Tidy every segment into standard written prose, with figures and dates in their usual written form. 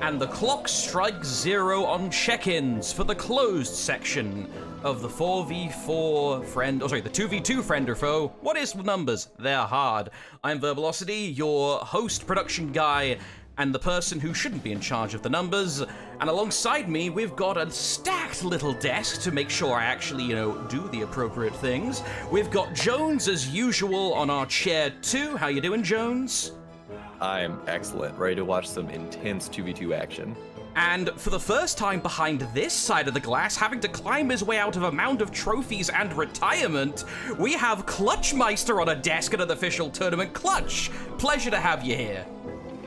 And the clock strikes 0 on check-ins for the closed section of the 4v4 friend, the 2v2 friend or foe. What is the numbers? They're hard. I'm Verbalosity, your host, production guy, and the person who shouldn't be in charge of the numbers. And alongside me, we've got a stacked little desk to make sure I actually, do the appropriate things. We've got Jones, as usual, on our chair too. How you doing, Jones? I'm excellent. Ready to watch some intense 2v2 action. And for the first time behind this side of the glass, having to climb his way out of a mound of trophies and retirement, we have Clutchmeister on a desk at an official tournament. Clutch, pleasure to have you here.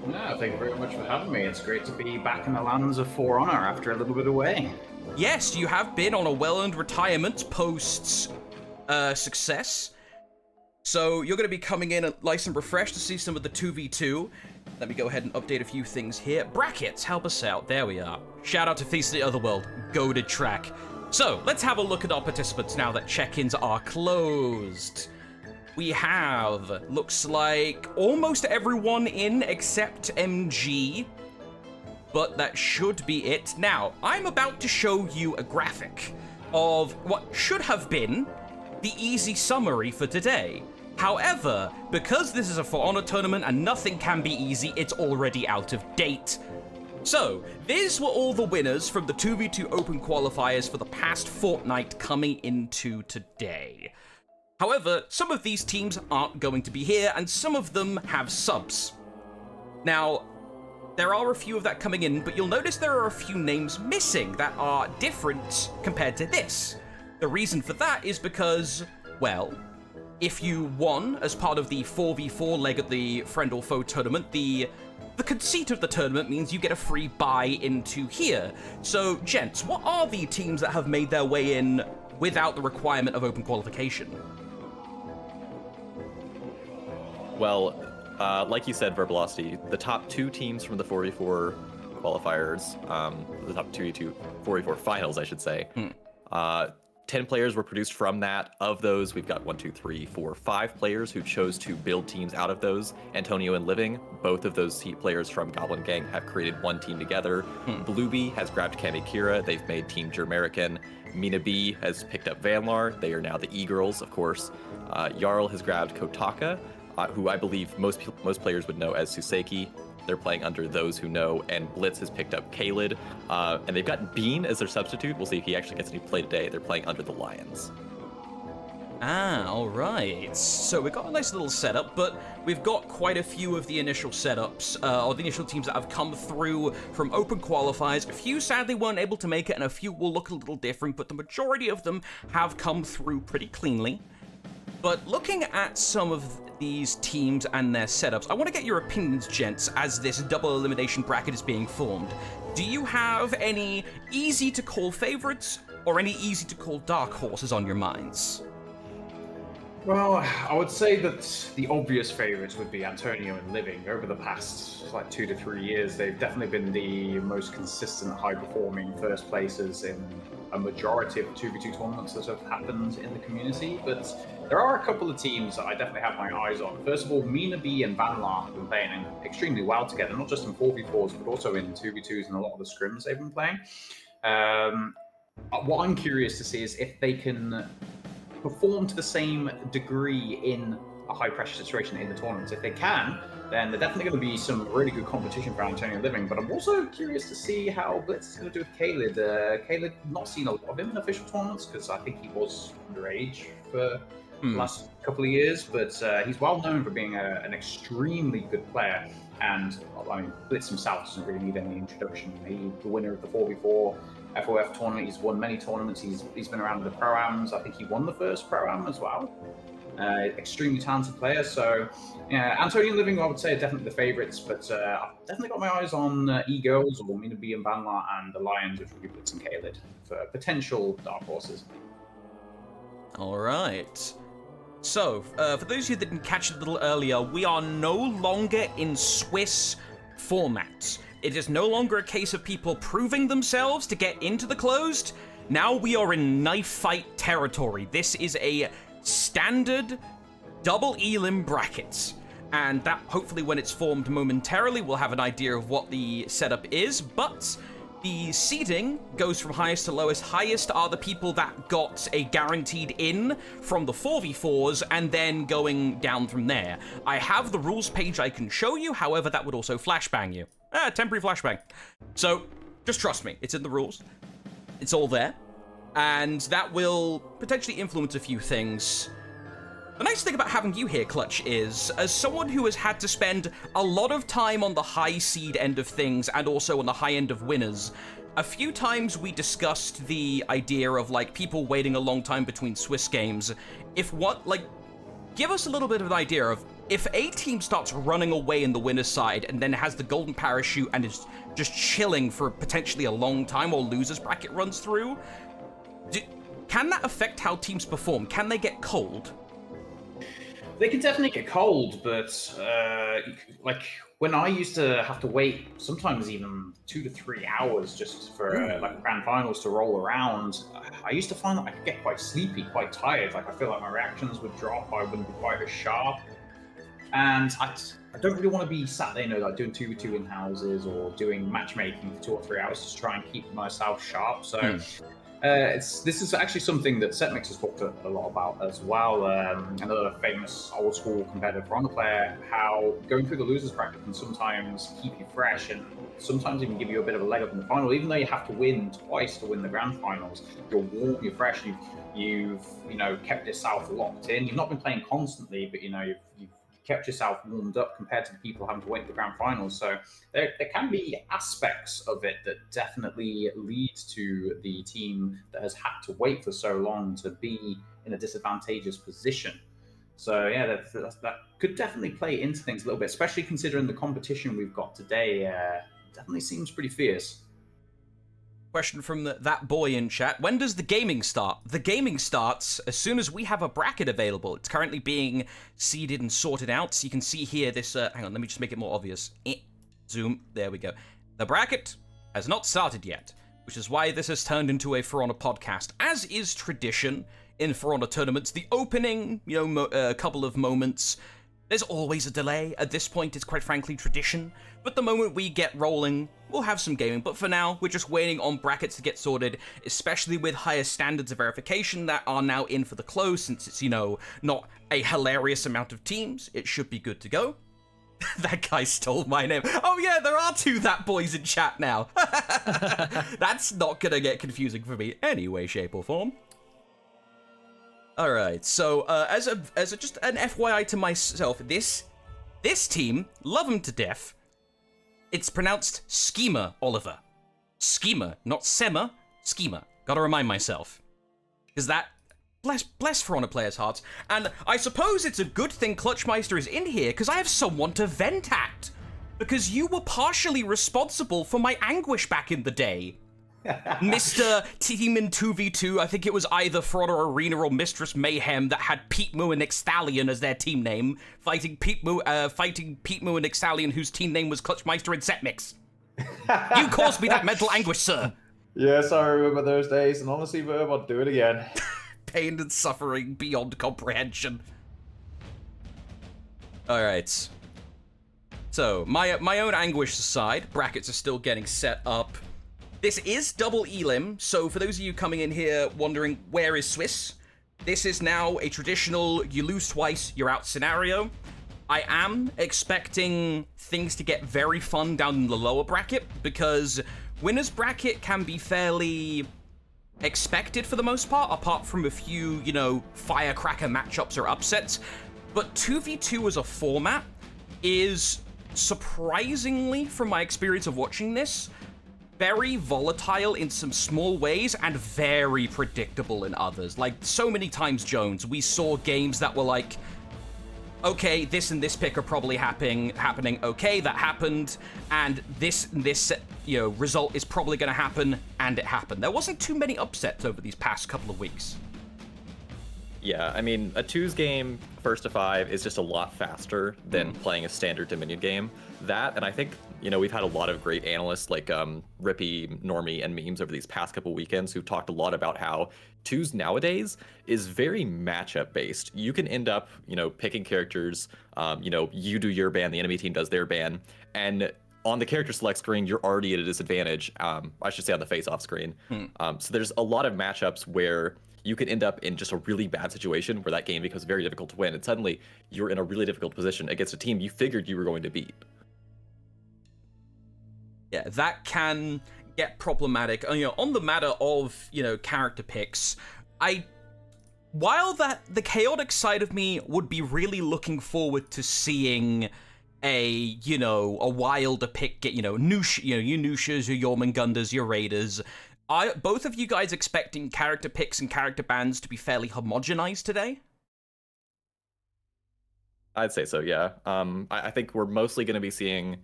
No, thank you very much for having me. It's great to be back in the lands of For Honor after a little bit away. Yes, you have been on a well-earned retirement post success. So you're going to be coming in nice and refreshed to see some of the 2v2. Let me go ahead and update a few things here. Brackets, help us out. There we are. Shout out to Feast of the Otherworld. Goated track. So, let's have a look at our participants now that check-ins are closed. We have, looks like, almost everyone in except MG. But that should be it. Now, I'm about to show you a graphic of what should have been the easy summary for today. However, because this is a For Honor tournament and nothing can be easy, it's already out of date. So, these were all the winners from the 2v2 open qualifiers for the past fortnight coming into today. However, some of these teams aren't going to be here, and some of them have subs. Now, there are a few of that coming in, but you'll notice there are a few names missing that are different compared to this. The reason for that is because, well, if you won as part of the 4v4 leg of the Friend or Foe tournament, the conceit of the tournament means you get a free buy into here. So, gents, what are the teams that have made their way in without the requirement of open qualification? Well, like you said, Verbalosity, the top 2 teams from the 4v4 qualifiers, the top 2v2 4v4 finals, I should say, 10 players were produced from that. Of those, we've got 5 players who chose to build teams out of those. Antonio and Living, both of those players from Goblin Gang have created one team together. Blueby has grabbed Kamikira. They've made Team Jermerican. Mina B has picked up Vanlar. They are now the E-Girls, of course. Jarl has grabbed Kotaka, who I believe most players would know as Suseki. They're playing under Those Who Know, and Blitz has picked up Kaled, and they've got Bean as their substitute. We'll see if he actually gets any play today. They're playing under the Lions. Ah, alright. So we've got a nice little setup, but we've got quite a few of the initial setups, or the initial teams that have come through from open qualifiers. A few sadly weren't able to make it, and a few will look a little different, but the majority of them have come through pretty cleanly. But looking at some of these teams and their setups, I want to get your opinions, gents, as this double elimination bracket is being formed. Do you have any easy-to-call favorites or any easy-to-call dark horses on your minds? Well, I would say that the obvious favorites would be Antonio and Living. Over the past 2 to 3 years, they've definitely been the most consistent, high-performing first places in a majority of 2v2 tournaments that have happened in the community. But there are a couple of teams that I definitely have my eyes on. First of all, Mina B and Vanlar have been playing extremely well together, not just in 4v4s, but also in 2v2s and a lot of the scrims they've been playing. What I'm curious to see is if they can perform to the same degree in a high-pressure situation in the tournaments. If they can, then they're definitely going to be some really good competition for Antonio Living. But I'm also curious to see how Blitz is going to do with Kaled. Kaled, not seen a lot of him in official tournaments because I think he was underage for the last couple of years. But he's well known for being an extremely good player. And I mean, Blitz himself doesn't really need any introduction. He's the winner of the 4v4 FOF tournament. He's won many tournaments. He's been around the Pro-Ams. I think he won the first Pro-Am as well. Extremely talented player. So, yeah, Antonio Living, I would say, are definitely the favourites. But I've definitely got my eyes on E-Girls or Mina B and Vanlar and the Lions, which would be Blitz and Kaled for potential dark horses. All right. So, for those of you that didn't catch it a little earlier, we are no longer in Swiss formats. It is no longer a case of people proving themselves to get into the closed. Now we are in knife fight territory. This is a standard double elim bracket. And that, hopefully when it's formed momentarily, we'll have an idea of what the setup is. But the seeding goes from highest to lowest. Highest are the people that got a guaranteed in from the 4v4s, and then going down from there. I have the rules page I can show you, however, that would also flashbang you. Temporary flashbang. So, just trust me, it's in the rules. It's all there. And that will potentially influence a few things. The nice thing about having you here, Clutch, is as someone who has had to spend a lot of time on the high seed end of things and also on the high end of winners, a few times we discussed the idea of, like, people waiting a long time between Swiss games. Give us a little bit of an idea of if a team starts running away in the winner's side and then has the golden parachute and is just chilling for potentially a long time while losers bracket runs through, can that affect how teams perform? Can they get cold? They can definitely get cold, but like when I used to have to wait sometimes even 2 to 3 hours just for like grand finals to roll around, I used to find that I could get quite sleepy, quite tired. Like I feel like my reactions would drop, I wouldn't be quite as sharp. And I don't really want to be sat there, like doing 2v2 in houses or doing matchmaking for 2 or 3 hours to try and keep myself sharp. So this is actually something that Setmix has talked a lot about as well. Another famous old school competitive Ronda player, how going through the losers bracket can sometimes keep you fresh and sometimes even give you a bit of a leg up in the final. Even though you have to win twice to win the grand finals, you're warm, you're fresh, you've kept yourself locked in. You've not been playing constantly, but you've kept yourself warmed up compared to the people having to wait for the grand finals. So there can be aspects of it that definitely lead to the team that has had to wait for so long to be in a disadvantageous position. So yeah, that could definitely play into things a little bit, especially considering the competition we've got today. Definitely seems pretty fierce. Question from that boy in chat. When does the gaming start? The gaming starts as soon as we have a bracket available. It's currently being seeded and sorted out. So you can see here this... hang on, let me just make it more obvious. Zoom. There we go. The bracket has not started yet, which is why this has turned into a For Honor podcast. As is tradition in For Honor tournaments, the opening, a couple of moments... There's always a delay. At this point, it's quite frankly tradition. But the moment we get rolling, we'll have some gaming. But for now, we're just waiting on brackets to get sorted, especially with higher standards of verification that are now in for the close, since it's, not a hilarious amount of teams. It should be good to go. That guy stole my name. Oh yeah, there are 2 that boys in chat now. That's not gonna get confusing for me any way, shape, or form. All right, so as just an FYI to myself, this team, love them to death. It's pronounced Schema, Oliver. Schema, not Sema, Schema. Gotta remind myself. Because that, bless For Honor players' hearts. And I suppose it's a good thing Clutchmeister is in here, because I have someone to vent at. Because you were partially responsible for my anguish back in the day. Mr. Team in 2v2, I think it was either For Honor Arena or Mistress Mayhem that had Pete Moo and Ixtalion as their team name, fighting Pete Moo and Ixtalion, whose team name was Clutchmeister and Setmix. You caused me that mental anguish, sir. Yes, I remember those days, and honestly, Verb, I'll do it again. Pain and suffering beyond comprehension. Alright. So, my own anguish aside, brackets are still getting set up. This is double elim, so for those of you coming in here wondering where is Swiss, this is now a traditional you lose twice, you're out scenario. I am expecting things to get very fun down in the lower bracket, because winner's bracket can be fairly expected for the most part, apart from a few, firecracker matchups or upsets. But 2v2 as a format is surprisingly, from my experience of watching this, very volatile in some small ways and very predictable in others. Like, so many times, Jones, we saw games that were like, okay, this and this pick are probably happening. Okay, that happened, and this result is probably going to happen, and it happened. There wasn't too many upsets over these past couple of weeks. Yeah, I mean, a 2s game, first to 5, is just a lot faster than playing a standard Dominion game. That, and I think, we've had a lot of great analysts like Rippy, Normie, and Memes over these past couple weekends who've talked a lot about how 2s nowadays is very matchup based. You can end up, picking characters, you do your ban, the enemy team does their ban, and on the character select screen, you're already at a disadvantage. I should say on the face-off screen. So there's a lot of matchups where you can end up in just a really bad situation where that game becomes very difficult to win, and suddenly you're in a really difficult position against a team you figured you were going to beat. Yeah, that can get problematic. On the matter of, character picks, while the chaotic side of me would be really looking forward to seeing a wilder pick get, your Nushas, your Jormungandrs, your Raiders. Both of you guys expecting character picks and character bans to be fairly homogenized today? I'd say so, yeah. I think we're mostly going to be seeing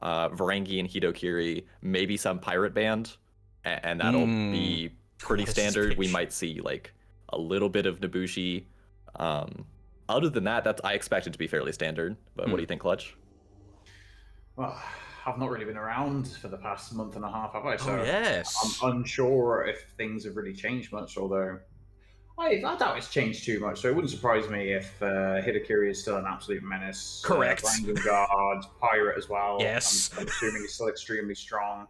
Varangi and Hitokiri, maybe some pirate band, and that'll be pretty standard. We might see like a little bit of Nabushi. Other than that, I expect it to be fairly standard. But what do you think, Clutch? Well, I've not really been around for the past month and a half, have I? So yes. I'm unsure if things have really changed much, although I doubt it's changed too much. So it wouldn't surprise me if Hitokiri is still an absolute menace. Correct. Guard, Pirate as well. Yes. I'm assuming he's still extremely strong.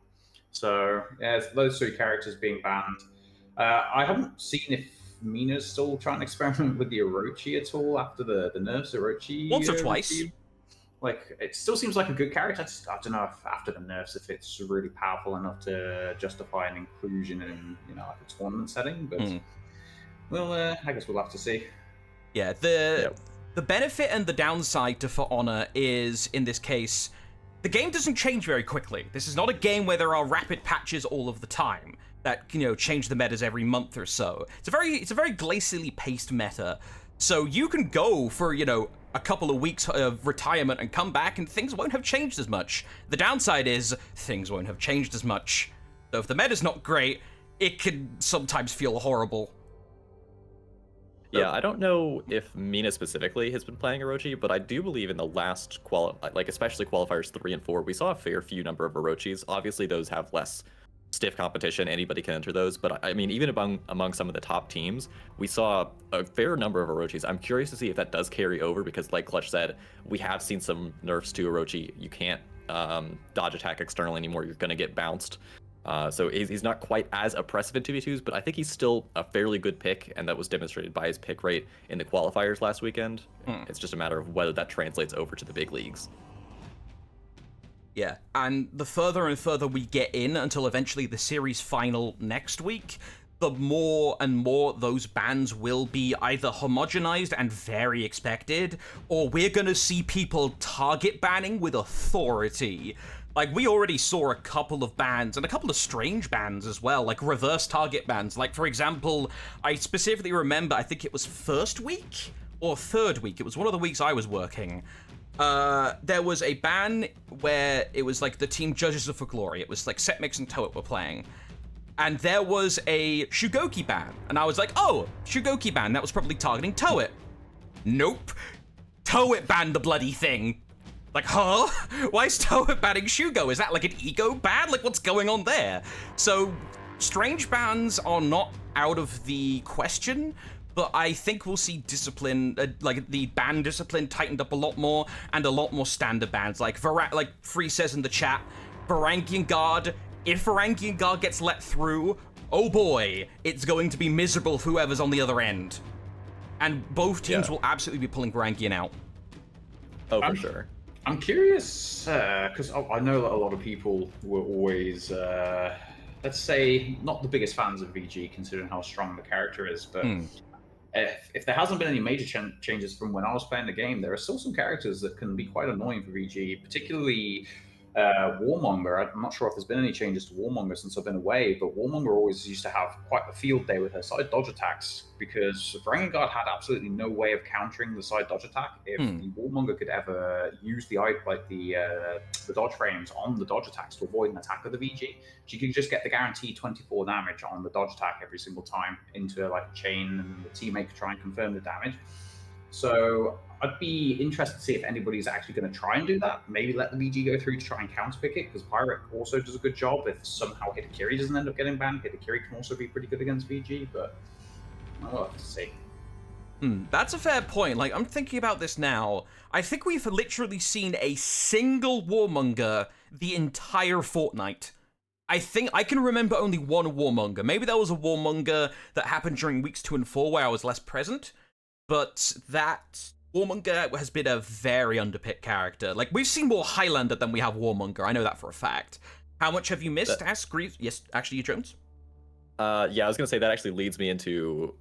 So, yeah, those three characters being banned. I haven't seen if Mina's still trying to experiment with the Orochi at all after the nerfs Orochi. Once or twice. Received. Like, it still seems like a good character. I don't know if after the nerfs, if it's really powerful enough to justify an inclusion in, like a tournament setting. But, well, I guess we'll have to see. Yeah, the benefit and the downside to For Honor is, in this case, the game doesn't change very quickly. This is not a game where there are rapid patches all of the time that, change the metas every month or so. It's a very glacially paced meta. So you can go for, a couple of weeks of retirement and come back and things won't have changed as much. The downside is things won't have changed as much. So if the meta's not great, it can sometimes feel horrible. Yeah, I don't know if Mina specifically has been playing Orochi, but I do believe in the last especially qualifiers 3 and 4, we saw a fair few number of Orochis. Obviously, those have less stiff competition. Anybody can enter those, but I mean, even among some of the top teams, we saw a fair number of Orochis. I'm curious to see if that does carry over, because like Clutch said, we have seen some nerfs to Orochi. You can't dodge attack externally anymore. You're going to get bounced. So he's not quite as oppressive in 2v2s, but I think he's still a fairly good pick, and that was demonstrated by his pick rate in the qualifiers last weekend. It's just a matter of whether that translates over to the big leagues. Yeah, and the further and further we get in until eventually the series final next week, the more and more those bans will be either homogenized and very expected, or we're gonna see people target banning with authority. Like, we already saw a couple of bans, and a couple of strange bans as well, like reverse target bans. Like, for example, I specifically remember, I think it was first week or third week, it was one of the weeks I was working, there was a ban where it was like the team Judges for Glory. It was like Setmix and Toet were playing. And there was a Shugoki ban. And I was like, oh, Shugoki ban. That was probably targeting Toet. Nope. Toet banned the bloody thing. Like, huh? Why is Toet banning Shugo? Is that like an ego ban? Like, what's going on there? So, strange bans are not out of the question, but I think we'll see discipline, like the ban discipline tightened up a lot more, and a lot more standard bans. Like Free says in the chat, Varangian Guard, if Varangian Guard gets let through, oh boy, it's going to be miserable for whoever's on the other end. And both teams will absolutely be pulling Varangian out. Oh, for sure. I'm curious, because I know that a lot of people were always, let's say, not the biggest fans of VG, considering how strong the character is, but if there hasn't been any major changes from when I was playing the game, there are still some characters that can be quite annoying for VG, particularly Warmonger. I'm not sure if there's been any changes to Warmonger since I've been away, but Warmonger always used to have quite a field day with her side dodge attacks, because Varangian had absolutely no way of countering the side dodge attack. If the Warmonger could ever use the dodge frames on the dodge attacks to avoid an attack of the VG, she could just get the guaranteed 24 damage on the dodge attack every single time into like a chain, and the teammate could try and confirm the damage. So I'd be interested to see if anybody's actually going to try and do that. Maybe let the VG go through to try and counterpick it, because Pirate also does a good job. If somehow Hitokiri doesn't end up getting banned, Hitokiri can also be pretty good against VG, but I'll have to see. That's a fair point. Like, I'm thinking about this now. I think we've literally seen a single Warmonger the entire fortnight. I think I can remember only one Warmonger. Maybe there was a Warmonger that happened during weeks 2 and 4 where I was less present, but that Warmonger has been a very underpicked character. Like, we've seen more Highlander than we have Warmonger. I know that for a fact. How much have you missed? Ask Greaves. Yes, actually, you, Jones? Yeah, I was going to say that actually leads me into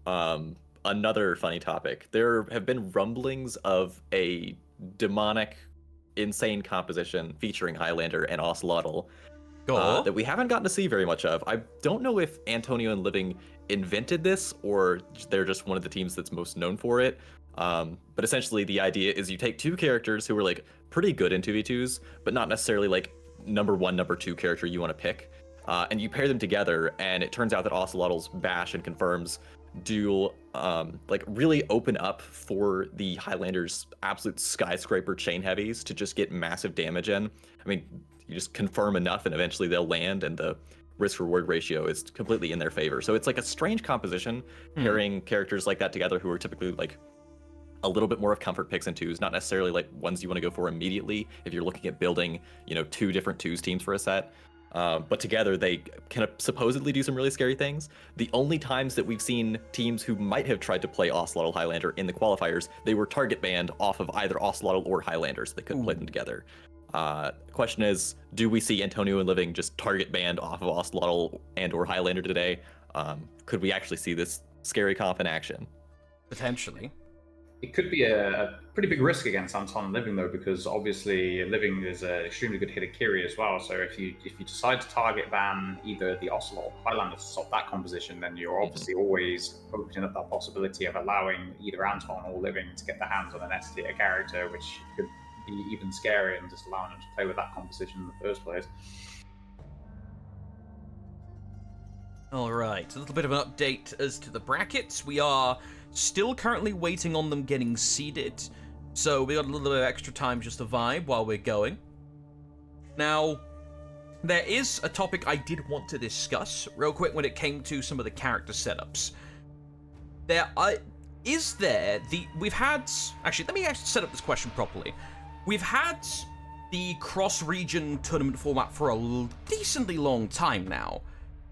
another funny topic. There have been rumblings of a demonic, insane composition featuring Highlander and Ocelotl Go. that we haven't gotten to see very much of. I don't know if Antonio and Living invented this or they're just one of the teams that's most known for it. But essentially the idea is you take two characters who are like pretty good in 2v2s, but not necessarily like number 1, number 2 character you want to pick. And you pair them together, and it turns out that Ocelotl's Bash and Confirms do like really open up for the Highlanders' absolute skyscraper chain heavies to just get massive damage in. I mean, you just confirm enough and eventually they'll land, and the risk reward ratio is completely in their favor. So it's like a strange composition pairing characters like that together who are typically like a little bit more of comfort picks and 2s, not necessarily like ones you want to go for immediately if you're looking at building, 2 different 2s teams for a set. But together they can supposedly do some really scary things. The only times that we've seen teams who might have tried to play Ocelotl Highlander in the qualifiers, they were target banned off of either Ocelotl or Highlander, so they couldn't play them together. Question is, do we see Antonio and Living just target banned off of Ocelotl and or Highlander today? Could we actually see this scary comp in action? Potentially. It could be a pretty big risk against Anton Living, though, because obviously Living is an extremely good hitter Kiri as well. So if you decide to target ban either the Ocelot or Highlander to stop that composition, then you're obviously always opening up that possibility of allowing either Anton or Living to get their hands on an S tier character, which could be even scarier than just allowing them to play with that composition in the first place. All right, a little bit of an update as to the brackets. We are still currently waiting on them getting seeded, so we got a little bit of extra time just to vibe while we're going. Now, there is a topic I did want to discuss real quick when it came to some of the character setups. We've had, actually, let me actually set up this question properly. We've had the cross-region tournament format for a decently long time now,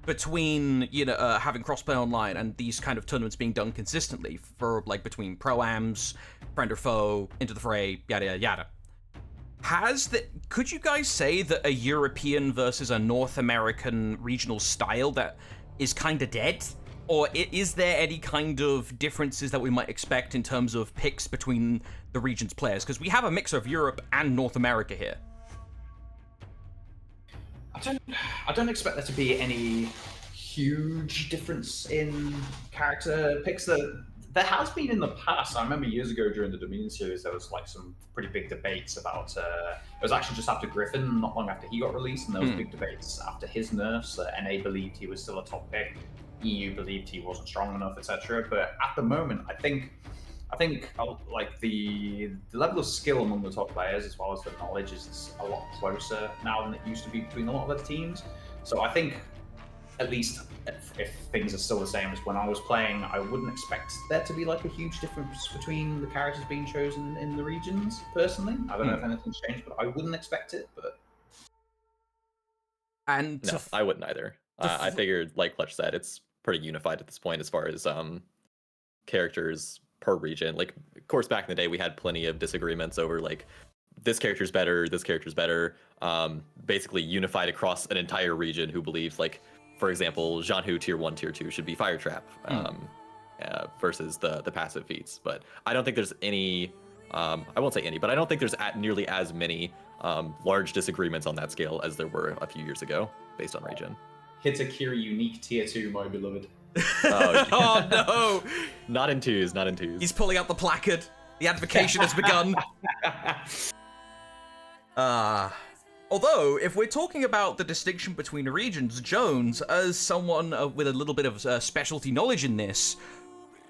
between having crossplay online and these kind of tournaments being done consistently for like between pro-ams, friend or foe, into the fray, yada yada yada. Could you guys say that a European versus a North American regional style that is kind of dead? Or is there any kind of differences that we might expect in terms of picks between the region's players? Because we have a mix of Europe and North America here. I don't expect there to be any huge difference in character picks. There has been in the past. I remember years ago during the Dominion series, there was like some pretty big debates about. It was actually just after Griffin, not long after he got released, and there was big debates after his nerfs. NA believed he was still a top pick, EU believed he wasn't strong enough, etc. But at the moment, I think like the level of skill among the top players as well as the knowledge is a lot closer now than it used to be between a lot of the teams. So I think at least if things are still the same as when I was playing, I wouldn't expect there to be like a huge difference between the characters being chosen in the regions, personally. I don't know if anything's changed, but I wouldn't expect it. But No, I wouldn't either. I figured, like Clutch said, it's pretty unified at this point as far as characters per region. Like, of course, back in the day, we had plenty of disagreements over like this character's better, this character's better. Basically unified across an entire region who believes, like, for example, Jeanhu tier 1, tier 2 should be Fire Trap versus the passive feats. But I don't think there's any. I won't say any, but I don't think there's nearly as many large disagreements on that scale as there were a few years ago, based on region. Hitakiri unique tier 2, my beloved. Oh no! Not in twos, not in twos. He's pulling out the placard. The advocation has begun. Although, if we're talking about the distinction between regions, Jones, as someone with a little bit of specialty knowledge in this,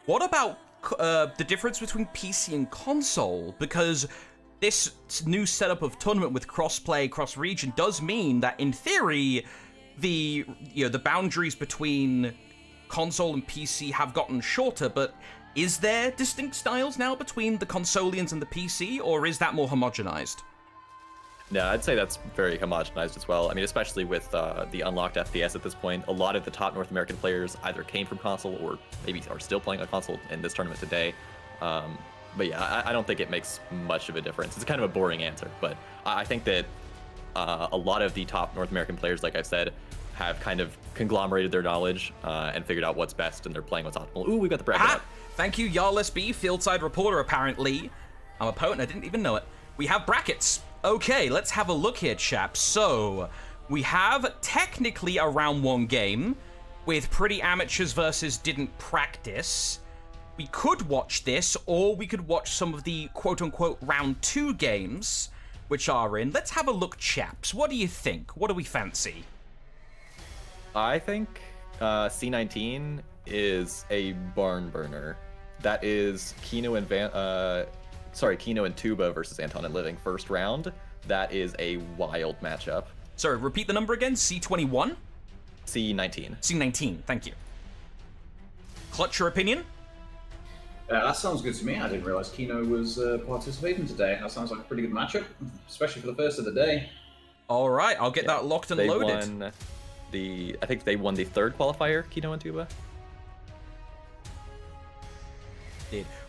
what about the difference between PC and console? Because this new setup of tournament with cross-play, cross-region does mean that, in theory, the boundaries between console and PC have gotten shorter, but is there distinct styles now between the consolians and the PC, or is that more homogenized? No, I'd say that's very homogenized as well. I mean, especially with the unlocked FPS at this point, a lot of the top North American players either came from console or maybe are still playing on console in this tournament today. But yeah, I don't think it makes much of a difference. It's kind of a boring answer, but I think that a lot of the top North American players, like I said, have kind of conglomerated their knowledge and figured out what's best, and they're playing what's optimal. Ooh, we got the bracket up. Thank you, Yarlis B, fieldside reporter, apparently. I'm a poet, I didn't even know it. We have brackets. Okay, let's have a look here, chaps. So, we have technically a round 1 game with pretty amateurs versus didn't practice. We could watch this, or we could watch some of the quote-unquote round 2 games, which are in. Let's have a look, chaps. What do you think? What do we fancy? I think C19 is a barn burner. That is Kino and Kino and Tuba versus Anton and Living first round. That is a wild matchup. Sorry, repeat the number again. C21? C19. C19, thank you. Clutch, your opinion? That sounds good to me. I didn't realize Kino was participating today. That sounds like a pretty good matchup, especially for the first of the day. All right, I'll get that locked and loaded. I think they won the 3rd qualifier, Kino and Tuba.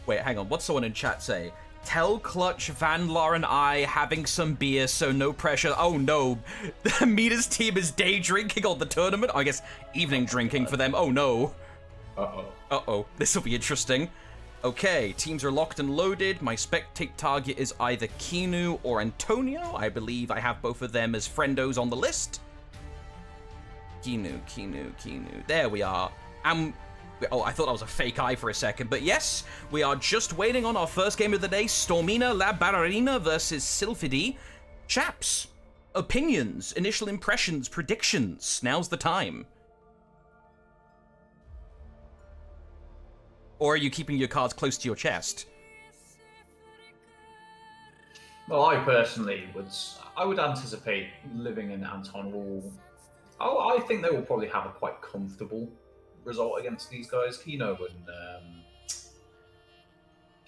Wait, hang on. What's someone in chat say? Tell Clutch, Vanlar, and I having some beer, so no pressure. Oh no, the Meters team is day drinking on the tournament. I guess evening drinking for them. Oh no. Uh-oh. This will be interesting. Okay, teams are locked and loaded. My spectate target is either Kinu or Antonio. I believe I have both of them as friendos on the list. Kinu. There we are. Oh, I thought that was a fake eye for a second, but yes, we are just waiting on our first game of the day, Stormina La Ballerina versus Sylphide. Chaps, opinions, initial impressions, predictions, now's the time. Or are you keeping your cards close to your chest? Well, I personally would anticipate Living and Anton will... I think they will probably have a quite comfortable result against these guys. Kino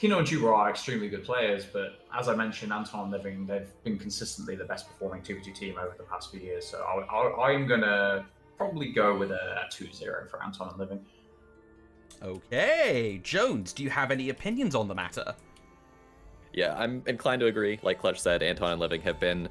and Tuba are extremely good players, but as I mentioned, Anton and Living, they've been consistently the best performing 2v2 team over the past few years, so I'm going to probably go with a 2-0 for Anton and Living. Okay, Jones, do you have any opinions on the matter? Yeah, I'm inclined to agree. Like Clutch said, Anton and Living have been,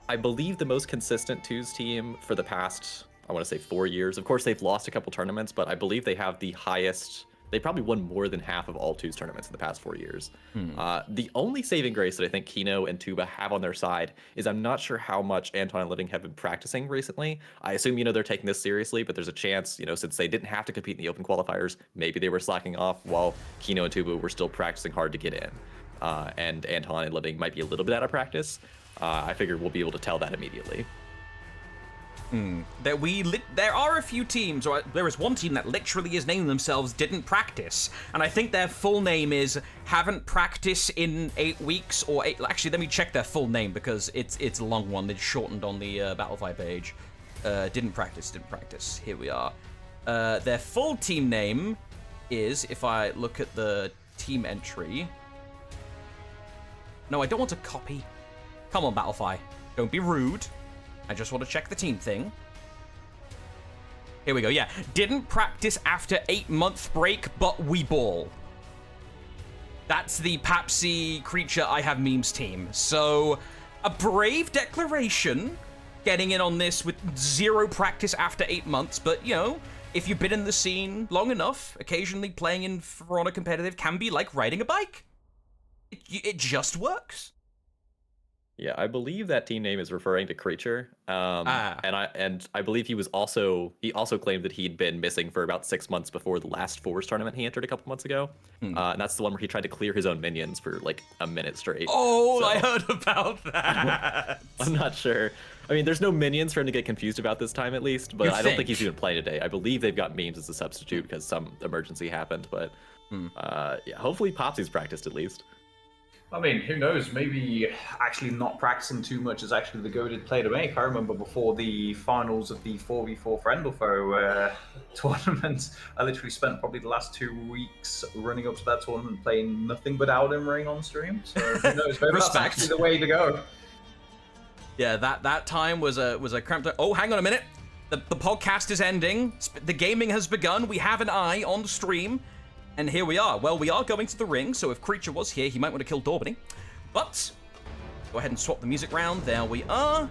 I believe, the most consistent twos team for the past, I want to say 4 years. Of course, they've lost a couple tournaments, but I believe they have the highest. They probably won more than half of all twos tournaments in the past 4 years. The only saving grace that I think Kino and Tuba have on their side is I'm not sure how much Anton and Living have been practicing recently. I assume, they're taking this seriously, but there's a chance, since they didn't have to compete in the open qualifiers, maybe they were slacking off while Kino and Tuba were still practicing hard to get in. And Anton and Living might be a little bit out of practice. I figured we'll be able to tell that immediately. There are a few teams, or there is one team that literally is named themselves Didn't Practice, and I think their full name is Haven't Practiced in 8 weeks, or 8. Actually, let me check their full name because it's a long one. It's shortened on the Battlefy page. Didn't Practice. Here we are. Their full team name is, if I look at the team entry. No, I don't want to copy. Come on, Battlefy. Don't be rude. I just want to check the team thing. Here we go, yeah. Didn't practice after 8-month break, but we ball. That's the Papsy Creature I Have Memes team. So, a brave declaration, getting in on this with 0 practice after 8 months, but, if you've been in the scene long enough, occasionally playing in For Honor competitive can be like riding a bike. It just works. Yeah, I believe that team name is referring to Creature, and I believe he also claimed that he'd been missing for about 6 months before the last Fours tournament he entered a couple months ago, and that's the one where he tried to clear his own minions for like a minute straight. Oh, so, I heard about that. I'm not sure. I mean, there's no minions for him to get confused about this time, at least, but I don't think he's even playing today. I believe they've got memes as a substitute because some emergency happened, but yeah, hopefully Popsy's practiced at least. I mean, who knows? Maybe actually not practicing too much is actually the goated play to make. I remember before the finals of the 4v4 Friend or Foe tournament, I literally spent probably the last 2 weeks running up to that tournament playing nothing but Elden Ring on stream. So who knows? Maybe that's actually the way to go. Yeah, that time was a cramped. Oh, hang on a minute. The podcast is ending. The gaming has begun. We have an eye on the stream. And here we are. Well, we are going to the ring, so if Creature was here, he might want to kill Daubeny. But, go ahead and swap the music round. There we are.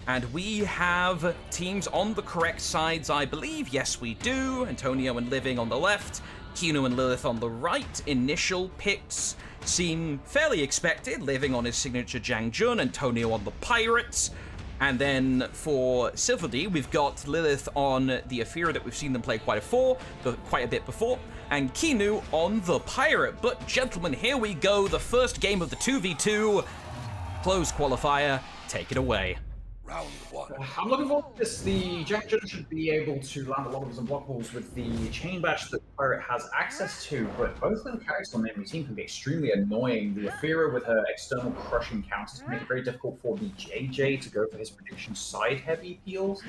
And we have teams on the correct sides, I believe. Yes, we do. Antonio and Living on the left, Kino and Lilith on the right. Initial picks seem fairly expected. Living on his signature Jang Jun, Antonio on the Pirates. And then for Silver D, we've got Lilith on the Aphira that we've seen them play quite a bit before, and Kinu on the Pirate. But gentlemen, here we go. The first game of the 2v2 closed qualifier. Take it away. Round one. I'm looking forward to this. The Jack Jun should be able to land a lot of his unblockables with the chain bash that Pirate has access to, but both of them characters on the enemy team can be extremely annoying. The Aphira with her external crushing counters can make it very difficult for the JJ to go for his prediction side heavy peels.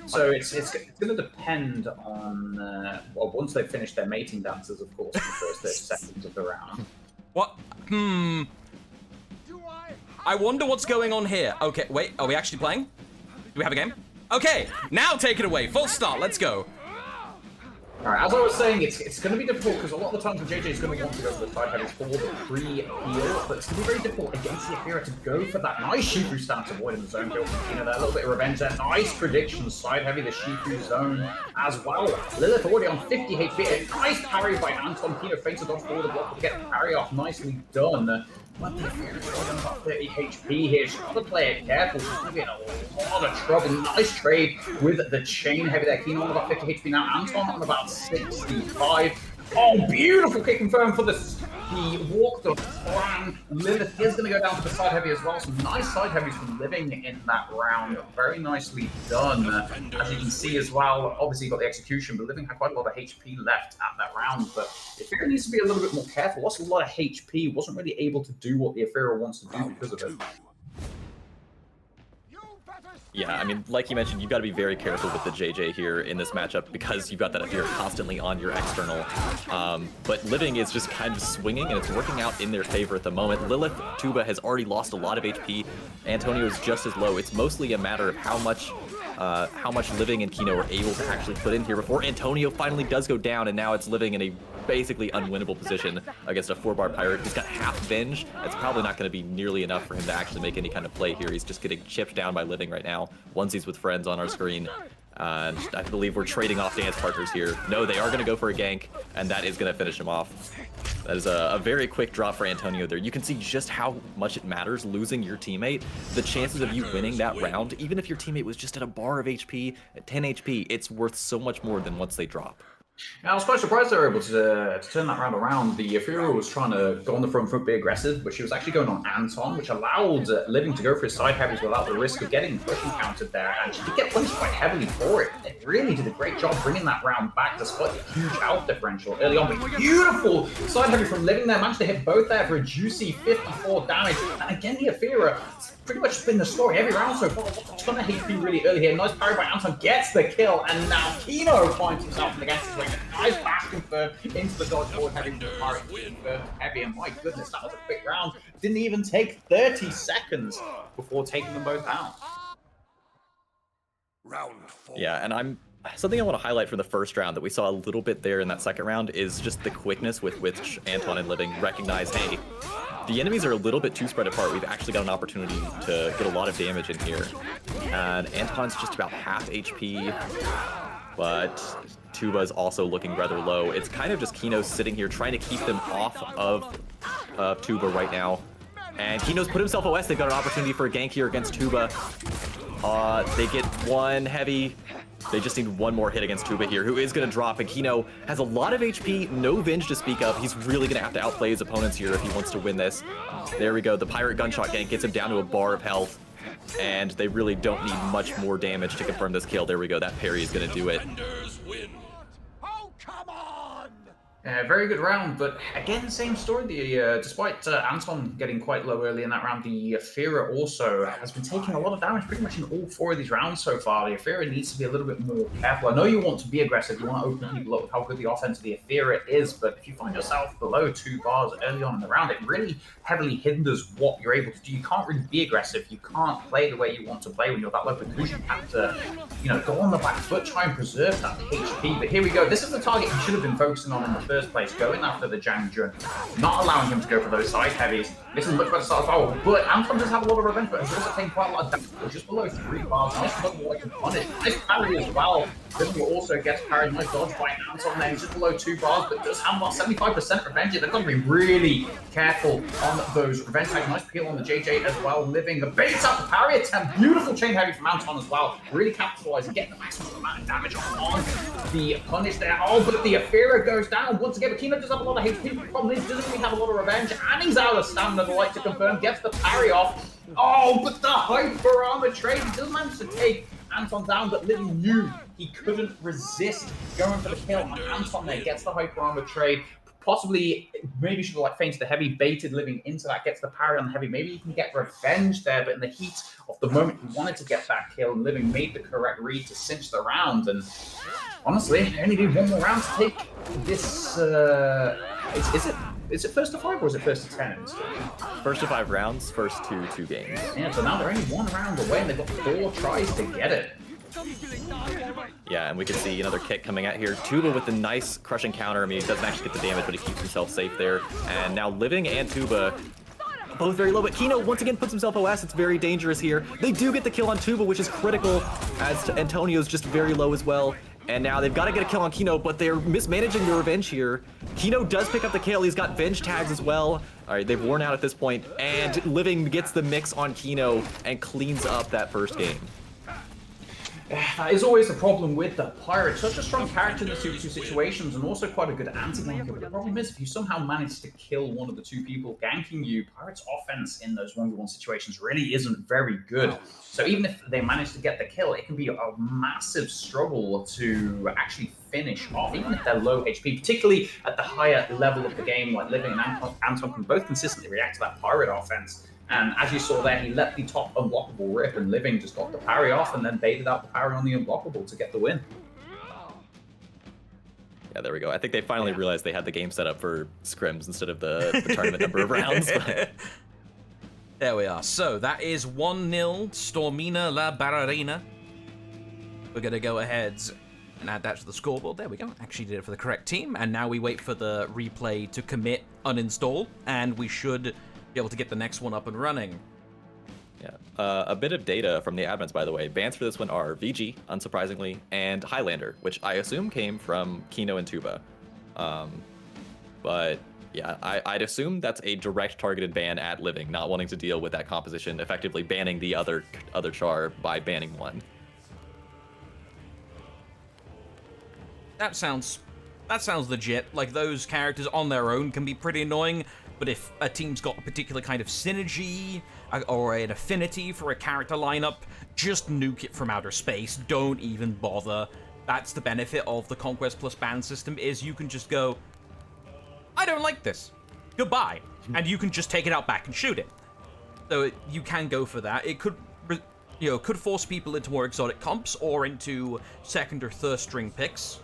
So it's going to depend on, well, once they've finished their mating dances, of course, in the first 30 seconds of the round. What? I wonder what's going on here. Okay, wait, are we actually playing? Do we have a game? Okay, now take it away. Full start, let's go. Alright, as I was saying, it's going to be difficult because a lot of the times the JJ is going to want to go for the side heavies for the pre-heal, but it's going to be very difficult against the Aphira to go for that nice Shifu stance, avoiding the zone kill. You know, that little bit of revenge there. Nice prediction, side heavy, the Shifu zone as well. Lilith already on 50 HP. A nice parry by Anton. Kino fakes a dodge forward the block to get the parry off. Nicely done. But the Aphira is only about 30 HP here. She's got to play it careful. She's going to be in a lot of trouble. Nice trade with the chain heavy there. Kino on about 50 HP now. Anton on about 65. Oh, beautiful kick confirmed for the walk the plan. Lilith is going to go down to the side heavy as well. Some nice side heavies from Living in that round. Very nicely done. As you can see as well, obviously you got the execution, but Living had quite a lot of HP left at that round. But the Aphira needs to be a little bit more careful. Lost a lot of HP. Wasn't really able to do what the Aphira wants to do because of it. Yeah, I mean, like you mentioned, you've got to be very careful with the JJ here in this matchup because you've got that Aphira constantly on your external. But Living is just kind of swinging, and it's working out in their favor at the moment. Lilith Tuba has already lost a lot of HP. Antonio is just as low. It's mostly a matter of how much Living and Kino are able to actually put in here before Antonio finally does go down, and now it's Living in a basically unwinnable position against a 4-bar Pirate who's got half Venge. It's probably not going to be nearly enough for him to actually make any kind of play here. He's just getting chipped down by Living right now. Onesies with friends on our screen. And I believe we're trading off dance partners here. No, they are going to go for a gank, and that is going to finish him off. That is a very quick draw for Antonio there. You can see just how much it matters losing your teammate. The chances of you winning that round, even if your teammate was just at a bar of HP, at 10 HP, it's worth so much more than once they drop. I was quite surprised they were able to turn that round around. The Aphira was trying to go on the front foot, be aggressive, but she was actually going on Anton, which allowed Living to go for his side heavies without the risk of getting pushing countered there, and she did get punished quite heavily for it. They really did a great job bringing that round back despite the huge health differential early on. But beautiful side heavy from Living there, managed to hit both there for a juicy 54 damage. And again, the Aphira, it's pretty much been the story every round so far. A ton of HP really early here. Nice parry by Anton, gets the kill, and now Kino finds himself in the against his way. Nice bash confirmed into the dodge forward heavy from the Pirate confirmed heavy, and my goodness, that was a quick round. Didn't even take 30 seconds before taking them both out. Round four. Yeah, and something I want to highlight from the first round that we saw a little bit there in that second round is just the quickness with which Anton and Living recognize, hey, the enemies are a little bit too spread apart. We've actually got an opportunity to get a lot of damage in here. And Anton's just about half HP, but Tuba's also looking rather low. It's kind of just Kino sitting here trying to keep them off of Tuba right now. And Kino's put himself OS. They've got an opportunity for a gank here against Tuba. They get one heavy. They just need one more hit against Tuba here, who is going to drop. And Kino has a lot of HP, no Venge to speak of. He's really going to have to outplay his opponents here if he wants to win this. There we go. The Pirate gunshot gank gets him down to a bar of health. And they really don't need much more damage to confirm this kill. There we go. That parry is going to do it. Oh, come on! Very good round, but again, same story. Despite Anton getting quite low early in that round, the Aphira also has been taking a lot of damage pretty much in all 4 of these rounds so far. The Aphira needs to be a little bit more careful. I know you want to be aggressive, you want to open people up with how good the offense of the Aphira is, but if you find yourself below 2 bars early on in the round, it really heavily hinders what you're able to do. You can't really be aggressive. You can't play the way you want to play when you're that low because you have to, go on the back foot, try and preserve that HP. But here we go. This is the target you should have been focusing on in the first place, going after the Jang Jun, not allowing him to go for those side heavies. This is much better start as well, but Anton does have a lot of revenge, but he's also taking quite a lot of damage. We're just below 3 bars. Nice double like and punish. Nice parry as well. Living also gets parried. Nice dodge by Anton there. He's just below 2 bars, but does have about 75% revenge. They've got to be really careful on those revenge tags. Nice peel on the JJ as well. Living the baits out the parry attempt. Beautiful chain heavy from Anton as well. Really capitalizing, getting the maximum amount of damage on the punish there. Oh, but the Afira goes down once again. But Kino does have a lot of HP. The problem is, doesn't really have a lot of revenge, and he's out of stamina. The like to confirm, gets the parry off. Oh, but the hyper armor trade, he does manage to take Anton down, but Living knew he couldn't resist going for the kill, and Anton there gets the hyper armor trade. Possibly, maybe should have like feinted the heavy, baited Living into that, gets the parry on the heavy. Maybe he can get revenge there, but in the heat of the moment, he wanted to get that kill, and Living made the correct read to cinch the round. And honestly, they only need one more round to take this. Is it first to 5 or is it first to 10? First to 5 rounds, first to 2 games. Yeah, so now they're only 1 round away, and they've got 4 tries to get it. Yeah, and we can see another kick coming out here. Tuba with the nice crushing counter. I mean, he doesn't actually get the damage, but he keeps himself safe there. And now Living and Tuba both very low, but Kino once again puts himself OS. It's very dangerous here. They do get the kill on Tuba, which is critical, as Antonio's just very low as well. And now they've got to get a kill on Kino, but they're mismanaging the revenge here. Kino does pick up the kill. He's got Venge tags as well. All right, they've worn out at this point, and Living gets the mix on Kino and cleans up that first game. That is always the problem with the Pirate. Such a strong character in the 2v2 situations, and also quite a good anti-ganker. But the problem is, if you somehow manage to kill one of the 2 people ganking you, Pirate's offense in those 1v1 situations really isn't very good. So even if they manage to get the kill, it can be a massive struggle to actually finish off, even if they're low HP, particularly at the higher level of the game, like Living and Anton can both consistently react to that Pirate offense. And as you saw there, he let the top unblockable rip, and Living just got the parry off and then baited out the parry on the unblockable to get the win. Yeah, there we go. I think they finally realized they had the game set up for scrims instead of the tournament number of rounds. But... There we are. So that is 1-0 Stormina La Barrerina. We're going to go ahead and add that to the scoreboard. There we go. Actually did it for the correct team. And now we wait for the replay to commit, uninstall, and we should be able to get the next one up and running. Yeah, a bit of data from the admins, by the way. Bans for this one are VG, unsurprisingly, and Highlander, which I assume came from Kino and Tuba. But yeah, I'd assume that's a direct targeted ban at Living, not wanting to deal with that composition, effectively banning the other char by banning one. That sounds legit. Like, those characters on their own can be pretty annoying, but if a team's got a particular kind of synergy or an affinity for a character lineup, just nuke it from outer space. Don't even bother. That's the benefit of the Conquest plus ban system, is you can just go, I don't like this. Goodbye. And you can just take it out back and shoot it. So you can go for that. It could, could force people into more exotic comps or into second or third string picks.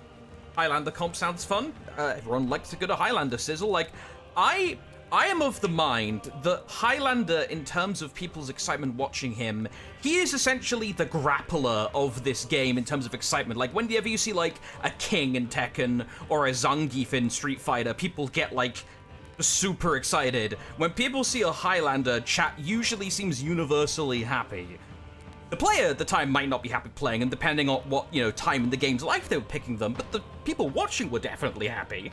Highlander comp sounds fun. Everyone likes a good Highlander sizzle. Like, I am of the mind that Highlander, in terms of people's excitement watching him, he is essentially the grappler of this game in terms of excitement. Like, whenever you see, like, a King in Tekken or a Zangief in Street Fighter, people get, like, super excited. When people see a Highlander, chat usually seems universally happy. The player at the time might not be happy playing, and depending on what, time in the game's life they were picking them, but the people watching were definitely happy.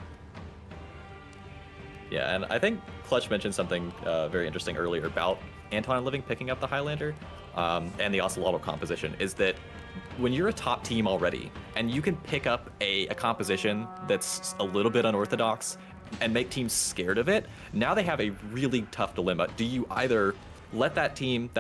Yeah, and I think Clutch mentioned something very interesting earlier about Anton and Living picking up the Highlander and the Ocelotl composition, is that when you're a top team already, and you can pick up a composition that's a little bit unorthodox and make teams scared of it, now they have a really tough dilemma. Do you either let that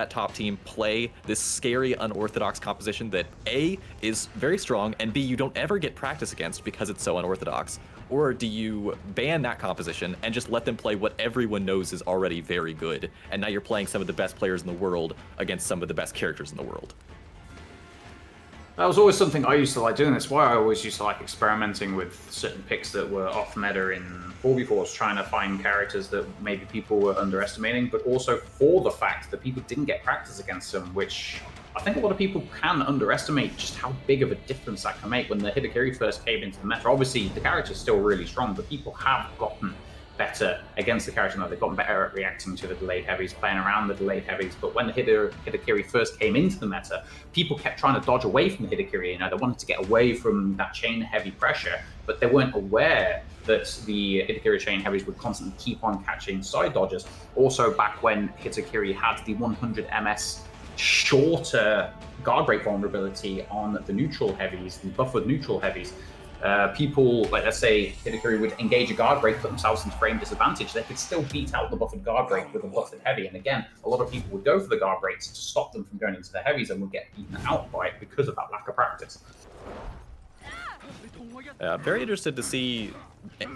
top team, play this scary, unorthodox composition that A, is very strong, and B, you don't ever get practice against because it's so unorthodox? Or do you ban that composition and just let them play what everyone knows is already very good, and now you're playing some of the best players in the world against some of the best characters in the world? That was always something I used to like doing. That's why I always used to like experimenting with certain picks that were off meta in 4v4s, trying to find characters that maybe people were underestimating, but also for the fact that people didn't get practice against them, which I think a lot of people can underestimate just how big of a difference that can make. When the Hidakiri first came into the meta, obviously the character's still really strong, but people have gotten better against the character now. They've gotten better at reacting to the delayed heavies, playing around the delayed heavies. But when the Hidakiri first came into the meta, people kept trying to dodge away from the Hidakiri. You know, they wanted to get away from that chain heavy pressure, but they weren't aware that the Hidakiri chain heavies would constantly keep on catching side dodges. Also, back when Hidakiri had the 100 MS shorter guard break vulnerability on the neutral heavies, the buffered neutral heavies, people, like let's say Hidakiri would engage a guard break, put themselves into frame disadvantage, they could still beat out the buffered guard break with a buffered heavy. And again, a lot of people would go for the guard breaks to stop them from going into the heavies and would get beaten out by it because of that lack of practice. Very interested to see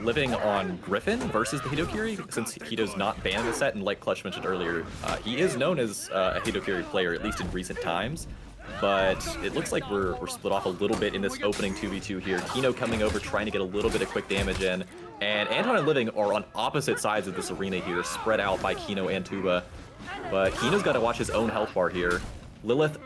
living on Griffin versus the Hidokiri, since Hido's not banned in the set, and like Clutch mentioned earlier, he is known as a Hidokiri player, at least in recent times. But it looks like we're split off a little bit in this opening 2v2 here. Kino coming over, trying to get a little bit of quick damage in. And Anton and Living are on opposite sides of this arena here, spread out by Kino and Tuba. But Kino's got to watch his own health bar here. Lilith,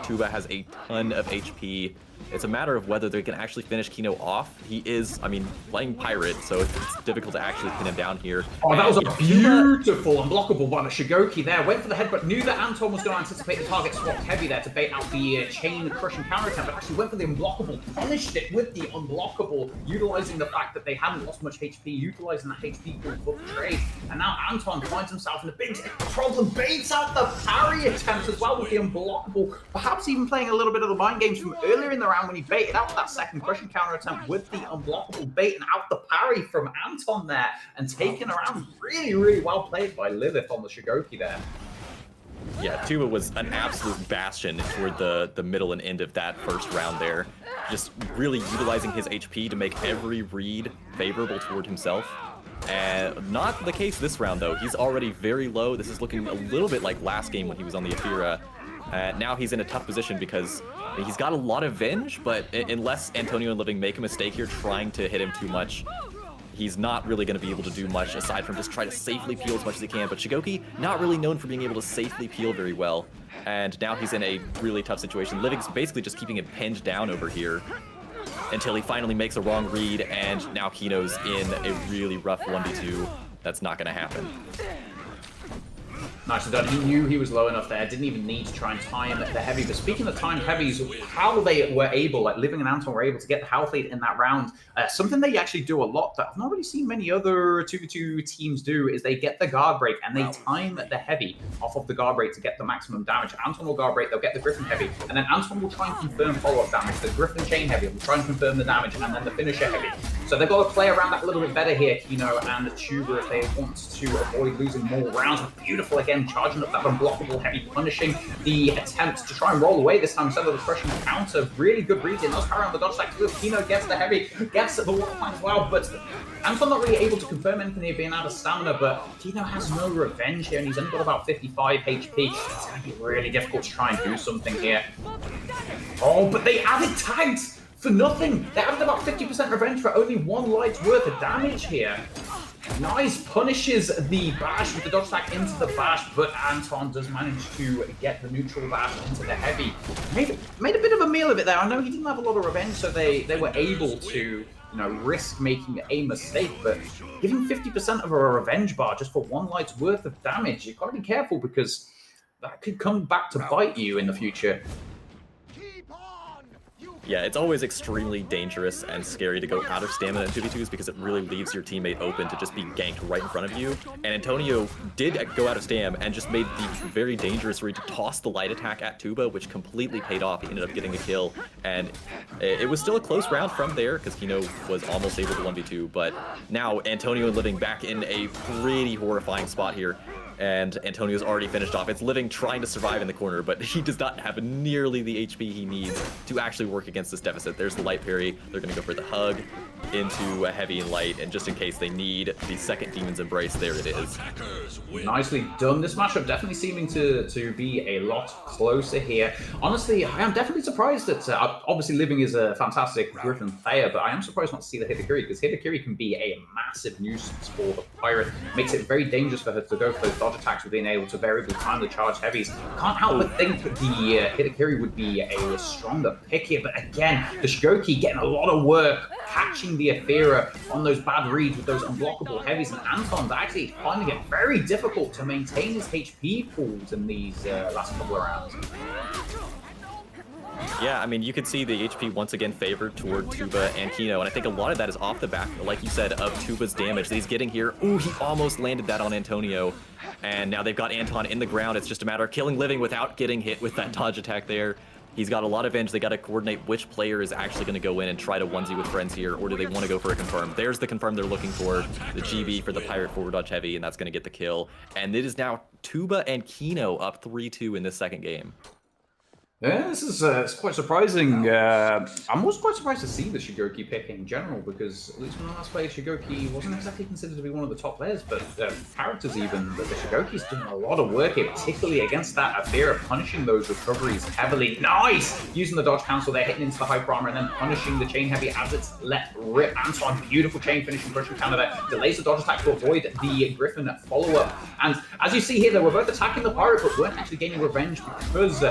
Tuba has a ton of HP. It's a matter of whether they can actually finish Kino off. He is, I mean, playing Pirate, so it's difficult to actually pin him down here. Oh, that was a beautiful unblockable by the Shigoki there. Went for the headbutt, knew that Anton was going to anticipate the target swapped heavy there to bait out the chain crushing counter attack, but actually went for the unblockable, punished it with the unblockable, utilizing the fact that they hadn't lost much HP, utilizing that HP pool for the trade. And now Anton finds himself in a big problem, baits out the parry attempt as well with the unblockable, perhaps even playing a little bit of the mind games from earlier in the round when he baited out that second crushing counter attempt with the unblockable, baiting out the parry from Anton there and taking around. Really, really well played by Lilith on the Shigoki there. Yeah, Tuba was an absolute bastion toward the middle and end of that first round there. Just really utilizing his HP to make every read favorable toward himself. And not the case this round, though. He's already very low. This is looking a little bit like last game when he was on the Afira. Now he's in a tough position because he's got a lot of Venge, but unless Antonio and Living make a mistake here trying to hit him too much, he's not really going to be able to do much aside from just try to safely peel as much as he can. But Shigoki, not really known for being able to safely peel very well. And now he's in a really tough situation. Living's basically just keeping him pinned down over here until he finally makes a wrong read, and now Kino's in a really rough 1v2. That's not going to happen. Nicely done. He knew he was low enough there. Didn't even need to try and time the heavy. But speaking of timed heavies, how they were able, like Living and Anton were able to get the health lead in that round, something they actually do a lot that I've not really seen many other 2v2 teams do, is they get the guard break and they time the heavy off of the guard break to get the maximum damage. Anton will guard break, they'll get the Griffin heavy, and then Anton will try and confirm follow-up damage. The Griffin chain heavy will try and confirm the damage, and then the finisher heavy. So they've got to play around that a little bit better here, Kino and Tuba, if they want to avoid losing more rounds. Beautiful again, charging up that unblockable heavy, punishing the attempt to try and roll away this time instead of the crushing counter. Really good reading. Those carry on the dodge stack too. Kino gets the heavy, gets the wall point as well, but Anton not really able to confirm anything here, being out of stamina, but Kino has no revenge here, and he's only got about 55 HP. It's going to be really difficult to try and do something here. Oh, but they added tags for nothing. They added about 50% revenge for only one light's worth of damage here. Nice, punishes the bash with the dodge stack into the bash, but Anton does manage to get the neutral bash into the heavy. Made a bit of a meal of it there. I know he didn't have a lot of revenge, so they were able to, risk making a mistake, but giving 50% of a revenge bar just for one light's worth of damage, you've got to be careful because that could come back to bite you in the future. Yeah, it's always extremely dangerous and scary to go out of stamina in 2v2s because it really leaves your teammate open to just be ganked right in front of you. And Antonio did go out of stam and just made the very dangerous read to toss the light attack at Tuba, which completely paid off. He ended up getting a kill, and it was still a close round from there because Kino was almost able to 1v2, but now Antonio and Living back in a pretty horrifying spot here. And Antonio's already finished off. It's Living trying to survive in the corner, but he does not have nearly the HP he needs to actually work against this deficit. There's the light parry. They're going to go for the hug into a heavy and light, and just in case they need the second Demon's Embrace, there it is. Nicely done. This matchup definitely seeming to be a lot closer here. Honestly, I am definitely surprised that, obviously Living is a fantastic Griffin player, but I am surprised not to see the Hidakiri, because Hidakiri can be a massive nuisance for the Pirate. Makes it very dangerous for her to go for those dodge attacks with being able to variably time the charged heavies. Can't help but think the Hidakiri would be a stronger pick here, but again, the Shigoki getting a lot of work, catching the Aethera on those bad reads with those unblockable heavies, and Anton's actually finding it very difficult to maintain his HP pools in these last couple of rounds. Yeah, I mean, you can see the HP once again favored toward Tuba and Kino, and I think a lot of that is off the back, like you said, of Tuba's damage that he's getting here. Ooh, he almost landed that on Antonio, and now they've got Anton in the ground. It's just a matter of killing Living without getting hit with that dodge attack there. He's got a lot of edge. They got to coordinate which player is actually going to go in and try to onesie with friends here, or do they want to go for a confirm? There's the confirm they're looking for, the GB for the Pirate forward dodge heavy, and that's going to get the kill. And it is now Tuba and Kino up 3-2 in this second game. Yeah, this is it's quite surprising. I'm also quite surprised to see the Shigoki pick in general, because at least when I last played, Shigoki wasn't exactly considered to be one of the top players, but characters even, but the Shigoki's doing a lot of work here, particularly against that Aethera, punishing those recoveries heavily. Nice! Using the dodge cancel there, hitting into the hyper armor, and then punishing the chain heavy as it's let rip. Anton, beautiful chain finishing crushing counter there, delays the dodge attack to avoid the Griffin follow-up. And as you see here, they were both attacking the Pirate, but weren't actually gaining revenge because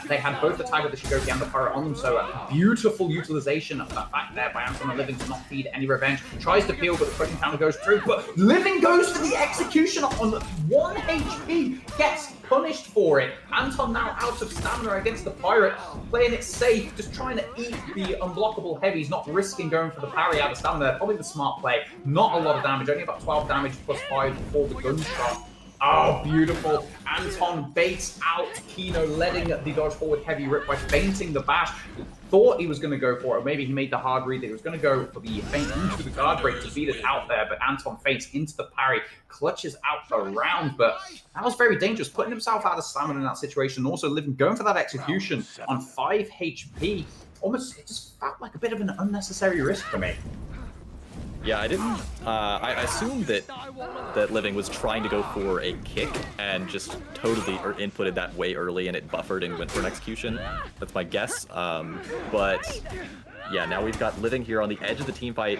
they had both the tag of the Shigoki and the Pirate on them, so a beautiful utilization of that fact there by Anton and Living to not feed any revenge. Tries to peel, but the crushing counter goes through, but Living goes for the execution on 1 HP, gets punished for it. Anton now out of stamina against the Pirate, playing it safe, just trying to eat the unblockable heavies, not risking going for the parry out of stamina. Probably the smart play. Not a lot of damage, only about 12 damage plus 5 before the gunshot. Oh, beautiful. Anton baits out Kino, letting the dodge forward heavy rip by feinting the bash. Thought he was going to go for it, or maybe he made the hard read that he was going to go for the feint into the guard break to beat it out there, but Anton feints into the parry, clutches out the round, but that was very dangerous, putting himself out of stamina in that situation, also going for that execution on 5 HP. Almost, it just felt like a bit of an unnecessary risk for me. Yeah, I didn't. I assumed that Living was trying to go for a kick and just totally inputted that way early, and it buffered and went for an execution. That's my guess. But yeah, now we've got Living here on the edge of the team fight,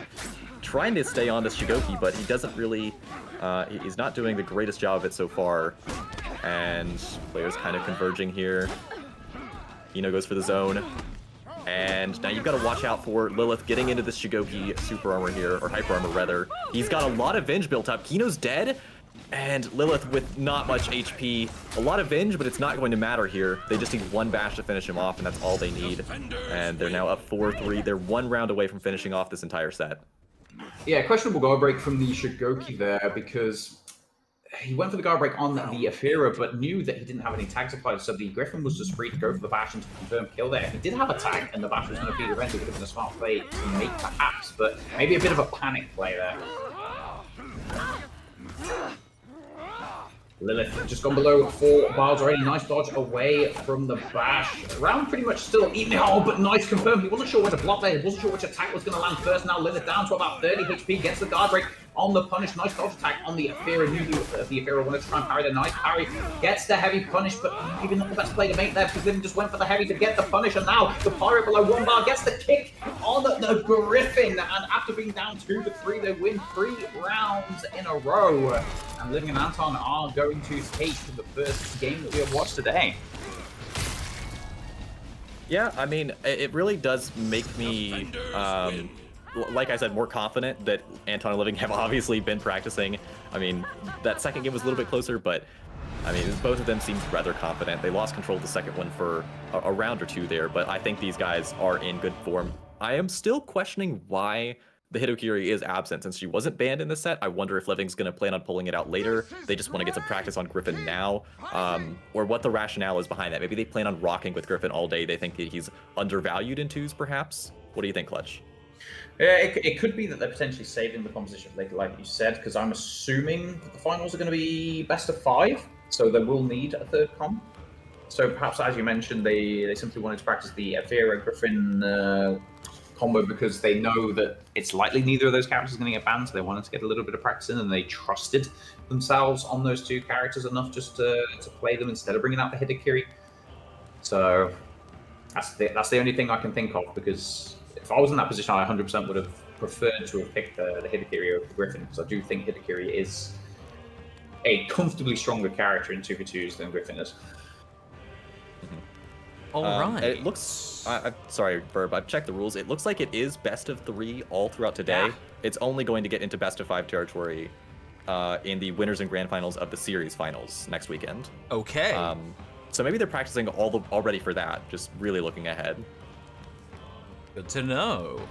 trying to stay on this Shigoki, but he doesn't really. He's not doing the greatest job of it so far, and players kind of converging here. Kino goes for the zone. And now you've got to watch out for Lilith getting into this Shigoki super armor here, or hyper armor rather. He's got a lot of Venge built up. Kino's dead, and Lilith with not much HP. A lot of Venge, but it's not going to matter here. They just need 1 bash to finish him off, and that's all they need. And they're now up 4-3. They're 1 round away from finishing off this entire set. Yeah, questionable guard break from the Shigoki there, because he went for the guard break on the Aethera, but knew that he didn't have any tags applied, so the Griffin was just free to go for the bash and to confirm kill there. If he did have a tag and the bash was going to feed revenge, it would have been a smart play to make perhaps, but maybe a bit of a panic play there. Lilith just gone below 4 bars already. Nice dodge away from the bash. Round pretty much still eating. Oh, but nice confirm. He wasn't sure where to block there. He wasn't sure which attack was going to land first. Now Lilith down to about 30 HP. Gets the guard break on the punish. Nice dodge attack on the Aethera. Knew the Aethera wanted to try and parry the nice parry. Gets the heavy punish, but maybe not the best play to make there, because Living just went for the heavy to get the punish. And now the Pirate below 1 bar gets the kick on the Griffin. And after being down 2-3, they win 3 rounds in a row. And Living and Anton are going to take the first game that we have watched today. Yeah, I mean, it really does make me, like I said, more confident that Anton and Living have obviously been practicing. I mean, that second game was a little bit closer, but I mean, both of them seemed rather confident. They lost control of the second one for a round or 2 there, but I think these guys are in good form. I am still questioning why the Hidakiri is absent. Since she wasn't banned in this set, I wonder if Living's going to plan on pulling it out later. They just want to get some practice on Griffin now, or what the rationale is behind that. Maybe they plan on rocking with Griffin all day. They think that he's undervalued in 2s, perhaps? What do you think, Clutch? Yeah, it could be that they're potentially saving the composition, like you said, because I'm assuming that the finals are going to be best of 5, so they will need a 3rd comp. So perhaps, as you mentioned, they simply wanted to practice the Aethera Griffin combo because they know that it's likely neither of those characters is going to get banned, so they wanted to get a little bit of practice in, and they trusted themselves on those 2 characters enough just to play them instead of bringing out the Hidakiri. So that's the only thing I can think of, because if I was in that position, I 100% would have preferred to have picked the Hidakiri over the Griffin, because I do think Hidakiri is a comfortably stronger character in 2v2s than Griffin is. All right. It looks. I'm sorry, Verb. I've checked the rules. It looks like it is best of 3 all throughout today. Yeah. It's only going to get into best of 5 territory in the winners and grand finals of the series finals next weekend. Okay. So maybe they're practicing already for that. Just really looking ahead. Good to know.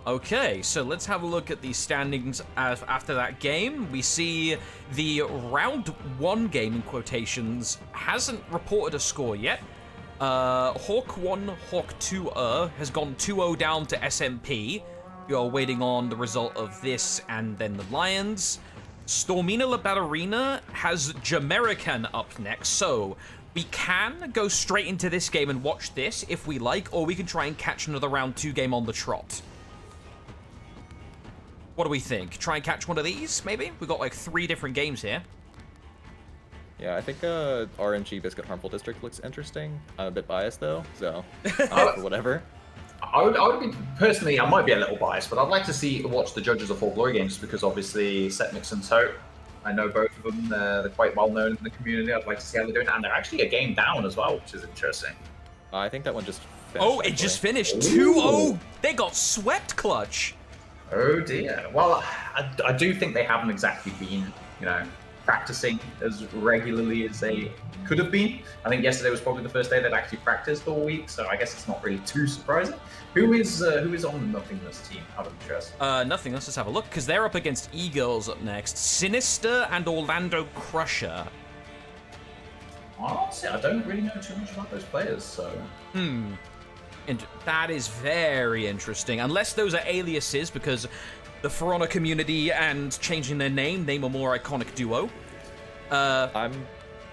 Okay, so let's have a look at the standings after that game. We see the round 1 game, in quotations, hasn't reported a score yet. Hawk 1, Hawk 2 has gone 2-0 down to SMP. We are waiting on the result of this and then the Lions. Stormina La Ballerina has Jamerican up next, so we can go straight into this game and watch this if we like, or we can try and catch another round 2 game on the trot. What do we think? Try and catch one of these, maybe? We've got like 3 different games here. Yeah, I think RNG Biscuit Harmful District looks interesting. I'm a bit biased though, so for whatever. I would be personally, I might be a little biased, but I'd like to watch the judges of Full Glory games because obviously Setmix and Tote, I know both of them. They're quite well known in the community. I'd like to see how they're doing, and they're actually a game down as well, which is interesting. I think that one just finished. Oh, it just finished 2-0. They got swept, Clutch. Oh dear. Well, I do think they haven't exactly been, practicing as regularly as they could have been. I think yesterday was probably the first day they'd actually practiced all week, so I guess it's not really too surprising. Who is on the Nothingness team, out of interest? Nothing. Let's just have a look, because they're up against E-Girls up next. Sinister and Orlando Crusher. Honestly, I don't really know too much about those players, so... And that is very interesting. Unless those are aliases, because the For Honor community and changing their name a more iconic duo. I'm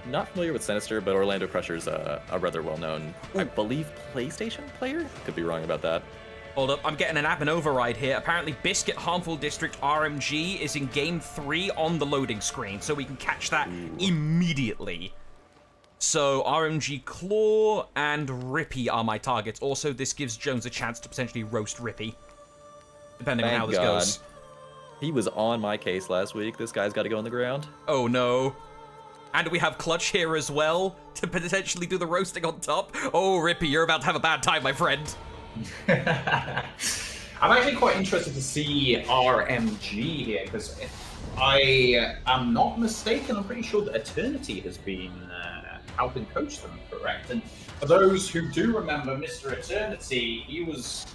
not familiar with Sinister, but Orlando Crusher's a rather well-known, I believe, PlayStation player? Could be wrong about that. Hold up, I'm getting an admin override here. Apparently, Biscuit Harmful District RMG is in Game 3 on the loading screen, so we can catch that immediately. So, RMG Claw and Rippy are my targets. Also, this gives Jones a chance to potentially roast Rippy, depending on how this goes. He was on my case last week. This guy's got to go on the ground. Oh, no. And we have Clutch here as well to potentially do the roasting on top. Oh, Rippy, you're about to have a bad time, my friend. I'm actually quite interested to see RMG here, because if I am not mistaken, I'm pretty sure that Eternity has been helping coach them, correct? And for those who do remember Mr. Eternity, he was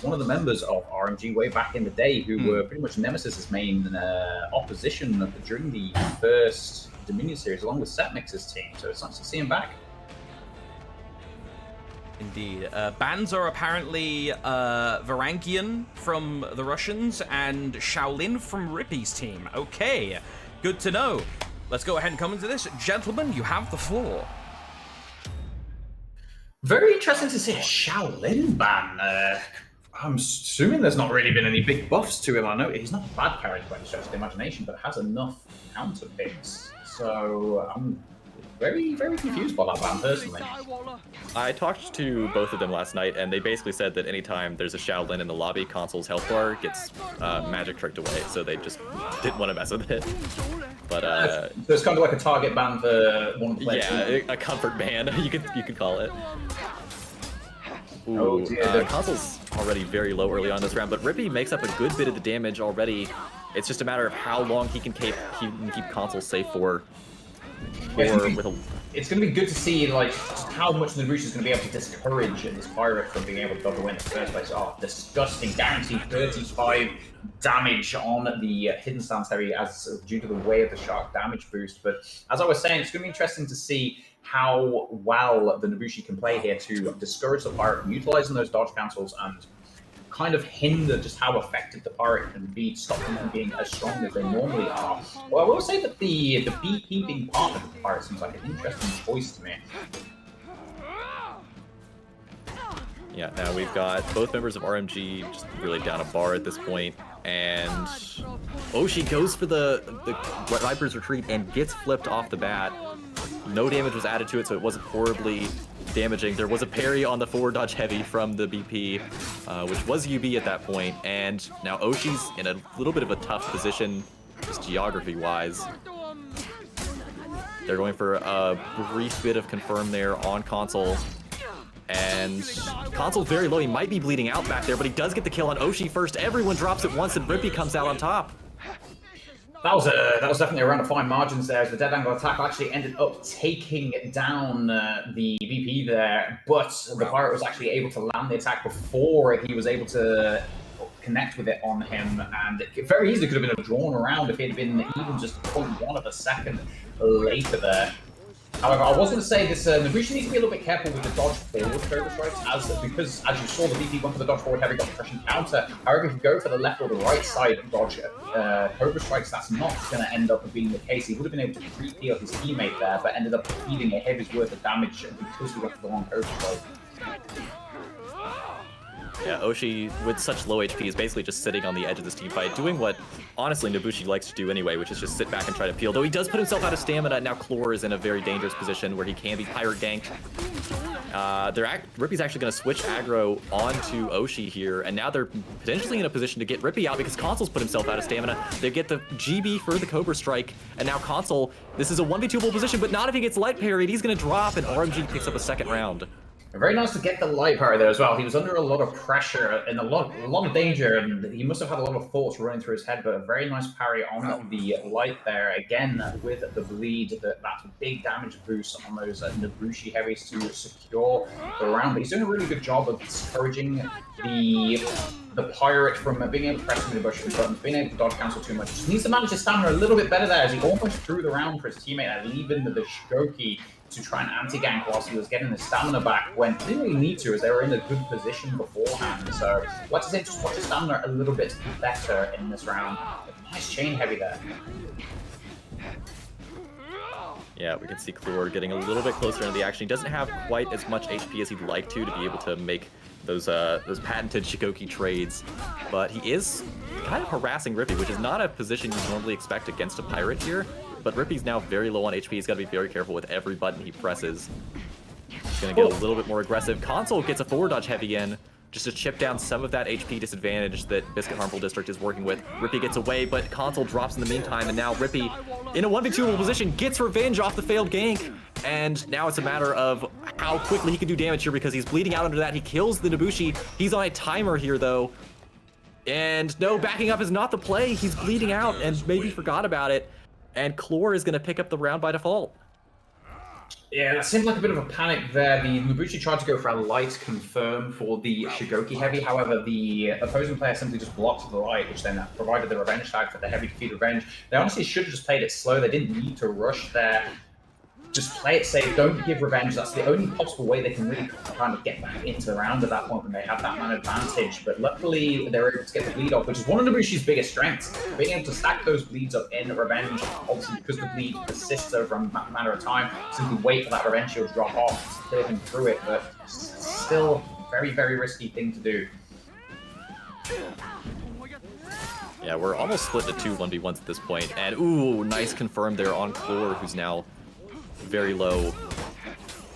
one of the members of RMG way back in the day who were pretty much Nemesis's main opposition during the first Dominion series, along with Setmix's team, so it's nice to see him back. Indeed. Bans are apparently Varangian from the Russians and Shaolin from Rippy's team. Okay, good to know. Let's go ahead and come into this. Gentlemen, you have the floor. Very interesting to see a Shaolin ban. I'm assuming there's not really been any big buffs to him. I know he's not a bad character by any stretch of the imagination, but has enough counter picks. So I'm very, very confused by that ban, personally. I talked to both of them last night, and they basically said that anytime there's a Shaolin in the lobby, Console's health bar gets magic tricked away, so they just didn't want to mess with it. But so it's kind of like a target ban for one of the players. Yeah, a comfort ban, you could call it. Ooh, Oh, dear. Console's already very low early on this round, but Rippy makes up a good bit of the damage already. It's just a matter of how long he can keep Console safe for. It's going to be good to see just how much Naruto is going to be able to discourage this pirate from being able to go to win in the first place. Oh, disgusting! Guaranteed 35 damage on the hidden stance heavy as due to the way of the shark damage boost. But as I was saying, it's going to be interesting to see how well the Nabushi can play here to discourage the pirate from utilizing those dodge cancels and kind of hinder just how effective the pirate can be, stop them from being as strong as they normally are. Well, I will say that the BP being part of the pirate seems like an interesting choice to me. Yeah, now we've got both members of RMG just really down a bar at this point, and Oshi goes for the Viper's retreat and gets flipped off the bat. No damage was added to it, so it wasn't horribly damaging. There was a parry on the forward dodge heavy from the BP, which was UB at that point, and now Oshi's in a little bit of a tough position, just geography-wise. They're going for a brief bit of confirm there on Console. And Console's very low. He might be bleeding out back there, but he does get the kill on Oshi first. Everyone drops at once, and Rippy comes out on top. That was definitely around the fine margins there, as the dead angle attack actually ended up taking down the VP there, but the Pirate was actually able to land the attack before he was able to connect with it on him, and it very easily could have been a drawn around if it had been even just 0.1 of a second later there. However, I was going to say this, Nabushi needs to be a little bit careful with the dodge forward Cobra Strikes, because as you saw, the VP went for the dodge forward heavy, got the Prussian counter. However, if you go for the left or the right side dodge Cobra Strikes, that's not going to end up being the case. He would have been able to pre-heal his teammate there, but ended up dealing a heavy's worth of damage because he went for the wrong Cobra Strike. Yeah, Oshi, with such low HP, is basically just sitting on the edge of this team fight, doing what, honestly, Nabushi likes to do anyway, which is just sit back and try to peel. Though he does put himself out of stamina, and now Chlor is in a very dangerous position where he can be pirate ganked. Rippy's actually going to switch aggro onto Oshi here, and now they're potentially in a position to get Rippy out because Console's put himself out of stamina. They get the GB for the Cobra Strike, and now Console, this is a 1v2able position, but not if he gets light parried. He's going to drop, and RMG picks up a second round. Very nice to get the light power there as well. He was under a lot of pressure and a lot of danger, and he must have had a lot of thoughts running through his head, but a very nice parry on the light there. Again, with the bleed, that big damage boost on those Nabushi heavies to secure the round. But he's doing a really good job of discouraging the pirate from being able to press into the Nabushi buttons, being able to dodge cancel too much. Just needs to manage his stamina a little bit better there, as he almost threw the round for his teammate and leaving the Shigoki to try and anti-gank whilst he was getting his stamina back when he didn't really need to, as they were in a good position beforehand. So, like I said, just watch his stamina a little bit better in this round. A nice chain heavy there. Yeah, we can see Chlor getting a little bit closer into the action. He doesn't have quite as much HP as he'd like to be able to make those patented Shigoki trades, but he is kind of harassing Rippy, which is not a position you normally expect against a pirate here. But Rippy's now very low on HP. He's got to be very careful with every button he presses. He's going to get a little bit more aggressive. Console gets a forward dodge heavy in, just to chip down some of that HP disadvantage that Biscuit Harmful District is working with. Rippy gets away, but Console drops in the meantime, and now Rippy, in a 1v2 position, gets revenge off the failed gank. And now it's a matter of how quickly he can do damage here, because he's bleeding out under that. He kills the Nabushi. He's on a timer here, though. And no, backing up is not the play. He's bleeding out and maybe forgot about it. And Chlor is going to pick up the round by default. Yeah, that seemed like a bit of a panic there. The Nabushi tried to go for a light confirm for the Shigoki heavy. However, the opposing player simply just blocked the light, which then provided the revenge tag for the heavy defeat revenge. They honestly should have just played it slow. They didn't need to rush there. Just play it safe. Don't give revenge. That's the only possible way they can really kind of get back into the round at that point when they have that man advantage. But luckily, they're able to get the bleed off, which is one of Nabushi's biggest strengths. Being able to stack those bleeds up in revenge, obviously because the bleed persists over a matter of time, simply wait for that revenge shield to drop off to clear him through it. But still, very, very risky thing to do. Yeah, we're almost split to two 1v1s at this point. And ooh, nice confirm there on Chlor, who's now very low.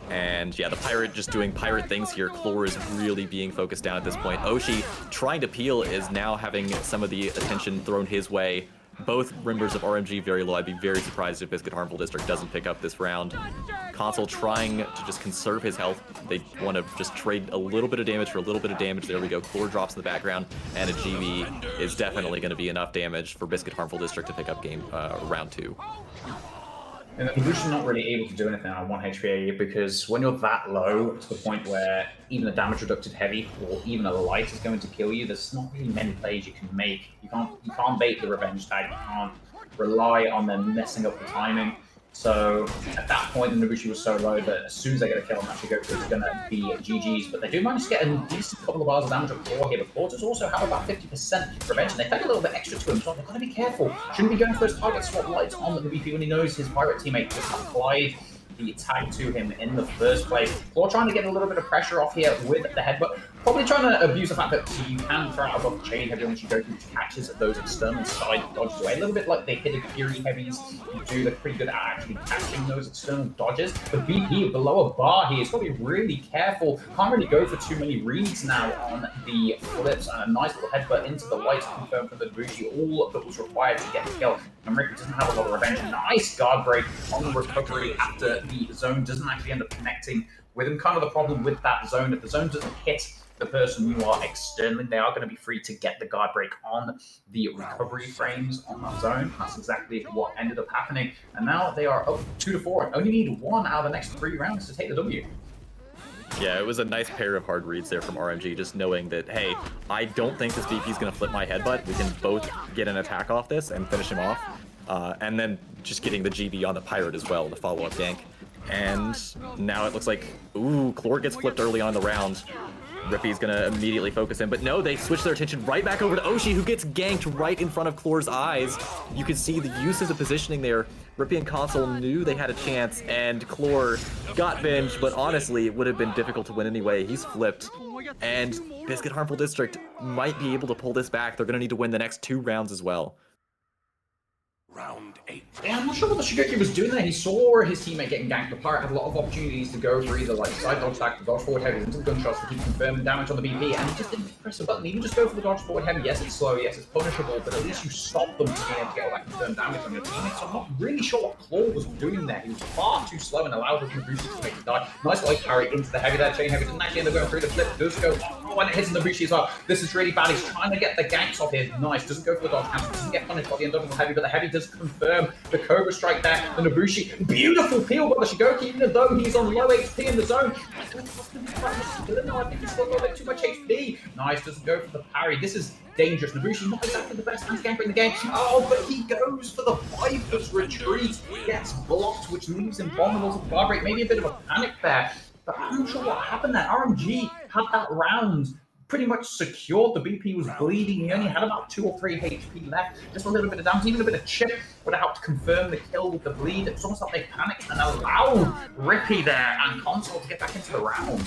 And yeah, the pirate just doing pirate things here. Chlor is really being focused down at this point. Oshi, trying to peel, is now having some of the attention thrown his way. Both members of RMG very low. I'd be very surprised if Biscuit Harmful District doesn't pick up this round. Console trying to just conserve his health. They want to just trade a little bit of damage for a little bit of damage. There we go. Chlor drops in the background, and a GB is definitely going to be enough damage for Biscuit Harmful District to pick up round 2. And Nabushi's not really able to do anything on 1 HP because when you're that low to the point where even a damage reducted heavy or even a light is going to kill you, there's not really many plays you can make. You can't bait the revenge tag. You can't rely on them messing up the timing. So at that point, the Nabushi was so low that as soon as they get a kill on that Shigoku, it's going to be GG's. But they do manage to get a decent couple of bars of damage on Chlor here. But Chlor does also have about 50% revenge, and they take a little bit extra to him, so they've got to be careful. Shouldn't be going for those target swap lights on the VP when he knows his pirate teammate just applied the tag to him in the first place. Chlor trying to get a little bit of pressure off here with the headbutt. Probably trying to abuse the fact that you can throw out above the chain heavy on Shigoku, which catches those external side dodges away. A little bit like the Hidakiri heavies do. They're pretty good at actually catching those external dodges. The BP below a bar here, it's got to be really careful. Can't really go for too many reads now on the flips, and a nice little headbutt into the lights confirmed from the Ibushi. All that was required to get the kill. And Ricky doesn't have a lot of revenge. Nice guard break on the recovery after the zone doesn't actually end up connecting with him. Kind of the problem with that zone, if the zone doesn't hit the person you are externally, they are going to be free to get the guard break on the recovery frames on that zone. That's exactly what ended up happening. And now they are up 2-4 and only need 1 out of the next 3 rounds to take the W. Yeah, it was a nice pair of hard reads there from RMG, just knowing that, hey, I don't think this VP is going to flip my headbutt. We can both get an attack off this and finish him off. And then just getting the GB on the Pirate as well, the follow-up gank. And now it looks like, ooh, Chlor gets flipped early on in the round. Rippy's gonna immediately focus him, but no, they switch their attention right back over to Oshi, who gets ganked right in front of Chlor's eyes. You can see the uses of positioning there. Rippy and Console knew they had a chance, and Chlor got venged, but honestly, it would have been difficult to win anyway. He's flipped, and Biscuit Harmful District might be able to pull this back. They're gonna need to win the next 2 rounds as well. Round 8. Yeah, I'm not sure what the Shigoku was doing there. He saw his teammate getting ganked. The Pirate had a lot of opportunities to go for either like side dodge attack, the dodge forward heavy into the gunshots to keep confirming damage on the BP, and he just didn't press a button. He didn't just go for the dodge forward heavy. Yes, it's slow, yes, it's punishable, but at least you stop them from being able to get all that confirmed damage on your teammates. So I'm not really sure what Claw was doing there. He was far too slow and allowed the Ibushi to make the die. Nice like parry into the heavy there. Chain heavy didn't actually end up going through the flip. Does go, oh, and it hits the Ibushi as well. This is really bad. He's trying to get the ganks off here. Nice. Doesn't go for the dodge cancel. Doesn't get punished by the undoubtable heavy, but the heavy does confirm the Cobra strike there. The Nobushi, beautiful peel by the Shigoku, even though he's on low HP in the zone. I don't know, I think he's got a little bit too much HP. Nice, doesn't go for the parry. This is dangerous. Nobushi, not exactly the best anti-ganker in the game. Oh, but he goes for the Viper's retreat. Gets blocked, which leaves him vulnerable to the bar break. Maybe a bit of a panic there. But I'm not sure what happened there. RMG had that round pretty much secured. The BP was bleeding. He only had about 2 or 3 HP left. Just a little bit of damage, even a bit of chip would have helped confirm the kill with the bleed. It's almost like they panicked and allowed Rippy there and Console to get back into the round.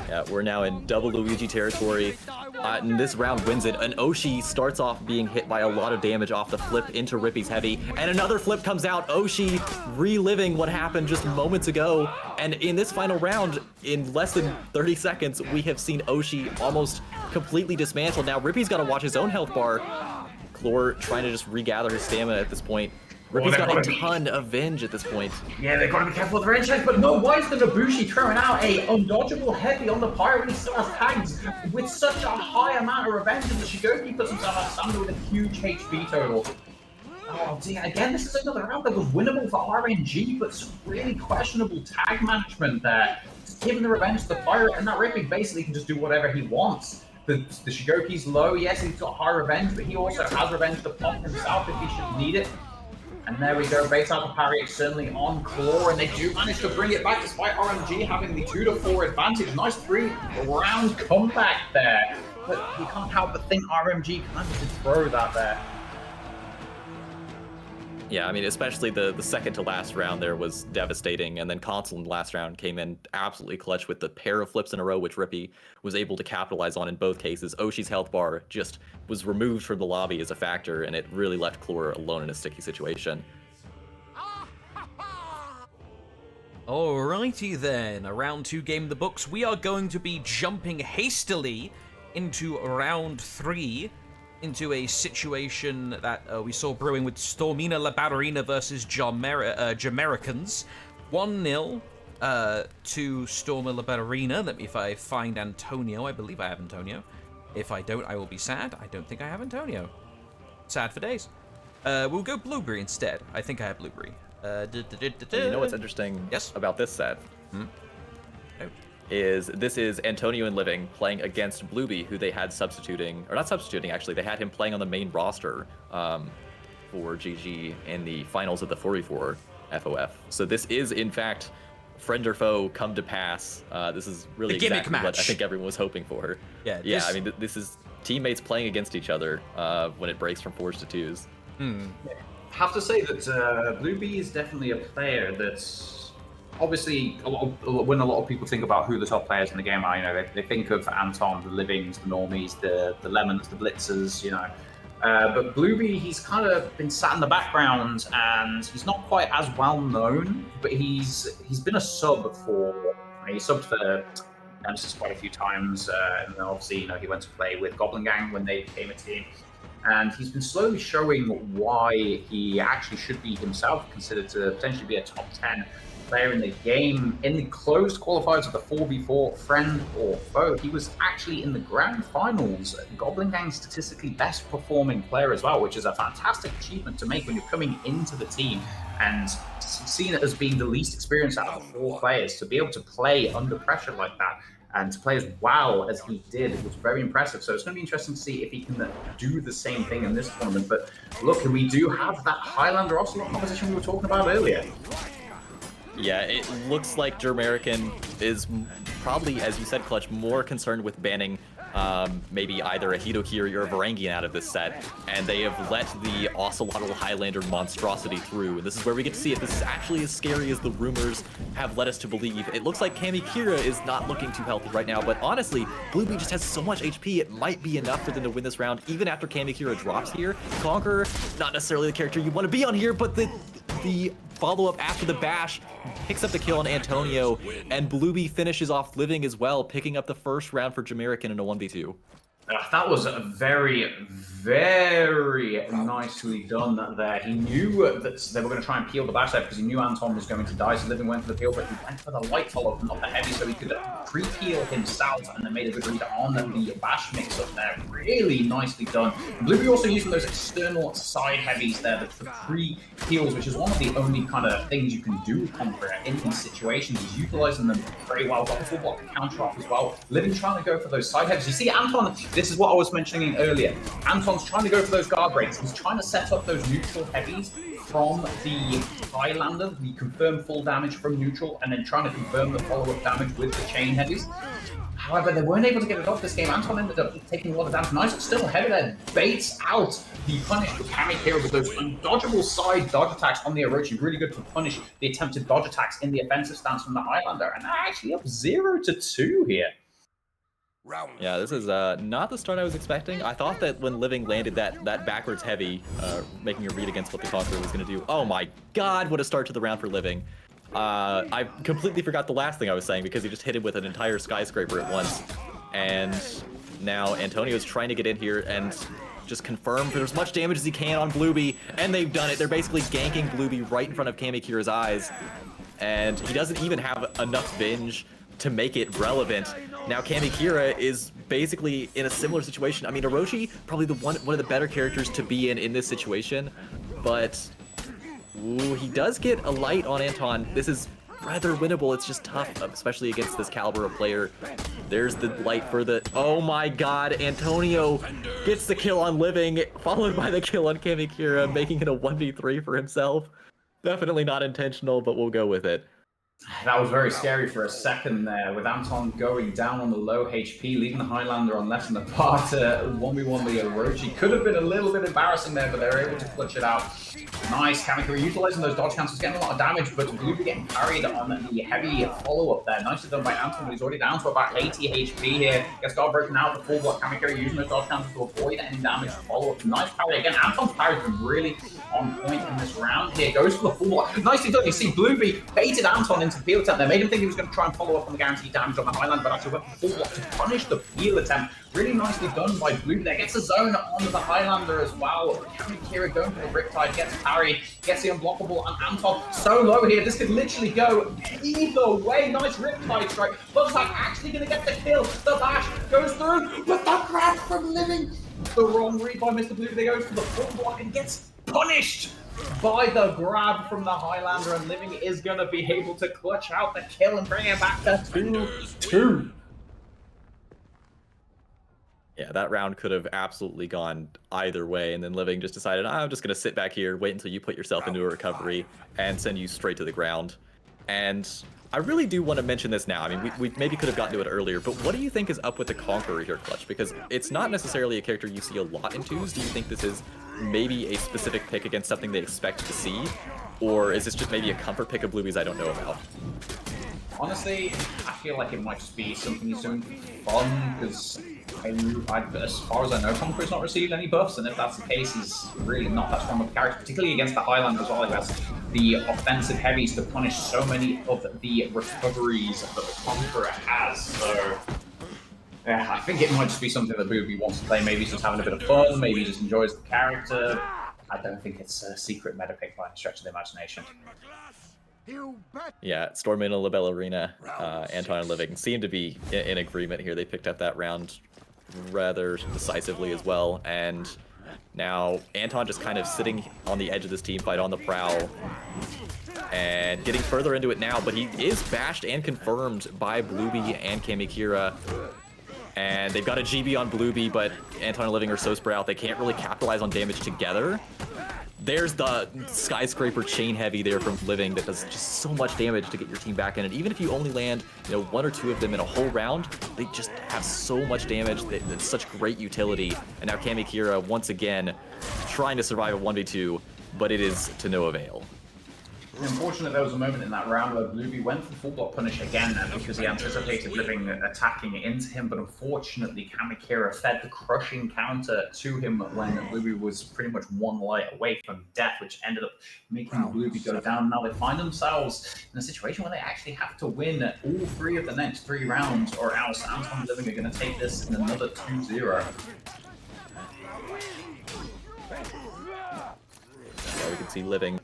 Yeah, we're now in double Luigi territory, and this round wins it. And Oshi starts off being hit by a lot of damage off the flip into Rippy's heavy, and another flip comes out. Oshi reliving what happened just moments ago, and in this final round, in less than 30 seconds, we have seen Oshi almost completely dismantled. Now Rippy's got to watch his own health bar. Chlor trying to just regather his stamina at this point. Rippy's got a ton of venge at this point. Yeah, they've got to be careful with the range checks, but no, why is the Nobushi throwing out a undodgeable heavy on the Pirate when he still has tags with such a high amount of revenge, and the Shigoku puts himself on stamina with a huge HP total. Oh, dear. Again, this is another round that was winnable for RNG, but some really questionable tag management there. Just giving the revenge to the Pirate, and that Rippy basically can just do whatever he wants. The Shigoku's low, yes, he's got high revenge, but he also has revenge to pop himself if he should need it. And there we go, base out the parry externally on Chlor, and they do manage to bring it back despite RMG having the 2-4 advantage. Nice 3-round comeback there. But you can't help but think RMG kind of did throw that there. Yeah, I mean, especially the second to last round there was devastating, and then Console in the last round came in absolutely clutch with the pair of flips in a row, which Rippy was able to capitalize on in both cases. Oshi's health bar just was removed from the lobby as a factor, and it really left Chlor alone in a sticky situation. Alrighty then, a round 2 game in the books. We are going to be jumping hastily into round 3. Into a situation that we saw brewing with Stormina La Ballerina versus Jamericans. 1-0 to Stormina La Ballerina. Let me if I find Antonio. I believe I have Antonio. If I don't, I will be sad. I don't think I have Antonio. Sad for days. We'll go Blueberry instead. I think I have Blueberry. You know what's interesting about this set? This is Antonio and Living playing against Blueby, who they had substituting, or not substituting actually, they had him playing on the main roster for GG in the finals of the 4v4 FOF. So this is in fact friend or foe come to pass. This is really exactly what I think everyone was hoping for. Yeah, I mean this is teammates playing against each other when it breaks from 4s to 2s. I have to say that Blueby is definitely a player that's obviously, when a lot of people think about who the top players in the game are, they think of Anton, the Livings, the Normies, the Lemons, the Blitzers, But Blueby, he's kind of been sat in the background, and he's not quite as well known. But he's been a sub for he subbed for Nemesis quite a few times, and then obviously he went to play with Goblin Gang when they became a team. And he's been slowly showing why he actually should be himself considered to potentially be a top 10 player in the game. In the closed qualifiers of the 4v4 friend or foe, he was actually in the grand finals, Goblin Gang's statistically best performing player as well, which is a fantastic achievement to make when you're coming into the team and seen it as being the least experienced out of the 4 players. To be able to play under pressure like that and to play as well as he did was very impressive. So it's going to be interesting to see if he can do the same thing in this tournament. But look, we do have that Highlander Ocelot competition we were talking about earlier. Yeah, it looks like Jermerican is probably, as you said, Clutch, more concerned with banning maybe either a Hitokiri or a Varangian out of this set, and they have let the Ocelotl Highlander monstrosity through, and this is where we get to see it. This is actually as scary as the rumors have led us to believe. It looks like Kamikira is not looking too healthy right now, but honestly, Blueby just has so much HP, it might be enough for them to win this round, even after Kamikira drops here. Conqueror, not necessarily the character you want to be on here, but the follow-up after the bash picks up the kill on Antonio, and Blueby finishes off Living as well, picking up the first round for Jamerican in a 1v2. That was very, very nicely done there. He knew that they were going to try and peel the bash there because he knew Anton was going to die, so Living went for the peel, but he went for the light follow, not the heavy, so he could pre-peel himself and then made a good read on the bash mix-up there. Really nicely done. Blueby also using those external side heavies there, the pre-peels, which is one of the only kind of things you can do with Conqueror in these situations. He's utilizing them very well. Got the full block counter off as well. Living trying to go for those side heavies. You see Anton, this is what I was mentioning earlier. Anton's trying to go for those guard breaks. He's trying to set up those neutral heavies from the Highlander, the confirmed full damage from neutral, and then trying to confirm the follow-up damage with the chain heavies. However, they weren't able to get it off this game. Anton ended up taking a lot of damage. Nice, but still heavy there. Baits out the punish with Kamikira with those undodgeable side dodge attacks on the Orochi. Really good to punish the attempted dodge attacks in the offensive stance from the Highlander. And they're actually up 0-2 here. Yeah, this is not the start I was expecting. I thought that when Living landed that backwards heavy, making a read against what the Conqueror was going to do. Oh my god, what a start to the round for Living. I completely forgot the last thing I was saying because he just hit him with an entire skyscraper at once. And now Antonio's trying to get in here and just confirm for as much damage as he can on Blueby, and they've done it. They're basically ganking Blueby right in front of Kamikira's eyes, and he doesn't even have enough binge to make it relevant. Now Kamikira is basically in a similar situation. I mean, Orochi, probably one of the better characters to be in this situation, but ooh, he does get a light on Anton. This is rather winnable. It's just tough, especially against this caliber of player. There's the light for the... Oh my god, Antonio gets the kill on Living, followed by the kill on Kamikira, making it a 1v3 for himself. Definitely not intentional, but we'll go with it. That was very scary for a second there, with Anton going down on the low HP, leaving the Highlander on less than a part 1v1 the Orochi. Could have been a little bit embarrassing there, but they were able to clutch it out. Nice, Kamikira utilizing those dodge cancels, getting a lot of damage, but Blueby getting carried on the heavy follow-up there. Nicely done by Anton, but he's already down to about 80 HP here. Gets guard broken out, the full block. Kamikira using those dodge cancels to avoid any damage follow-up. Nice parry again. Anton's parry's been really on point in this round here. Goes for the full block. Nicely done. You see Blueby baited Anton into the peel attempt there. Made him think he was going to try and follow up on the guaranteed damage on the Highlander, but actually went for the full block to punish the peel attempt. Really nicely done by Blueby there. Gets the zone onto the Highlander as well. Kamikira going for the Riptide, gets parried, gets the unblockable, and Anton so low here. This could literally go either way. Nice Riptide strike. Looks like actually going to get the kill. The bash goes through, but the grab from Living. The wrong read by Mr. Blueby. They goes for the full block and gets punished by the grab from the Highlander, and Living is going to be able to clutch out the kill and bring it back to 2-2. Yeah, that round could have absolutely gone either way, and then Living just decided, I'm just going to sit back here, wait until you put yourself into a recovery, and send you straight to the ground. And I really do want to mention this now. I mean, we maybe could have gotten to it earlier, but what do you think is up with the Conqueror here, Clutch? Because it's not necessarily a character you see a lot in twos. Do you think this is maybe a specific pick against something they expect to see? Or is this just maybe a comfort pick of Bluebies I don't know about? Honestly, I feel like it might just be something he's doing for fun, because as far as I know, Conqueror's not received any buffs, and if that's the case, he's really not that strong of a character, particularly against the Highlander as well. He has the offensive heavies to punish so many of the recoveries that the Conqueror has, so... Yeah, I think it might just be something that Booby wants to play. Maybe he's just having a bit of fun, maybe he just enjoys the character. I don't think it's a secret meta pick by any stretch of the imagination. Yeah, Stormina, Labella Arena, Anton and Living seem to be in agreement here. They picked up that round rather decisively as well, and now Anton just kind of sitting on the edge of this team fight on the prowl and getting further into it now, but he is bashed and confirmed by Blueby and Kamikira. And they've got a GB on Blueby, but Anton and Living are so spread out, they can't really capitalize on damage together. There's the skyscraper chain heavy there from Living that does just so much damage to get your team back in. And even if you only land, you know, 1 or 2 of them in a whole round, they just have so much damage. It's such great utility. And now Kamikira, once again, trying to survive a 1v2, but it is to no avail. Unfortunately, there was a moment in that round where Blueby went for full block punish again because he anticipated Living attacking into him, but unfortunately Kamikira fed the crushing counter to him when Blueby was pretty much 1 light away from death, which ended up making Blueby go down. Now they find themselves in a situation where they actually have to win all 3 of the next 3 rounds, or else Anton and Living are going to take this in another 2-0. We can see Living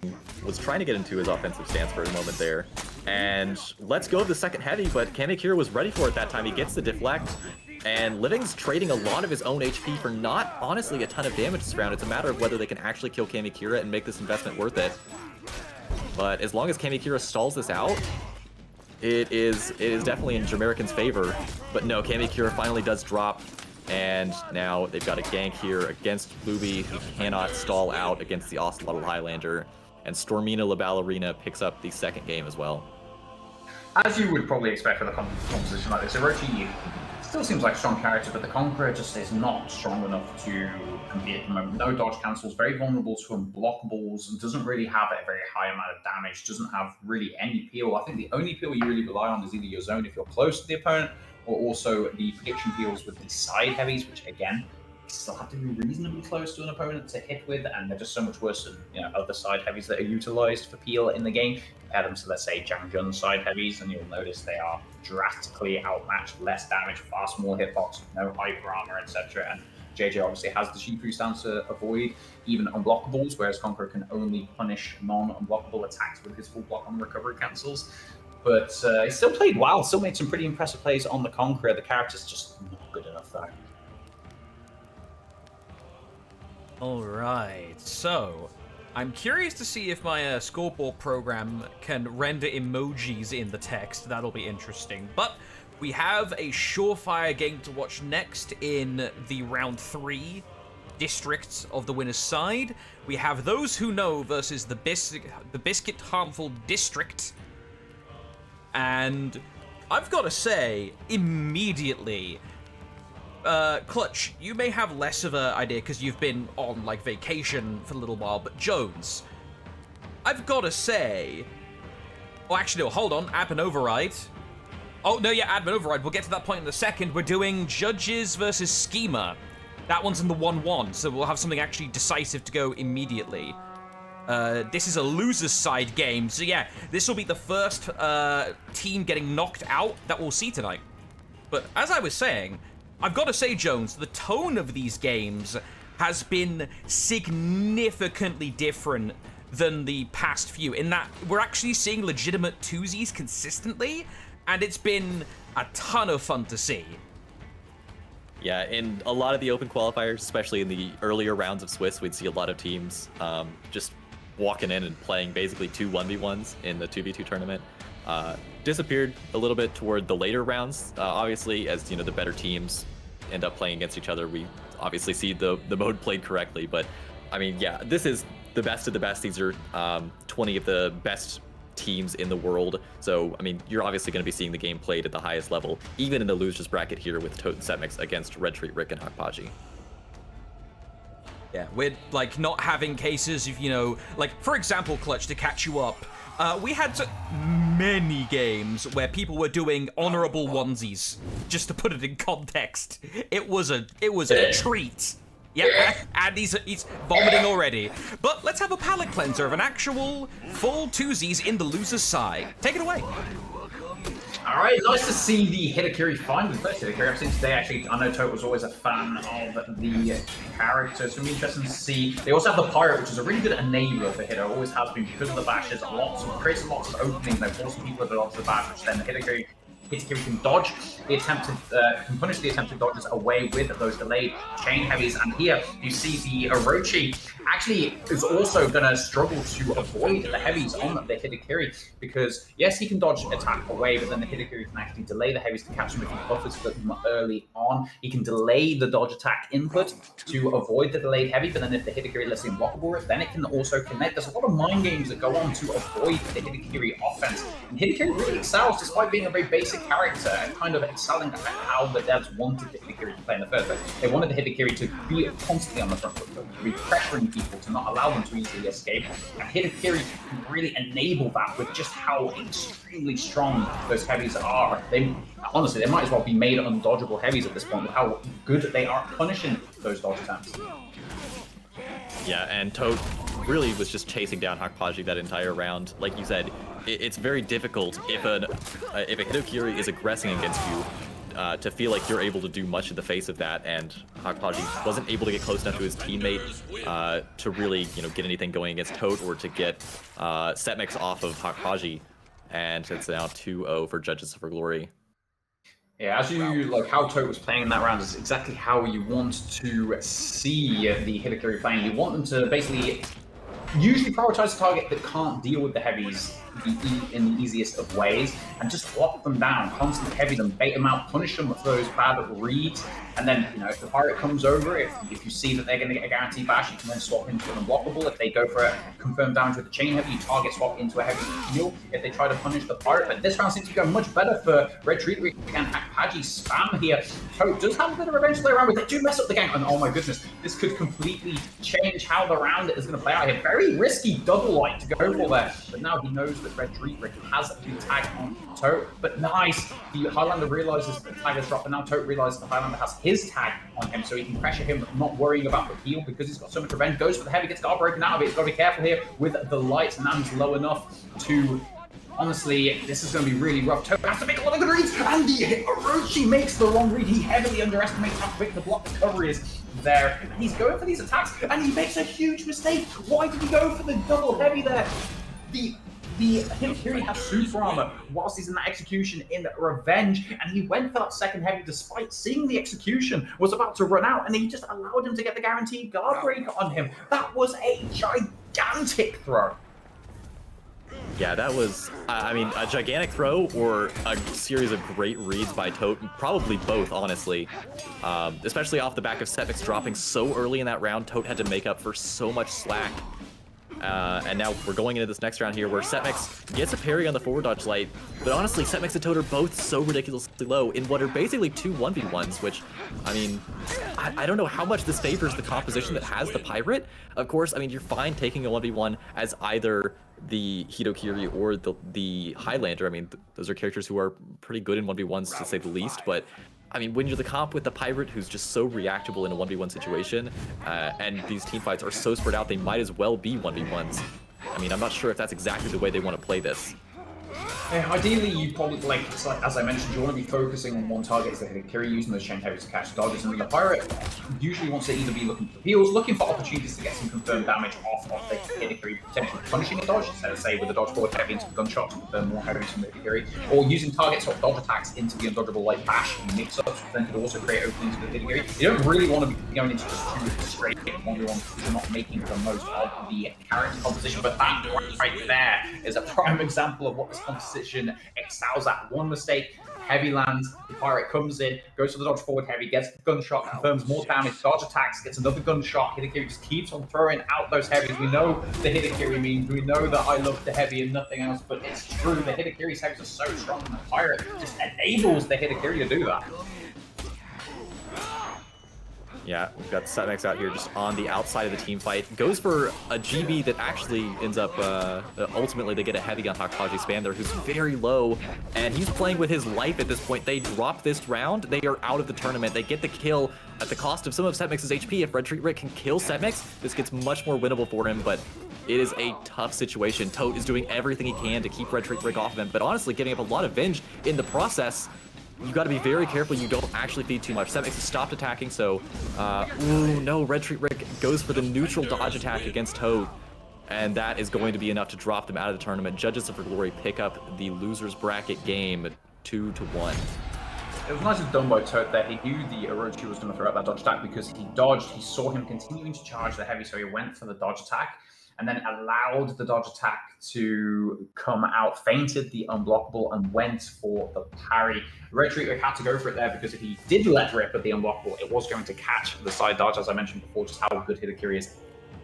was trying to get into his offensive stance for a moment there. And let's go of the second heavy, but Kamikira was ready for it that time. He gets the deflect, and Living's trading a lot of his own HP for not, honestly, a ton of damage this round. It's a matter of whether they can actually kill Kamikira and make this investment worth it. But as long as Kamikira stalls this out, it is definitely in Jamaican's favor. But no, Kamikira finally does drop. And now they've got a gank here against Blueby, who cannot stall out against the Ocelotl Highlander. And Stormina La Ballerina picks up the second game as well. As you would probably expect with a composition like this, Orochi still seems like a strong character, but the Conqueror just is not strong enough to compete at the moment. No dodge cancels, very vulnerable to unblockables, and doesn't really have a very high amount of damage, doesn't have really any peel. I think the only peel you really rely on is either your zone if you're close to the opponent, or also the prediction peels with the side heavies, which again, you still have to be reasonably close to an opponent to hit with, and they're just so much worse than, you know, other side heavies that are utilized for peel in the game. Compare them to, let's say, Jang Jun's side heavies, and you'll notice they are drastically outmatched, less damage, far smaller hitbox, no hyper armor, etc. And JJ obviously has the Shifu stance to avoid even unblockables, whereas Conqueror can only punish non-unblockable attacks with his full block on recovery cancels. But he still played well, still made some pretty impressive plays on the Conqueror. The character's just not good enough, though. Alright, so I'm curious to see if my scoreboard program can render emojis in the text. That'll be interesting. But we have a surefire game to watch next in the round 3 districts of the winner's side. We have Those Who Know versus the Biscuit Harmful District. And I've got to say, immediately, Clutch, you may have less of an idea because you've been on, like, vacation for a little while, but Jones, I've got to say... Oh, actually, no, hold on. Admin Override. Oh, no, yeah, Admin Override. We'll get to that point in a second. We're doing Judges versus Schema. That one's in the 1-1, so we'll have something actually decisive to go immediately. This is a loser's side game, so yeah, this will be the first team getting knocked out that we'll see tonight. But as I was saying, I've got to say, Jones, the tone of these games has been significantly different than the past few, in that we're actually seeing legitimate twosies consistently, and it's been a ton of fun to see. Yeah, in a lot of the open qualifiers, especially in the earlier rounds of Swiss, we'd see a lot of teams just walking in and playing basically 2 1v1s in the 2v2 tournament. Disappeared a little bit toward the later rounds, obviously, as you know, the better teams end up playing against each other. We obviously see the mode played correctly, but I mean, yeah, this is the best of the best. These are 20 of the best teams in the world. So, I mean, you're obviously going to be seeing the game played at the highest level, even in the losers bracket here with Toad and Setmix against Red Treat Rick and Hakpaji. Yeah, we're like not having cases of, you know, like for example, Clutch, to catch you up. We had many games where people were doing honorable onesies, just to put it in context. It was a treat. Yep, and he's vomiting already. But let's have a palate cleanser of an actual full twosies in the loser's side. Take it away. All right, nice to see the Hidakiri find the first Hidakiri I've seen today. Actually, I know Toad was always a fan of the character. It's going to be interesting to see. They also have the Pirate, which is a really good enabler for Hida. Always has been because of the bashes. Creates lots of openings. They force people to dodge the bash, which then the Hidakiri can dodge the attempted, can punish the attempted dodges away with those delayed chain heavies. And here you see the Orochi actually is also going to struggle to avoid the heavies on the Hidakiri, because yes, he can dodge attack away, but then the Hidakiri can actually delay the heavies to catch him if he buffers them early on. He can delay the dodge attack input to avoid the delayed heavy, but then if the Hidakiri lets him blockable, then it can also connect. There's a lot of mind games that go on to avoid the Hidakiri offense. And Hidakiri really excels, despite being a very basic character, and kind of excelling at how the devs wanted the Hidakiri to play in the first place. They wanted the Hidakiri to be constantly on the front foot, to be pressuring people, to not allow them to easily escape. And Hidakiri can really enable that with just how extremely strong those heavies are. Honestly, they might as well be made undodgeable heavies at this point with how good they are punishing those dodge attempts. Yeah, and Toad really was just chasing down Hakpaji that entire round. Like you said, it's very difficult if a Hidakiri is aggressing against you to feel like you're able to do much in the face of that, and Hakpaji wasn't able to get close enough to his teammate to really, get anything going against Toad or to get Setmix off of Hakpaji, and it's now 2-0 for Judges for Glory. Yeah, as you how Toad was playing in that round is exactly how you want to see the Hidakiri playing. You want them to basically usually prioritize a target that can't deal with the heavies in the easiest of ways, and just lock them down, constantly heavy them, bait them out, punish them for those bad reads, and then, if the pirate comes over, if you see that they're going to get a guaranteed bash, you can then swap into an unblockable. If they go for a confirmed damage with the chain heavy, you target swap into a heavy heal if they try to punish the pirate. But this round seems to be going much better for Red Treat Rick and Hakpaji spam here. Toad does have a bit of revenge to play around with. They do mess up the game, and oh my goodness, this could completely change how the round is going to play out here. Very risky double light to go for there, but now he knows that Red Treat Rick has the tag on Toad. But nice, the Highlander realizes the tag has dropped, and now Toad realizes the Highlander has his tag on him, so he can pressure him, not worrying about the heal because he's got so much revenge. Goes for the heavy, gets guard broken out of it. He's got to be careful here with the lights, and now he's low enough to... Honestly, this is going to be really rough. Toad has to make a lot of good reads, and the Orochi makes the wrong read. He heavily underestimates how quick the block recovery is there, and he's going for these attacks, and he makes a huge mistake. Why did he go for the double heavy there? The Hidakiri has super armor whilst he's in that execution in revenge, and he went for that second heavy despite seeing the execution was about to run out, and he just allowed him to get the guaranteed guard break on him. That was a gigantic throw. Yeah, that was, a gigantic throw or a series of great reads by Toad. Probably both, honestly. Especially off the back of Setmix dropping so early in that round, Toad had to make up for so much slack. And now we're going into this next round here where Setmix gets a parry on the forward dodge light, but honestly, Setmix and Toad are both so ridiculously low in what are basically two 1v1s, which, I don't know how much this favors the composition that has the Pirate. Of course, you're fine taking a 1v1 as either the Hidakiri or the Highlander. Those are characters who are pretty good in 1v1s to say the least, but when you're the comp with the Pirate who's just so reactable in a 1v1 situation, and these teamfights are so spread out, they might as well be 1v1s. I'm not sure if that's exactly the way they want to play this. Ideally, you probably, as I mentioned, you want to be focusing on one target as the Hidakiri, using those chain heavies to catch dodges, and the Pirate usually wants to either be looking for heals, looking for opportunities to get some confirmed damage off of the Hidakiri, potentially punishing a dodge, instead of, say, with the dodge forward heavy into the gunshot to confirm more heavies from the Hidakiri, or using targets or dodge attacks into the undodgeable light bash and mix-ups, then could also create openings for the Hidakiri. You don't really want to be going into just two straight 1v1 because you're not making the most of the character composition, but that right there is a prime example of what this composition excels at. One mistake Heavy lands, the pirate comes in, goes for the dodge forward heavy, gets the gunshot, confirms more damage, dodge attacks, gets another gunshot. Hidakiri just keeps on throwing out those heavies. We know the Hidakiri memes, we know that I love the heavy and nothing else, but it's true, the Hidakiri's heavies are so strong, and the pirate just enables the Hidakiri to do that. Yeah, we've got Setmix out here just on the outside of the team fight. Goes for a GB that actually ends up, ultimately they get a heavy on Hakaji Spam there, who's very low, and he's playing with his life at this point. They drop this round, they are out of the tournament. They get the kill at the cost of some of Setmix's HP. If Red Treat Rick can kill Setmix, this gets much more winnable for him, but it is a tough situation. Toad is doing everything he can to keep Red Treat Rick off of him, but honestly giving up a lot of Venge in the process. You got to be very careful you don't actually feed too much. Setmix has stopped attacking, so ooh, no, Red Treat Rick goes for the neutral dodge attack against Toad, and that is going to be enough to drop them out of the tournament. Judges of Glory pick up the losers bracket game 2-1. It was nicely done by Toad there. He knew the Orochi was going to throw out that dodge attack because he dodged. He saw him continuing to charge the heavy, so he went for the dodge attack and then allowed the dodge attack to come out, feinted the unblockable, and went for the parry. Red Treat Rick had to go for it there because if he did let rip at the unblockable, it was going to catch the side dodge, as I mentioned before, just how good Hidakiri is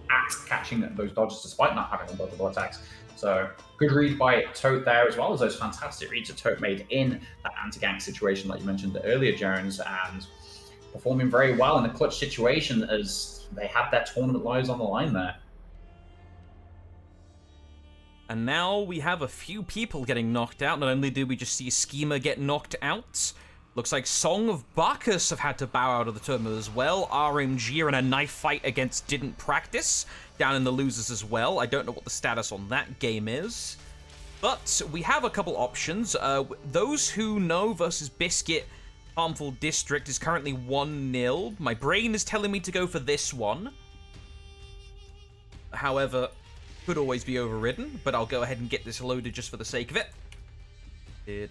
at catching those dodges despite not having unblockable attacks. So good read by Toad there, as well as those fantastic reads that Toad made in that anti-gank situation like you mentioned earlier, Jones, and performing very well in a clutch situation as they had their tournament lives on the line there. And now we have a few people getting knocked out. Not only do we just see Schema get knocked out, looks like Song of Bacchus have had to bow out of the tournament as well. RMG are in a knife fight against Didn't Practice down in the losers as well. I don't know what the status on that game is. But we have a couple options. Those Who Know versus Biscuit Harmful District is currently 1-0. My brain is telling me to go for this one. However, could always be overridden, but I'll go ahead and get this loaded just for the sake of it. Yeah,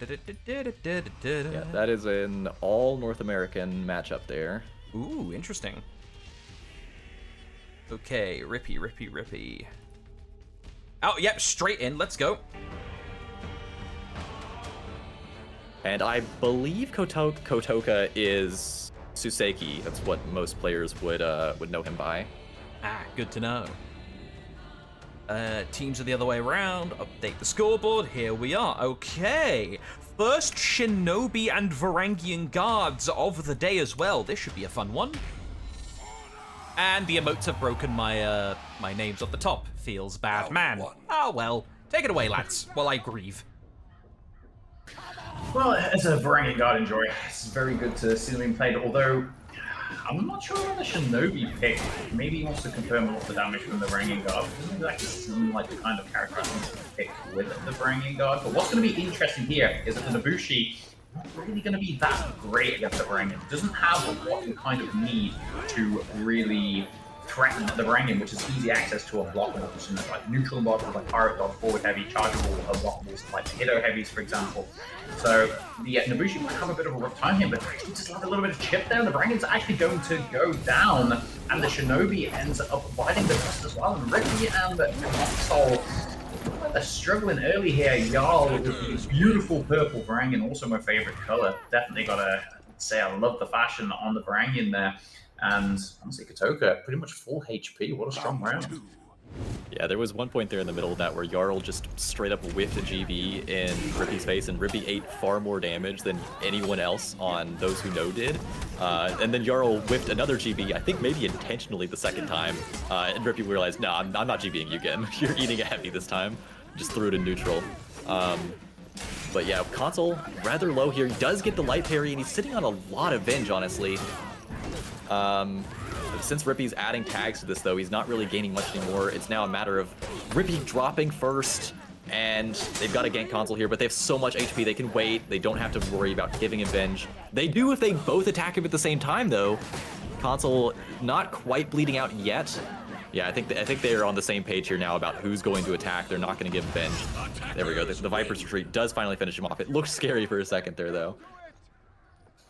that is an all North American matchup there. Ooh, interesting. Okay, Rippy. Oh, yep, straight in. Let's go. And I believe Kotoka is Suseki. That's what most players would know him by. Ah, good to know. Teams are the other way around. Update the scoreboard. Here we are. Okay. First Shinobi and Varangian guards of the day as well. This should be a fun one. And the emotes have broken my my names at the top. Feels bad, man. Oh well. Take it away, lads, while I grieve. Well, as a Varangian guard enjoy, it's very good to see them being played, although I'm not sure on the Shinobi pick. Maybe he wants to confirm a lot of the damage from the Varangian guard. It doesn't exactly seem like the kind of character I want to pick with the Varangian guard. But what's going to be interesting here is that the Nobushi not really going to be that great against the Varangian. It doesn't have what you kind of need to really threaten the Varangian, which is easy access to unblockables, like neutral unblockables like Pirate Dodge, Forward Heavy, chargeable unblockables like Hiddo Heavies, for example. So the Nobushi might have a bit of a rough time here, but he just have a little bit of chip there, and the Varangian's actually going to go down, and the Shinobi ends up biting the dust as well, and Ricky and Console, they're struggling early here. Jarl with the beautiful purple Varangian, also my favorite color. Definitely gotta say I love the fashion on the Varangian there. And honestly, Kotoka, pretty much full HP. What a strong round. Yeah, there was one point there in the middle of that where Jarl just straight up whiffed a GB in Rippy's face, and Rippy ate far more damage than anyone else on Those Who Know did. And then Jarl whiffed another GB, I think maybe intentionally the second time, and Rippy realized, no, I'm not GBing you again. You're eating a heavy this time. Just threw it in neutral. But yeah, Console rather low here. He does get the light parry, and he's sitting on a lot of Venge, honestly. Since Rippy's adding tags to this, though, he's not really gaining much anymore. It's now a matter of Rippy dropping first, and they've got a gank Console here, but they have so much HP they can wait. They don't have to worry about giving him Venge. They do if they both attack him at the same time, though. Console not quite bleeding out yet. Yeah, I think they're on the same page here now about who's going to attack. They're not going to give Venge. There we go. The Viper's Retreat does finally finish him off. It looked scary for a second there, though.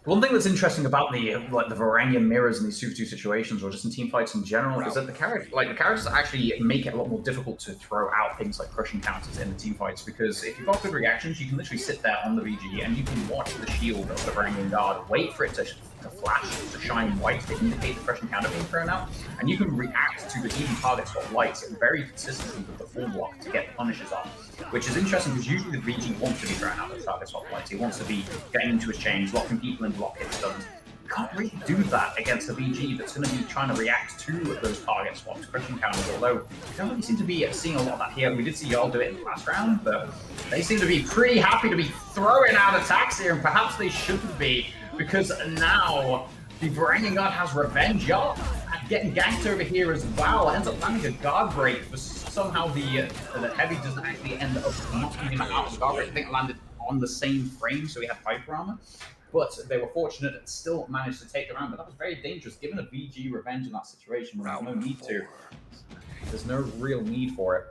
One thing that's interesting about the Varangian mirrors in these 2v2 situations, or just in team fights in general, is that the characters actually make it a lot more difficult to throw out things like crushing counters in the team fights, because if you've got good reactions, you can literally sit there on the VG and you can watch the shield of the Varangian guard, wait for it to flash, to shine white to indicate the crushing counter being thrown out, and you can react to the even target spot lights very consistently with the full block to get the punishes off. Which is interesting because usually the VG wants to be throwing out the target spot lights. He wants to be getting into his chains, locking people in, block hit stuns. You can't really do that against a VG that's going to be trying to react to those target spots, crushing counters, although we don't really seem to be seeing a lot of that here. We did see y'all do it in the last round, but they seem to be pretty happy to be throwing out attacks here, and perhaps they shouldn't be, because now the Varangian guard has revenge. Y'all getting ganked over here as well. Ends up landing a guard break, but somehow the heavy doesn't actually end up knocking him out of the guard break. I think it landed on the same frame, so he had hyper armor. But they were fortunate and still managed to take the round. But that was very dangerous, given a VG revenge in that situation. There's no need to. There's no real need for it.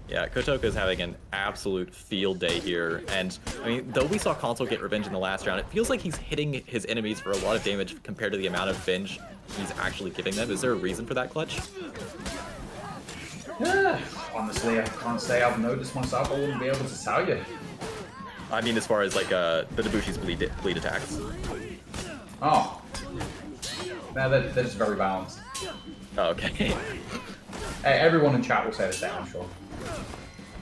Yeah, Kotoko is having an absolute field day here, and I mean, though we saw Console get revenge in the last round, it feels like he's hitting his enemies for a lot of damage compared to the amount of revenge he's actually giving them. Is there a reason for that, Clutch? Yeah, honestly, I can't say I've noticed myself. I wouldn't be able to tell you. I mean, as far as like the Nabushi's bleed attacks. Oh, no, they're just very balanced. Oh, okay. Hey, everyone in chat will say the same, I'm sure.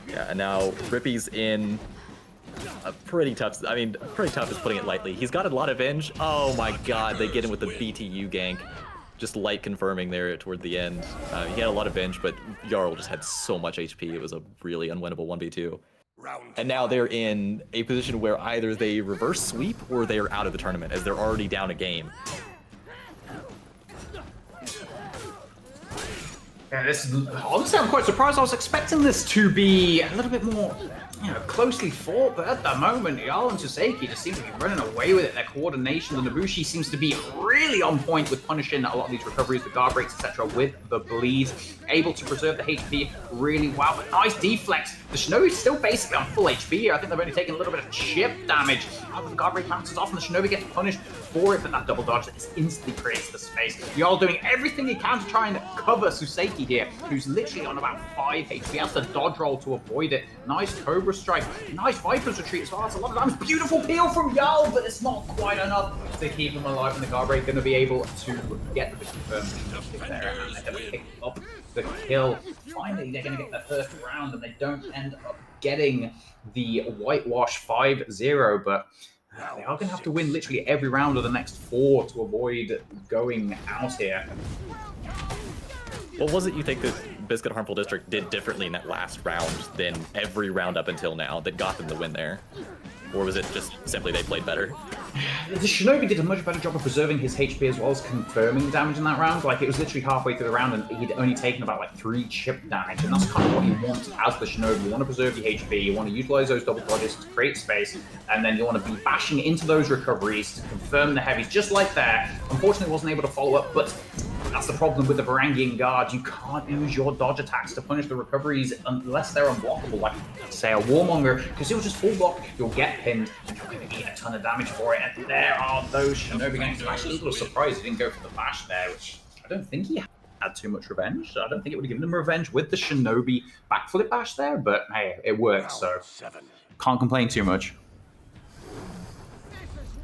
Yeah, and now Rippy's in a pretty tough, I mean, pretty tough is putting it lightly. He's got a lot of venge. Oh my god, they get him with the BTU gank. Just light confirming there toward the end. He had a lot of venge, but Jarl just had so much HP. It was a really unwinnable 1v2. And now they're in a position where either they reverse sweep or they are out of the tournament, as they're already down a game. Yeah, honestly, I'm quite surprised. I was expecting this to be a little bit more, closely fought, but at the moment, Jarl and Soseki just seem to be running away with it. Their coordination, the Nabushi seems to be really on point with punishing a lot of these recoveries, the guard breaks, etc., with the bleed, able to preserve the HP really well. But nice deflex. The Shinobi's still basically on full HP here. I think they've only taken a little bit of chip damage. The guard break bounces off, and the Shinobi gets punished for it, but that double dodge is instantly creates the space. Jarl doing everything he can to try and cover Soseki here, who's literally on about 5 HP. He has to dodge roll to avoid it. Nice Cobra strike. Nice Viper's retreat as well. That's a lot of damage. Beautiful peel from Jarl, but it's not quite enough to keep him alive. And the guard break going to be able to get the confirmed there, and they're going to pick up the kill. Finally, they're going to get their first round, and they don't end up getting the whitewash 5-0, but they are going to have to win literally every round of the next 4 to avoid going out here. What was it you think that Biscuit Harmful District did differently in that last round than every round up until now that got them the win there? Or was it just simply they played better? The Shinobi did a much better job of preserving his HP as well as confirming damage in that round. Like, it was literally halfway through the round and he'd only taken about 3 chip damage, and that's kind of what you want as the Shinobi. You want to preserve your HP, you want to utilize those double dodges to create space, and then you want to be bashing into those recoveries to confirm the heavies, just like there. Unfortunately, wasn't able to follow up, but that's the problem with the Varangian guard. You can't use your dodge attacks to punish the recoveries unless they're unblockable, like, say, a Warmonger, because he'll just full block, you'll get pinned, and you're going to eat a ton of damage for it. And there are those Shinobi ganks. I'm actually a little surprised he didn't go for the bash there, which I don't think he had too much revenge. I don't think it would have given him revenge with the Shinobi backflip bash there, but hey, it worked, so can't complain too much.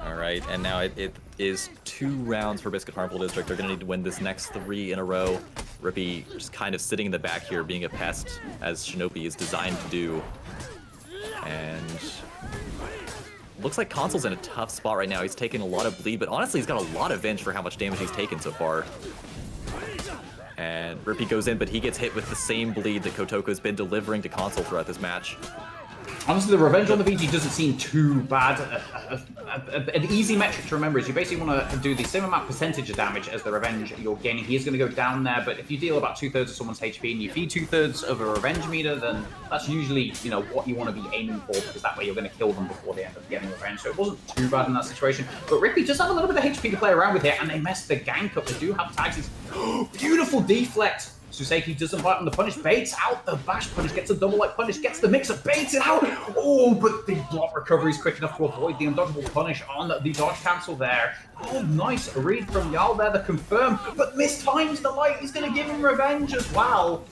All right, and now it is 2 rounds for Biscuit Harmful District. They're going to need to win this next 3 in a row. Rippy just kind of sitting in the back here, being a pest, as Shinobi is designed to do. And looks like Console's in a tough spot right now. He's taking a lot of bleed, but honestly, he's got a lot of venge for how much damage he's taken so far. And Rippy goes in, but he gets hit with the same bleed that Kotoko's been delivering to Console throughout this match. Honestly, the revenge on the VG doesn't seem too bad. An easy metric to remember is you basically want to do the same amount percentage of damage as the revenge you're gaining. He is going to go down there, but if you deal about 2/3 of someone's HP and you feed 2/3 of a revenge meter, then that's usually, what you want to be aiming for, because that way you're going to kill them before they end up getting revenge. So it wasn't too bad in that situation. But Rippy does have a little bit of HP to play around with here, and they messed the gank up. They do have tags. Beautiful deflect. Suseki doesn't bite on the punish, baits out the bash punish, gets a double light punish, gets the mixer, baits it out. Oh, but the block recovery is quick enough to avoid the undodgeable punish on the dodge cancel there. Oh, nice read from Jarl there, the confirm, but mistimes the light. He's going to give him revenge as well.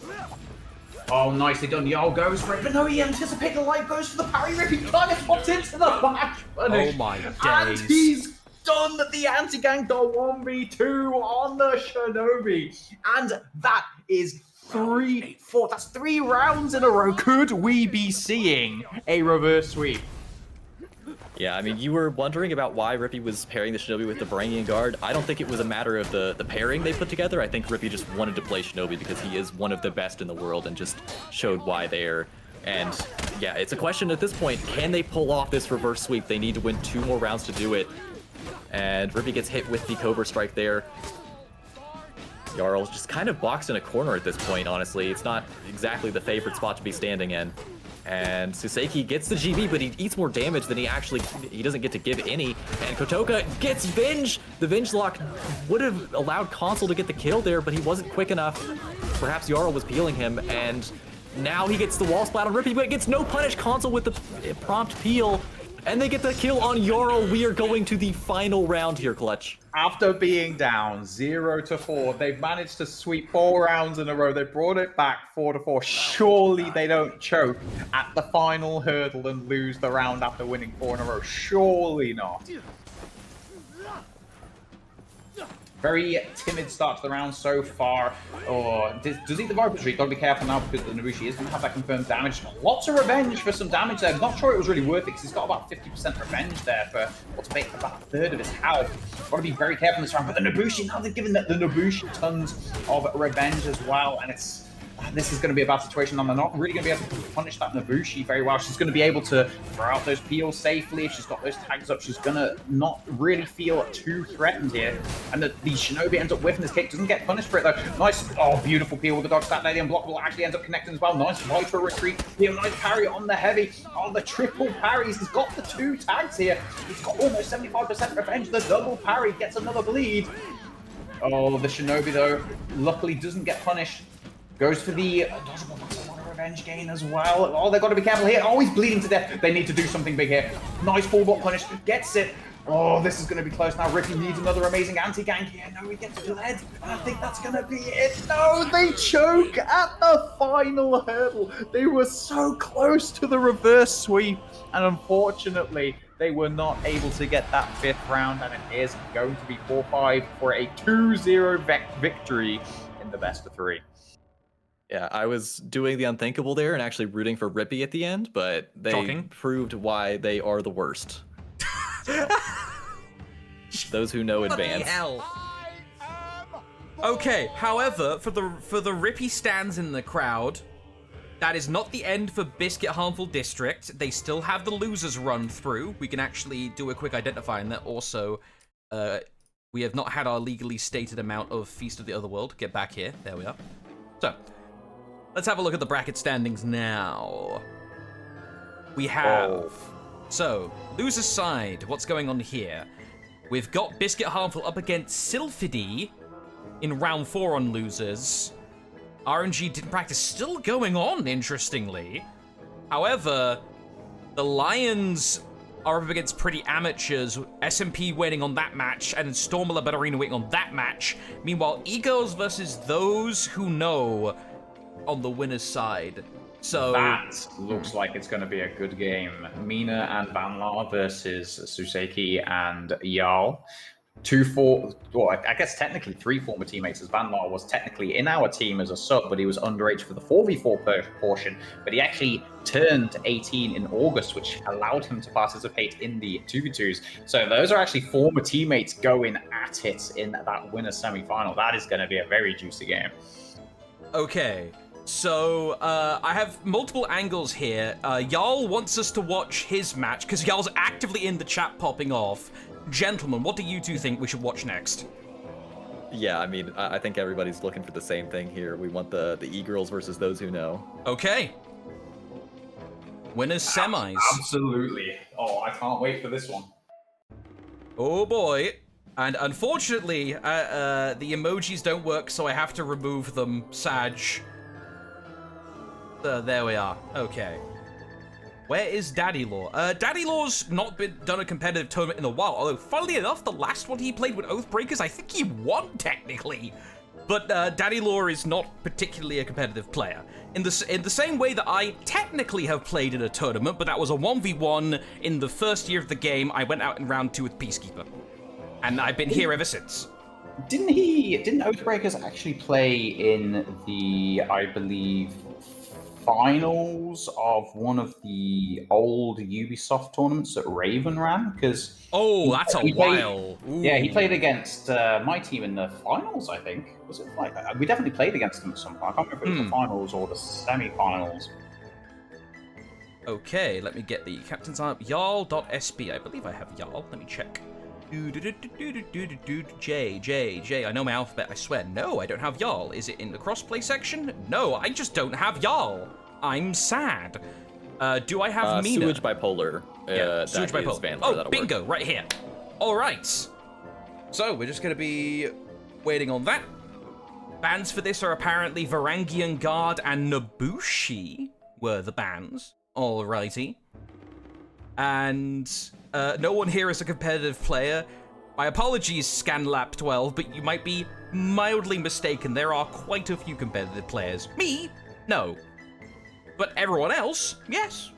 Oh, nicely done. Jarl goes for it, but no, he anticipated the light, goes for the parry rip. He kind of popped into the bash punish. Oh my And days. he's done the anti-gank, the 1v2 on the Shinobi. And that is that's 3 rounds in a row. Could we be seeing a reverse sweep? Yeah, I mean, you were wondering about why Rippy was pairing the Shinobi with the Varangian Guard. I don't think it was a matter of the pairing they put together. I think Rippy just wanted to play Shinobi because he is one of the best in the world and just showed why there. And yeah, it's a question at this point, can they pull off this reverse sweep? They need to win 2 more rounds to do it. And Rippy gets hit with the Cobra Strike there. Jarl's just kind of boxed in a corner at this point, honestly. It's not exactly the favorite spot to be standing in. And Suseki gets the GB, but he eats more damage than he doesn't get to give any. And Kotoka gets Venge! The Venge lock would have allowed Console to get the kill there, but he wasn't quick enough. Perhaps Jarl was peeling him, and now he gets the wall splat on Rippy, but gets no punish. Console with the prompt peel. And they get the kill on Jarl. We are going to the final round here, Clutch. After being down 0-4, they've managed to sweep 4 rounds in a row. They brought it back 4-4. Surely they don't choke at the final hurdle and lose the round after winning 4 in a row. Surely not. Very timid start to the round so far. Oh, does he the Viper Streak? Gotta be careful now because the Nabushi is going to have that confirmed damage. Lots of revenge for some damage there. Not sure it was really worth it because he's got about 50% revenge there for what's about a third of his health. Gotta be very careful in this round. But the Nabushi, now they've given the Nabushi tons of revenge as well. And this is going to be a bad situation, and they're not really going to be able to punish that Nabushi very well. She's going to be able to throw out those peels safely. If she's got those tags up, she's going to not really feel too threatened here. And the Shinobi ends up whiffing this kick, doesn't get punished for it though. Nice, oh, beautiful peel with the dodge stat there. The unblockable actually ends up connecting as well. Nice Viper retreat. The nice parry on the heavy. Oh, the triple parries. He's got the 2 tags here. He's got almost 75% revenge. The double parry gets another bleed. Oh, the Shinobi though, luckily doesn't get punished. Goes for the dodgeable revenge gain as well. Oh, they've got to be careful here. Oh, he's bleeding to death. They need to do something big here. Nice full block punish. Gets it. Oh, this is going to be close now. Rippy needs another amazing anti-gank here. No, he gets bled. I think that's going to be it. No, they choke at the final hurdle. They were so close to the reverse sweep. And unfortunately, they were not able to get that 5th round. And it is going to be 4-5 for a 2-0 victory in the best of 3. Yeah, I was doing the unthinkable there and actually rooting for Rippy at the end, but they proved why they are the worst. Those who know advance. Hell. Okay, however, for the Rippy stands in the crowd, that is not the end for Biscuit Harmful District. They still have the losers run through. We can actually do a quick identifying that also. We have not had our legally stated amount of Feast of the Otherworld. Get back here. There we are. So, let's have a look at the bracket standings now. We have... So, loser's side, what's going on here? We've got Biscuit Harmful up against Sylphidee in round 4 on losers. RNG didn't practice still going on, interestingly. However, the Lions are up against pretty amateurs, SMP winning on that match, and Stormala Ballerina winning on that match. Meanwhile, Egos versus those who know on the winner's side. So that looks like it's going to be a good game. Mina and Vanlar versus Suseki and Jarl. I guess technically 3 former teammates, as Vanlar was technically in our team as a sub, but he was underage for the 4v4 portion. But he actually turned 18 in August, which allowed him to participate in the 2v2s. So those are actually former teammates going at it in that winner semi-final. That is going to be a very juicy game. Okay. So, I have multiple angles here. Jarl wants us to watch his match, because Jarl's actively in the chat popping off. Gentlemen, what do you two think we should watch next? Yeah, I mean, I think everybody's looking for the same thing here. We want the e-girls versus those who know. Okay. Winners semis. Absolutely. Oh, I can't wait for this one. Oh boy. And unfortunately, the emojis don't work, so I have to remove them. Sag. There we are. Okay. Where is Daddy Law? Daddy Law's not done a competitive tournament in a while, although funnily enough, the last one he played with Oathbreakers, I think he won technically. But Daddy Law is not particularly a competitive player. In the same way that I technically have played in a tournament, but that was a 1v1 in the first year of the game. I went out in round 2 with Peacekeeper. And I've been here ever since. Didn't Oathbreakers actually play in the, I believe, finals of one of the old Ubisoft tournaments that Raven ran? Because that's a while. Yeah, he played against my team in the finals, I think. Was it like we definitely played against them at some point. I can't remember if it was the finals or the semi-finals. Okay, let me get the captain's up. Jarl.sb. I believe I have Jarl. Let me check. J. I know my alphabet, I swear. No, I don't have Jarl. Is it in the crossplay section? No, I just don't have Jarl. I'm sad. Do I have Mina? Sewage Bipolar. Yeah, Sewage Bipolar. That'll bingo, work. right here. All right. So we're just going to be waiting on that. Bans for this are apparently Varangian Guard and Nobushi were the bans. Alrighty. And no one here is a competitive player. My apologies, ScanLap12, but you might be mildly mistaken. There are quite a few competitive players. Me? No. But everyone else? Yes.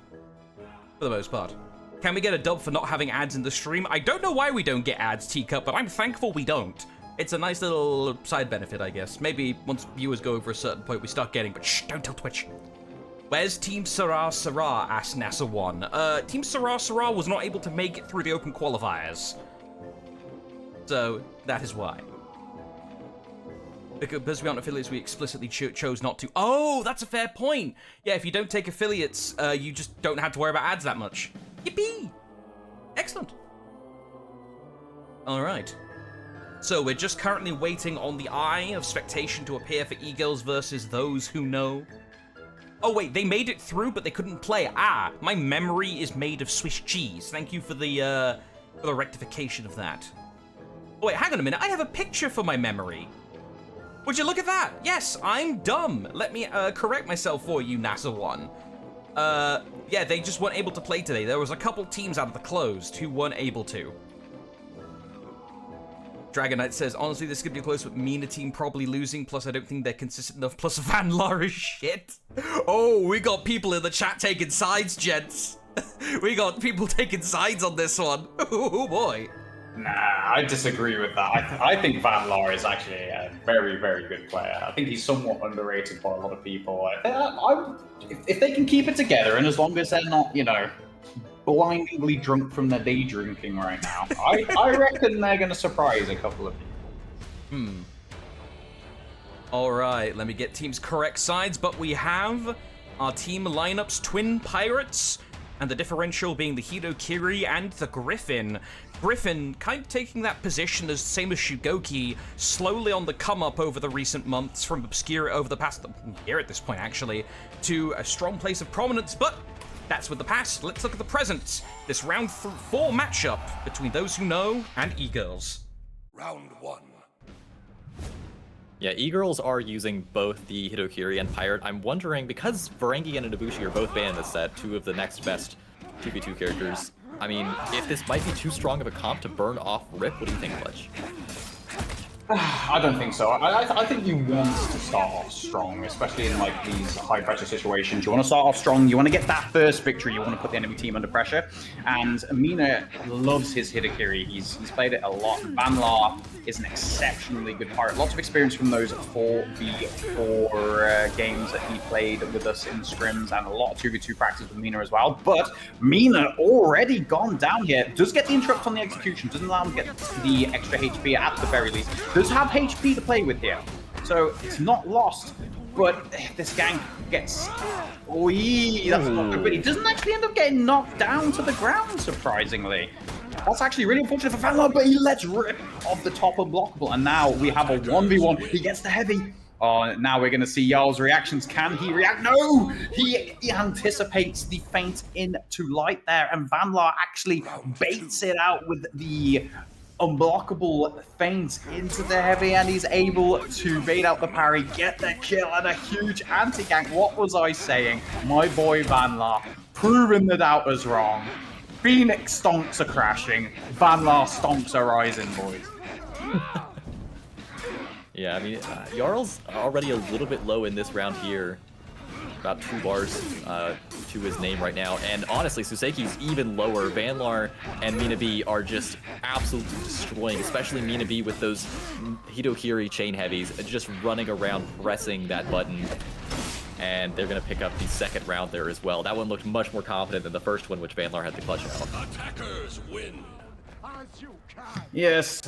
For the most part. Can we get a dub for not having ads in the stream? I don't know why we don't get ads, Teacup, but I'm thankful we don't. It's a nice little side benefit, I guess. Maybe once viewers go over a certain point, we start getting, but shh, don't tell Twitch. Where's Team Sarah Sarah? Asked NASA1. Team Sarah Sarah was not able to make it through the open qualifiers. So, that is why. Because we aren't affiliates, we explicitly chose not to. Oh, that's a fair point. Yeah, if you don't take affiliates, you just don't have to worry about ads that much. Yippee! Excellent. All right. So we're just currently waiting on the Eye of Spectation to appear for E-Girls versus Those Who Know. Oh wait, they made it through, but they couldn't play. Ah, my memory is made of Swiss cheese. Thank you for the rectification of that. Oh wait, hang on a minute. I have a picture for my memory. Would you look at that? Yes, I'm dumb. Let me correct myself for you, NASA1. Yeah, they just weren't able to play today. There was a couple teams out of the closed who weren't able to. Dragon Knight says, honestly, this could be close with Mina team probably losing, plus I don't think they're consistent enough, plus Van Laar is shit. Oh, we got people in the chat taking sides, gents. We got people taking sides on this one. Oh boy. Nah, I disagree with that. I think Van Laar is actually a very, very good player. I think he's somewhat underrated by a lot of people. If they can keep it together, and as long as they're not, you know, blindingly drunk from their day drinking right now, I reckon they're going to surprise a couple of people. All right, let me get teams' correct sides, but we have our team lineups, Twin Pirates, and the differential being the Hitokiri and the Griffin. Griffin kind of taking that position as same as Shugoki, slowly on the come up over the recent months from obscure over the past year at this point actually, to a strong place of prominence, but that's with the past. Let's look at the present. This round 4 matchup between Those Who Know and E-Girls. Round 1. Yeah, E-Girls are using both the Hitokiri and Pirate. I'm wondering, because Varangian and Nobushi are both banned in this set, 2 of the next best 2v2 characters, I mean, if this might be too strong of a comp to burn off Rip, what do you think, Clutch? I don't think so. I think you want to start off strong, especially in like these high pressure situations. You want to start off strong. You want to get that first victory. You want to put the enemy team under pressure. And Mina loves his Hitokiri. He's played it a lot. Van Laar is an exceptionally good pirate. Lots of experience from those 4v4 games that he played with us in scrims, and a lot of 2v2 practice with Mina as well. But Mina already gone down here. Does get the interrupt on the execution. Doesn't allow him to get the extra HP at the very least. Does have HP to play with here, so it's not lost. But if this gang gets... Oh, that's not good. But he doesn't actually end up getting knocked down to the ground, surprisingly. That's actually really unfortunate for Van Laar, but he lets Rip off the top unblockable. And now we have a 1v1. He gets the heavy. Oh, now we're going to see Jarl's reactions. Can he react? No! He anticipates the feint into light there. And Van Laar actually baits it out with the unblockable feints into the heavy, and he's able to bait out the parry, get the kill, and a huge anti-gank. What was I saying? My boy Van Laar, proving the doubters wrong. Phoenix stonks are crashing, Van Laar stonks are rising, boys. Yeah, I mean, Jarl's already a little bit low in this round here. About 2 bars to his name right now. And honestly, Suseki's even lower. Van Laar and Mina B are just absolutely destroying, especially Mina B with those Hitokiri chain heavies, just running around pressing that button. And they're going to pick up the second round there as well. That one looked much more confident than the first one, which Van Laar had to clutch out. Attackers win. Yes,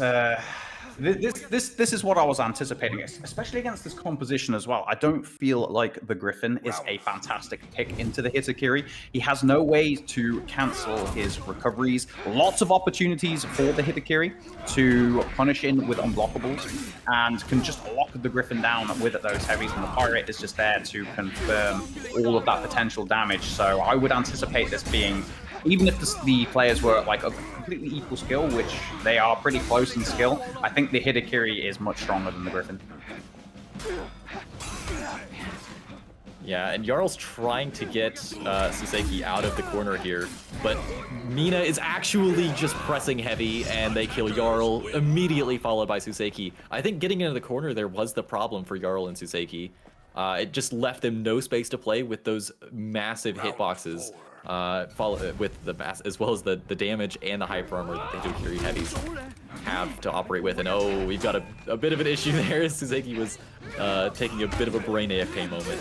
this is what I was anticipating, especially against this composition as well. I don't feel like the Griffin is a fantastic pick into the Hitokiri. He has no way to cancel his recoveries. Lots of opportunities for the Hitokiri to punish in with unblockables, and can just lock the Griffin down with those heavies, and the Pirate is just there to confirm all of that potential damage. So I would anticipate this being, even if the players were like a completely equal skill, which they are pretty close in skill, I think the Hitokiri is much stronger than the Griffin. Yeah, and Jarl's trying to get Suseki out of the corner here, but Mina is actually just pressing heavy, and they kill Jarl, immediately followed by Suseki. I think getting into the corner there was the problem for Jarl and Suseki. It just left them no space to play with those massive hitboxes. With the mass, as well as the damage and the hyper armor that the Hitokiri heavies have to operate with. And oh, we've got a bit of an issue there. Suseki was taking a bit of a brain AFK moment.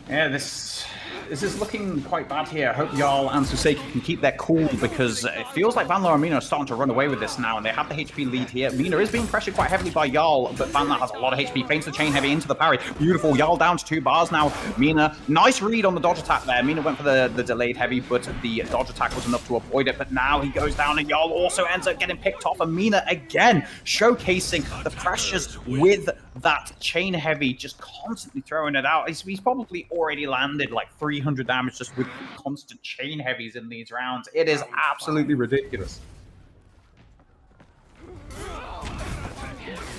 Yeah, this is looking quite bad here. I hope Jarl and Suseki can keep their cool, because it feels like Van Laar and Mina are starting to run away with this now, and they have the HP lead here. Mina is being pressured quite heavily by Jarl, but Van Laar has a lot of HP. Feints the chain heavy into the parry. Beautiful. Jarl down to 2 bars now. Mina, nice read on the dodge attack there. Mina went for the delayed heavy, but the dodge attack was enough to avoid it. But now he goes down, and Jarl also ends up getting picked off. And Mina again showcasing the pressures with that chain heavy, just constantly throwing it out. He's probably already landed like 300 damage just with constant chain heavies in these rounds. It is absolutely ridiculous.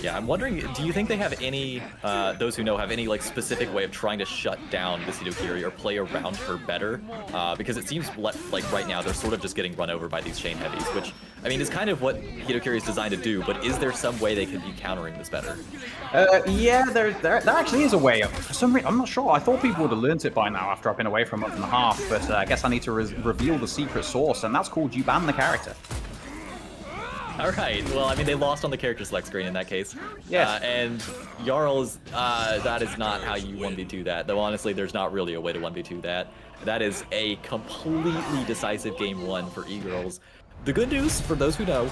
Yeah, I'm wondering, do you think they have any, those who know, have any like specific way of trying to shut down this Hitokiri or play around her better? Because it seems like right now they're sort of just getting run over by these chain heavies, which, I mean, is kind of what Hitokiri is designed to do, but is there some way they could be countering this better? Yeah, there actually is a way. For some reason, I'm not sure. I thought people would have learned it by now after I've been away for a month and a half, but I guess I need to reveal the secret source, and that's called you ban the character. Alright, well, I mean, they lost on the character select screen in that case. Yes. And Jarl's, that is not how you 1v2 that. Though, honestly, there's not really a way to 1v2 that. That is a completely decisive game 1 for e-girls. The good news, for those who know,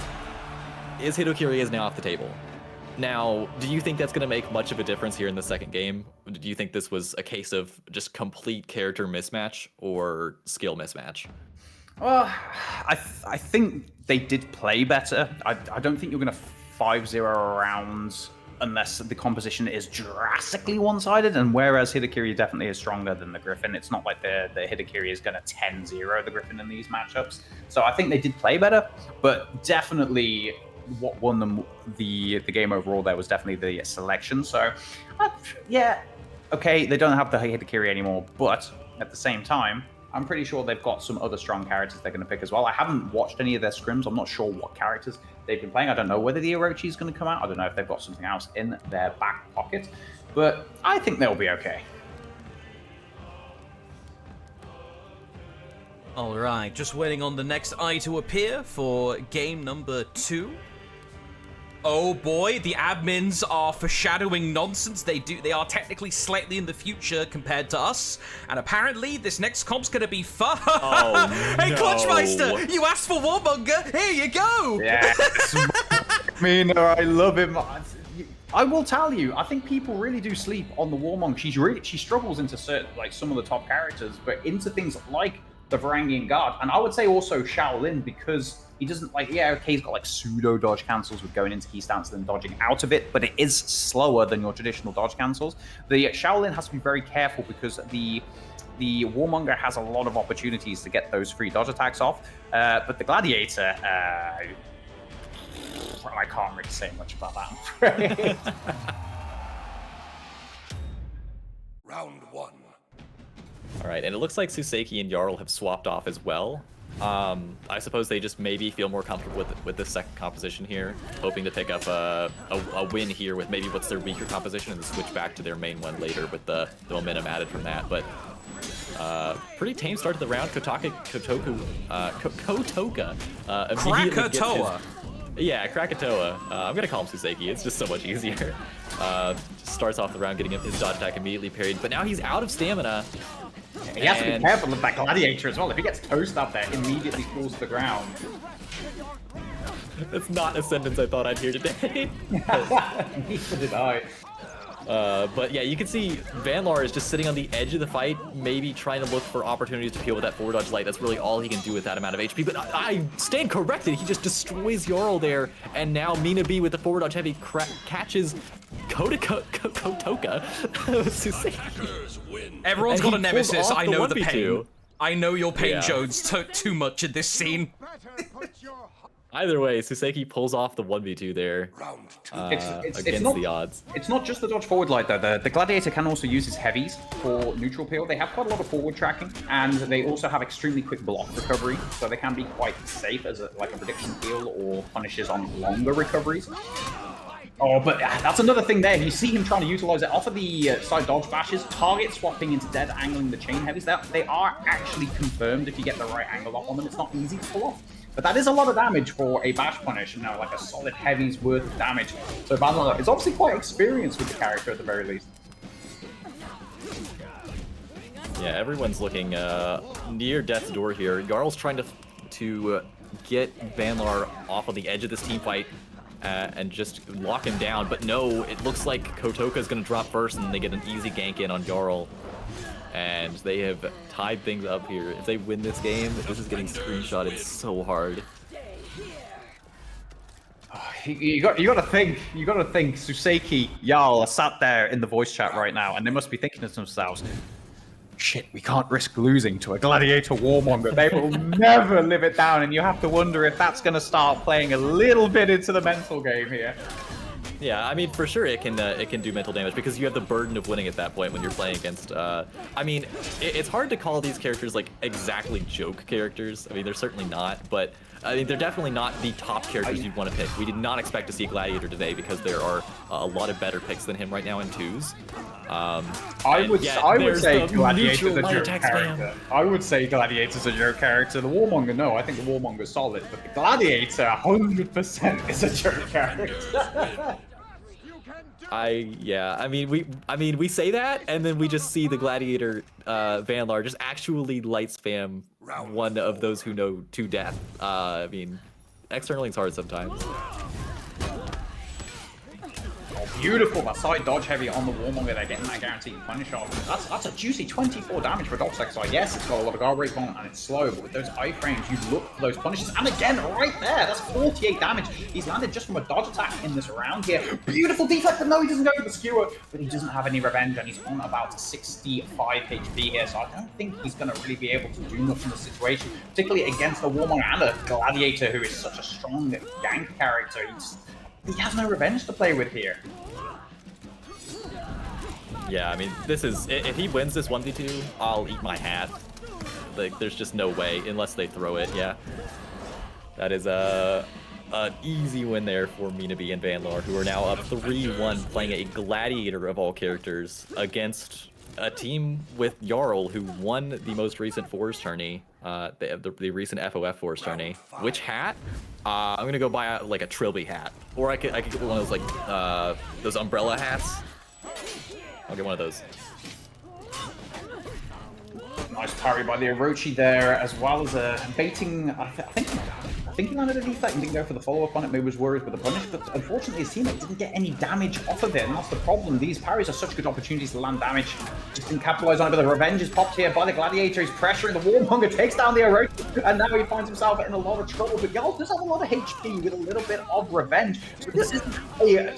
is Hitokiri is now off the table. Now, do you think that's going to make much of a difference here in the second game? Do you think this was a case of just complete character mismatch or skill mismatch? Well, I think they did play better. I don't think you're going to 5-0 rounds unless the composition is drastically one-sided, and whereas Hitokiri definitely is stronger than the Griffin, it's not like the Hitokiri is going to 10-0 the Griffin in these matchups. So I think they did play better, but definitely what won them the game overall there was definitely the selection. So, yeah, okay, they don't have the Hitokiri anymore, but at the same time, I'm pretty sure they've got some other strong characters they're going to pick as well. I haven't watched any of their scrims. I'm not sure what characters they've been playing. I don't know whether the Orochi is going to come out. I don't know if they've got something else in their back pocket. But I think they'll be okay. All right, just waiting on the next eye to appear for game number 2. Oh boy, the admins are foreshadowing nonsense. They are technically slightly in the future compared to us. And apparently, this next comp's gonna be fun. Oh, Hey, no. Clutchmeister, you asked for Warmonger. Here you go. Yes, Mina, I love him. I will tell you, I think people really do sleep on the Warmong. She struggles into some of the top characters, but into things like the Varangian Guard, and I would say also Shaolin, because he doesn't he's got like pseudo dodge cancels with going into key stance and then dodging out of it, but it is slower than your traditional dodge cancels. The Shaolin has to be very careful because the Warmonger has a lot of opportunities to get those free dodge attacks off, but the Gladiator, I can't really say much about that, I'm afraid. Round 1. All right, and it looks like Suseki and Jarl have swapped off as well. I suppose they just maybe feel more comfortable with this second composition here, hoping to pick up a win here with maybe what's their weaker composition and switch back to their main one later with the momentum added from that. But pretty tame start to the round. Kotoka immediately gets his... Krakatoa. Yeah, Krakatoa. I'm gonna call him Suseki. It's just so much easier. Just starts off the round getting his dodge attack immediately parried, but now he's out of stamina. He has to be careful of that gladiator as well. If he gets toast up there, immediately falls to the ground. That's not a sentence I thought I'd hear today. Neither did I. But yeah, you can see Vanlar is just sitting on the edge of the fight, maybe trying to look for opportunities to peel with that forward dodge light. That's really all he can do with that amount of HP. But I stand corrected. He just destroys Jarl there. And now Mina B with the forward dodge heavy catches Kotoka. Everyone's got a nemesis. I know the pain. 1v2. I know your pain, Yeah. Jones. Took too much in this scene. Either way, Suseki pulls off the 1v2 there Round 2. against not, the odds. It's not just the dodge forward light though. The gladiator can also use his heavies for neutral peel. They have quite a lot of forward tracking, and they also have extremely quick block recovery, so they can be quite safe as like a prediction peel or punishes on longer recoveries. Oh, but that's another thing there. You see him trying to utilize it off of the side dodge bashes, target swapping into dead, angling the chain heavies. They are actually confirmed if you get the right angle up on them. It's not easy to pull off. But that is a lot of damage for a bash punish, you know, like a solid heavy's worth of damage. So Vanilla is obviously quite experienced with the character at the very least. Yeah, everyone's looking near death's door here. Jarl's trying to get Vanlar off on the edge of this team fight and just lock him down. But no, it looks like Kotoka is going to drop first, and they get an easy gank in on Jarl. And they have tied things up here. If they win this game, this is getting screenshotted so hard. You got to think. Suseki, Jarl are sat there in the voice chat right now, and they must be thinking to themselves, "Shit, we can't risk losing to a gladiator warmonger. They will never live it down." And you have to wonder if that's going to start playing a little bit into the mental game here. Yeah, I mean, for sure it can do mental damage because you have the burden of winning at that point when you're playing against. I mean, it's hard to call these characters like exactly joke characters. I mean, they're certainly not, but I mean, they're definitely not the top characters you'd want to pick. We did not expect to see a Gladiator today because there are a lot of better picks than him right now in twos. I would say Gladiator's a joke character. I would say Gladiator's a joke character. The Warmonger, no, I think the Warmonger's solid, but the Gladiator, 100% is a joke character. I mean we say that, and then we just see the Gladiator Vanlar just actually light spam one of those who know to death. I mean, externally it's hard sometimes. Beautiful, that side dodge heavy on the Warmonger there, getting that guaranteed punish off. That's a juicy 24 damage for a dodge side. Yes, it's got a lot of guard break on and it's slow, but with those iframes, you look for those punishes. And again, right there, that's 48 damage. He's landed just from a dodge attack in this round here. Beautiful deflect, but no, he doesn't go for the skewer, but he doesn't have any revenge, and he's on about 65 HP here, so I don't think he's going to really be able to do much in the situation, particularly against a Warmonger and a Gladiator who is such a strong gank character. He has no revenge to play with here. Yeah, I mean, this is, if he wins this 1v2, I'll eat my hat. Like, there's just no way, unless they throw it, yeah. That is an easy win there for Minabe and Vanlar, who are now up 3-1, playing a Gladiator of all characters against a team with Jarl, who won the most recent Forest tourney, the recent FOF Forest tourney. Which hat? I'm gonna go buy like a Trilby hat, or I could get one of those like those umbrella hats. I'll get one of those. Nice parry by the Orochi there, as well as baiting. I think he landed a deflect and didn't go for the follow-up on it. Maybe was worried with the punish, but unfortunately his teammate didn't get any damage off of it, and that's the problem. These parries are such good opportunities to land damage. Just didn't capitalize on it, but the revenge is popped here by the Gladiator. He's pressuring the Warmonger, takes down the Orochi. And now he finds himself in a lot of trouble. But Jarl does have a lot of HP with a little bit of revenge. So this is a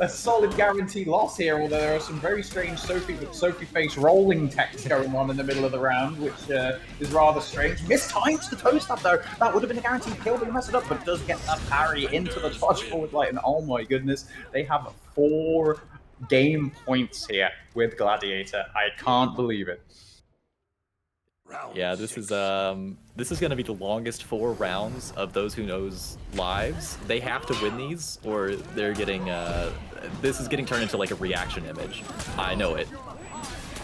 solid guaranteed loss here, although there are some very strange Sophie face rolling text going on in the middle of the round, which is rather strange. Mistimes the toe stab though. That would have been a guaranteed kill, but he messed it up, but does get that parry into the charge forward light. And oh my goodness, they have 4 game points here with Gladiator. I can't believe it. Yeah, this is going to be the longest 4 rounds of Those Who Knows lives. They have to win these, or they're getting this is getting turned into like a reaction image. I know it.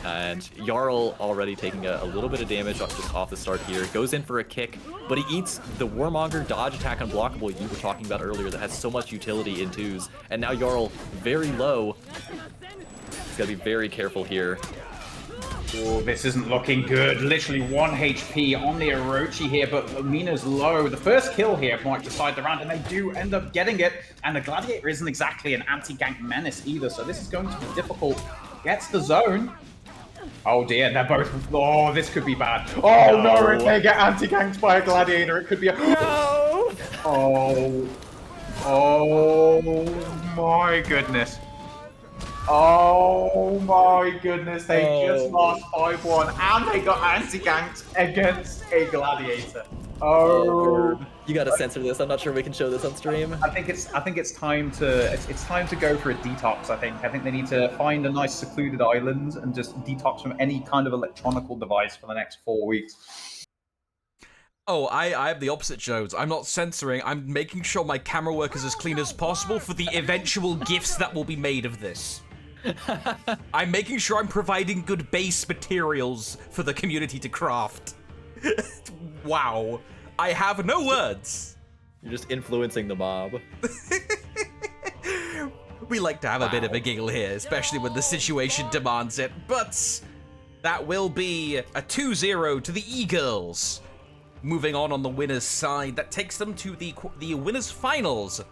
And Jarl already taking a little bit of damage off the start here. Goes in for a kick, but he eats the Warmonger dodge attack unblockable you were talking about earlier that has so much utility in 2s. And now Jarl very low. He's got to be very careful here. Oh, this isn't looking good. Literally 1 HP on the Orochi here, but Mina's low. The first kill here might decide the round, and they do end up getting it. And the Gladiator isn't exactly an anti-gank menace either, so this is going to be difficult. Gets the zone. Oh dear, they're both... Oh, this could be bad. Oh no, if they get anti-ganked by a Gladiator, it could be a... No! Oh. Oh my goodness. Oh my goodness, they just lost 5-1 and they got anti-ganked against a Gladiator. Oh, you gotta censor this. I'm not sure we can show this on stream. I think it's time to go for a detox. I think they need to find a nice secluded island and just detox from any kind of electronical device for the next 4 weeks. Oh, I have the opposite, Jones. I'm not censoring. I'm making sure my camera work is as clean as possible for the eventual gifs that will be made of this. I'm making sure I'm providing good base materials for the community to craft. Wow. I have no words. You're just influencing the mob. We like to have a bit of a giggle here, especially when the situation demands it, but that will be a 2-0 to the E-Girls. Moving on the winner's side, that takes them to the winner's finals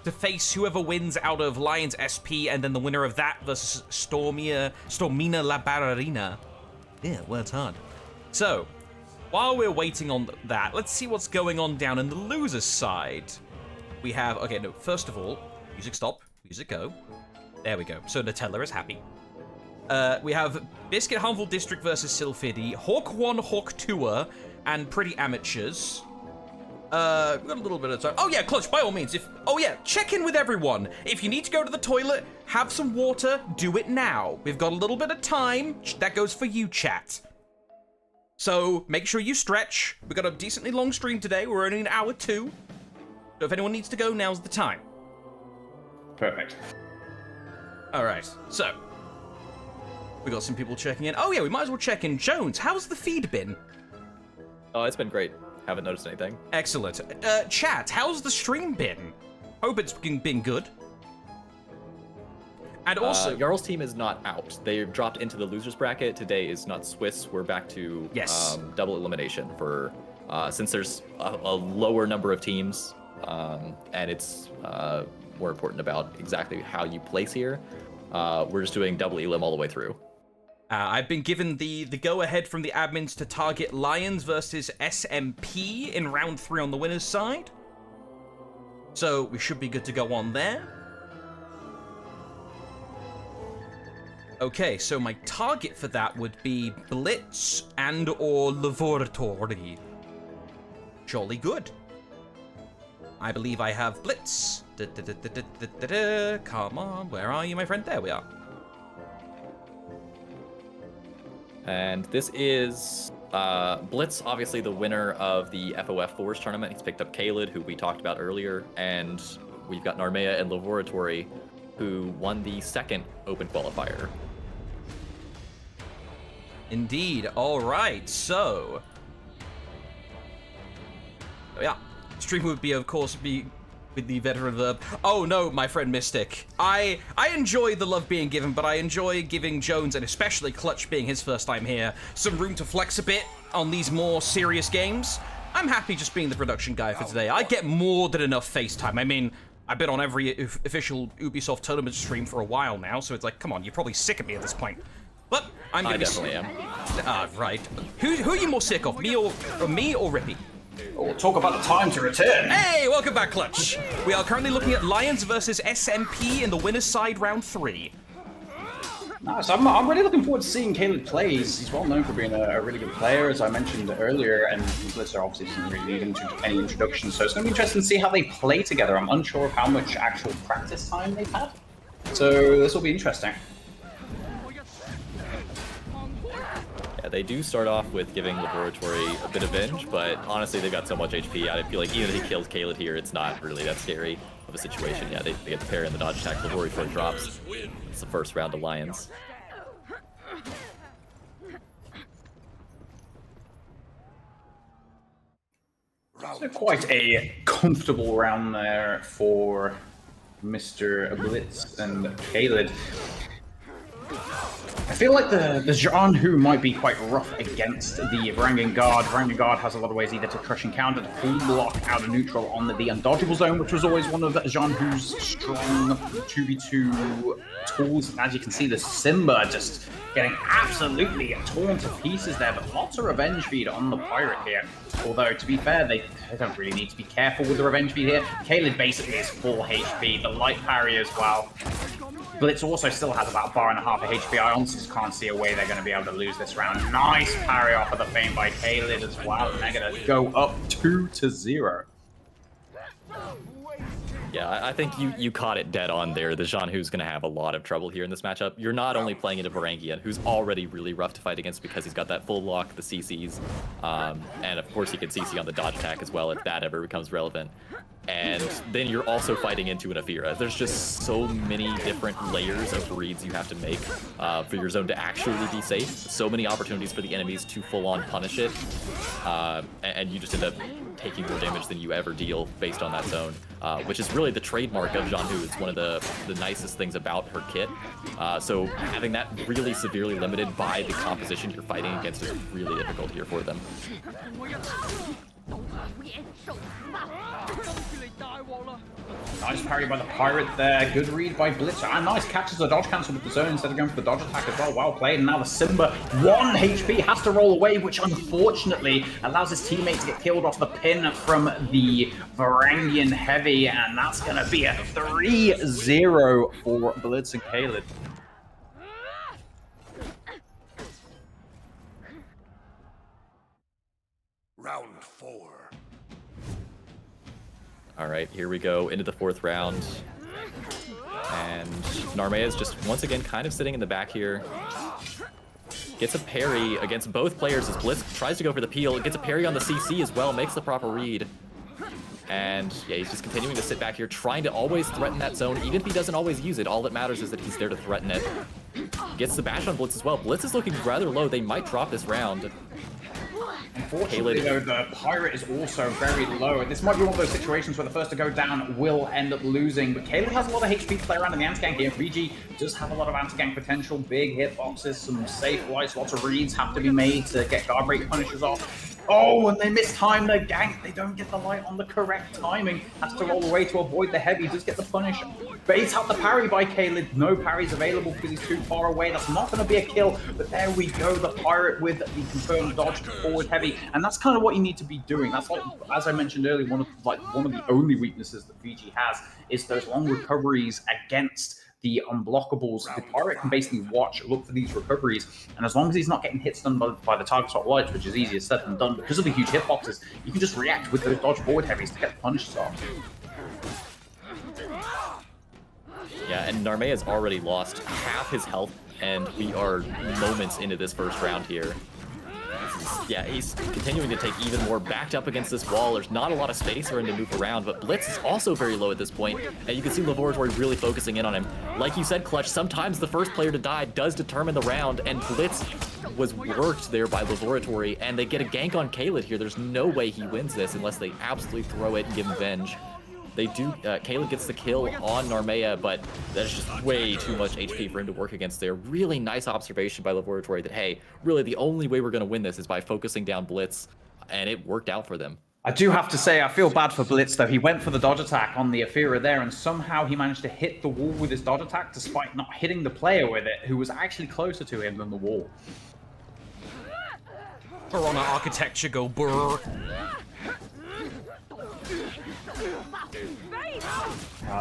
to face whoever wins out of Lions SP, and then the winner of that versus Stormina La Ballerina. Yeah, words hard. So, while we're waiting on that, let's see what's going on down in the loser's side. We have, okay, no, first of all, music stop, music go. There we go. So Nutella is happy. We have Biscuit Harmful District versus Sylphidi, Hawk 1, Hawk 2er, and Pretty Amateurs. We've got a little bit of time. Oh yeah, Clutch, by all means, check in with everyone. If you need to go to the toilet, have some water, do it now. We've got a little bit of time. That goes for you, chat. So make sure you stretch. We've got a decently long stream today. We're only an hour 2. So if anyone needs to go, now's the time. Perfect. All right, so we got some people checking in. Oh yeah, we might as well check in. Jones, how's the feed been? Oh, it's been great. Haven't noticed anything. Excellent. Chat, how's the stream been? Hope it's been good. And also, Jarl's team is not out. They dropped into the losers bracket. Today is not Swiss. We're back to double elimination for since there's a lower number of teams, and it's more important about exactly how you place here. We're just doing double elim all the way through. I've been given the go-ahead from the admins to target Lions versus SMP in round 3 on the winner's side. So we should be good to go on there. Okay, so my target for that would be Blitz and or Laboratory. Jolly good. I believe I have Blitz. Come on, where are you, my friend? There we are. And this is Blitz, obviously the winner of the FOF Force tournament. He's picked up Khalid, who we talked about earlier, and we've got Narmea and Laboratory, who won the second Open Qualifier. Indeed. All right, so yeah, stream would be, of course, with the veteran verb. Oh no, my friend Mystic. I enjoy the love being given, but I enjoy giving Jones, and especially Clutch being his first time here, some room to flex a bit on these more serious games. I'm happy just being the production guy for today. I get more than enough FaceTime. I mean, I've been on every official Ubisoft tournament stream for a while now, so it's like, come on, you're probably sick of me at this point. But I'm gonna I definitely am. Ah, right. Who are you more sick of, me or Rippy? We'll talk about the time to return. Hey, welcome back, Clutch. We are currently looking at Lions versus SMP in the winner's side round 3. Nice. I'm really looking forward to seeing Caleb play. He's well known for being a really good player, as I mentioned earlier, and Blitzer obviously doesn't really need into any introduction, so it's going to be interesting to see how they play together. I'm unsure of how much actual practice time they've had, so this will be interesting. Yeah, they do start off with giving Laboratory a bit of venge, but honestly, they've got so much HP. I feel like even if he kills Kaled here, it's not really that scary of a situation. Yeah, they get the parry and the dodge attack. Laboratory drops. It's the first round of Lions. So quite a comfortable round there for Mr. Blitz and Kaled. I feel like the Jianhu might be quite rough against the Varangian Guard. Varangian Guard has a lot of ways either to crush and counter, to full block out of neutral on the undodgeable zone, which was always one of Jianhu's strong 2v2 tools. And as you can see, the Simba just getting absolutely torn to pieces there, but lots of revenge feed on the Pirate here. Although, to be fair, they don't really need to be careful with the revenge feed here. Kaled basically is full HP, the light parry as well. Blitz also still has about 1.5 bars of HP. I honestly just can't see a way they're going to be able to lose this round. Nice parry off of the feint by Kaled as well, and they're going to go up 2-0. Yeah, I think you caught it dead on there. The Jianhu's going to have a lot of trouble here in this matchup. You're not only playing into Varangian, who's already really rough to fight against because he's got that full lock, the CCs, and of course he can CC on the dodge attack as well if that ever becomes relevant. And then you're also fighting into an Aphira. There's just so many different layers of reads you have to make for your zone to actually be safe. So many opportunities for the enemies to full-on punish it, and you just end up taking more damage than you ever deal based on that zone, which is really the trademark of Jianhu. It's one of the nicest things about her kit. So having that really severely limited by the composition you're fighting against is really difficult here for them. Nice parry by the Pirate there. Good read by Blitzer. And nice catches the dodge cancel with the zone instead of going for the dodge attack as well. Well played. And now the Simba, 1 HP, has to roll away, which unfortunately allows his teammate to get killed off the pin from the Varangian Heavy. And that's going to be a 3-0 for Blitz and Kaled. Round 4. All right, here we go into the 4th round. And Narmea is just once again kind of sitting in the back here. Gets a parry against both players as Blitz tries to go for the peel. Gets a parry on the CC as well, makes the proper read. And yeah, he's just continuing to sit back here, trying to always threaten that zone. Even if he doesn't always use it, all that matters is that he's there to threaten it. Gets the bash on Blitz as well. Blitz is looking rather low. They might drop this round. Unfortunately, though, the Pirate is also very low. This might be one of those situations where the first to go down will end up losing, but Kaled has a lot of HP to play around in the anti-gank here. VG does have a lot of anti-gank potential, big hitboxes, some safe lights, lots of reads have to be made to get guard break punishes off. Oh, and they mistime their gank. They don't get the light on the correct timing. Has to roll away to avoid the heavy. Does get the punish. Baits out the parry by Kaled. No parries available because he's too far away. That's not going to be a kill. But there we go. The Pirate with the confirmed dodge to forward heavy. And that's kind of what you need to be doing. That's like, as I mentioned earlier, one of the only weaknesses that VG has is those long recoveries against the unblockables. The Pirate can basically look for these recoveries, and as long as he's not getting hits done by the target swap lights, which is easier said than done because of the huge hitboxes, you can just react with those dodge forward heavies to get the punishes off. Yeah, and Narmea has already lost half his health, and we are moments into this 1st round here. Yeah, he's continuing to take even more, backed up against this wall. There's not a lot of space for him to move around, but Blitz is also very low at this point, and you can see Laboratory really focusing in on him. Like you said, Clutch, sometimes the first player to die does determine the round, and Blitz was worked there by Laboratory, and they get a gank on Kaled here. There's no way he wins this unless they absolutely throw it and give him Venge. They do, Kaled gets the kill on Narmea, but that's just way too much HP for him to work against there. Really nice observation by Laboratory that, hey, really the only way we're going to win this is by focusing down Blitz, and it worked out for them. I do have to say, I feel bad for Blitz, though. He went for the dodge attack on the Aphira there, and somehow he managed to hit the wall with his dodge attack, despite not hitting the player with it, who was actually closer to him than the wall. Piranha architecture go brrr.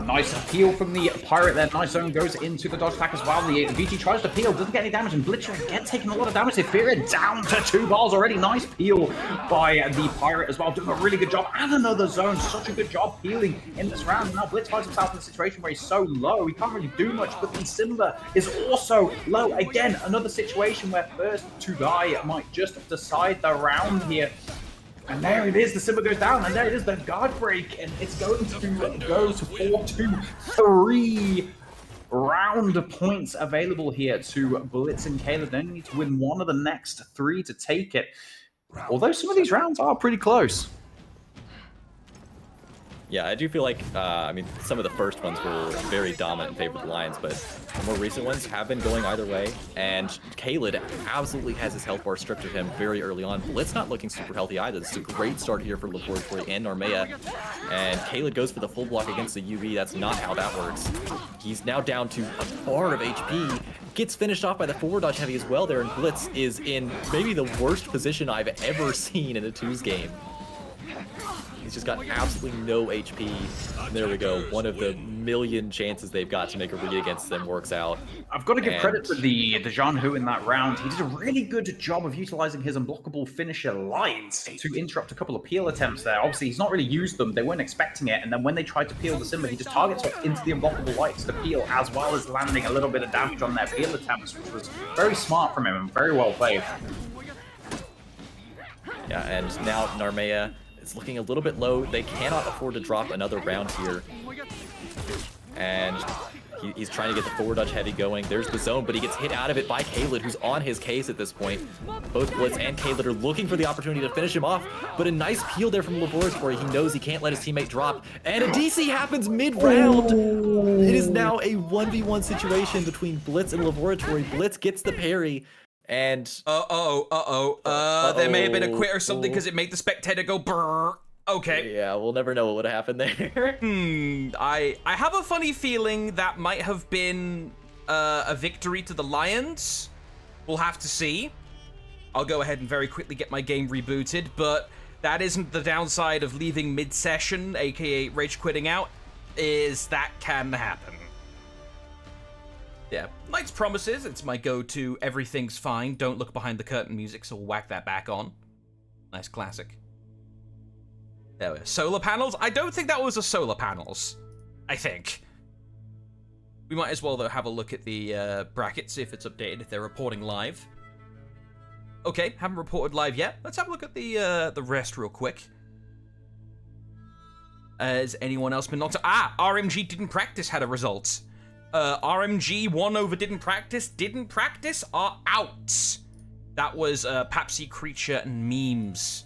Nice appeal from the Pirate there. Nice zone goes into the dodge attack as well. The VG tries to peel, doesn't get any damage, and Blitzer again taking a lot of damage. Aphira down to 2 bars already. Nice peel by the Pirate as well, doing a really good job. And another zone. Such a good job peeling in this round. Now Blitz finds himself in a situation where he's so low, he can't really do much, but the Simba is also low. Again, another situation where first to die might just decide the round here. And there it is, the Simba goes down, and there it is, the guard break, and it's going to go to 4-2. 3 round points available here to Blitz and Caleb. They only need to win one of the next 3 to take it. Although some of these rounds are pretty close. Yeah, I do feel like, I mean, some of the first ones were very dominant in favor of the Lions, but the more recent ones have been going either way, and Kaled absolutely has his health bar stripped of him very early on. Blitz not looking super healthy either. This is a great start here for Laboratory and Narmea, and Kaled goes for the full block against the UV. That's not how that works. He's now down to a bar of HP, gets finished off by the forward dodge heavy as well there, and Blitz is in maybe the worst position I've ever seen in a twos game. He's just got absolutely no HP. And there we go. One of the million chances they've got to make a read against them works out. I've got to give credit to the Jean Hu in that round. He did a really good job of utilizing his unblockable finisher lights to interrupt a couple of peel attempts there. Obviously, he's not really used them. They weren't expecting it. And then when they tried to peel the Simba, he just targets up into the unblockable lights to peel, as well as landing a little bit of damage on their peel attempts, which was very smart from him and very well played. Yeah, and now Narmea is looking a little bit low. They cannot afford to drop another round here. And he's trying to get the forward dodge heavy going. There's the zone, but he gets hit out of it by Kaled, who's on his case at this point. Both Blitz and Kaled are looking for the opportunity to finish him off, but a nice peel there from Laboratory. He knows he can't let his teammate drop, and a DC happens mid-round. It is now a 1v1 situation between Blitz and Laboratory. Blitz gets the parry, and there may have been a quit or something because it made the spectator go brrr. Okay. Yeah, we'll never know what would have happened there. I have a funny feeling that might have been a victory to the Lions. We'll have to see. I'll go ahead and very quickly get my game rebooted, but that isn't the downside of leaving mid-session, aka rage quitting out, is that can happen. Yeah, Knight's Promises, it's my go-to everything's fine, don't look behind the curtain music, so we'll whack that back on. Nice classic. There we are. Solar panels? I don't think that was a solar panels. I think. We might as well, though, have a look at the bracket, see if it's updated, if they're reporting live. Okay, haven't reported live yet. Let's have a look at the rest real quick. Has anyone else been knocked out? Ah, RMG Didn't Practice had a result. RMG won over Didn't Practice are out. That was Papsy Creature and Memes.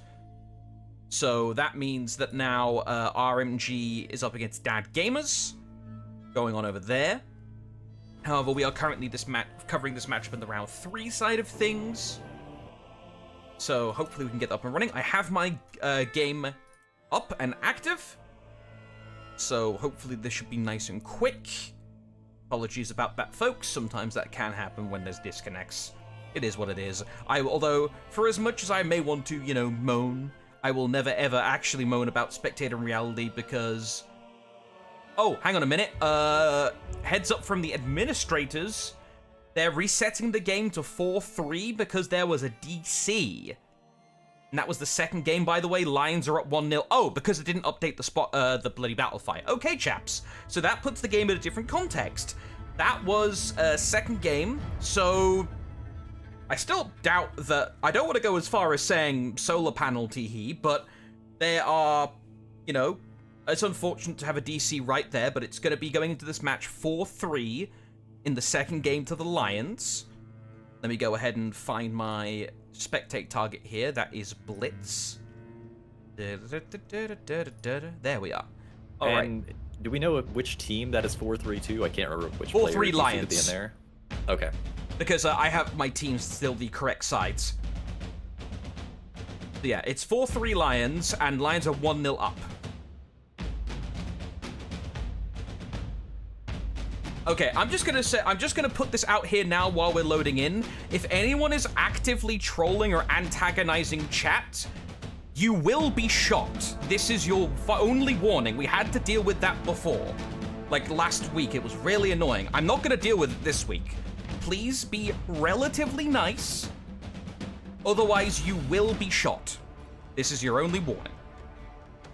So that means that now RMG is up against Dad Gamers, going on over there. However, we are currently covering this matchup in the round 3 side of things. So hopefully we can get up and running. I have my game up and active. So hopefully this should be nice and quick. Apologies about that, folks. Sometimes that can happen when there's disconnects. It is what it is. Although, for as much as I may want to, you know, moan, I will never ever actually moan about spectator reality because... Oh, hang on a minute. Heads up from the administrators. They're resetting the game to 4-3 because there was a DC. And that was the second game, by the way. Lions are up 1-0. Oh, because it didn't update the bloody battle fire. Okay, chaps. So that puts the game in a different context. That was a second game, so... I still doubt that... I don't want to go as far as saying solar panel teehee, but there are, you know... It's unfortunate to have a DC right there, but it's going to be going into this match 4-3 in the second game to the Lions. Let me go ahead and find my spectate target here. That is Blitz. There we are. All right. Do we know which team that is 4-3-2? I can't remember which 4-3 Lions. Be in there. Okay. Because I have my teams still the correct sides. Yeah, it's 4-3 Lions, and Lions are 1-0 up. Okay, I'm just gonna put this out here now while we're loading in. If anyone is actively trolling or antagonizing chat, you will be shot. This is your only warning. We had to deal with that before. Like last week, it was really annoying. I'm not gonna deal with it this week. Please be relatively nice. Otherwise, you will be shot. This is your only warning.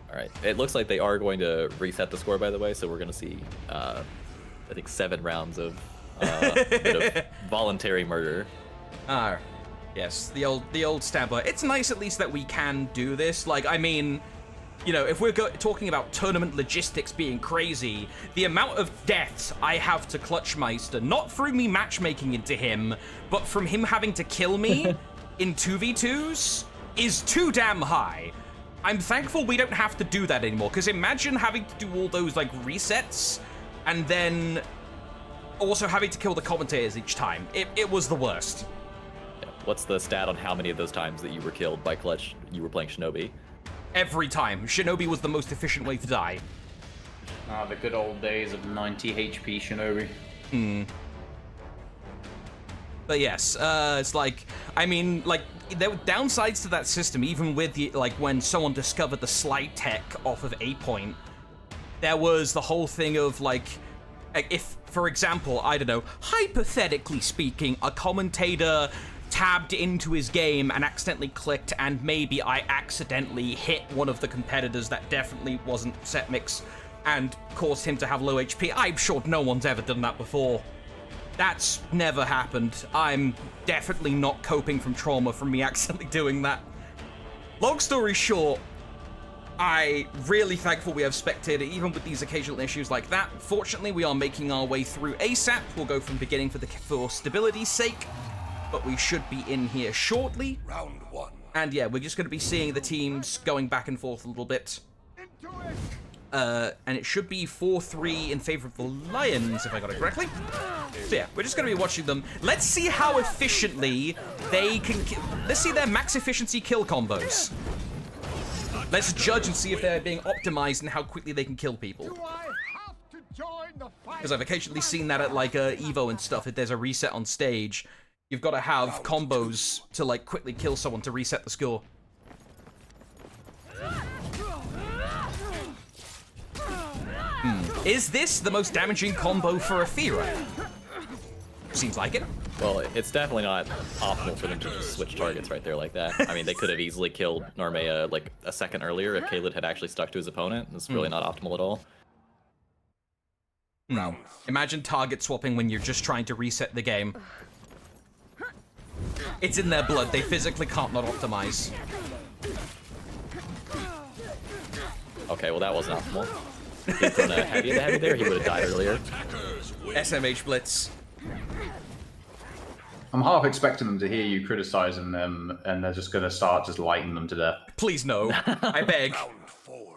All right. It looks like they are going to reset the score, by the way, so we're going to see, I think, 7 rounds of, bit of voluntary murder. Yes, the old stabber. It's nice at least that we can do this. Like, I mean, you know, if we're talking about tournament logistics being crazy, the amount of deaths I have to Clutchmeister, not through me matchmaking into him, but from him having to kill me in 2v2s, is too damn high. I'm thankful we don't have to do that anymore, because imagine having to do all those, like, resets, and then also having to kill the commentators each time. It was the worst. Yeah. What's the stat on how many of those times that you were killed by Clutch you were playing Shinobi? Every time. Shinobi was the most efficient way to die. Ah, the good old days of 90 HP Shinobi. But yes, it's like, I mean, like, there were downsides to that system, even with, the, like, when someone discovered the slide tech off of A Point. There was the whole thing of, like, if, for example, I don't know, hypothetically speaking, a commentator tabbed into his game and accidentally clicked, and maybe I accidentally hit one of the competitors that definitely wasn't set mix and caused him to have low HP. I'm sure no one's ever done that before. That's never happened. I'm definitely not coping from trauma from me accidentally doing that. Long story short, I'm really thankful we have spectator, even with these occasional issues like that. Fortunately, we are making our way through ASAP. We'll go from beginning for stability's sake, but we should be in here shortly. Round 1. And yeah, we're just going to be seeing the teams going back and forth a little bit. And it should be 4-3 in favor of the Lions, if I got it correctly. So yeah, we're just going to be watching them. Let's see how efficiently they can... Let's see their max efficiency kill combos. Let's judge and see if they're being optimized and how quickly they can kill people. Because I've occasionally seen that at, like, Evo and stuff. If there's a reset on stage, you've got to have combos to, like, quickly kill someone to reset the score. Is this the most damaging combo for Athera? Seems like it. Well, it's definitely not optimal for them to just switch targets right there like that. I mean, they could have easily killed Narmea like a second earlier if Kaled had actually stuck to his opponent. It's really not optimal at all. No. Imagine target swapping when you're just trying to reset the game. It's in their blood. They physically can't not optimize. Okay, well that wasn't optimal. If he'd thrown a heavy to heavy there, he would have died earlier. SMH Blitz. I'm half expecting them to hear you criticizing them, and they're just gonna start just lighting them to death. Please no. I beg. Round 4.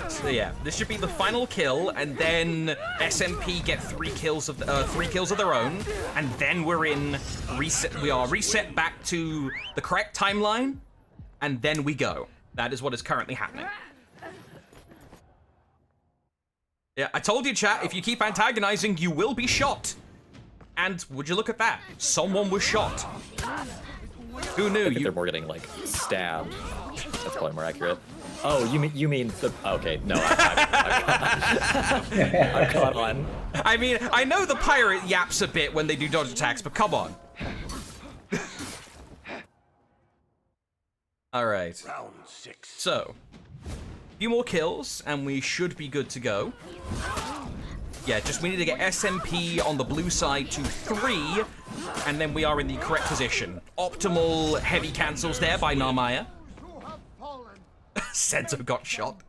So yeah, this should be the final kill, and then SMP get 3 kills of their own, and then we're in reset. We are reset back to the correct timeline, and then we go. That is what is currently happening. Yeah, I told you, chat, if you keep antagonizing, you will be shot. And would you look at that? Someone was shot. Who knew? I think they're more getting, like, stabbed. That's probably more accurate. Oh, you mean the... Okay, no, I'm caught on. I mean, I know the pirate yaps a bit when they do dodge attacks, but come on. All right. Round 6. So, a few more kills, and we should be good to go. Yeah, just we need to get SMP on the blue side to 3, and then we are in the correct position. Optimal heavy cancels there by Narmaya. Senzo got shot.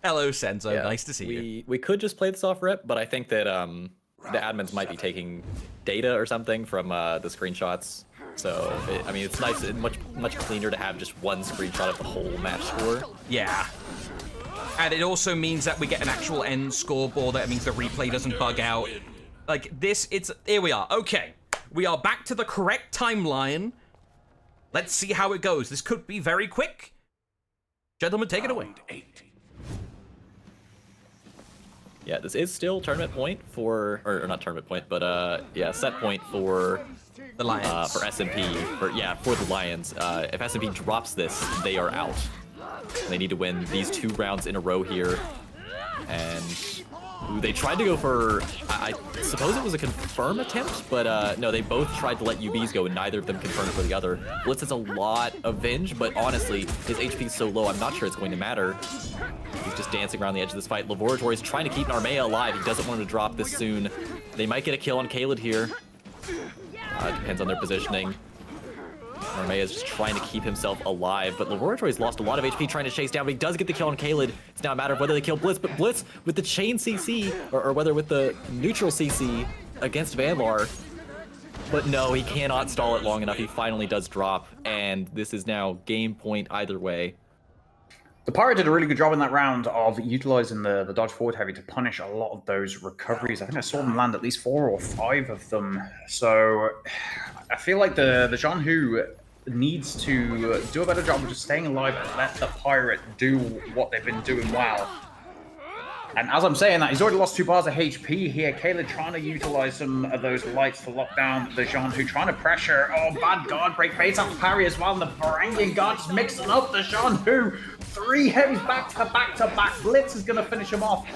Hello, Senzo. Yeah, nice to see you. We could just play this off rip, but I think that the admins might be taking data or something from the screenshots. So, I mean, it's nice and much cleaner to have just one screenshot of the whole match score. Yeah. And it also means that we get an actual end scoreboard. That means the replay doesn't bug out. Like, this, here we are. Okay. We are back to the correct timeline. Let's see how it goes. This could be very quick. Gentlemen, take it away. Round 8. Yeah, this is still tournament point for, or not tournament point, but yeah, set point for The Lions. for SMP, for the Lions. If SMP drops this, they are out. They need to win these 2 rounds in a row here, and they tried to go for, I suppose it was a confirm attempt, but no, they both tried to let UBs go, and neither of them confirmed for the other. Blitz has a lot of Venge, but honestly, his HP is so low, I'm not sure it's going to matter. He's just dancing around the edge of this fight. Laboratory is trying to keep Narmea alive. He doesn't want him to drop this soon. They might get a kill on Khaled here. It depends on their positioning. Narmea is just trying to keep himself alive, but Laboratory's lost a lot of HP trying to chase down, but he does get the kill on Khaled. It's now a matter of whether they kill Blitz, but Blitz with the chain CC, or whether with the neutral CC against Vanlar. But no, he cannot stall it long enough. He finally does drop, and this is now game point either way. The Pirate did a really good job in that round of utilizing the dodge forward heavy to punish a lot of those recoveries. I think I saw them land at least 4 or 5 of them. So I feel like the Jean Hu needs to do a better job of just staying alive and let the Pirate do what they've been doing well. And as I'm saying that, he's already lost 2 bars of HP here. Caleb trying to utilize some of those lights to lock down the Jean Hu, trying to pressure. Oh, bad guard break, base off parry as well. And the Varangian guard just mixing up the Jean Hu. 3 heavies back to back to back. Blitz is going to finish him off.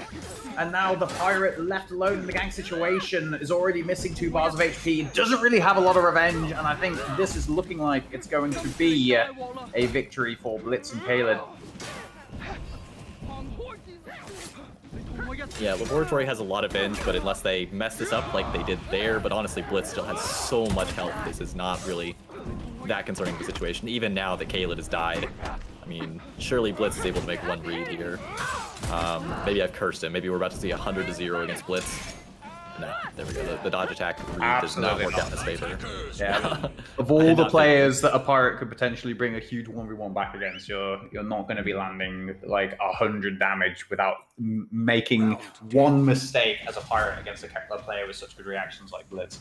And now the Pirate, left alone in the gang situation, is already missing 2 bars of HP. Doesn't really have a lot of revenge. And I think this is looking like it's going to be a victory for Blitz and Caleb. Yeah, Laboratory has a lot of Venge, but unless they mess this up like they did there, but honestly, Blitz still has so much health. This is not really that concerning of a situation, even now that Khaled has died. I mean, surely Blitz is able to make 1 read here. Maybe I've cursed him. Maybe we're about to see 100-0 against Blitz. No, there we go. The dodge attack read does not work out in his favor. Yeah. Of all the players that a Pirate could potentially bring a huge 1v1 back against, you're not going to be landing like 100 damage without making 1 mistake as a Pirate against a player with such good reactions like Blitz.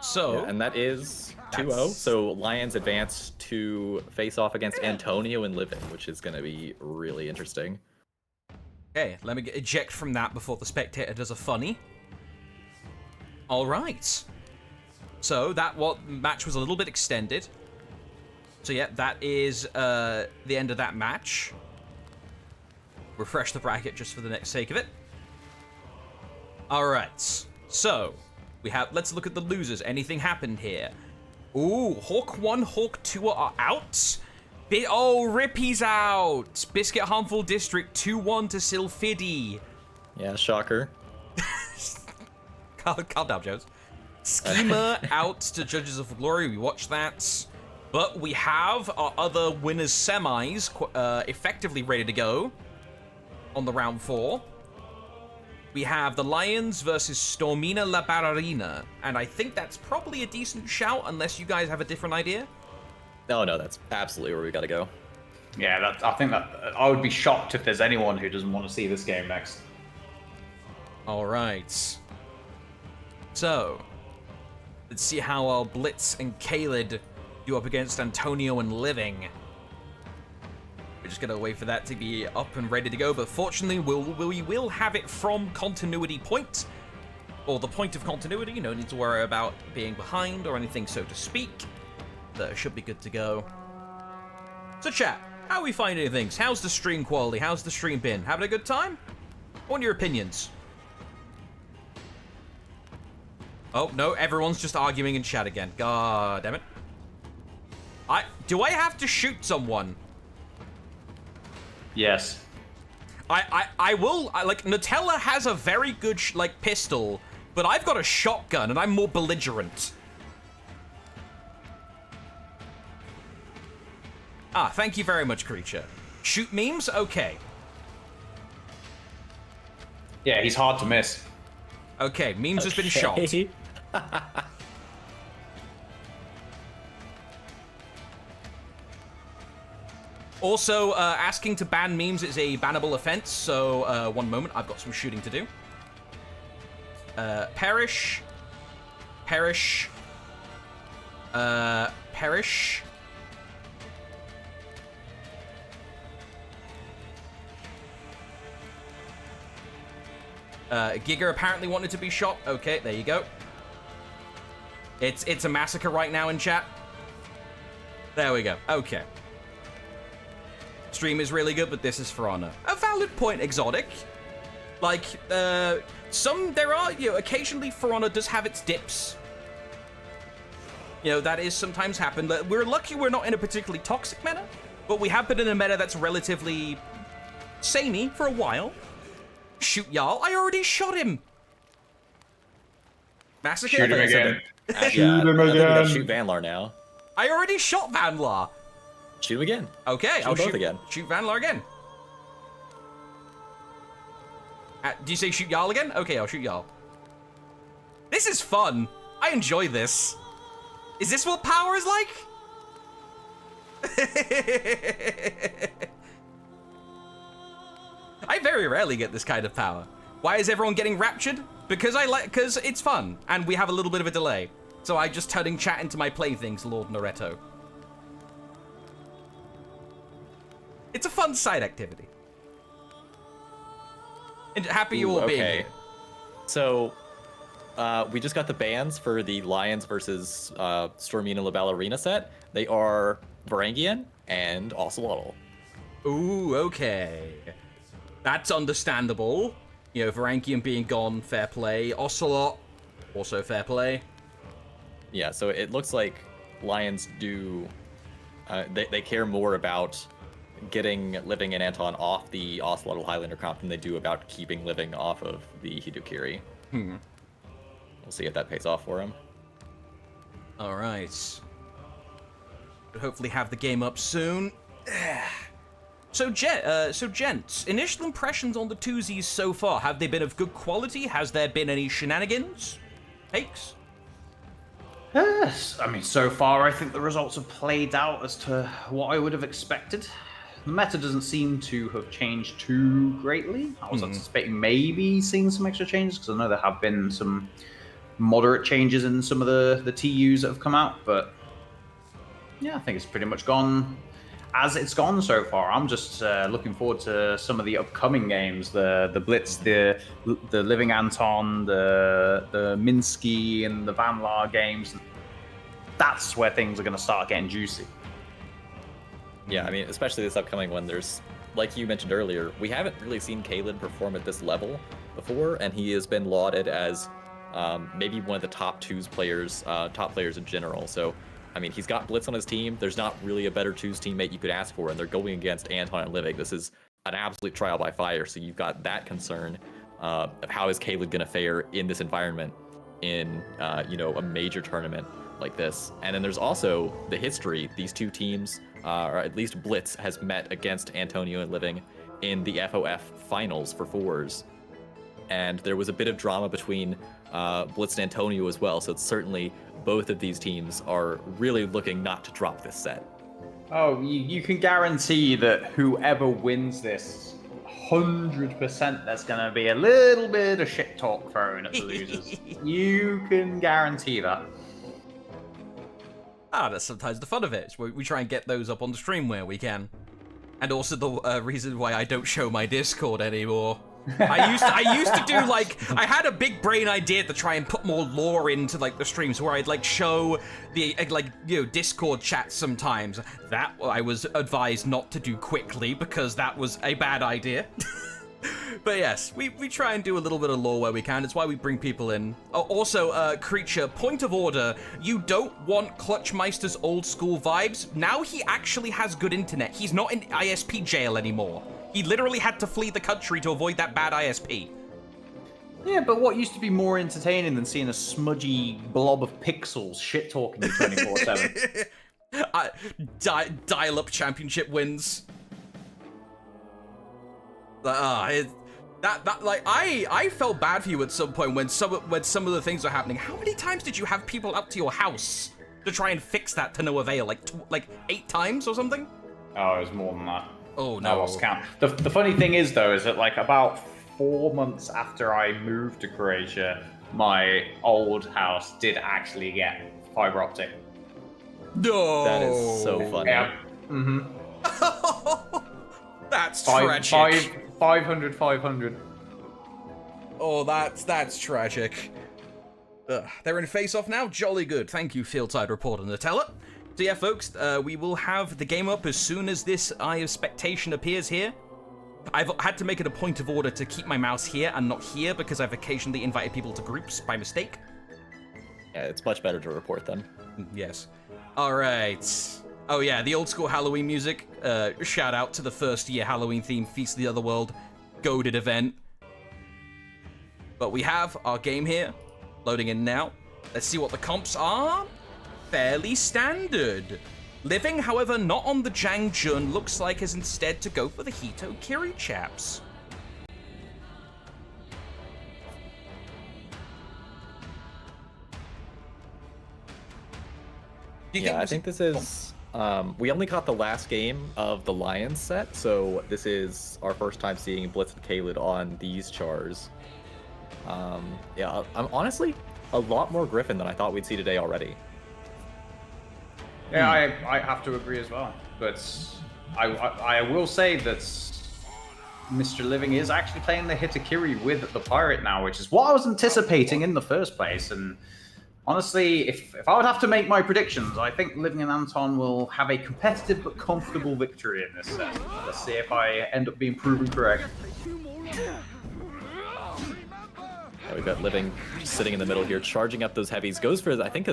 So, Yeah, and that is 2-0. So Lions advance to face off against Antonio and Living, which is going to be really interesting. okay, let me eject from that before the spectator does a funny. All right. So that match was a little bit extended. So yeah, that is the end of that match. Refresh the bracket just for the next sake of it. All right. So we have. Let's look at the losers. Anything happened here? Ooh, Hawk 1, Hawk 2 are out. Oh, Rippy's out. Biscuit Harmful District 2-1 to Sylphidi. Yeah, shocker. Calm down, Jones. Schema out to Judges of Glory. We watched that. But we have our other winners' semis effectively ready to go on the round 4. We have the Lions versus Stormina La Ballerina. And I think that's probably a decent shout, unless you guys have a different idea. No, that's absolutely where we got to go. Yeah, I think that I would be shocked if there's anyone who doesn't want to see this game next. All right. So, let's see how our Blitz and Khaled do up against Antonio and Living. We're just gonna wait for that to be up and ready to go, but fortunately we will have it from continuity point, or the point of continuity. No need to worry about being behind or anything, so to speak. That should be good to go. So chat, how are we finding things? How's the stream quality? How's the stream been? Having a good time? I want your opinions. Oh, no, everyone's just arguing in chat again. God damn it. Do I have to shoot someone? Yes. I will, like, Nutella has a very good, pistol, but I've got a shotgun and I'm more belligerent. Ah, thank you very much, creature. Shoot memes? Okay. Yeah, he's hard to miss. Okay, memes has been shot. Also, asking to ban memes is a bannable offense, so 1 moment, I've got some shooting to do. Perish. Perish. Perish. Giga apparently wanted to be shot. Okay, there you go. It's a massacre right now in chat. There we go. Okay. Stream is really good, but this is for honor. A valid point, Exotic. Like, there are, occasionally For Honor does have its dips. That is sometimes happen. We're lucky we're not in a particularly toxic meta, but we have been in a meta that's relatively samey for a while. Shoot, y'all. I already shot him. Massacre? Shoot him again. Shoot him again. Shoot Vanlar now. I already shot Vanlar. Shoot him again. Okay, I'll shoot again. Shoot Vanlar again. Do you say shoot y'all again? Okay, I'll shoot y'all. This is fun. I enjoy this. Is this what power is like? I very rarely get this kind of power. Why is everyone getting raptured? Because it's fun, and we have a little bit of a delay. So I just turning chat into my playthings, Lord Naretto. It's a fun side activity. And happy you all being here. So, we just got the bans for the Lions versus Stormina La Ballerina set. They are Varangian and Ocelotl. Ooh, okay. That's understandable. Varangian being gone, fair play. Ocelot, also fair play. Yeah, so it looks like Lions do... they care more about getting Living and Anton off the Ocelotl Highlander comp than they do about keeping Living off of the Hidukiri. We'll see if that pays off for him. All right. Hopefully have the game up soon. So gents, initial impressions on the twosies so far. Have they been of good quality? Has there been any shenanigans? Takes? Yes. I mean, so far, I think the results have played out as to what I would have expected. The meta doesn't seem to have changed too greatly. I was anticipating maybe seeing some extra changes, because I know there have been some moderate changes in some of the TUs that have come out, but yeah, I think it's pretty much gone as it's gone so far. I'm just looking forward to some of the upcoming games, the Blitz, the Living Anton, the Minsky, and the Vanlar games. That's where things are going to start getting juicy. Yeah, I mean, especially this upcoming one, there's, like you mentioned earlier, we haven't really seen Kalin perform at this level before, and he has been lauded as maybe one of the top players in general. So, I mean, he's got Blitz on his team. There's not really a better twos teammate you could ask for, and they're going against Anton and Living. This is an absolute trial by fire, so you've got that concern of how is Kalin going to fare in this environment in, a major tournament like this. And then there's also the history. These two teams, or at least Blitz, has met against Antonio and Living in the FOF finals for fours. And there was a bit of drama between Blitz and Antonio as well, so it's certainly both of these teams are really looking not to drop this set. Oh, you can guarantee that whoever wins this, 100% there's going to be a little bit of shit talk thrown at the losers. You can guarantee that. That's sometimes the fun of it. We try and get those up on the stream where we can. And also the reason why I don't show my Discord anymore. I used to do, I had a big brain idea to try and put more lore into, the streams where I'd, show the, Discord chats sometimes. That I was advised not to do quickly because that was a bad idea. But yes, we try and do a little bit of lore where we can. It's why we bring people in. Oh, also, Creature, point of order. You don't want Clutchmeister's old school vibes. Now he actually has good internet. He's not in ISP jail anymore. He literally had to flee the country to avoid that bad ISP. Yeah, but what used to be more entertaining than seeing a smudgy blob of pixels shit-talking you 24/7? Dial-up championship wins. I felt bad for you at some point when some of the things were happening. How many times did you have people up to your house to try and fix that to no avail? Like 8 times or something? Oh, it was more than that. Oh, no. I lost count. The funny thing is, though, is that about 4 months after I moved to Croatia, my old house did actually get fiber optic. No. That is so funny. Yeah. Mm-hmm. That's tragic. 500, 500. Oh, that's tragic. They're in face-off now? Jolly good. Thank you, Fieldside Reporter Nutella. So yeah, folks, we will have the game up as soon as this Eye of Spectation appears here. I've had to make it a point of order to keep my mouse here and not here because I've occasionally invited people to groups by mistake. Yeah, it's much better to report them. Yes. All right. Oh yeah, the old school Halloween music. Shout out to the first year Halloween themed Feast of the Otherworld goated event. But we have our game here, loading in now. Let's see what the comps are. Fairly standard. Living, however, not on the Jang Jun, looks like is instead to go for the Hito Kiri chaps. I think this is... we only caught the last game of the Lions set, so this is our first time seeing Blitz and Kaled on these chars. Yeah, I'm honestly a lot more Griffin than I thought we'd see today already. Yeah, I have to agree as well. But I will say that Mr. Living is actually playing the Hitakiri with the Pirate now, which is what I was anticipating in the first place. And honestly, if I would have to make my predictions, I think Living and Anton will have a competitive but comfortable victory in this set. Let's see if I end up being proven correct. Yeah, we've got Living just sitting in the middle here, charging up those heavies. Goes for, I think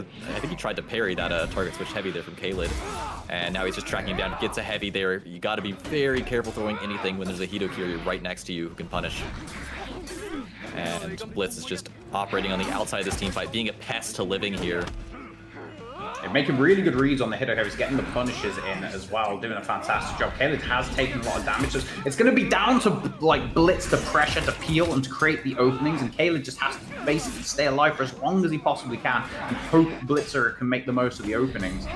he tried to parry that target switch heavy there from Kaled. And now he's just tracking him down, gets a heavy there. You got to be very careful throwing anything when there's a Hitokiri right next to you who can punish. And Blitz is just operating on the outside of this team fight, being a pest to Living here. They're making really good reads on the Hito Heavies, getting the punishes in as well, doing a fantastic job. Kaled has taken a lot of damage. It's going to be down to like Blitz to pressure, to peel, and to create the openings, and Kaled just has to basically stay alive for as long as he possibly can and hope Blitzer can make the most of the openings.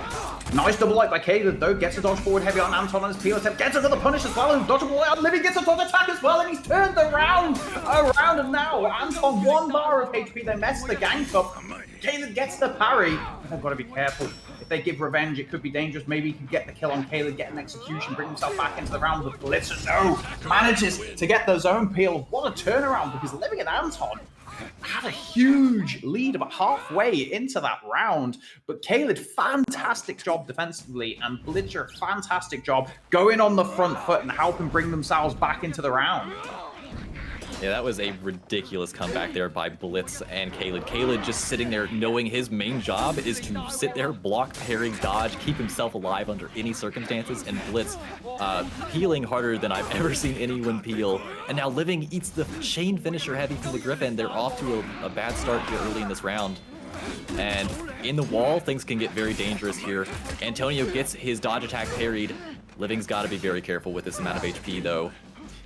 Nice double light by Kaled, though, gets a dodge forward heavy on Anton on his peel attempt, gets another punish as well, and dodgeable out. Living gets a dodge attack as well, and he's turned around, and now Anton 1 bar of HP. They messed the gank up. Kaled gets the parry. I've got to be careful. If they give revenge, it could be dangerous. Maybe he can get the kill on Kaled, get an execution, bring himself back into the round with Blitzer. No! Manages to get the zone peel. What a turnaround, because Living and Anton had a huge lead about halfway into that round. But Kaled, fantastic job defensively, and Blitzer, fantastic job going on the front foot and helping bring themselves back into the round. Yeah, that was a ridiculous comeback there by Blitz and Kaled. Kaled just sitting there knowing his main job is to sit there, block, parry, dodge, keep himself alive under any circumstances, and Blitz peeling harder than I've ever seen anyone peel. And now Living eats the chain finisher heavy from the Griffin. They're off to a bad start here early in this round. And in the wall, things can get very dangerous here. Antonio gets his dodge attack parried. Living's got to be very careful with this amount of HP, though.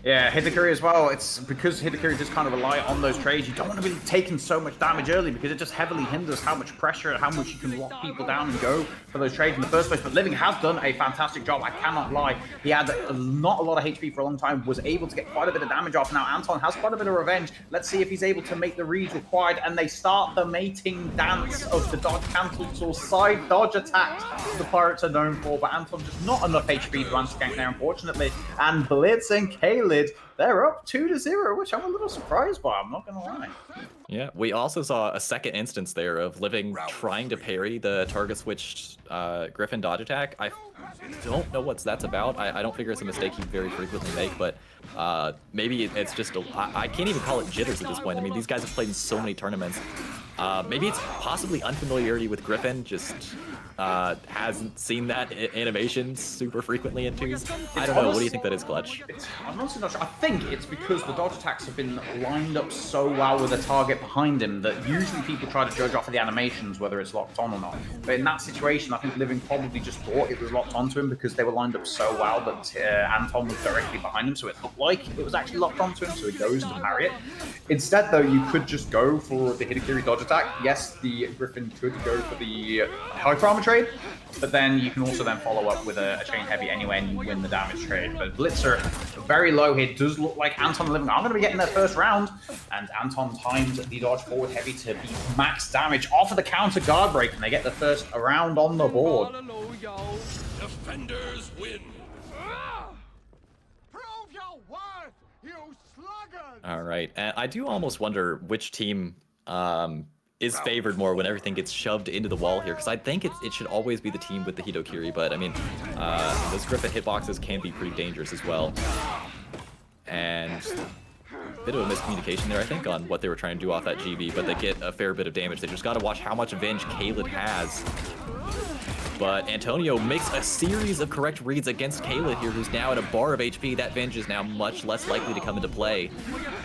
Yeah, Hitakiri as well. It's because Hitakiri just kind of rely on those trades. You don't want to be taking so much damage early because it just heavily hinders how much pressure, how much you can lock people down and go for those trades in the first place. But Living has done a fantastic job. I cannot lie. He had not a lot of HP for a long time, was able to get quite a bit of damage off. Now Anton has quite a bit of revenge. Let's see if he's able to make the reads required. And they start the mating dance of the dodge cancels or side dodge attacks the Pirates are known for. But Anton just not enough HP to answer gank there, unfortunately. And Blitz and Kaled, they're up 2-0, which I'm a little surprised by, I'm not gonna lie. Yeah, we also saw a second instance there of Living trying to parry the target switch Griffin dodge attack. I don't know what that's about. I don't figure it's a mistake you very frequently make, but maybe it's just I can't even call it jitters at this point. I mean, these guys have played in so many tournaments. Maybe it's possibly unfamiliarity with Griffin, just hasn't seen that animation super frequently in twos. I don't know. What do you think that is, Clutch? I'm honestly not sure. I think it's because the dodge attacks have been lined up so well with a target behind him that usually people try to judge off of the animations whether it's locked on or not. But in that situation, I think Living probably just thought it was locked onto him because they were lined up so well that Anton was directly behind him, so it looked like it was actually locked onto him, so he goes to parry it. Instead, though, you could just go for the Hitakiri dodge attack, yes, the Griffin could go for the Hyper Armor trade, but then you can also then follow up with a Chain Heavy anyway and you win the damage trade. But Blitzer, very low here, does look like Anton and Living are going to be getting their first round, and Anton timed the dodge forward heavy to be max damage off of the counter guard break, and they get the first round on the board. Defenders win. Prove your worth, you sluggard! All right, and I do almost wonder which team is favored more when everything gets shoved into the wall here, because I think it should always be the team with the Hitokiri, but I mean, those Griffin hitboxes can be pretty dangerous as well. And a bit of a miscommunication there, I think, on what they were trying to do off that GB, but they get a fair bit of damage. They just got to watch how much Venge Kaled has. But Antonio makes a series of correct reads against Kaled here, who's now at a bar of HP. That Venge is now much less likely to come into play.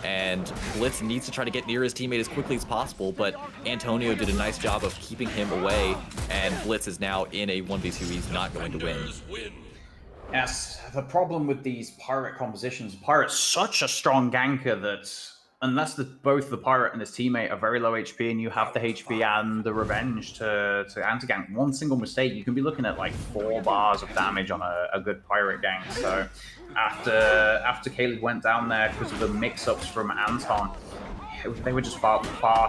And Blitz needs to try to get near his teammate as quickly as possible, but Antonio did a nice job of keeping him away, and Blitz is now in a 1v2 he's not going to win. Yes, the problem with these Pirate compositions, Pirate's such a strong ganker that unless both the Pirate and his teammate are very low HP and you have the HP and the Revenge to anti-gank, one single mistake, you can be looking at like 4 bars of damage on a good Pirate gank. So after Kaled went down there because of the mix-ups from Anton, they were just far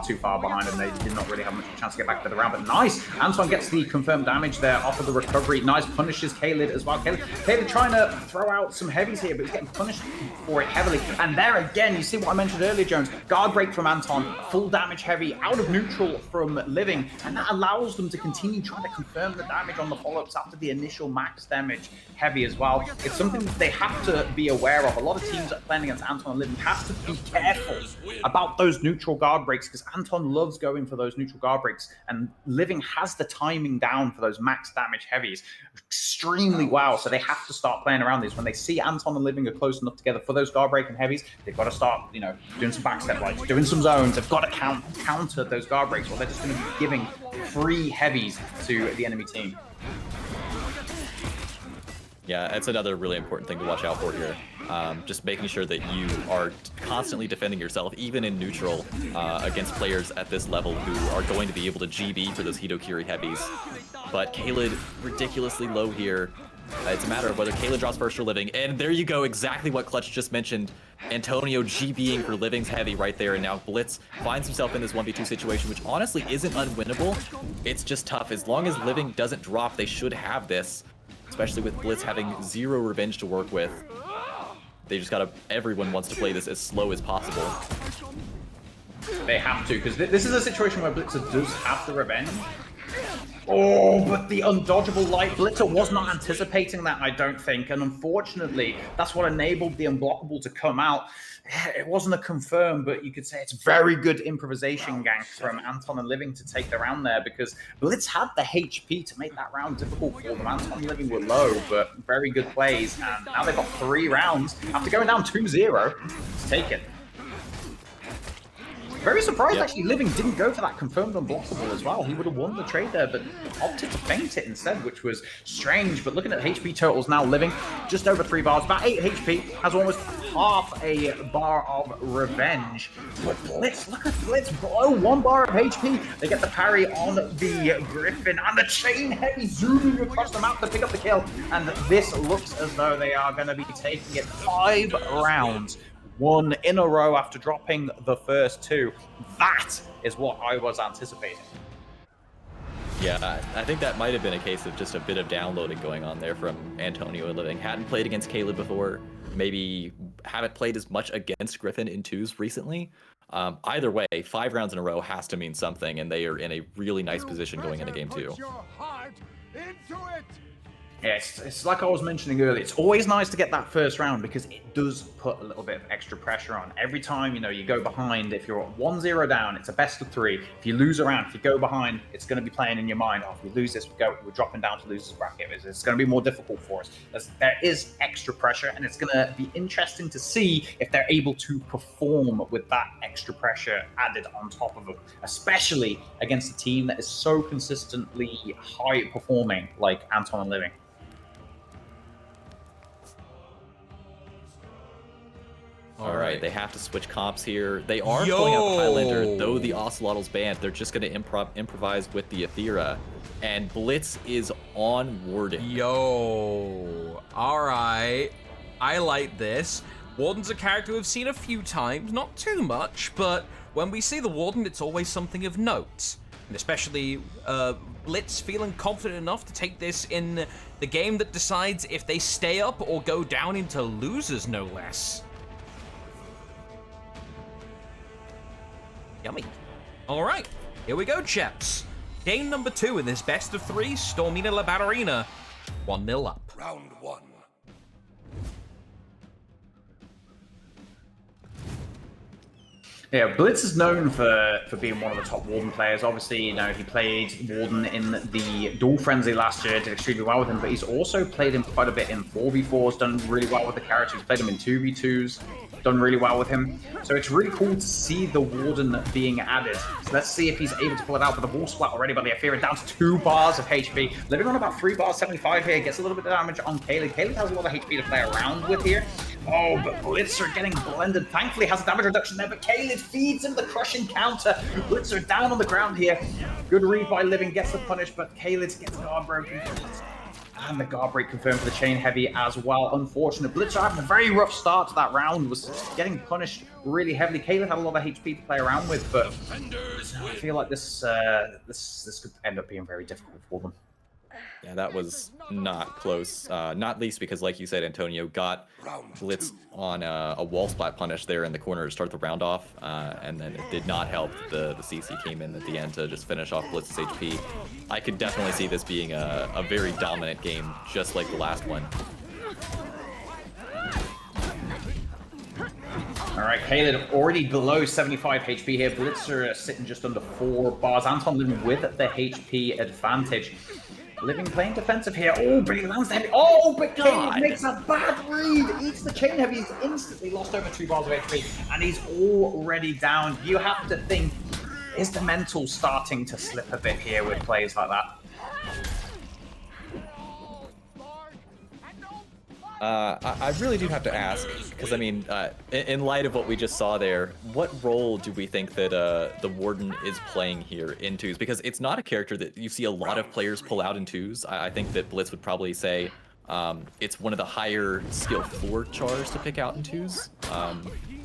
too far behind, and they did not really have much of a chance to get back to the round. But nice! Anton gets the confirmed damage there off of the recovery. Nice, punishes Kaled as well. Kaled trying to throw out some heavies here, but he's getting punished for it heavily. And there again, you see what I mentioned earlier, Jones. Guard break from Anton, full damage heavy, out of neutral from Living, and that allows them to continue trying to confirm the damage on the follow-ups after the initial max damage heavy as well. It's something that they have to be aware of. A lot of teams that are playing against Anton and Living have to be careful about those neutral guard breaks, because Anton loves going for those neutral guard breaks, and Living has the timing down for those max damage heavies extremely well, so they have to start playing around these. When they see Anton and Living are close enough together for those guard break and heavies, they've got to start, you know, doing some backstep lights, doing some zones. They've got to counter those guard breaks, or they're just going to be giving free heavies to the enemy team. Yeah, that's another really important thing to watch out for here. Just making sure that you are constantly defending yourself, even in neutral, against players at this level who are going to be able to GB for those Hitokiri heavies. But Kaled, ridiculously low here. It's a matter of whether Kaled draws first or Living, and there you go, exactly what Clutch just mentioned. Antonio GBing for Living's heavy right there, and now Blitz finds himself in this 1v2 situation, which honestly isn't unwinnable. It's just tough. As long as Living doesn't drop, they should have this, especially with Blitz having 0 revenge to work with. They just gotta, everyone wants to play this as slow as possible. They have to, because this is a situation where Blitzer does have the revenge. Oh, but the undodgeable light. Blitzer was not anticipating that, I don't think, and unfortunately, that's what enabled the unblockable to come out. It wasn't a confirm, but you could say it's very good improvisation gank from Anton and Living to take the round there, because Blitz had the HP to make that round difficult for them. Anton and Living were low, but very good plays, and now they've got 3 rounds after going down 2-0 to take it. Very surprised, actually, Living didn't go for that confirmed unblockable as well. He would have won the trade there, but opted to feint it instead, which was strange. But looking at HP totals now, Living just over 3 bars, about 8 HP, has almost half a bar of revenge. But Blitz, look at Blitz, below 1 bar of HP. They get the parry on the Griffin, and the chain heavy zooming across the map to pick up the kill. And this looks as though they are going to be taking it 5 rounds. 1 in a row after dropping the first 2. That is what I was anticipating. Yeah, I think that might have been a case of just a bit of downloading going on there from Antonio and Living. Hadn't played against Kaled before, maybe haven't played as much against Griffin in 2s recently. Either way, 5 rounds in a row has to mean something, and they are in a really nice position going into game 2. Yeah, it's like I was mentioning earlier. It's always nice to get that first round because it does put a little bit of extra pressure on. Every time, you know, you go behind, if you're 1-0 down, it's a best of 3. If you lose a round, if you go behind, it's going to be playing in your mind. Oh, if we lose this, we're dropping down to losers bracket. It's going to be more difficult for us. There is extra pressure, and it's going to be interesting to see if they're able to perform with that extra pressure added on top of them, especially against a team that is so consistently high performing like Anton and Living. All right, they have to switch comps here. They are pulling out the Highlander, though the Ocelotl's banned. They're just going to improvise with the Aethera. And Blitz is on Warden. Yo. All right. I like this. Warden's a character we've seen a few times, not too much, but when we see the Warden, it's always something of note. And especially Blitz feeling confident enough to take this in the game that decides if they stay up or go down into losers, no less. Yummy. All right, here we go, chaps. Game number 2 in this best of 3, Stormina La Ballerina, 1-0 up. Round 1. Yeah, Blitz is known for being one of the top Warden players. Obviously, you know, he played Warden in the Duel Frenzy last year, did extremely well with him, but he's also played him quite a bit in 4v4s, done really well with the character. He's played him in 2v2s, done really well with him. So it's really cool to see the Warden being added. So let's see if he's able to pull it out. But the wall splat already by the Aethera, down to 2 bars of HP. Living on about 3 bars, 75 here, gets a little bit of damage on Caleb. Caleb has a lot of HP to play around with here. Oh, but Blitzer getting blended. Thankfully has a damage reduction there, but Caleb feeds him the crushing counter. Blitzer down on the ground here. Good read by Living, gets the punish, but Caleb gets guard broken. And the guard break confirmed for the chain heavy as well. Unfortunate. Blitzer having a very rough start to that round, was getting punished really heavily. Caleb had a lot of HP to play around with, but I feel like this could end up being very difficult for them. Yeah, that was not close. Not least because, like you said, Antonio got Blitz on a wall splat punish there in the corner to start the round off, and then it did not help. The CC came in at the end to just finish off Blitz's HP. I could definitely see this being a very dominant game, just like the last one. All right, Caleb already below 75 HP here. Blitzer sitting just under 4 bars. Anton Living with the HP advantage. Living playing defensive here. Oh, but he lands the heavy. Oh, but Caleb makes a bad read. Eats the chain heavy. He's instantly lost over 2 bars of HP, and he's already down. You have to think, is the mental starting to slip a bit here with plays like that? I really do have to ask, because I mean, in light of what we just saw there, what role do we think that the Warden is playing here in 2s? Because it's not a character that you see a lot of players pull out in 2s. I think that Blitz would probably say it's one of the higher skill floor chars to pick out in 2s.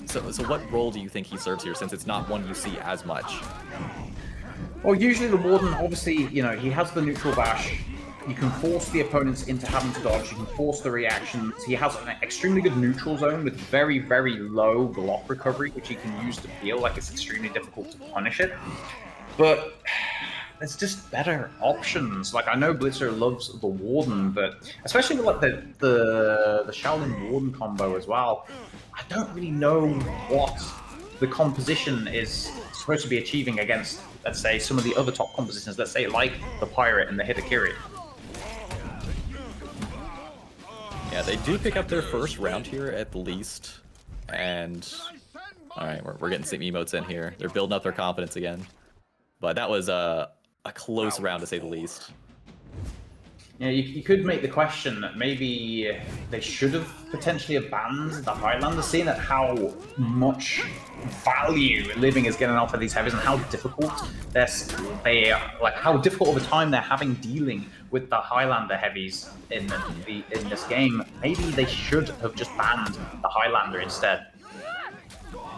So what role do you think he serves here, since it's not one you see as much? Well, usually the Warden, obviously, you know, he has the neutral bash. You can force the opponents into having to dodge. You can force the reactions. He has an extremely good neutral zone with very, very low block recovery, which he can use to feel like it's extremely difficult to punish it. But there's just better options. Like, I know Blitzer loves the Warden, but especially with like the Shaolin Warden combo as well, I don't really know what the composition is supposed to be achieving against, let's say, some of the other top compositions, let's say like the Pirate and the Hidakiri. Yeah, they do pick up their first round here at the least, and all right, we're getting some emotes in here. They're building up their confidence again, but that was a close round to say the least. Yeah, you could make the question that maybe they should have potentially abandoned the Highlander scene at how much value Living is getting off of these heavies and how difficult how difficult of a time they're having dealing with the Highlander heavies in this game. Maybe they should have just banned the Highlander instead.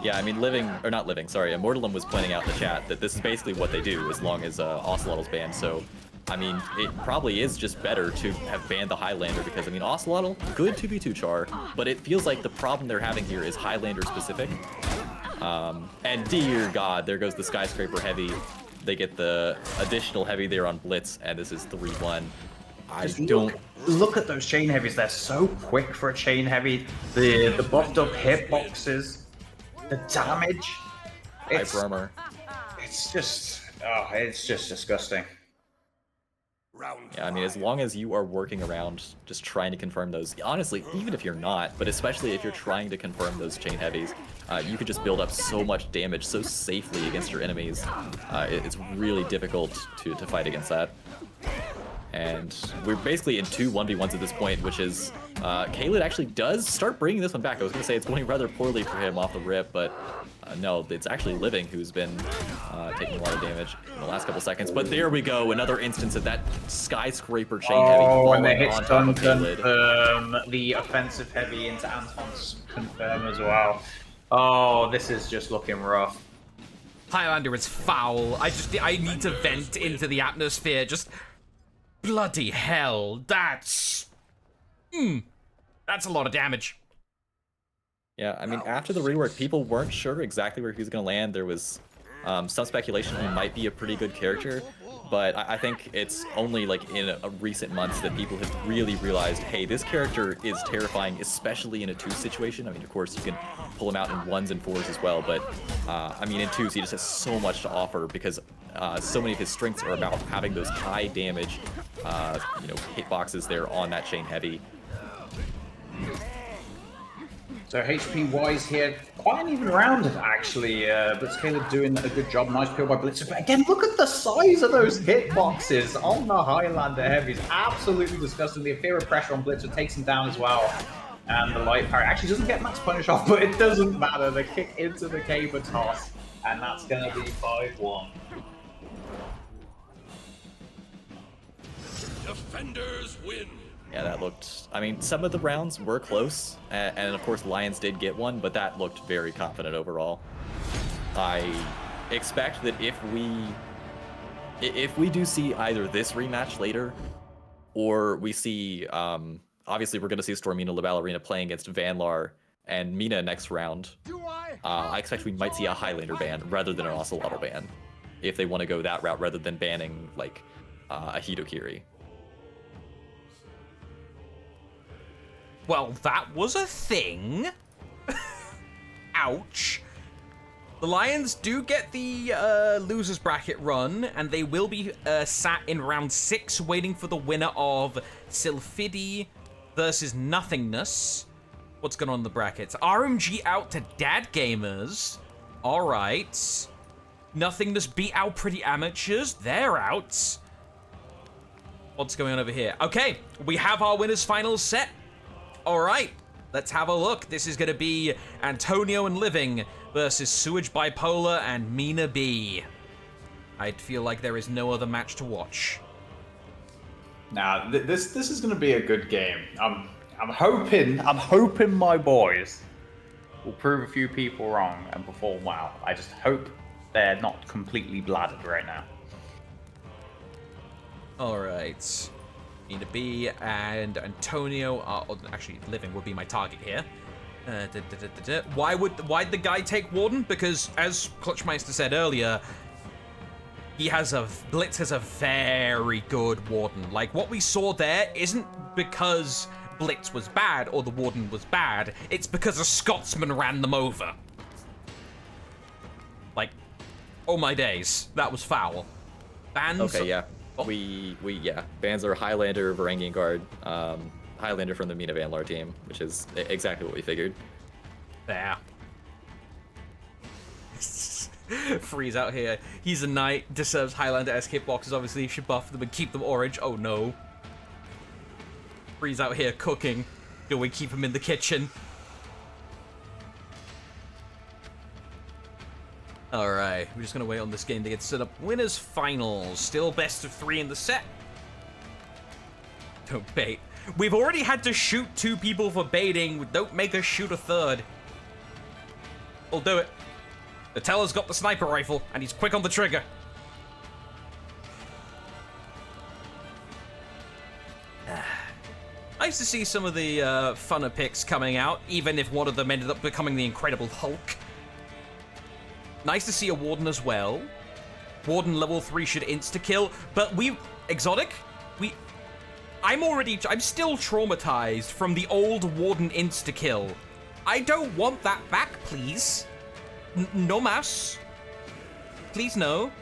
Yeah, I mean, Immortalum was pointing out in the chat that this is basically what they do as long as Ocelotl's banned, so I mean, it probably is just better to have banned the Highlander, because, I mean, Ocelotl, good 2v2 char, but it feels like the problem they're having here is Highlander specific. And dear God, there goes the Skyscraper heavy. They get the additional heavy there on Blitz, and this is 3-1. Look at those chain heavies. They're so quick for a chain heavy. The buffed up hitboxes, the damage. It's just disgusting. Yeah, I mean, as long as you are working around just trying to confirm those, honestly, even if you're not, but especially if you're trying to confirm those chain heavies, you could just build up so much damage so safely against your enemies. It's really difficult to fight against that. And we're basically in two 1v1s at this point, which is Kaled actually does start bringing this one back. I was going to say it's going rather poorly for him off the rip, but no, it's actually Living who's been taking a lot of damage in the last couple seconds. But there we go, another instance of that skyscraper chain heavy falling and the hits on top of don't Kaled. confirm the offensive heavy into Anton's confirm as well. Oh, this is just looking rough. Highlander is foul. I need to vent into the atmosphere. Just bloody hell. That's a lot of damage. Yeah, I mean, after the rework, people weren't sure exactly where he was going to land. There was some speculation he might be a pretty good character, but I think it's only like in a recent months that people have really realized, hey, this character is terrifying, especially in a 2 situation. I mean, of course, you can pull him out in 1s and 4s as well, but I mean, in 2s, he just has so much to offer because so many of his strengths are about having those high damage, hitboxes there on that chain heavy. So HP wise here, quite an even round actually. Blitzkiller doing a good job. Nice peel by Blitzer. But again, look at the size of those hitboxes on the Highlander heavies. Absolutely disgusting. The fear of pressure on Blitzer takes him down as well. And the light parry actually doesn't get max punish off, but it doesn't matter. The kick into the caber toss, and that's going to be 5-1. Defenders win. Yeah, that looked... I mean, some of the rounds were close, and of course Lions did get one, but that looked very confident overall. I expect that if we do see either this rematch later, or we see... obviously, we're going to see Stormina La Ballerina playing against Vanlar and Mina next round. I expect we might see a Highlander ban rather than an Ocelotl ban, if they want to go that route rather than banning, like, a Hitokiri. Well, that was a thing. Ouch. The Lions do get the losers bracket run, and they will be sat in round 6 waiting for the winner of Sylphidi versus Nothingness. What's going on in the brackets? RMG out to Dad Gamers. All right. Nothingness beat out Pretty Amateurs. They're out. What's going on over here? Okay, we have our winners finals set. All right, let's have a look. This is going to be Antonio and Living versus Sewage Bipolar and Mina B. I feel like there is no other match to watch. Now, this is going to be a good game. I'm hoping my boys will prove a few people wrong and perform well. I just hope they're not completely bladdered right now. All right. Mina B and Antonio are actually Living would be my target here. Why'd the guy take Warden? Because as Clutchmeister said earlier, Blitz has a very good Warden. Like what we saw there isn't because Blitz was bad or the Warden was bad. It's because a Scotsman ran them over. Like, oh my days, that was foul. Bans. Okay, yeah. Oh. Bans are Highlander, Varangian Guard, Highlander from the Mina Vanlar team, which is exactly what we figured. There. Freeze out here. He's a knight, deserves Highlander-esque hitboxes, obviously you should buff them and keep them orange. Oh no. Freeze out here cooking. Do we keep him in the kitchen? Alright, we're just gonna wait on this game to get set up. Winners finals. Still best of 3 in the set. Don't bait. We've already had to shoot 2 people for baiting. Don't make us shoot a 3rd. We'll do it. The teller's got the sniper rifle, and he's quick on the trigger. Nice to see some of the funner picks coming out, even if one of them ended up becoming the Incredible Hulk. Nice to see a Warden as well. Warden level 3 should insta-kill, but Exotic? I'm still traumatized from the old Warden insta-kill. I don't want that back, please. No mas. Please no.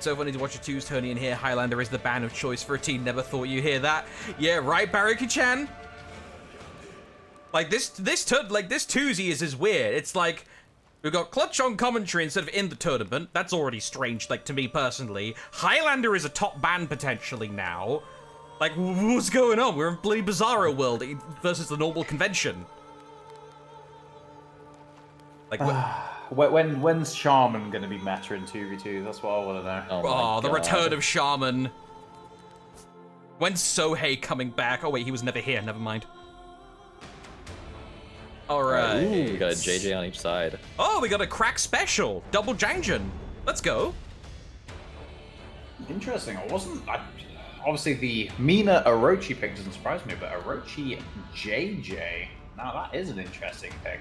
So funny to watch a twos Tony in here. Highlander is the ban of choice for a team. Never thought you'd hear that. Yeah, right, Baraki-chan? Like this toozy is weird. It's like We've got Clutch on commentary instead of in the tournament. That's already strange, like, to me personally. Highlander is a top ban potentially now. Like, what's going on? We're in bloody Bizarro world versus the normal convention. Like, when's Shaman going to be meta in 2v2? That's what I want to know. Oh, the return of Shaman. When's Sohei coming back? Oh, wait, he was never here. Never mind. All right. Ooh, we got a JJ on each side. Oh, we got a crack special. Double Jangjin. Let's go. Interesting. Obviously, the Mina Orochi pick doesn't surprise me, but Orochi JJ. Now, that is an interesting pick.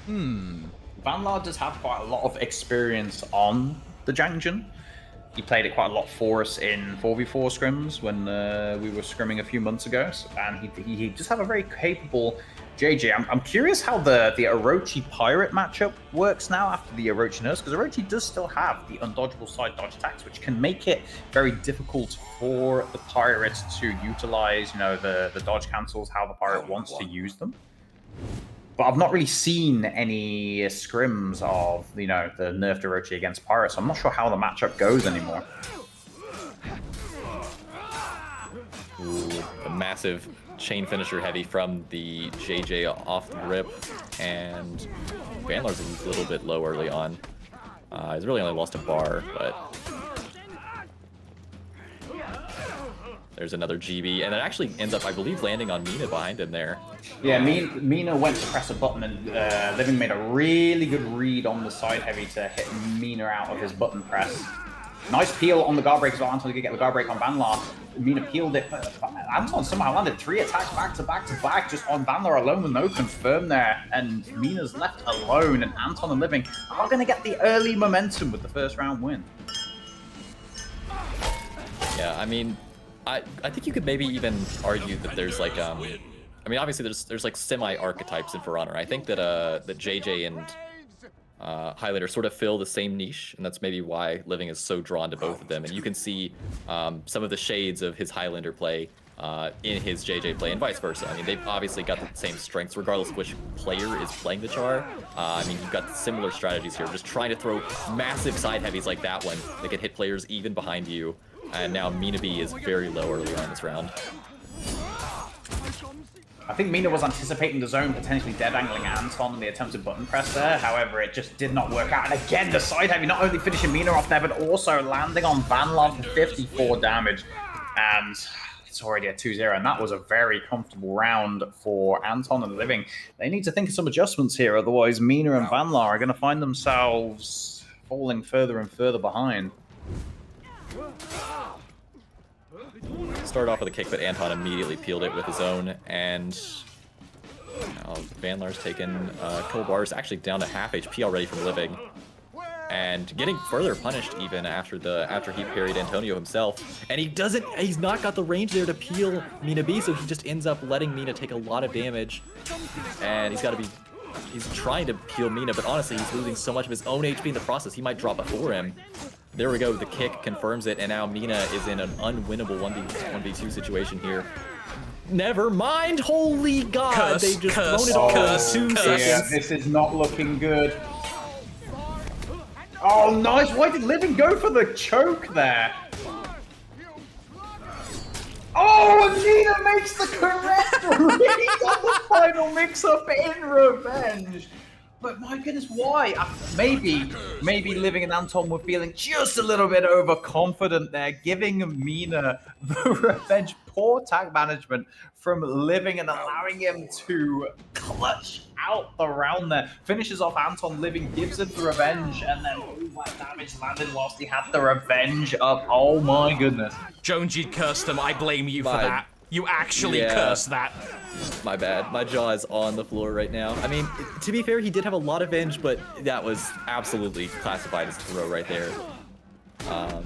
Vanlar does have quite a lot of experience on the Jangjin. He played it quite a lot for us in 4v4 scrims when we were scrimming a few months ago, and he does have a very capable JJ. I'm curious how the Orochi Pirate matchup works now after the Orochi nerfs, because Orochi does still have the undodgeable side dodge attacks, which can make it very difficult for the Pirate to utilize, the dodge cancels, how the Pirate wants to use them. But I've not really seen any scrims of, the nerfed Orochi against Pirates, so I'm not sure how the matchup goes anymore. Ooh, a massive chain finisher heavy from the JJ off the rip, and Vanlar's a little bit low early on. He's really only lost a bar, but there's another GB, and it actually ends up, I believe, landing on Mina behind him there. Yeah, Mina went to press a button, and Living made a really good read on the side heavy to hit Mina out of his button press. Nice peel on the guard break as well. Anton could get the guard break on Vanlar. Mina peeled it, but Anton somehow landed 3 attacks back to back to back just on Vanlar alone with no confirm there. And Mina's left alone, and Anton and Living are going to get the early momentum with the first round win. Yeah, I mean, I think you could maybe even argue that there's like, I mean, obviously there's like semi-archetypes in For Honor. I think that JJ and Highlander sort of fill the same niche, and that's maybe why Living is so drawn to both of them. And you can see some of the shades of his Highlander play in his JJ play, and vice versa. I mean, they've obviously got the same strengths, regardless of which player is playing the Char. I mean, you've got similar strategies here, just trying to throw massive side heavies like that one that can hit players even behind you. And now Mina B is very low early on this round. I think Mina was anticipating the zone potentially dead angling Anton in the attempted button press there. However, it just did not work out. And again, the side heavy not only finishing Mina off there, but also landing on Vanlar for 54 damage. And it's already a 2-0. And that was a very comfortable round for Anton and Living. They need to think of some adjustments here. Otherwise, Mina and Vanlar are going to find themselves falling further and further behind. Started off with a kick, but Anton immediately peeled it with his own, and now Vanlar's taken kill bars actually down to half HP already from Living, and getting further punished even after he parried Antonio himself. And he's not got the range there to peel Mina B, so he just ends up letting Mina take a lot of damage, and he's trying to peel Mina, but honestly he's losing so much of his own HP in the process, he might drop before him. There we go, the kick confirms it, and now Mina is in an unwinnable 1v2 situation here. Never mind, holy god, they just thrown it all in 2 seconds. Yeah, this is not looking good. Oh, nice, why did Living go for the choke there? Oh, and Mina makes the correct read on the final mix-up in revenge. But my goodness, why? Maybe Living and Anton were feeling just a little bit overconfident there, giving Mina the revenge. Poor tag management from Living and allowing him to clutch out the round there. Finishes off Anton, Living gives him the revenge, and then that damage landed whilst he had the revenge up. Oh my goodness. Jones, you cursed him. I blame you for that. You actually cursed that. My bad. My jaw is on the floor right now. I mean, to be fair, he did have a lot of venge, but that was absolutely classified as a throw right there.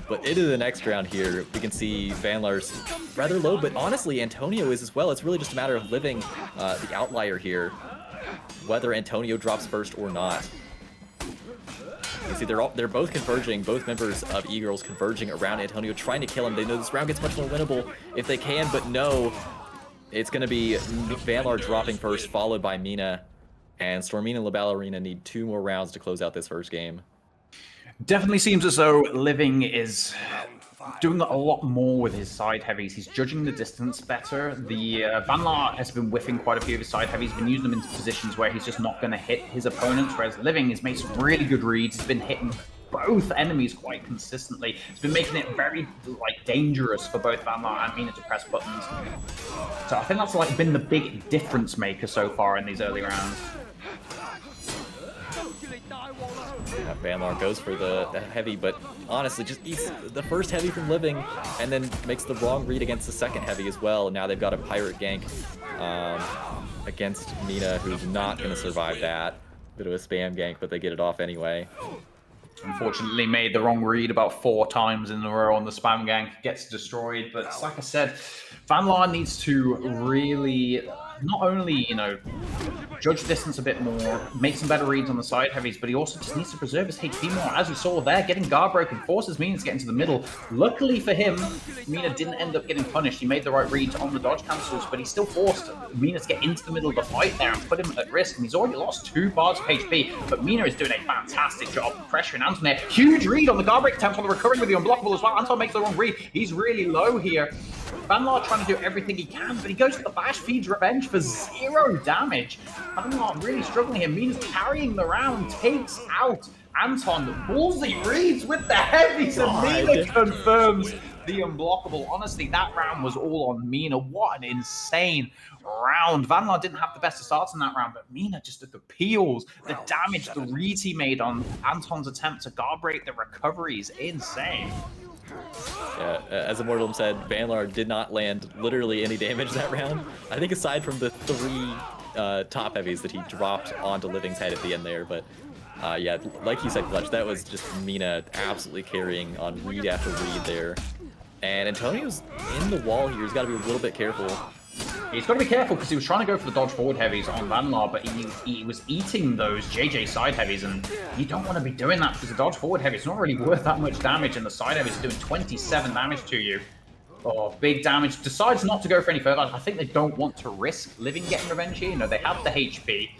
But into the next round here, we can see Vanlar's rather low, but honestly, Antonio is as well. It's really just a matter of Living the outlier here, whether Antonio drops first or not. You see, they're both converging, both members of E-Girls converging around Antonio, trying to kill him. They know this round gets much more winnable if they can, but no. It's going to be Vanlar dropping first, followed by Mina. And Stormina and La Ballerina need 2 more rounds to close out this first game. Definitely seems as though Living is doing a lot more with his side heavies. He's judging the distance better. The Van Laar has been whiffing quite a few of his side heavies. He's been using them in positions where he's just not going to hit his opponents, whereas Living has made some really good reads. He's been hitting both enemies quite consistently. It's been making it very dangerous for both Van Laar and Mina to press buttons. So I think that's been the big difference maker so far in these early rounds. Yeah, Van Laar goes for the heavy, but honestly just eats the first heavy from Living and then makes the wrong read against the second heavy as well. Now they've got a pirate gank against Mina, who's not going to survive that. Bit of a spam gank, but they get it off anyway. Unfortunately made the wrong read about 4 times in a row on the spam gank, gets destroyed. But like I said, Van Laar needs to really not only, judge distance a bit more, make some better reads on the side heavies, but he also just needs to preserve his HP more. As we saw there, getting guard broken forces Mina to get into the middle. Luckily for him, Mina didn't end up getting punished. He made the right reads on the dodge cancels, but he still forced Mina to get into the middle of the fight there and put him at risk. And he's already lost 2 bars of HP, but Mina is doing a fantastic job pressuring Anton there. Huge read on the guard break attempt on the recurring with the unblockable as well. Anton makes the wrong read. He's really low here. Van Laar trying to do everything he can, but he goes for the bash, feeds revenge for 0 damage. Van Laar really struggling here. Mina's carrying the round, takes out Anton. Ballsy reads with the heavies, and Mina confirms the unblockable. Honestly, that round was all on Mina. What an insane round. Van Laar didn't have the best of starts in that round, but Mina just did the peels, the damage, the reads he made on Anton's attempt to guard break the recovery is insane. Yeah, as Immortal said, Van Laar did not land literally any damage that round. I think aside from the 3 top heavies that he dropped onto Living's head at the end there, but yeah, like you said, Clutch, that was just Mina absolutely carrying on read after read there. And Antonio's in the wall here. He's got to be a little bit careful. He's got to be careful because he was trying to go for the dodge forward heavies on Van Laar, but he was eating those JJ side heavies, and you don't want to be doing that because the dodge forward heavy is not really worth that much damage, and the side heavies are doing 27 damage to you. Oh, big damage. Decides not to go for any further. I think they don't want to risk Living getting revenge here. They have the HP.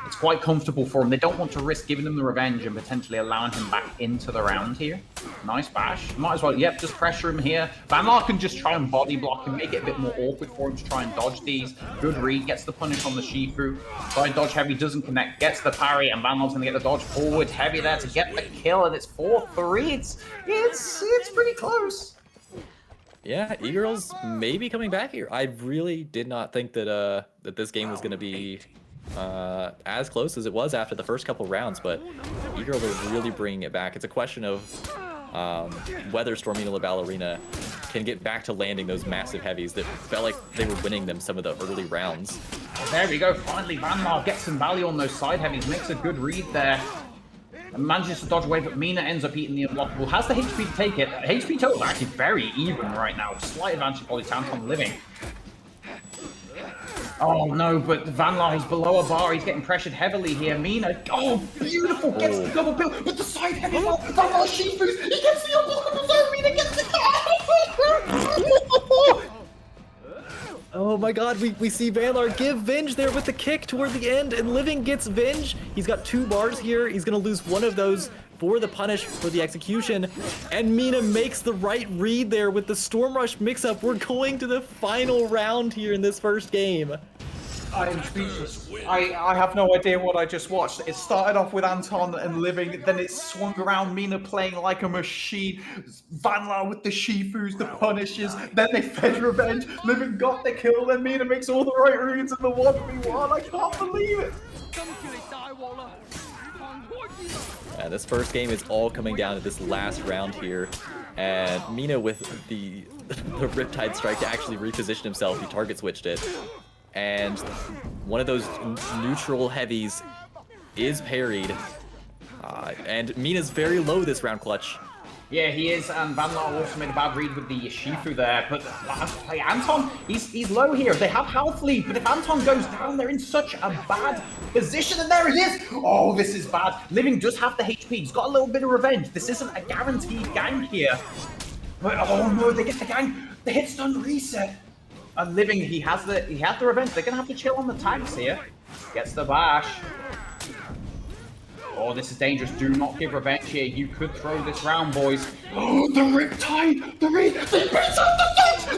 It's quite comfortable for him. They don't want to risk giving him the revenge and potentially allowing him back into the round here. Nice bash. Might as well, yep, just pressure him here. Van Laar can just try and body block and make it a bit more awkward for him to try and dodge these. Good read, gets the punish on the Shifu. Side dodge heavy doesn't connect, gets the parry, and Van Laar's going to get the dodge forward heavy there to get the kill, and it's 4-3. It's pretty close. Yeah, E-Girls may be coming back here. I really did not think that that this game was going to be as close as it was after the first couple rounds, but E-Girl is really bringing it back. It's a question of whether Stormina La Ballerina can get back to landing those massive heavies that felt like they were winning them some of the early rounds. There we go. Finally, Van Laar gets some value on those side heavies, makes a good read there. And manages to dodge away, but Mina ends up eating the unblockable. Has the HP to take it. HP total is actually very even right now. Slight advantage for Anton Living. Oh no, but Van Laar is below a bar. He's getting pressured heavily here. Mina, oh, beautiful, gets the double pill with the side heavy. Van Laar Shifus, he gets the unblockable zone. Mina gets the Oh my god, we see Van Laar give Venge there with the kick toward the end, and Living gets Venge. He's got 2 bars here. He's going to lose one of those for the punish for the execution, and Mina makes the right read there with the Storm Rush mix-up. We're going to the final round here in this first game. I am speechless. I have no idea what I just watched. It started off with Anton and Living, then it swung around Mina playing like a machine. Van Laar with the Shifus, the punishes, then they fed revenge. Living got the kill, then Mina makes all the right reads in the 1v1. I can't believe it. This first game is all coming down to this last round here, and Mina with the Riptide Strike to actually reposition himself. He target switched it, and one of those neutral heavies is parried, and Mina's very low this round, Clutch. Yeah, he is, and Van Laar also made a bad read with the Shifu there, but Anton, he's low here. They have health lead, but if Anton goes down, they're in such a bad position, and there he is! Oh, this is bad. Living does have the HP. He's got a little bit of revenge. This isn't a guaranteed gank here. But, oh no, they get the gank. The hit stun reset. Living, he has the revenge. They're gonna have to chill on the tanks here. Gets the bash. Oh, this is dangerous. Do not give revenge here. You could throw this round, boys. Oh, the Riptide!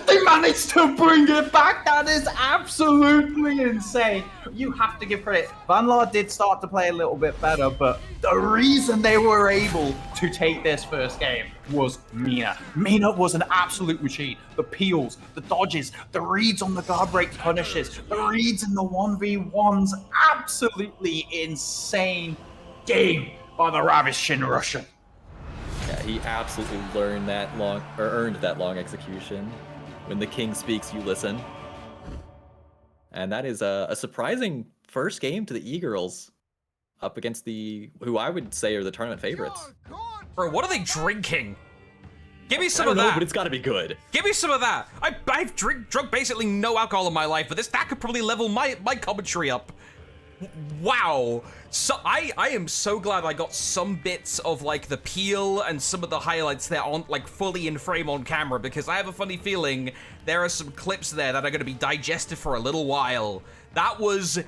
They managed to bring it back. That is absolutely insane. You have to give credit. Van Laar did start to play a little bit better, but the reason they were able to take this first game was Mina. Mina was an absolute machine. The peels, the dodges, the reads on the guard break punishes, the reads in the 1v1s. Absolutely insane game by the ravishing Russian. Yeah, he absolutely earned that long execution. When the king speaks, you listen. And that is a surprising first game to the e-girls up against who I would say are the tournament favorites. Bro, what are they drinking? Give me some I don't of know, that. but it's got to be good. Give me some of that. I've drunk basically no alcohol in my life, but that could probably level my commentary up. Wow. So I am so glad I got some bits of like the peel and some of the highlights there on like fully in frame on camera, because I have a funny feeling there are some clips there that are going to be digested for a little while. That was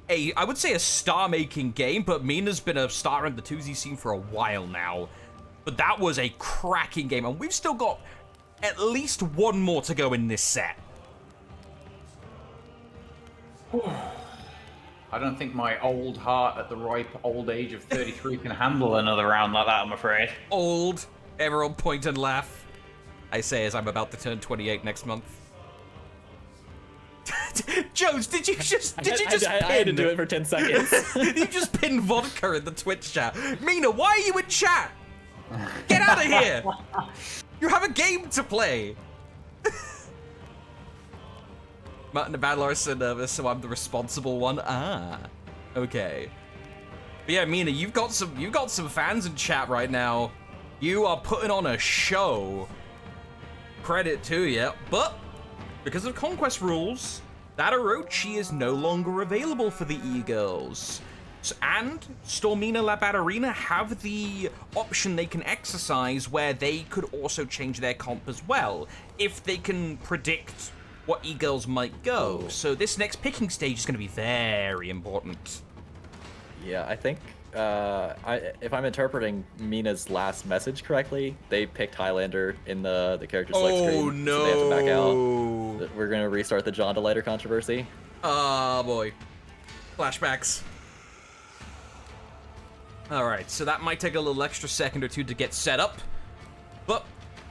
I would say a star-making game, but Mina's been a star in the 2Z scene for a while now. But that was a cracking game, and we've still got at least one more to go in this set. I don't think my old heart at the ripe old age of 33 can handle another round like that, I'm afraid. Old. Everyone point and laugh. I say as I'm about to turn 28 next month. Jones, did you just pin? I had to do it for 10 seconds. You just pin vodka in the Twitch chat. Mina, why are you in chat? Get out of here! You have a game to play. Martin and Van Laar are so nervous, so I'm the responsible one. Ah, okay. But yeah, Mina, you've got some fans in chat right now. You are putting on a show. Credit to you, but because of Conquest rules, that Orochi is no longer available for the e-girls. And Stormina La Batterina have the option they can exercise where they could also change their comp as well, if they can predict what e-girls might go. So this next picking stage is going to be very important. Yeah, I think if I'm interpreting Mina's last message correctly, they picked Highlander in the character select screen. Oh no! So they have to back out. We're gonna restart the John DeLighter controversy. Oh boy, flashbacks. All right, so that might take a little extra second or two to get set up. But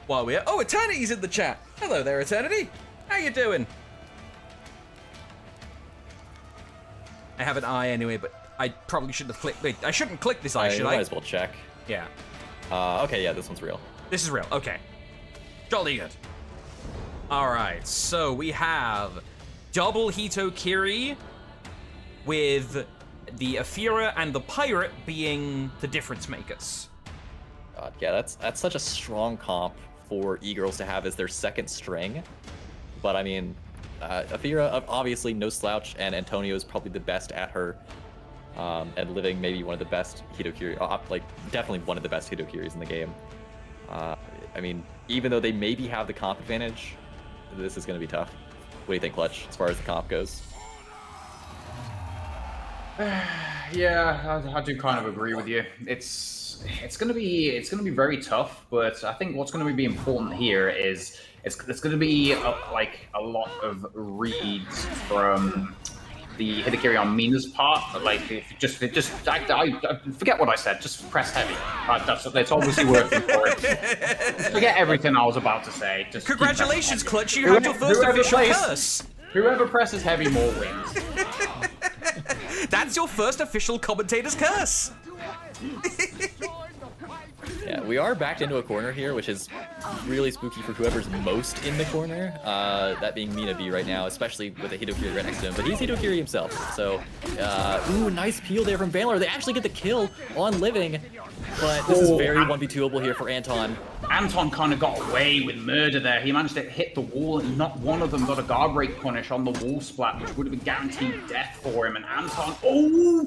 while we're Eternity's in the chat. Hello there, Eternity. How you doing? I have an eye anyway, but I probably shouldn't have clicked. Wait, I shouldn't click this eye, should I? Might as well check. Yeah. Okay, yeah, this one's real. This is real. Okay. Jolly good. All right, so we have double Hitokiri with the Aphira and the Pirate being the difference makers. God, yeah, that's such a strong comp for e-girls to have as their second string. But I mean, Aphira, obviously no slouch, and Antonio is probably the best at her. And Living maybe one of the best Hitokiri, like definitely one of the best Hitokiris in the game. I mean, even though they maybe have the comp advantage, this is going to be tough. What do you think, Clutch, as far as the comp goes? Yeah, I do kind of agree with you. It's gonna be very tough, but I think what's gonna be important here is it's gonna be a lot of reads from the Hitokiri on Mina's part. Like if I forget what I said. Just press heavy. That's obviously working for it. Forget everything I was about to say. Just congratulations, Clutch! You had your first official curse. Whoever presses heavy more wins. That's your first official commentator's curse. Yeah, we are backed into a corner here, which is really spooky for whoever's most in the corner. That being Mina B right now, especially with the Hitokiri right next to him. But he's Hitokiri himself, so ooh, nice peel there from Van Laar. They actually get the kill on Living, but this is very 1v2able here for Anton. Anton kind of got away with murder there. He managed to hit the wall, and not one of them got a guard break punish on the wall splat, which would have been guaranteed death for him. And Anton,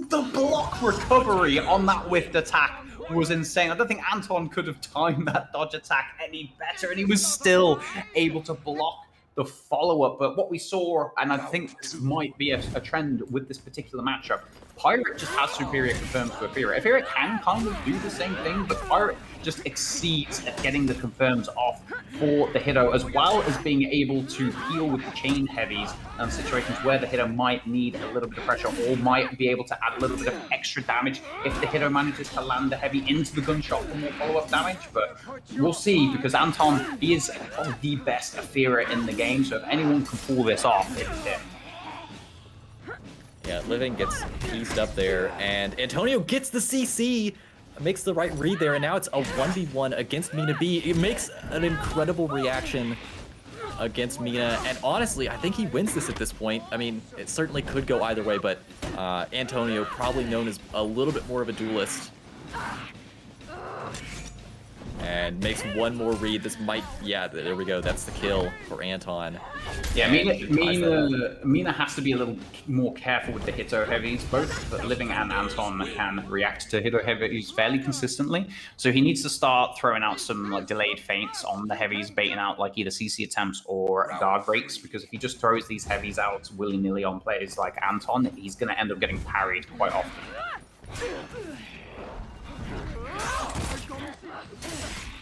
the block recovery on that whiffed attack was insane. I don't think Anton could have timed that dodge attack any better, and he was still able to block the follow-up. But what we saw, and I think this might be a trend with this particular matchup, Pirate just has superior confirms to Aethera. Aethera can kind of do the same thing, but Pirate just exceeds at getting the confirms off for the Hiddo, as well as being able to peel with the chain heavies in situations where the Hiddo might need a little bit of pressure or might be able to add a little bit of extra damage if the Hiddo manages to land the heavy into the gunshot for more follow-up damage. But we'll see, because Anton, he is probably the best Aethera in the game, so if anyone can pull this off, it's him. Yeah, Living gets pieced up there, and Antonio gets the CC, makes the right read there, and now it's a 1v1 against Mina B. It makes an incredible reaction against Mina, and honestly, I think he wins this at this point. I mean, it certainly could go either way, but Antonio, probably known as a little bit more of a duelist, and makes one more read. This might, yeah, there we go. That's the kill for Anton. Yeah, Mina has to be a little more careful with the Hiddo heavies. Both Living and Anton can react to Hiddo heavies fairly consistently, so he needs to start throwing out some like delayed feints on the heavies, baiting out like either CC attempts or guard breaks, because if he just throws these heavies out willy-nilly on players like Anton, he's going to end up getting parried quite often.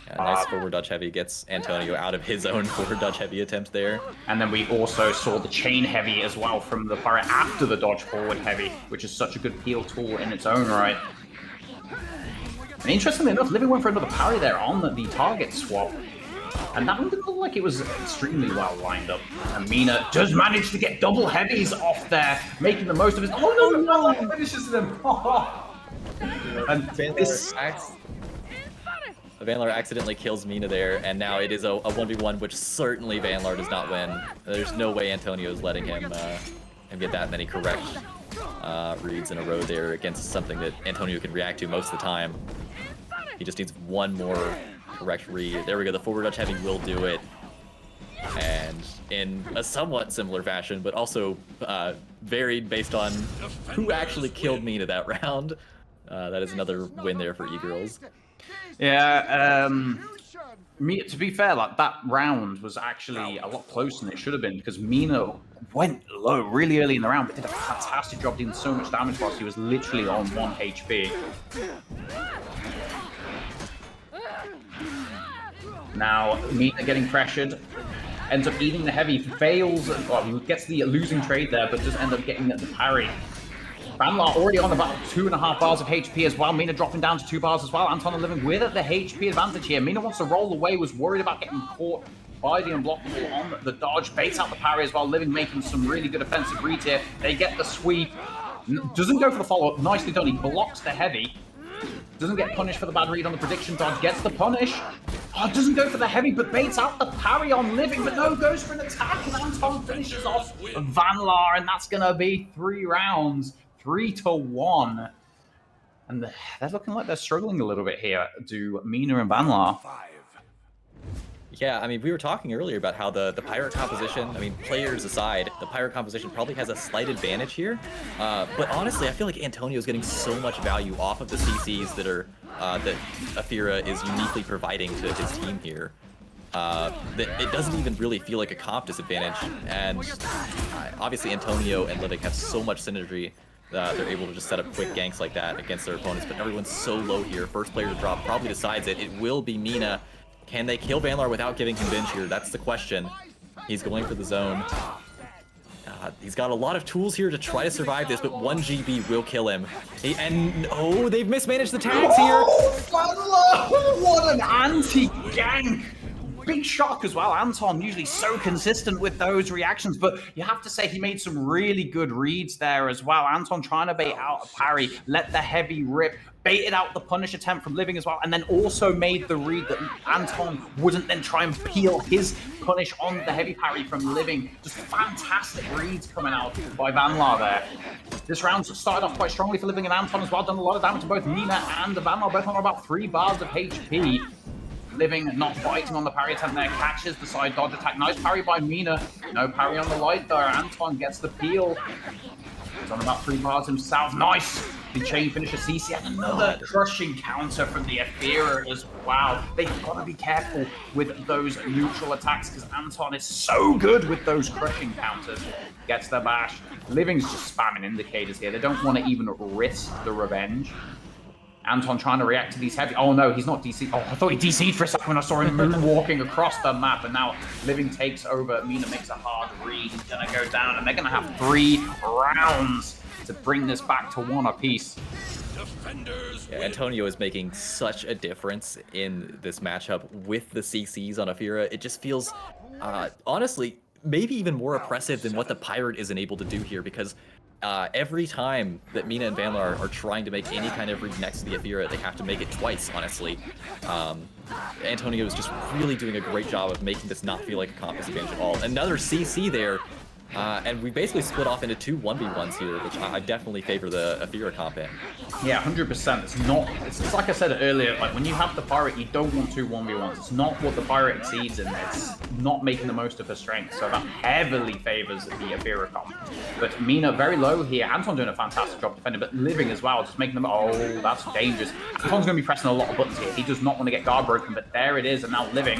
Yeah, nice forward dodge heavy gets Antonio out of his own forward dodge heavy attempt there. And then we also saw the chain heavy as well from the Pirate after the dodge forward heavy, which is such a good peel tool in its own right. And interestingly enough, Living went for another parry there on the target swap. And that one didn't look like it was extremely well lined up. And Mina does manage to get double heavies off there, making the most of his... Oh no, no, finishes them! And this... Vanlar accidentally kills Mina there, and now it is a 1v1, which certainly Vanlar does not win. There's no way Antonio is letting him get that many correct reads in a row there against something that Antonio can react to most of the time. He just needs one more correct read. There we go, the forward dodge heavy will do it. And in a somewhat similar fashion, but also varied based on who actually killed Mina that round. That is another win there for E-Girls. Yeah, to be fair, like that round was actually a lot closer than it should have been, because Mina went low really early in the round, but did a fantastic job doing so much damage whilst he was literally on 1 HP. Now, Mina getting pressured, ends up eating the heavy, fails, well, gets the losing trade there, but does end up getting the parry. Vanlar already on about 2.5 bars of HP as well. Mina dropping down to 2 bars as well. Anton and Living with the HP advantage here. Mina wants to roll away, was worried about getting caught by the unblockable on the dodge. Baits out the parry as well. Living making some really good offensive reads here. They get the sweep. Doesn't go for the follow-up. Nicely done. He blocks the heavy. Doesn't get punished for the bad read on the prediction dodge. Gets the punish. Oh, doesn't go for the heavy, but baits out the parry on Living. But no, goes for an attack. And Anton finishes off Vanlar. And that's going to be 3 rounds. 3-1, and they're looking like they're struggling a little bit here. Do Mina and Vanlar? Yeah, I mean, we were talking earlier about how the pirate composition, I mean, players aside, the pirate composition probably has a slight advantage here. But honestly, I feel like Antonio is getting so much value off of the CCs that are that Aethera is uniquely providing to his team here. That it doesn't even really feel like a comp disadvantage. And obviously, Antonio and Living have so much synergy. They're able to just set up quick ganks like that against their opponents, but everyone's so low here. First player to drop probably decides it. It will be Mina. Can they kill Vanlar without giving him binge here? That's the question. He's going for the zone. He's got a lot of tools here to try to survive this, but 1 GB will kill him. Oh, they've mismanaged the tags here. Oh, Vanlar! What an anti-gank! Big shock as well. Anton usually so consistent with those reactions, but you have to say he made some really good reads there as well. Anton trying to bait out a parry, let the heavy rip, baited out the punish attempt from Living as well, and then also made the read that Anton wouldn't then try and peel his punish on the heavy parry from Living. Just fantastic reads coming out by Vanlar there. This round started off quite strongly for Living and Anton as well. Done a lot of damage to both Mina and Vanlar, both on about 3 bars of HP. Living not biting on the parry attempt there, catches the side dodge attack. Nice parry by Mina. No parry on the light there. Anton gets the peel. He's on about 3 bars himself. Nice! The chain finisher CC and another crushing counter from the Aethera as well. They've got to be careful with those neutral attacks because Anton is so good with those crushing counters. Gets the bash. Living's just spamming indicators here. They don't want to even risk the revenge. Anton trying to react to these heavy... Oh no, he's not DC. Oh, I thought he DC'd for a second when I saw him moonwalking across the map, and now Living takes over. Mina makes a hard read. He's going to go down, and they're going to have 3 rounds to bring this back to 1 apiece. Yeah, Antonio is making such a difference in this matchup with the CCs on Aethera. It just feels, honestly, maybe even more oppressive than what the Pirate isn't able to do here, because every time that Mina and Vanlar are trying to make any kind of read next to the Aethera, they have to make it twice, honestly. Antonio is just really doing a great job of making this not feel like a comp disadvantage at all. Another CC there. And we basically split off into 2 1v1s here, which I definitely favor the Aethera comp in. Yeah, 100%. It's like I said earlier, like when you have the Pirate, you don't want 2 1v1s. It's not what the Pirate exceeds in. It's not making the most of her strength. So that heavily favors the Aethera comp. But Mina very low here. Anton doing a fantastic job defending, but Living as well, just making them, oh, that's dangerous. Anton's going to be pressing a lot of buttons here. He does not want to get guard broken, but there it is, and now Living.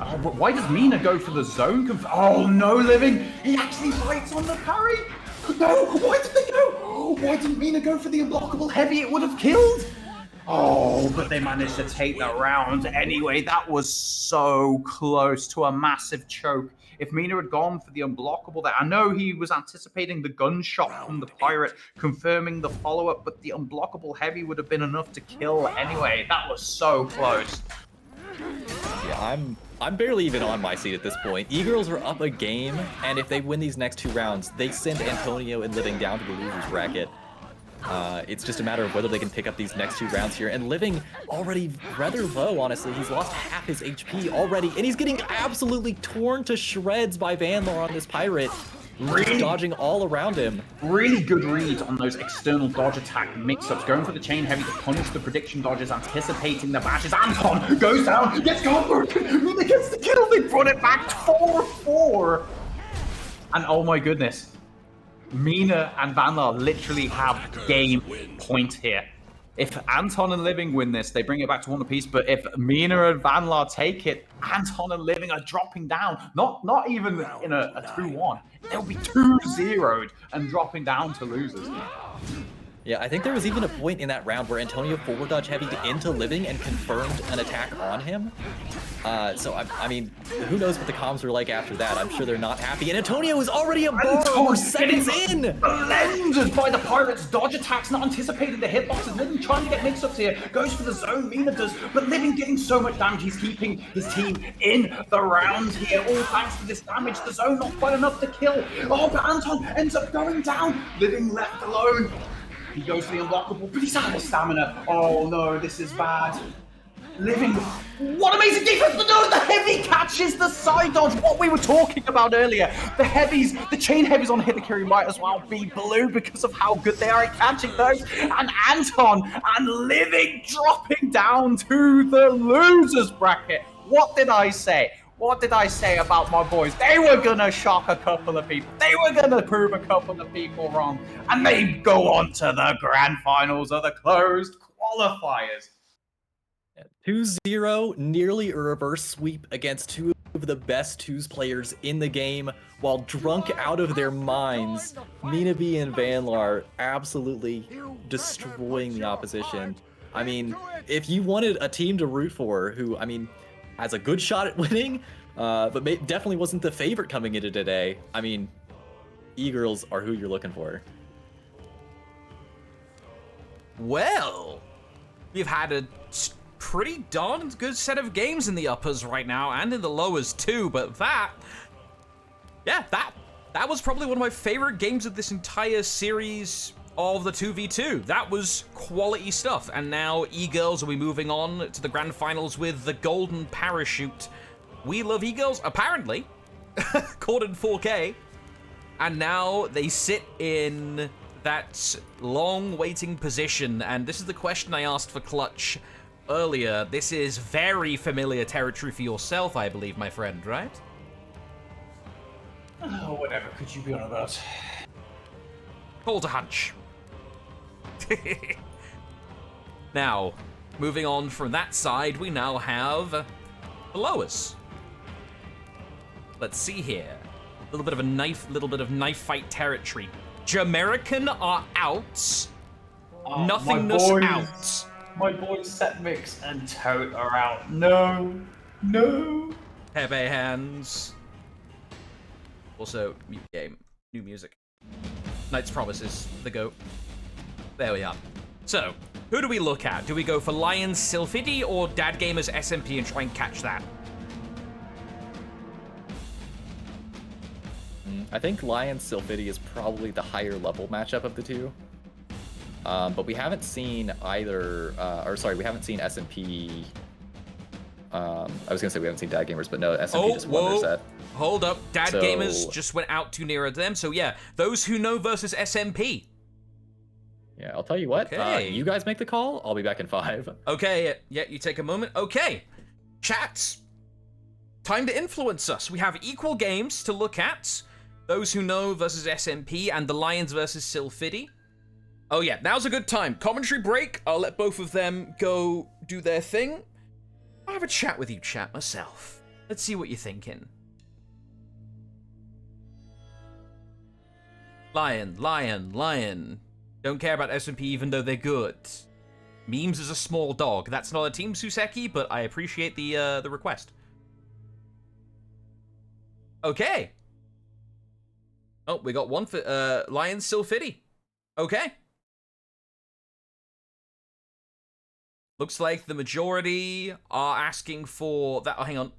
Oh, but why does Mina go for the zone? Oh no, Living! He actually fights on the parry! No! Why did they go? Why didn't Mina go for the unblockable heavy? It would have killed! Oh, but they managed to take that round anyway. That was so close to a massive choke. If Mina had gone for the unblockable there, I know he was anticipating the gunshot from the Pirate, confirming the follow-up, but the unblockable heavy would have been enough to kill anyway. That was so close. Yeah, I'm barely even on my seat at this point. E-Girls are up a game, and if they win these next 2 rounds, they send Antonio and Living down to the losers bracket. It's just a matter of whether they can pick up these next 2 rounds here. And Living already rather low, honestly. He's lost half his HP already, and he's getting absolutely torn to shreds by Vanlar on this Pirate. Really dodging all around him. Really good reads on those external dodge attack mix-ups. Going for the chain heavy to punish the prediction dodges, anticipating the bashes. Anton goes down, gets guard broken. Mina gets the kill. They brought it back 4-4. And oh my goodness. Mina and Vanlar literally have game point here. If Anton and Living win this, they bring it back to 1 apiece. But if Mina and Vanlar take it, Anton and Living are dropping down. Not even in a 2-1. They'll be 2-0'd and dropping down to losers. Yeah, I think there was even a point in that round where Antonio forward dodge heavy into Living and confirmed an attack on him. So, I mean, who knows what the comms were like after that. I'm sure they're not happy. And Antonio is already a bar seconds in! Blended by the Pirates' dodge attacks, not anticipating the hitboxes. Living trying to get mix-ups here. Goes for the zone, Mina does. But Living getting so much damage, he's keeping his team in the round here. All thanks to this damage. The zone not quite enough to kill. Oh, but Anton ends up going down. Living left alone. He goes for the unblockable, but he's out of stamina. Oh no, this is bad. Living. What amazing defense! But no, the heavy catches the side dodge. What we were talking about earlier. The heavies, the chain heavies on Hitokiri might as well be blue because of how good they are at catching those. And Anton and Living dropping down to the losers bracket. What did I say? What did I say about my boys? They were gonna shock a couple of people. They were gonna prove a couple of people wrong. And they go on to the grand finals of the closed qualifiers. 2-0, nearly a reverse sweep against 2 of the best 2s players in the game, while drunk out of their minds. Mina B and Vanlar absolutely destroying the opposition. I mean, if you wanted a team to root for who, I mean, has a good shot at winning, but definitely wasn't the favorite coming into today, I mean, E-Girls are who you're looking for. Well, we've had a pretty darn good set of games in the uppers right now, and in the lowers too, but that was probably one of my favorite games of this entire series of the 2v2. That was quality stuff, and now E-Girls will be moving on to the grand finals with the golden parachute. We love E-Girls, apparently, caught in 4K, and now they sit in that long waiting position, and this is the question I asked for Clutch earlier. This is very familiar territory for yourself, I believe, my friend, right? Oh, whatever could you be on about? Call to hunch. Now, moving on from that side, we now have below us. Let's see here. A little bit of knife fight territory. Jamaican are out. Nothingness out. My boys Set Mix and Tote are out. No. Pepe hands. Also, mute game. New music. Knight's Promises, the GOAT. There we are. So, who do we look at? Do we go for Lions Sylphidi or Dad Gamers SMP and try and catch that? I think Lions Sylphidi is probably the higher level matchup of the two. But we haven't seen either, we haven't seen SMP. I was gonna say we haven't seen Dad Gamers, but no, SMP just won their set. Hold up, Dad Gamers just went out too near to them, so yeah, those who know versus SMP. Yeah, I'll tell you what, Okay. you guys make the call, I'll be back in 5. Okay, yeah, you take a moment. Okay, chat, time to influence us. We have equal games to look at. Those who know versus SMP and the Lions versus Sylphidi. Oh yeah, now's a good time. Commentary break. I'll let both of them go do their thing. I'll have a chat with you, chat, myself. Let's see what you're thinking. Lion. Don't care about SMP even though they're good. Memes is a small dog. That's not a team, Suseki, but I appreciate the request. Okay. Oh, we got one for Lions Sylphidi. Okay. Looks like the majority are asking for that. Oh, hang on.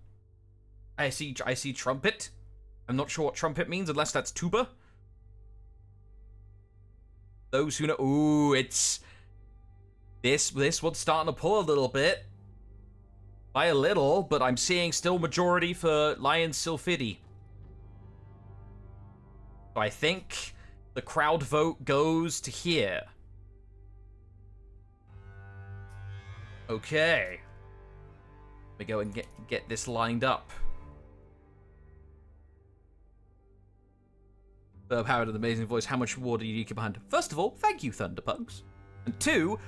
I see trumpet. I'm not sure what trumpet means unless that's tuba. Those who know, ooh, it's this one's starting to pull a little bit. By a little, but I'm seeing still majority for Lions Sylphidi. So I think the crowd vote goes to here. Okay. We go and get this lined up. Powered with an amazing voice. How much water do you keep behind? First of all, thank you, Thunderpugs. And 2,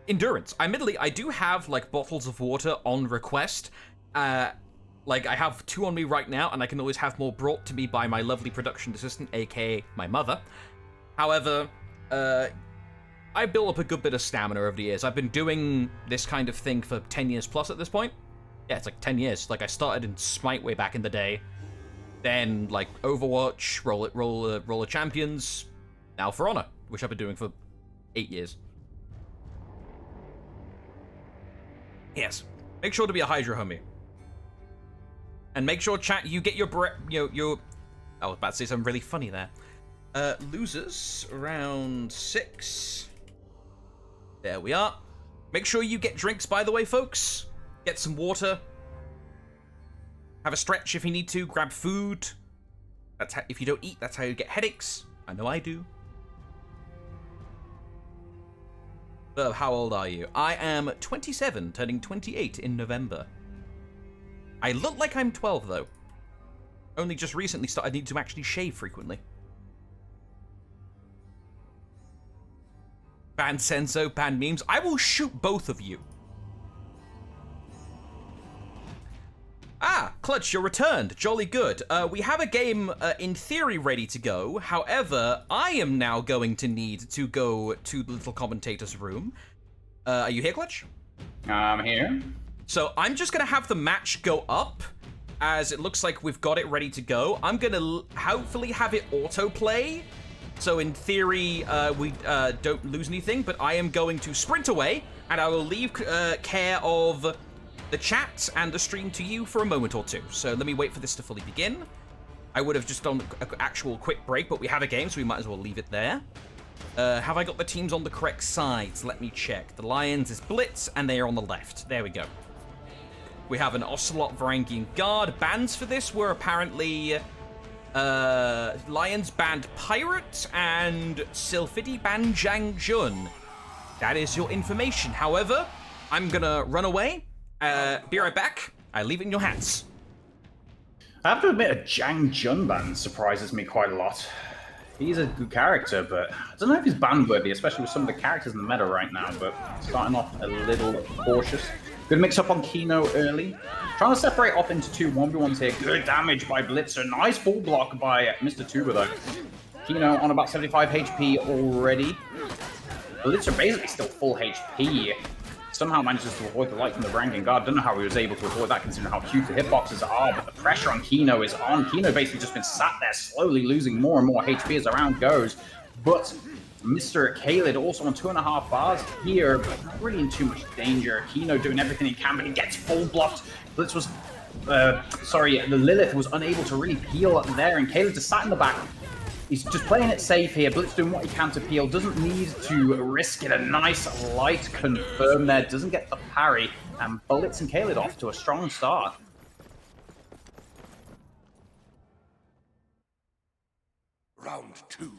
endurance. Admittedly, I do have like bottles of water on request. Like, I have 2 on me right now, and I can always have more brought to me by my lovely production assistant, aka my mother. However, I built up a good bit of stamina over the years. I've been doing this kind of thing for 10 years plus at this point. Yeah, it's like 10 years. Like, I started in Smite way back in the day. Then, like, Overwatch, Roller Champions, now For Honor, which I've been doing for 8 years. Yes. Make sure to be a Hydra homie. And make sure, chat, you get your I was about to say something really funny there. Losers, round 6. There we are. Make sure you get drinks, by the way, folks. Get some water. Have a stretch if you need to. Grab food. That's how, if you don't eat, that's how you get headaches. I know I do. How old are you? I am 27, turning 28 in November. I look like I'm 12, though. Only just recently started. I need to actually shave frequently. Ban Senso, ban memes. I will shoot both of you. Ah, Clutch, you're returned. Jolly good. We have a game, in theory, ready to go. However, I am now going to need to go to the little commentator's room. Are you here, Clutch? I'm here. So I'm just going to have the match go up, as it looks like we've got it ready to go. I'm going to hopefully have it autoplay. So in theory, we don't lose anything, but I am going to sprint away, and I will leave care of the chat and the stream to you for a moment or two. So let me wait for this to fully begin. I would have just done an actual quick break, but we have a game, so we might as well leave it there. Have I got the teams on the correct sides? Let me check. The Lions is Blitz, and they are on the left. There we go. We have an Ocelot Varangian Guard. Bans for this were apparently Lions banned Pirate and Sylphidi banned Zhang Jun. That is your information. However, I'm gonna run away. Be right back. I leave it in your hands. I have to admit, a Zhang Jun ban surprises me quite a lot. He's a good character, but I don't know if he's ban-worthy, especially with some of the characters in the meta right now, but starting off a little cautious. Good mix-up on Kino early. Trying to separate off into two 1v1s here. Good damage by Blitzer. Nice full block by Mr. Tuba, though. Kino on about 75 HP already. Blitzer basically still full HP. Somehow manages to avoid the light from the Ranking Guard. Don't know how he was able to avoid that considering how cute the hitboxes are, but the pressure on Kino is on. Kino basically just been sat there slowly losing more and more HP as the round goes. But Mr. Khaled also on 2.5 bars here, but not really in too much danger. Kino doing everything he can, but he gets full blocked. Blitz was, the Lilith was unable to really peel there, and Khaled just sat in the back. He's just playing it safe here. Blitz doing what he can to peel. Doesn't need to risk it. A nice light confirm there. Doesn't get the parry. And Blitz and Khaled off to a strong start. Round 2.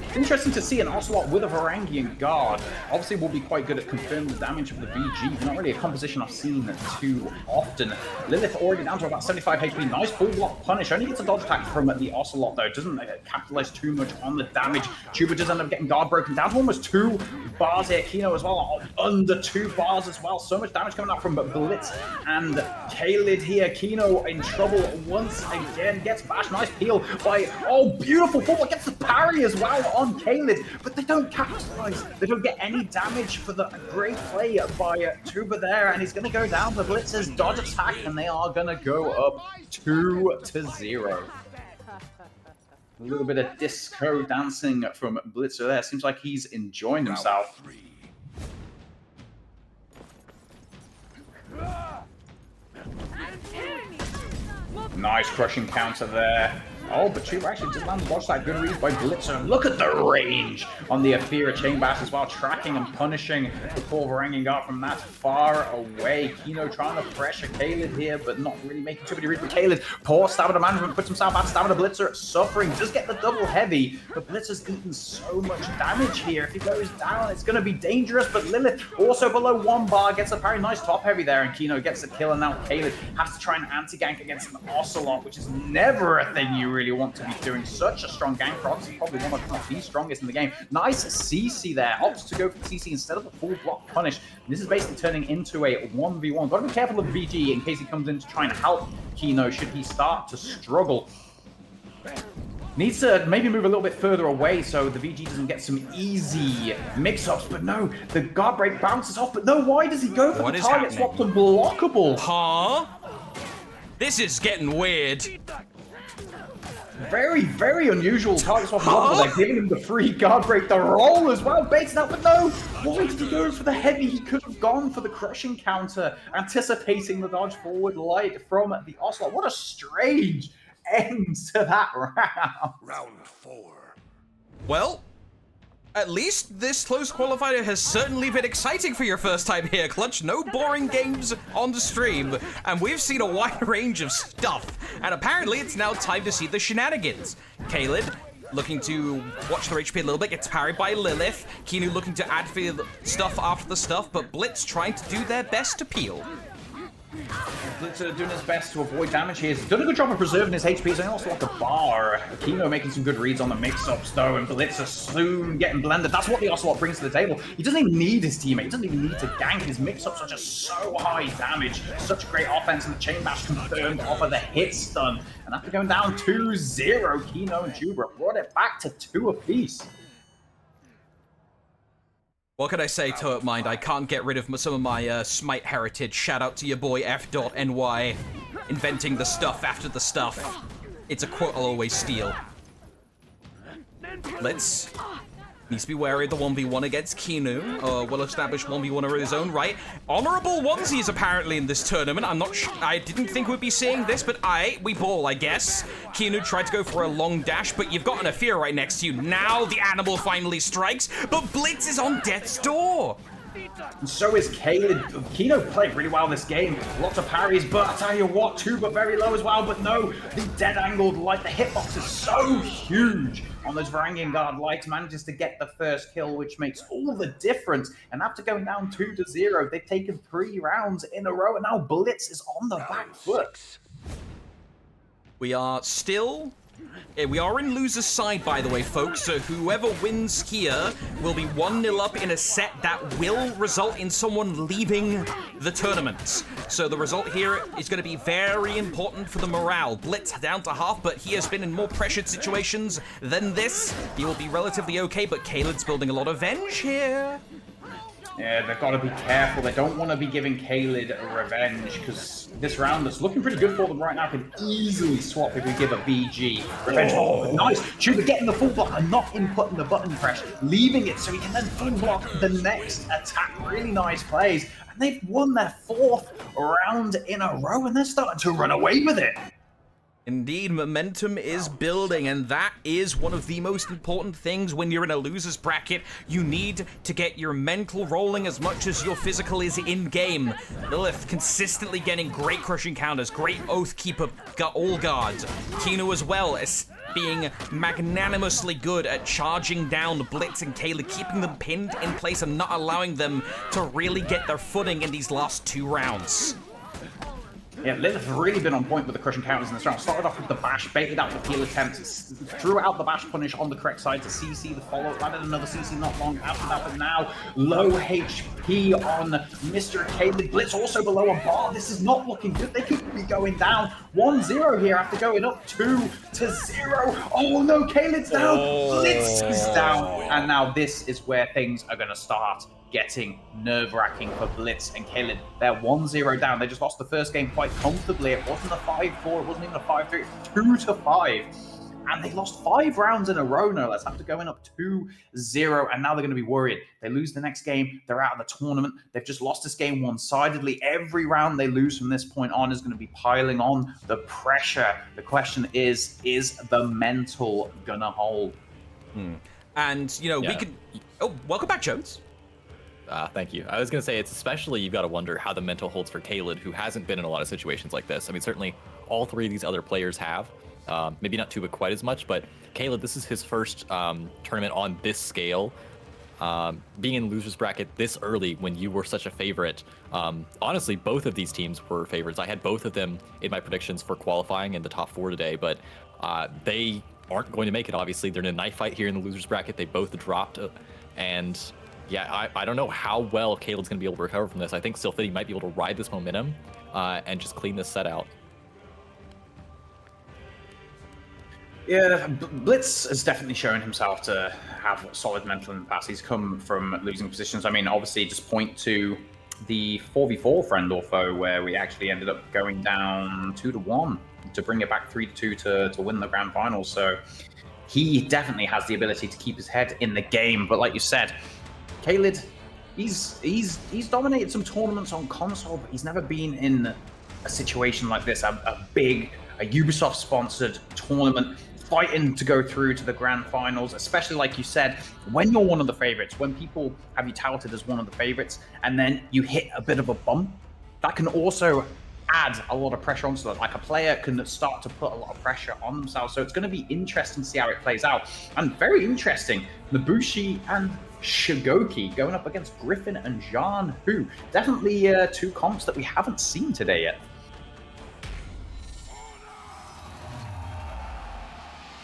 It's interesting to see an Ocelot with a Varangian Guard. Obviously, will be quite good at confirming the damage of the VG, but not really a composition I've seen too often. Lilith already down to about 75 HP. Nice full block punish. Only gets a dodge attack from the Ocelot, though. Doesn't capitalize too much on the damage. Tuba does end up getting guard broken down to almost 2 bars here. Kino as well, under 2 bars as well. So much damage coming out from Blitz and Khaled here. Kino in trouble once again. Gets bashed. Nice peel by, oh, beautiful full block. Gets the parry as well on Khaled, but they don't capitalize. They don't get any damage for the great play by Tuba there, and he's going to go down for Blitz's dodge attack, and they are going to go up 2-0. A little bit of disco dancing from Blitzer there. Seems like he's enjoying himself. Nice crushing counter there. Oh, but Tuba actually just landed watch that good read by Blitzer. Look at the range on the Athera chain bash as well, tracking and punishing the poor Varangian Guard from that far away. Kino trying to pressure Khaled here, but not really making too many reads with Khaled. Poor stamina management, puts himself out. Stamina Blitzer suffering, does get the double heavy, but Blitzer's eaten so much damage here. If he goes down, it's going to be dangerous, but Lilith also below 1 bar, gets a very nice top heavy there, and Kino gets the kill, and now Khaled has to try and anti-gank against an Ocelot, which is never a thing you really want to be doing. Such a strong gank proc, probably one of the strongest in the game. Nice CC there, opts to go for the CC instead of the full block punish. And this is basically turning into a 1v1. Got to be careful of VG in case he comes in to try and help Kino should he start to struggle. Needs to maybe move a little bit further away so the VG doesn't get some easy mix-ups, but no, the guard break bounces off, but no, why does he go for the target swap to blockable? Huh? This is getting weird. Very, very unusual target swap. They're giving him the free guard break, the roll as well, baits out, but no! Why did he go for the heavy? He could have gone for the crushing counter, anticipating the dodge forward light from the Ocelot. What a strange end to that round. Round 4. Well, at least this close qualifier has certainly been exciting for your first time here, Clutch. No boring games on the stream, and we've seen a wide range of stuff. And apparently it's now time to see the shenanigans. Khaled looking to watch their HP a little bit, gets parried by Lilith. Kino looking to add for stuff after the stuff, but Blitz trying to do their best to peel. Blitzer doing his best to avoid damage here. He's done a good job of preserving his HP. He's also like a bar. Kino making some good reads on the mix-ups though, and Blitzer soon getting blended. That's what the Ocelot brings to the table. He doesn't even need his teammate. He doesn't even need to gank. His mix-ups are just so high damage. Such great offense, and the chain bash confirmed off of the hit stun. And after going down 2-0, Kino and Juba brought it back to 2 apiece. What can I say, Toad Mind? I can't get rid of some of my Smite heritage. Shout out to your boy F.NY, inventing the stuff after the stuff. It's a quote I'll always steal. Let's needs to be wary of the 1v1 against Kino, a well-established 1v1er of his own right. Honorable onesies apparently in this tournament. I'm not sure. I didn't think we'd be seeing this, but we ball, I guess. Kino tried to go for a long dash, but you've got an Athera right next to you. Now the animal finally strikes, but Blitz is on death's door. And so is Caleb. Kino played really well this game. Lots of parries, but I tell you what, Tuba very low as well. But no, the dead angled light, the hitbox is so huge on those Varangian Guard lights. Manages to get the first kill, which makes all the difference. And after going down 2-0, they've taken 3 rounds in a row. And now Blitz is on the back foot. We are in loser's side, by the way, folks, so whoever wins here will be 1-0 up in a set that will result in someone leaving the tournament. So the result here is going to be very important for the morale. Blitz down to half, but he has been in more pressured situations than this. He will be relatively okay, but Caelad's building a lot of venge here. Yeah, they've got to be careful. They don't want to be giving Caled a revenge, because this round that's looking pretty good for them right now can easily swap if we give a BG revenge. Oh, nice. Chuba getting the full block and not inputting the button press, leaving it so he can then full block the next attack. Really nice plays. And they've won their 4th round in a row, and they're starting to run away with it. Indeed, momentum is building, and that is one of the most important things when you're in a loser's bracket. You need to get your mental rolling as much as your physical is in-game. Lilith consistently getting great crushing counters, great Oathkeeper all guards. Kino as well as being magnanimously good at charging down Blitz and Caleb, keeping them pinned in place and not allowing them to really get their footing in these last 2 rounds. Yeah, Lilith have really been on point with the crushing counters in this round. Started off with the bash, baited out the peel attempts, threw out the bash punish on the correct side to CC the follow, landed another CC not long after that, but now low HP on Mr. Caleb. Blitz also below a bar. This is not looking good. They could be going down 1-0 here after going up 2-0. Oh no, Caleb's down. Blitz is down. And now this is where things are going to start getting nerve-wracking for Blitz and Caleb. They're 1-0 down. They just lost the first game quite comfortably. It wasn't a 5-4, it wasn't even a 5-3, 2-5. And they lost 5 rounds in a row, no less, after going up 2-0, and now they're going to be worried. They lose the next game, they're out of the tournament. They've just lost this game one-sidedly. Every round they lose from this point on is going to be piling on the pressure. The question is the mental gonna hold? And, you know, we could... Oh, welcome back, Jones. Thank you. I was going to say, it's especially, you've got to wonder how the mental holds for Caleb, who hasn't been in a lot of situations like this. I mean, certainly all 3 of these other players have. Maybe not Tuba quite as much, but Caleb, this is his first tournament on this scale. Being in loser's bracket this early when you were such a favorite. Honestly, both of these teams were favorites. I had both of them in my predictions for qualifying in the top 4 today, but they aren't going to make it, obviously. They're in a knife fight here in the loser's bracket. They both dropped, and... yeah, I don't know how well Caleb's going to be able to recover from this. I think Silphity might be able to ride this momentum and just clean this set out. Yeah, Blitz has definitely shown himself to have solid mental in the past. He's come from losing positions. I mean, obviously, just point to the 4v4 friend or foe where we actually ended up going down 2-1 to bring it back 3-2 to win the grand final. So he definitely has the ability to keep his head in the game. But like you said, Caleb, he's dominated some tournaments on console, but he's never been in a situation like this, a big, Ubisoft-sponsored tournament, fighting to go through to the grand finals, especially like you said, when you're one of the favorites, when people have you touted as one of the favorites, and then you hit a bit of a bump, that can also add a lot of pressure onto that. Like, a player can start to put a lot of pressure on themselves, so it's going to be interesting to see how it plays out. And very interesting, Nabushi and Shigoki going up against Griffin and Jean Hu. Definitely 2 comps that we haven't seen today yet.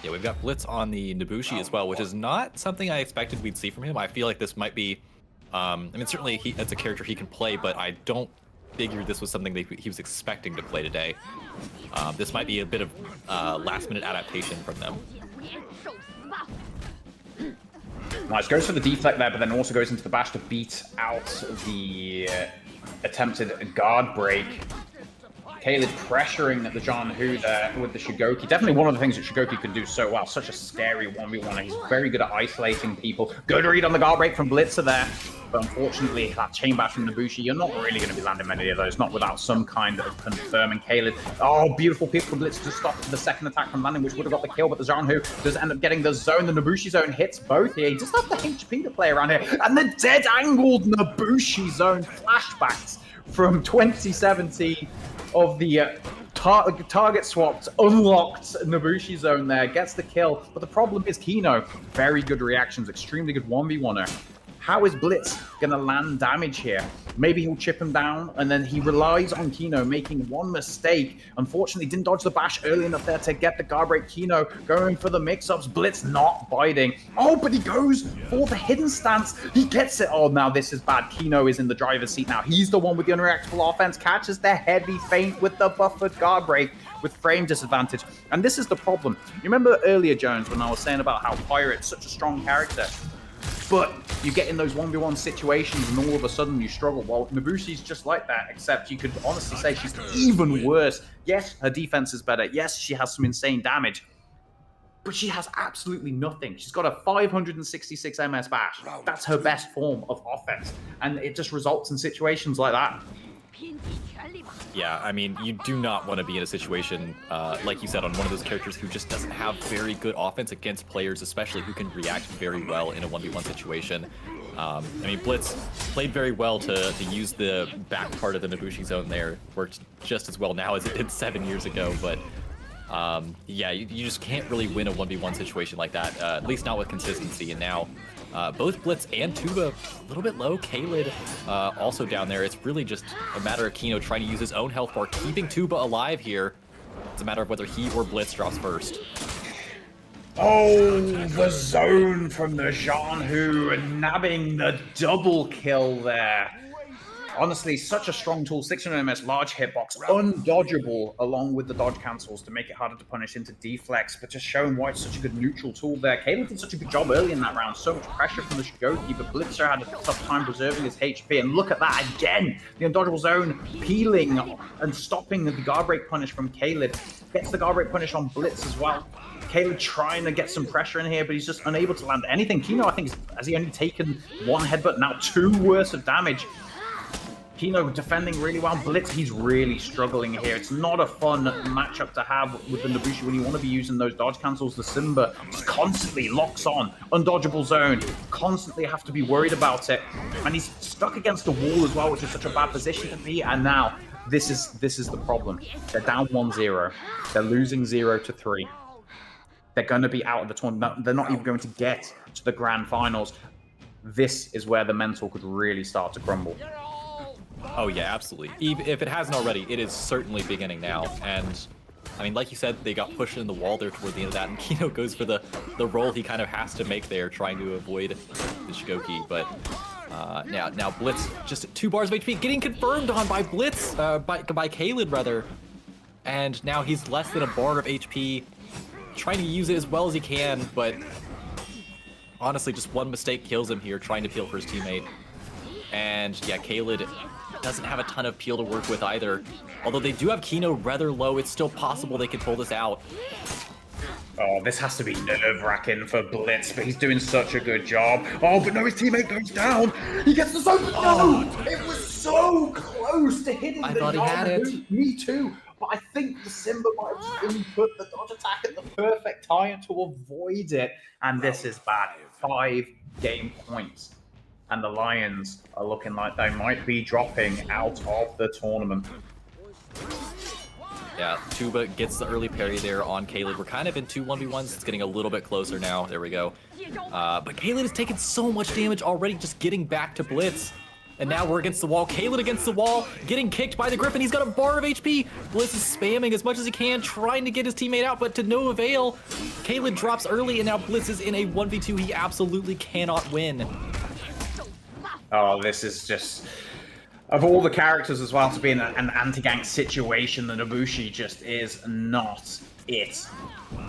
Yeah, we've got Blitz on the Nabushi as well, which is not something I expected we'd see from him. I feel like this might be, I mean, certainly it's a character he can play, but I don't figure this was something that he was expecting to play today. This might be a bit of last-minute adaptation from them. Nice, goes for the deflect there, but then also goes into the bash to beat out the attempted guard break. Caleb pressuring the Jean Hu there with the Shigoki. Definitely one of the things that Shigoki can do so well. Such a scary 1v1. He's very good at isolating people. Good read on the guard break from Blitzer there. But unfortunately, that chain bash from Nabushi, you're not really going to be landing many of those, not without some kind of confirming Kaled. Oh, beautiful pick from Blitz to stop the second attack from landing, which would have got the kill, but the Zhanhu does end up getting the zone. The Nabushi zone hits both here. He just has the HP to play around here. And the dead-angled Nabushi zone flashbacks from 2017 of the target swapped, unlocked Nabushi zone there, gets the kill. But the problem is Kino, very good reactions, extremely good 1v1er. How is Blitz going to land damage here? Maybe he'll chip him down, and then he relies on Kino making one mistake. Unfortunately, didn't dodge the bash early enough there to get the guard break. Kino going for the mix-ups. Blitz not biting. Oh, but he goes for the hidden stance. He gets it. Oh, now this is bad. Kino is in the driver's seat now. He's the one with the unreactable offense. Catches the heavy feint with the buffered guard break with frame disadvantage. And this is the problem. You remember earlier, Jones, when I was saying about how Pirate's such a strong character? But you get in those 1v1 situations and all of a sudden you struggle. Well, Nabushi's just like that, except you could honestly say she's even worse. Yes, her defense is better. Yes, she has some insane damage. But she has absolutely nothing. She's got a 566 MS bash. That's her best form of offense. And it just results in situations like that. Yeah, I mean, you do not want to be in a situation, like you said, on one of those characters who just doesn't have very good offense against players, especially who can react very well in a 1v1 situation. I mean, Blitz played very well to use the back part of the Nabushi zone there. Worked just as well now as it did 7 years ago, but yeah, you just can't really win a 1v1 situation like that, at least not with consistency. And now both Blitz and Tuba a little bit low. Kaled also down there. It's really just a matter of Kino trying to use his own health bar, keeping Tuba alive here. It's a matter of whether he or Blitz drops first. Oh, the zone from the Zhanhu, nabbing the double kill there. Honestly, such a strong tool, 600 MS, large hitbox, undodgeable along with the dodge cancels to make it harder to punish into deflex, but just showing why it's such a good neutral tool there. Kaled did such a good job early in that round, so much pressure from the Shigoki, but Blitzer had a tough time preserving his HP, and look at that again, the undodgeable zone peeling and stopping the guard break punish from Kaled. Gets the guard break punish on Blitz as well. Kaled trying to get some pressure in here, but he's just unable to land anything. Kino, I think, has he only taken one headbutt, now 2 worth of damage. Kino defending really well. Blitz, he's really struggling here. It's not a fun matchup to have with the Nabushi when you want to be using those dodge cancels. The Simba just constantly locks on. Undodgeable zone. Constantly have to be worried about it. And he's stuck against the wall as well, which is such a bad position to be. And now, this is the problem. They're down 1-0. They're losing 0-3. They're going to be out of the tournament. They're not even going to get to the grand finals. This is where the mental could really start to crumble. Oh yeah, absolutely. If it hasn't already, it is certainly beginning now. And I mean, like you said, they got pushed in the wall there toward the end of that, and Kino goes for the roll he kind of has to make there, trying to avoid the Shigoki. But now Blitz just at 2 bars of HP, getting confirmed on by Blitz, by Kaled rather. And now he's less than a bar of HP, trying to use it as well as he can, but honestly, just one mistake kills him here, trying to peel for his teammate. And yeah, Kaled doesn't have a ton of peel to work with either. Although they do have Kino rather low, it's still possible they can pull this out. Oh, this has to be nerve-wracking for Blitz, but he's doing such a good job. Oh, but no, his teammate goes down. He gets the zone. No! It was so close to hitting I the thought he had it. Me too. But I think the Simba might have just input the dodge attack at the perfect time to avoid it. And this is bad. 5 game points. And the Lions are looking like they might be dropping out of the tournament. Yeah, Tuba gets the early parry there on Kaled. We're kind of in 2 1v1s. It's getting a little bit closer now. There we go. But Kaled has taken so much damage already just getting back to Blitz. And now we're against the wall. Kaled against the wall, getting kicked by the Griffin. He's got a bar of HP. Blitz is spamming as much as he can, trying to get his teammate out, but to no avail. Kaled drops early, and now Blitz is in a 1v2 he absolutely cannot win. Oh, this is just... Of all the characters as well to be in an anti-gank situation, the Nabushi just is not it.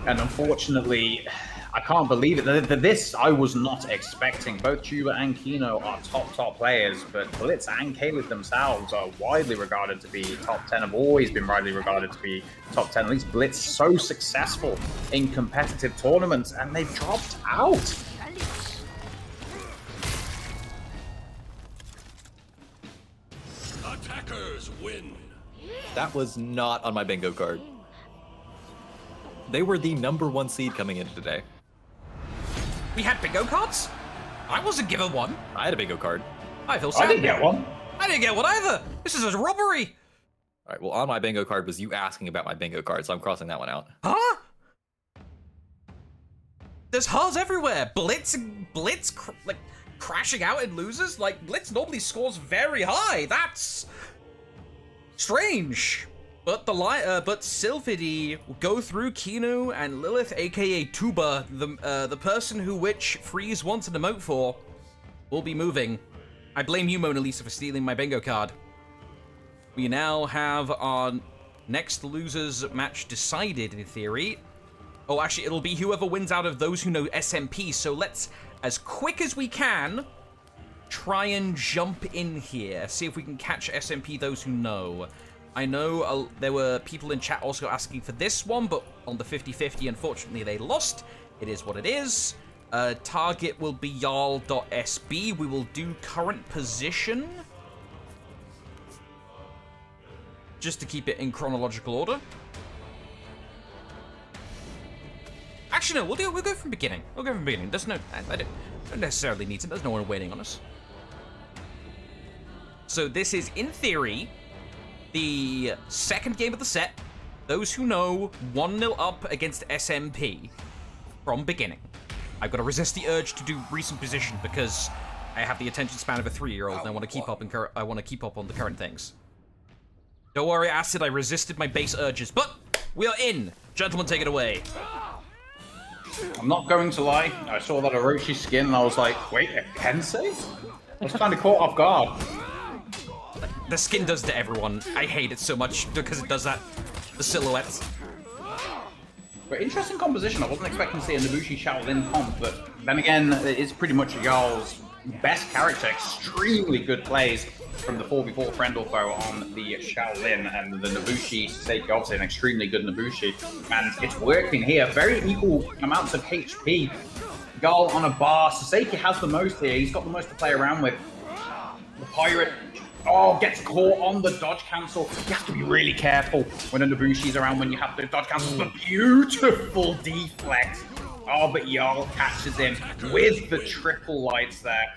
And unfortunately, I can't believe it. This I was not expecting. Both Tuba and Kino are top players, but Blitz and Kaled themselves are widely regarded to be top 10, have always been widely regarded to be top 10. At least Blitz so successful in competitive tournaments, and they've dropped out. Win. That was not on my bingo card. They were the #1 seed coming into today. We had bingo cards? I wasn't given one. I had a bingo card. I feel sad. I didn't get one. I didn't get one either. This is a robbery. All right, well, on my bingo card was you asking about my bingo card, so I'm crossing that one out. Huh? There's Haas everywhere. Blitz, like crashing out in losers. Like Blitz normally scores very high. That's strange. But but Sylphidi will go through Kino and Lilith, aka Tuba, the person who which Freeze wants an emote for, will be moving. I blame you, Mona Lisa, for stealing my bingo card. We now have our next losers match decided in theory. Oh, actually, it'll be whoever wins out of those who know SMP. So let's, as quick as we can, try and jump in here. See if we can catch SMP, those who know. I know there were people in chat also asking for this one, but on the 50-50, unfortunately, they lost. It is what it is. Target will be Jarl.sb. We will do current position, just to keep it in chronological order. Actually, no, we'll go from beginning. We'll go from beginning. There's no, I don't necessarily need to. There's no one waiting on us. So this is, in theory, the second game of the set. Those who know, 1-0 up against SMP from beginning. I've got to resist the urge to do recent position because I have the attention span of a 3-year-old and I want to keep up I want to keep up on the current things. Don't worry, Acid. I resisted my base urges, but we are in. Gentlemen, take it away. I'm not going to lie. I saw that Orochi skin and I was like, wait, a Kensei? I was kind of caught off guard. The skin does to everyone. I hate it so much because it does that. The silhouettes. But interesting composition. I wasn't expecting to see a Nobushi Shaolin comp, but then again, it's pretty much Jarl's best character. Extremely good plays from the 4v4 friend or foe on the Shaolin, and the Nobushi Saseki, obviously an extremely good Nobushi, and it's working here. Very equal amounts of HP. Jarl on a bar. Saseki has the most here. He's got the most to play around with. The Pirate, gets caught on the dodge cancel. You have to be really careful when a Nobushi's around when you have the dodge cancel. The beautiful deflect. Oh, but Jarl catches him with the triple lights there.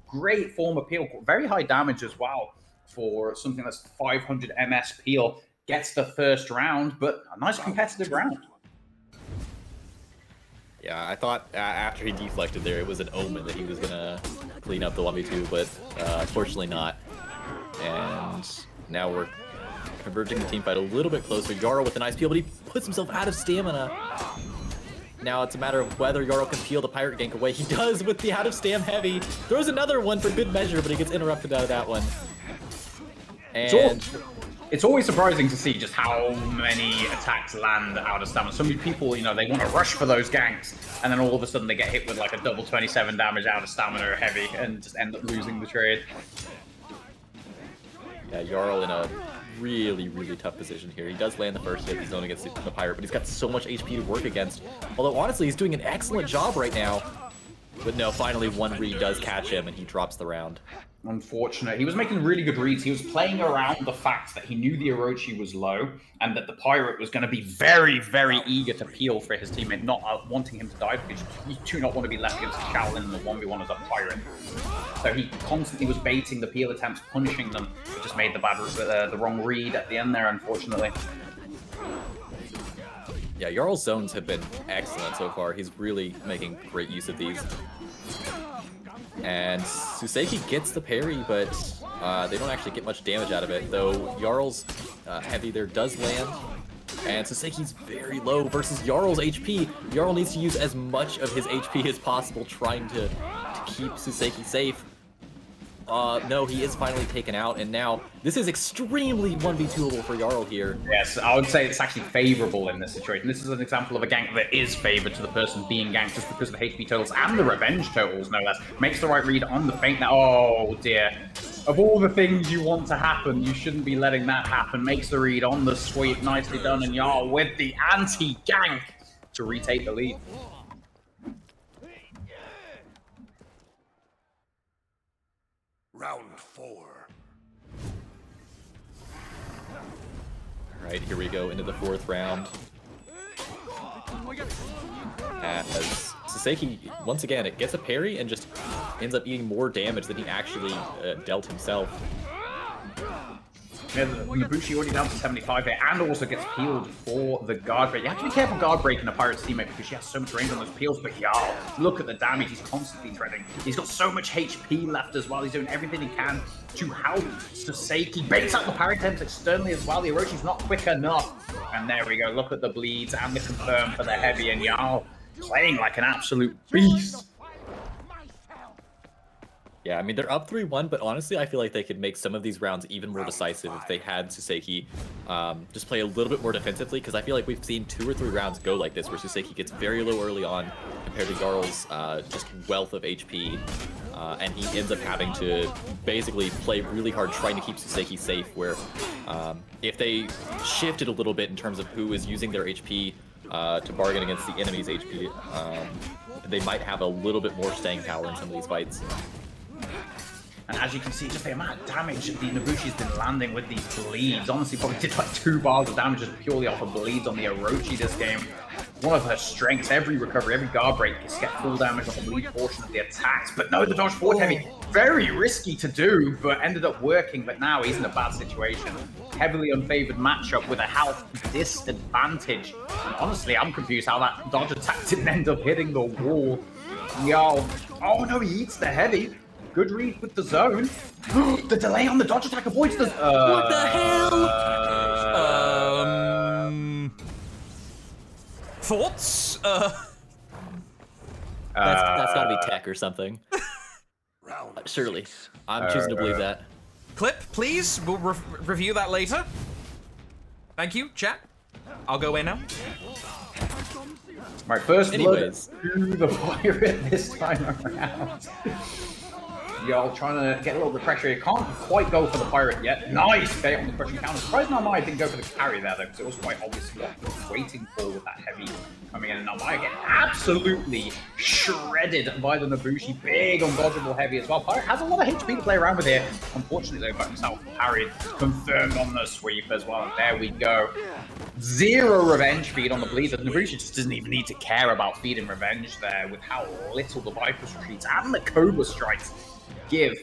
Great form of peel. Very high damage as well for something that's 500 MS peel. Gets the first round, but a nice competitive round. Yeah, I thought after he deflected there, it was an omen that he was going to clean up the 1v2, but unfortunately not. And now we're converging the team fight a little bit closer. Jarl with a nice peel, but he puts himself out of stamina. Now it's a matter of whether Jarl can peel the pirate gank away. He does with the out of stam heavy. Throws another one for good measure, but he gets interrupted out of that one. And it's always surprising to see just how many attacks land out of stamina. So many people, you know, they want to rush for those ganks, and then all of a sudden they get hit with like a double 27 damage out of stamina heavy and just end up losing the trade. Yeah, Jarl in a really, really tough position here. He does land the first hit of his zone against the pirate, but he's got so much HP to work against. Although, honestly, he's doing an excellent job right now. But no, finally, one read does catch him, and he drops the round. Unfortunate. He was making really good reads. He was playing around the fact that he knew the Orochi was low and that the pirate was going to be very, very eager to peel for his teammate, not wanting him to die, because you do not want to be left against a Shaolin in the 1v1 as a pirate. So he constantly was baiting the peel attempts, punishing them. He just made the wrong read at the end there, unfortunately. Yeah, Jarl's zones have been excellent so far. He's really making great use of these. And Suseki gets the parry, but they don't actually get much damage out of it, though Jarl's heavy there does land. And Suseki's very low versus Jarl's HP. Jarl needs to use as much of his HP as possible trying to keep Suseki safe. No, he is finally taken out, and now this is extremely 1v2able for Jarl here. Yes, I would say it's actually favorable in this situation. This is an example of a gank that is favored to the person being ganked just because of the HP totals and the revenge totals, no less. Makes the right read on the feint now. Oh, dear. Of all the things you want to happen, you shouldn't be letting that happen. Makes the read on the sweep. Nicely done, and Jarl with the anti-gank to retake the lead. Round 4. Right, here we go into the 4th round. As Saseki, once again, it gets a parry and just ends up eating more damage than he actually dealt himself. Yeah, Nabushi already down to 75 here, and also gets peeled for the guard break. You have to be careful guard breaking a Pirate's teammate because she has so much range on those peels, but y'all, look at the damage he's constantly threading. He's got so much HP left as well. He's doing everything he can to help Saseki. Baits out the parry attempts externally as well. The Oroshi's not quick enough. And there we go. Look at the bleeds and the confirm for the heavy, and y'all playing like an absolute beast. Yeah, I mean, they're up 3-1, but honestly, I feel like they could make some of these rounds even more decisive if they had Saseki just play a little bit more defensively, because I feel like we've seen 2 or 3 rounds go like this, where Saseki gets very low early on compared to Garl's just wealth of HP, and he ends up having to basically play really hard trying to keep Saseki safe, where if they shifted a little bit in terms of who is using their HP to bargain against the enemy's HP, they might have a little bit more staying power in some of these fights. And as you can see, just the amount of damage the Nabushi's been landing with these bleeds. Honestly, probably did like 2 bars of damage just purely off of bleeds on the Orochi this game. One of her strengths, every recovery, every guard break, is get full damage on the bleed portion of the attacks. But no, the dodge forward heavy, very risky to do, but ended up working. But now he's in a bad situation. Heavily unfavored matchup with a health disadvantage. And honestly, I'm confused how that dodge attack didn't end up hitting the wall. Yo, oh no, he eats the heavy. Good read with the zone. The delay on the dodge attack avoids the... What the hell? Thoughts? That's gotta be tech or something. Surely. I'm choosing to believe that. Clip, please. We'll review that later. Thank you, chat. I'll go in now. Right, first Anyways. blood to the pirate this time around. Y'all trying to get a little bit of pressure here. Can't quite go for the pirate yet. Nice bait on the crushing counter. Surprised Namaya didn't go for the carry there though, because it was quite obvious what he was waiting for with that heavy coming in. And Namaya get absolutely shredded by the Nabushi. Big undodgeable heavy as well. Pirate has a lot of HP to play around with here. Unfortunately though, got himself parried. Confirmed on the sweep as well. And there we go. 0 revenge feed on the bleed. The Nabushi just doesn't even need to care about feeding revenge there with how little the Viper's retreats and the Cobra strikes give,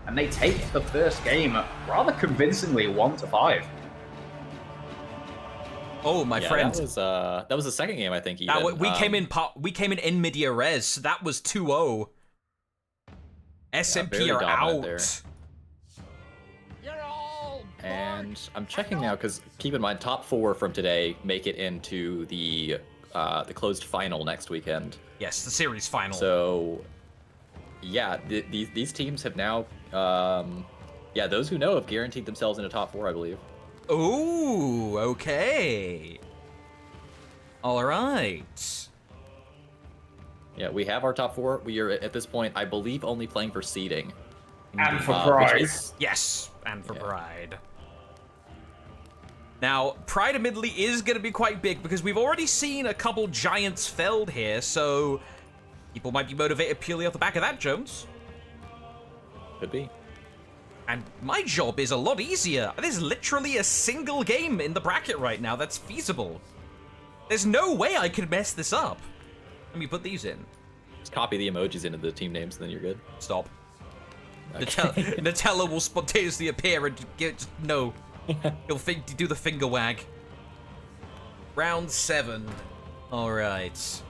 and they take the first game rather convincingly 1-5. Oh, my friend. That was the second game, I think. Even. We came in mid-year res. So that was 2-0. SMP are out. There. And I'm checking now because keep in mind, top 4 from today make it into the closed final next weekend. Yes, the series final. So. Yeah, these teams have now, those who know have guaranteed themselves in a top 4, I believe. Ooh, okay. All right. Yeah, we have our top 4. We are, at this point, I believe, only playing for seeding. And for Pride. Yes, and for Pride. Now, Pride admittedly is going to be quite big because we've already seen a couple giants felled here, so... people might be motivated purely off the back of that, Jones. Could be. And my job is a lot easier. There's literally a single game in the bracket right now that's feasible. There's no way I could mess this up. Let me put these in. Just copy the emojis into the team names, and then you're good. Stop. Okay. Nutella will spontaneously appear and no. He'll do the finger wag. Round 7. All right.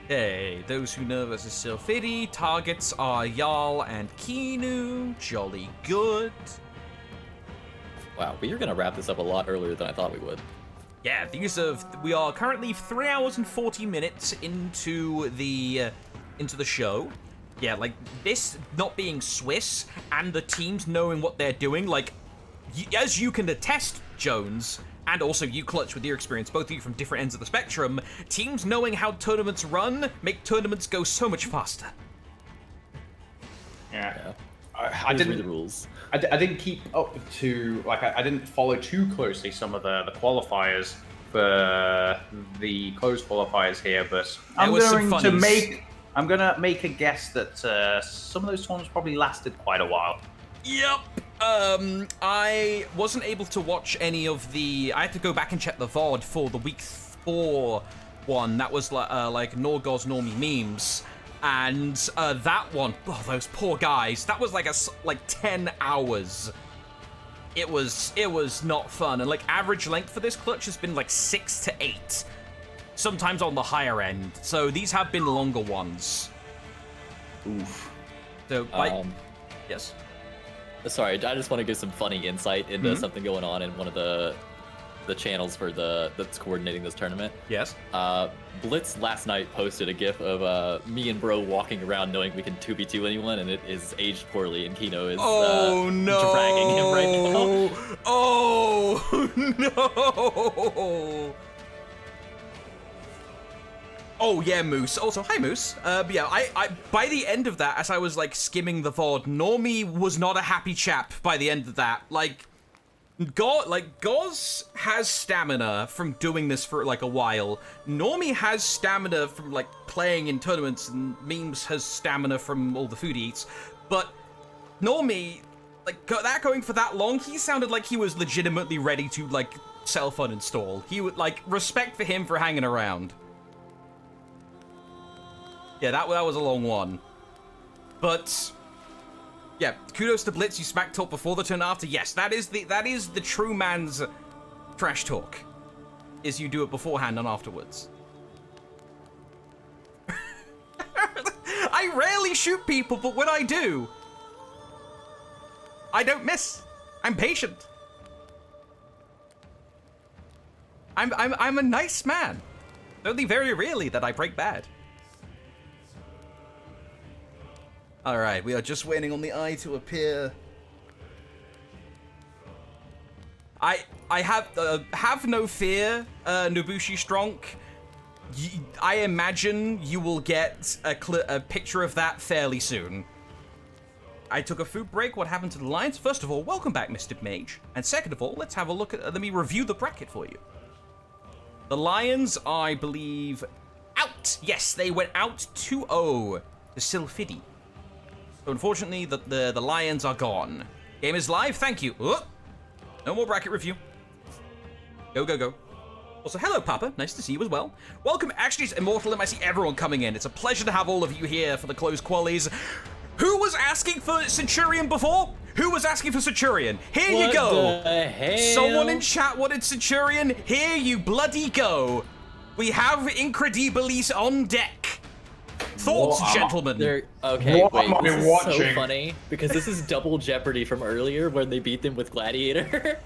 Okay, those who know versus Silphidi. Targets are Jarl and Kinu. Jolly good. Wow, but you're gonna wrap this up a lot earlier than I thought we would. Yeah, we are currently 3 hours and 40 minutes into the show. Yeah, like this not being Swiss and the teams knowing what they're doing, like as you can attest, Jones. And also you, Clutch, with your experience, both of you from different ends of the spectrum, teams knowing how tournaments run make tournaments go so much faster. Yeah. I didn't read the rules. I didn't keep up to, like, I didn't follow too closely some of the qualifiers for the closed qualifiers here, but I'm gonna make a guess that some of those tournaments probably lasted quite a while. Yep. I wasn't able to watch any of the... I had to go back and check the VOD for the week 4 one. That was like Norgos Normie memes. And that one, oh, those poor guys. That was like 10 hours. It was not fun. And like average length for this clutch has been like 6 to 8. Sometimes on the higher end. So these have been longer ones. Oof. So, yes. Sorry, I just want to give some funny insight into something going on in one of the channels for that's coordinating this tournament. Yes. Blitz last night posted a gif of me and Bro walking around knowing we can 2v2 anyone, and it is aged poorly, and Kino is dragging him right now. Oh no! Oh yeah, Moose. Also, hi Moose. But yeah, I by the end of that, as I was like skimming the VOD, Normie was not a happy chap by the end of that. Like, Goz has stamina from doing this for like a while. Normie has stamina from like playing in tournaments, and Memes has stamina from all the food he eats. But Normie, like that going for that long, he sounded like he was legitimately ready to like self-uninstall. He would like respect for him for hanging around. Yeah, that was a long one. But yeah, kudos to Blitz. You smack talk before the turn after. Yes, that is the true man's trash talk. Is you do it beforehand and afterwards. I rarely shoot people, but when I do, I don't miss. I'm patient. I'm a nice man. Only very rarely that I break bad. All right, we are just waiting on the eye to appear. I have no fear, Nobushi Stronk. I imagine you will get a picture of that fairly soon. I took a food break. What happened to the Lions? First of all, welcome back, Mr. Mage. And second of all, let's have a look at. Let me review the bracket for you. The Lions, I believe, out. Yes, they went out 2-0 to Silphidi. So unfortunately, the Lions are gone. Game is live, thank you. No more bracket review. Go, go, go. Also, hello, Papa. Nice to see you as well. Welcome, actually, it's Immortal, and I see everyone coming in. It's a pleasure to have all of you here for the closed qualies. Who was asking for Centurion before? Who was asking for Centurion? Here you go. What the hell? Someone in chat wanted Centurion. Here you bloody go. We have Incredibilis on deck. Thoughts, gentlemen? Okay, What wait, am I this is watching? so funny, because this is double Jeopardy from earlier when they beat them with Gladiator.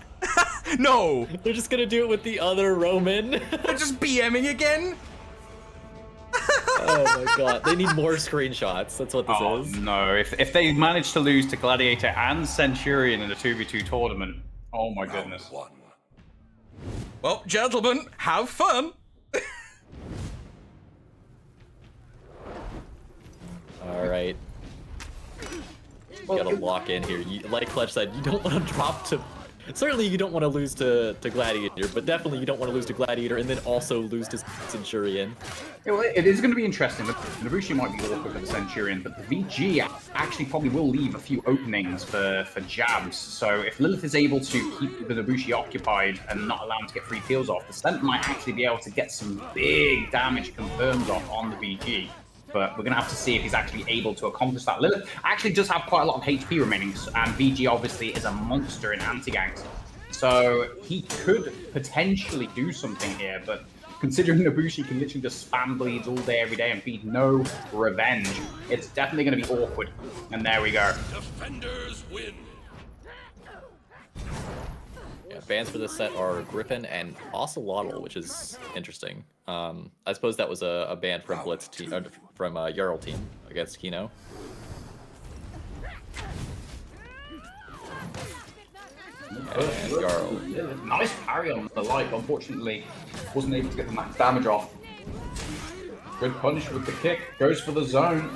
No! They're just gonna do it with the other Roman. They're just BMing again? Oh my god, they need more screenshots, that's what this is. No, if they manage to lose to Gladiator and Centurion in a 2v2 tournament, oh my goodness. Round 1. Well, gentlemen, have fun! Alright. You gotta lock in here. Like Clutch said, you don't want to drop to... Certainly you don't want to lose to Gladiator, but definitely you don't want to lose to Gladiator and then also lose to Centurion. Yeah, well, it is going to be interesting. Nobushi might be awkward for the Centurion, but the VG actually probably will leave a few openings for jabs. So if Lilith is able to keep the Nobushi occupied and not allow him to get free kills off, the Cent might actually be able to get some big damage confirmed off on the VG. But we're going to have to see if he's actually able to accomplish that. Lilith actually does have quite a lot of HP remaining, and VG obviously is a monster in anti-ganks. So he could potentially do something here, but considering Nobushi can literally just spam bleeds all day, every day, and feed no revenge, it's definitely going to be awkward. And there we go. Defenders win. Yeah, bans for this set are Griffin and Ocelotl, which is interesting. I suppose that was a ban from Blitz team, from Jarl team against Kino. And Jarl. Nice parry on the life. Unfortunately, wasn't able to get the max damage off. Good punish with the kick. Goes for the zone.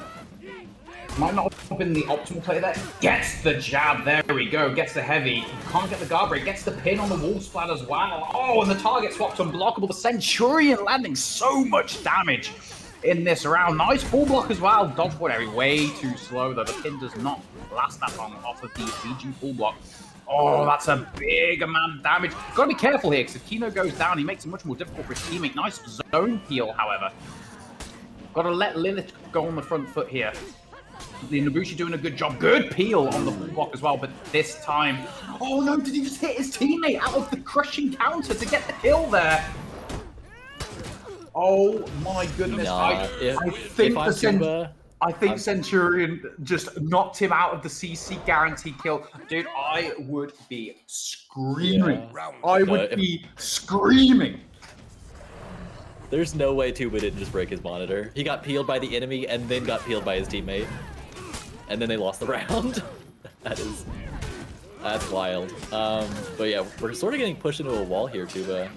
Might not have been the optimal play there. Gets the jab. There we go. Gets the heavy. Can't get the guard break. Gets the pin on the wall splat as well. Oh, and the target swap's unblockable. The Centurion landing so much damage. in this round. Nice full block as well. Dodge forward way too slow, though. The pin does not last that long off of the VG full block. Oh, that's a big amount of damage. Got to be careful here, because if Kino goes down, he makes it much more difficult for his teammate. Nice zone peel, however. Got to let Lilith go on the front foot here. The Nobushi doing a good job. Good peel on the full block as well, but this time... Oh no, did he just hit his teammate out of the crushing counter to get the kill there? Oh my goodness. Nah, I think Centurion just knocked him out of the CC guarantee kill. Dude, I would be screaming. Yeah. I would be screaming. There's no way Tuba didn't just break his monitor. He got peeled by the enemy and then got peeled by his teammate. And then they lost the round. That's wild. But yeah, we're sort of getting pushed into a wall here, Tuba.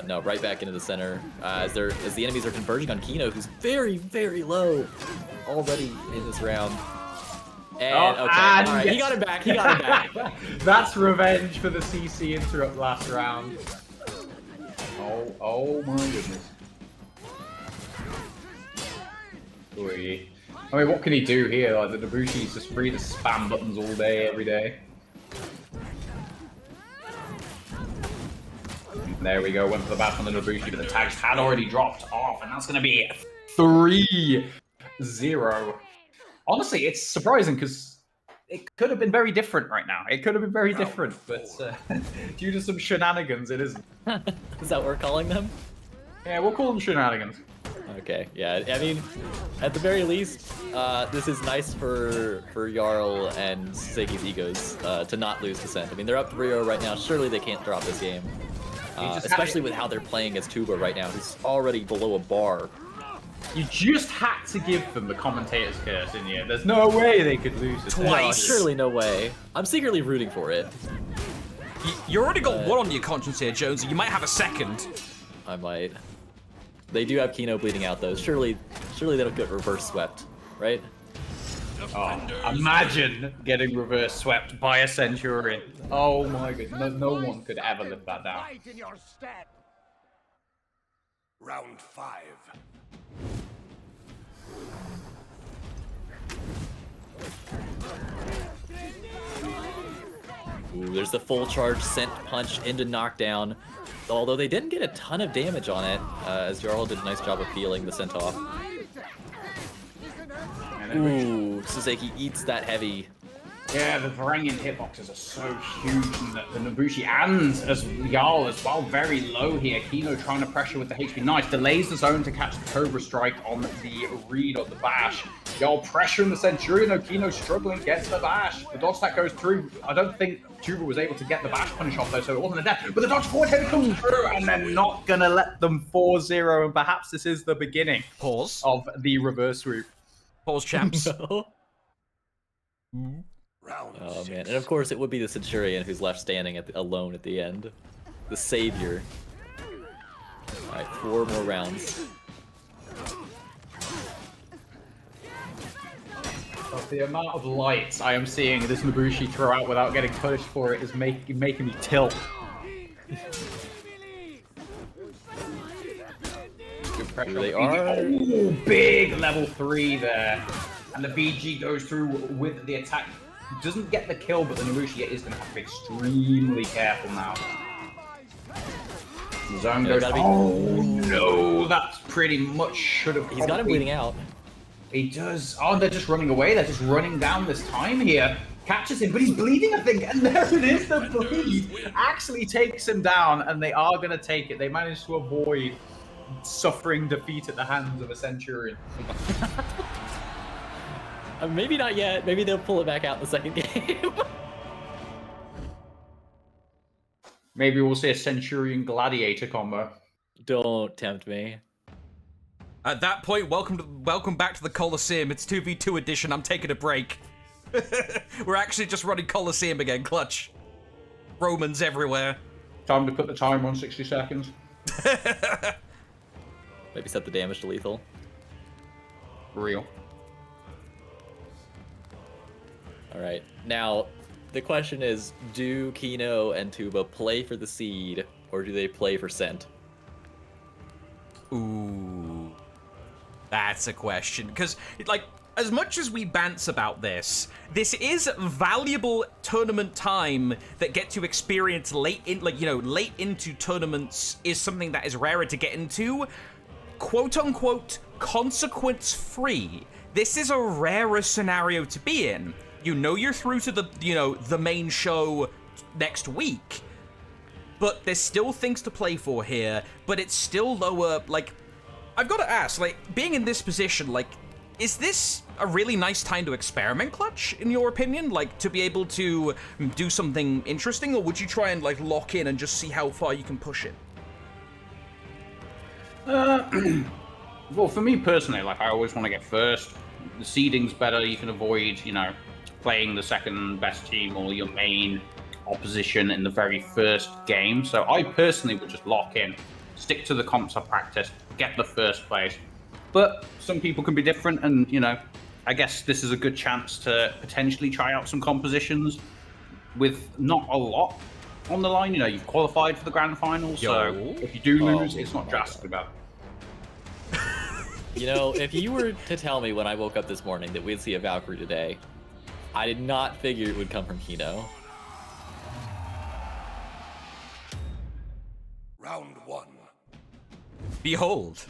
No, right back into the center. As the enemies are converging on Kino, who's very, very low already in this round. And all right, he got him back. He got him back. That's revenge for the CC interrupt last round. Oh my goodness. Oy. I mean, what can he do here? Like, the Nobushi's just free to spam buttons all day, every day. There we go, went for the back on the Nobushi, but the tags had already dropped off, and that's going to be 3-0. Honestly, it's surprising, because it could have been very different right now. It could have been very different, but due to some shenanigans, it isn't. Is that what we're calling them? Yeah, we'll call them shenanigans. Okay, yeah, I mean, at the very least, this is nice for Jarl and Seki's egos to not lose Descent. I mean, they're up 3-0 right now. Surely they can't drop this game. Especially with how they're playing as Tuba right now, who's already below a bar. You just had to give them the commentator's curse in here. There's no way they could lose this. Twice. Surely no way. I'm secretly rooting for it. You already got one on your conscience here, Jonesy. You might have a second. I might. They do have Kino bleeding out though. Surely they don't get reverse swept, right? Oh, imagine getting reverse swept by a Centurion. Oh my god, no one could ever live that down. Right in your step. Round 5. Ooh, there's the full charge sent punch into knockdown. Although they didn't get a ton of damage on it, as Jarl did a nice job of peeling the sent off. Ooh, Soseki eats that heavy. Yeah, the Varangian hitboxes are so huge, and the Nobushi and as Jarl as well, very low here. Kino trying to pressure with the HP. Nice, delays the zone to catch the Cobra Strike on the read of the bash. Jarl pressuring the Centurion, no, Kino struggling, gets the bash. The dodge stack goes through. I don't think Tuba was able to get the bash punish off though, so it wasn't a death. But the dodge forward heavy comes through, and they're not gonna let them 4-0, and perhaps this is the beginning Pause. of the reverse swoop. Pause, champs. Round Oh 6. man, and of course it would be the Centurion who's left standing alone at the end. The savior. Alright, 4 more rounds. But the amount of lights I am seeing this Nobushi throw out without getting punished for it is making me tilt. Good pressure. Here they on the are. VG. Oh, big level 3 there. And the VG goes through with the attack. Doesn't get the kill, but the Nobushi is going to have to be extremely careful now. The zone goes. Oh no, that's pretty much should have. He's got him bleeding out. He does. Oh, they're just running away. They're just running down this time here. Catches him, but he's bleeding, I think. And there it is. The bleed actually takes him down, and they are going to take it. They managed to avoid suffering defeat at the hands of a Centurion. Maybe not yet. Maybe they'll pull it back out in the second game. Maybe we'll see a Centurion Gladiator combo. Don't tempt me. At that point, welcome back to the Coliseum. It's 2v2 edition. I'm taking a break. We're actually just running Coliseum again, Clutch. Romans everywhere. Time to put the timer on 60 seconds. Maybe set the damage to lethal. Real. Alright, now, the question is, do Kino and Tuba play for the seed, or do they play for Scent? Ooh. That's a question, because, like, as much as we bants about this, this is valuable tournament time that get to experience late into tournaments is something that is rarer to get into. Quote-unquote, consequence-free. This is a rarer scenario to be in. You know you're through to the main show next week, but there's still things to play for here, but it's still lower, like, I've got to ask, like, being in this position, like, is this a really nice time to experiment, Clutch, in your opinion? Like, to be able to do something interesting, or would you try and, like, lock in and just see how far you can push it? Well, for me personally, like, I always want to get first. The seeding's better, you can avoid, playing the second best team or your main opposition in the very first game. So I personally would just lock in, stick to the comps I practice, get the first place. But some people can be different, and I guess this is a good chance to potentially try out some compositions with not a lot on the line. You've qualified for the grand final, so if you do lose, it's not drastically bad. If you were to tell me when I woke up this morning that we'd see a Valkyrie today, I did not figure it would come from Kino. Round 1. Behold.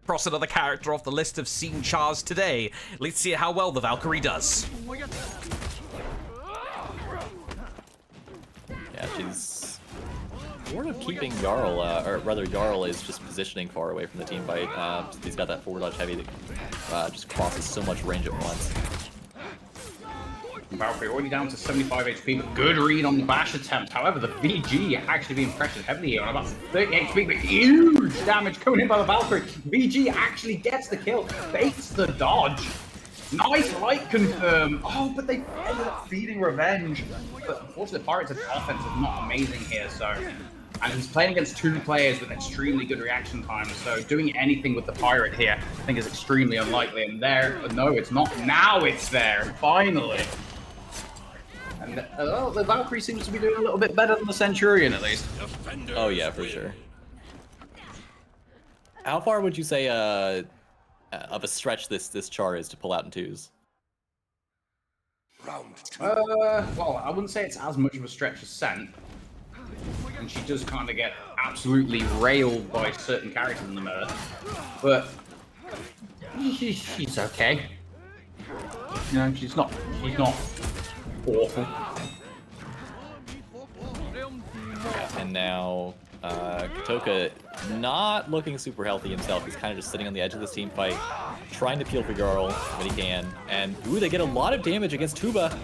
Cross another character off the list of seen chars today. Let's see how well the Valkyrie does. Yeah, she's sort of keeping Jarl, or rather Jarl is just positioning far away from the team fight. He's got that forward dodge heavy that just crosses so much range at once. Valkyrie already down to 75 HP, but good read on the bash attempt. However, the VG actually being pressured heavily here on about 30 HP, but huge damage coming in by the Valkyrie. VG actually gets the kill, fakes the dodge. Nice light confirm. Oh, but they ended up feeding revenge. But unfortunately, Pirates' offense is not amazing here, so... And he's playing against two players with extremely good reaction times, so doing anything with the Pirate here, I think, is extremely unlikely. And there, no, it's not. Now it's there, finally. And the Valkyrie seems to be doing a little bit better than the Centurion, at least. Oh yeah, for sure. How far would you say of a stretch this char is to pull out in twos? Round 2. Well, I wouldn't say it's as much of a stretch as Cent. And she does kind of get absolutely railed by certain characters in the mirror. But she's okay. She's not awful. Yeah, and now Kotoka not looking super healthy himself. He's kind of just sitting on the edge of this team fight, trying to peel for Jarl when he can. And ooh, they get a lot of damage against Tuba.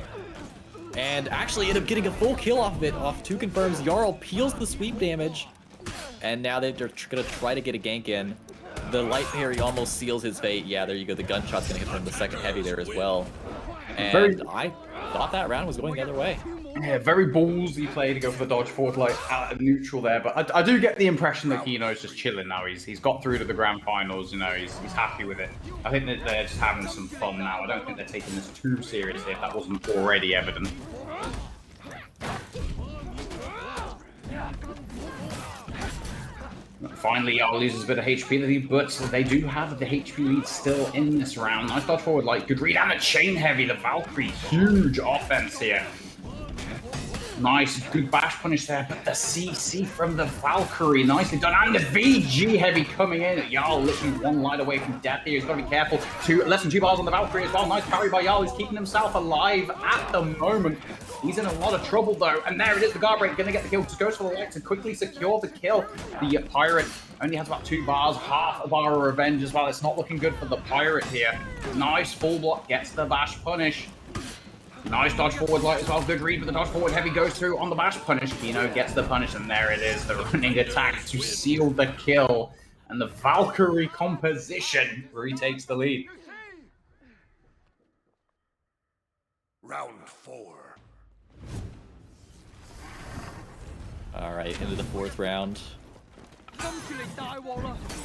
And actually end up getting a full kill off of it, off 2 confirms. Jarl peels the sweep damage. And now they're gonna try to get a gank in. The light parry almost seals his fate. Yeah, there you go. The gunshot's gonna confirm the second heavy there as well. And I thought that round was going the other way. Yeah, very ballsy play to go for the dodge forward light out of neutral there, but I do get the impression that Kino's just chilling now. He's got through to the grand finals, he's happy with it. I think that they're just having some fun now. I don't think they're taking this too seriously, if that wasn't already evident. Finally, Jarl loses a bit of HP lead, but they do have the HP lead still in this round. Nice dodge forward light, good read, and a chain heavy. The Valkyrie, huge offense here. Nice, good bash punish there, but the CC from the Valkyrie, nicely done, and the VG heavy coming in. Jarl literally one light away from death here. He's got to be careful. Less than 2 bars on the Valkyrie as well. Nice parry by Jarl. He's keeping himself alive at the moment. He's in a lot of trouble though, and there it is. The guard break going to get the kill. Just goes for the light to quickly secure the kill. The Pirate only has about 2 bars, half a bar of revenge as well. It's not looking good for the Pirate here. Nice full block, gets the bash punish. Nice dodge forward light as well. Good read, but the dodge forward heavy goes through on the bash punish. Kino gets the punish, and there it is. The running attack to seal the kill. And the Valkyrie composition retakes the lead. Round 4. All right, into the 4th round.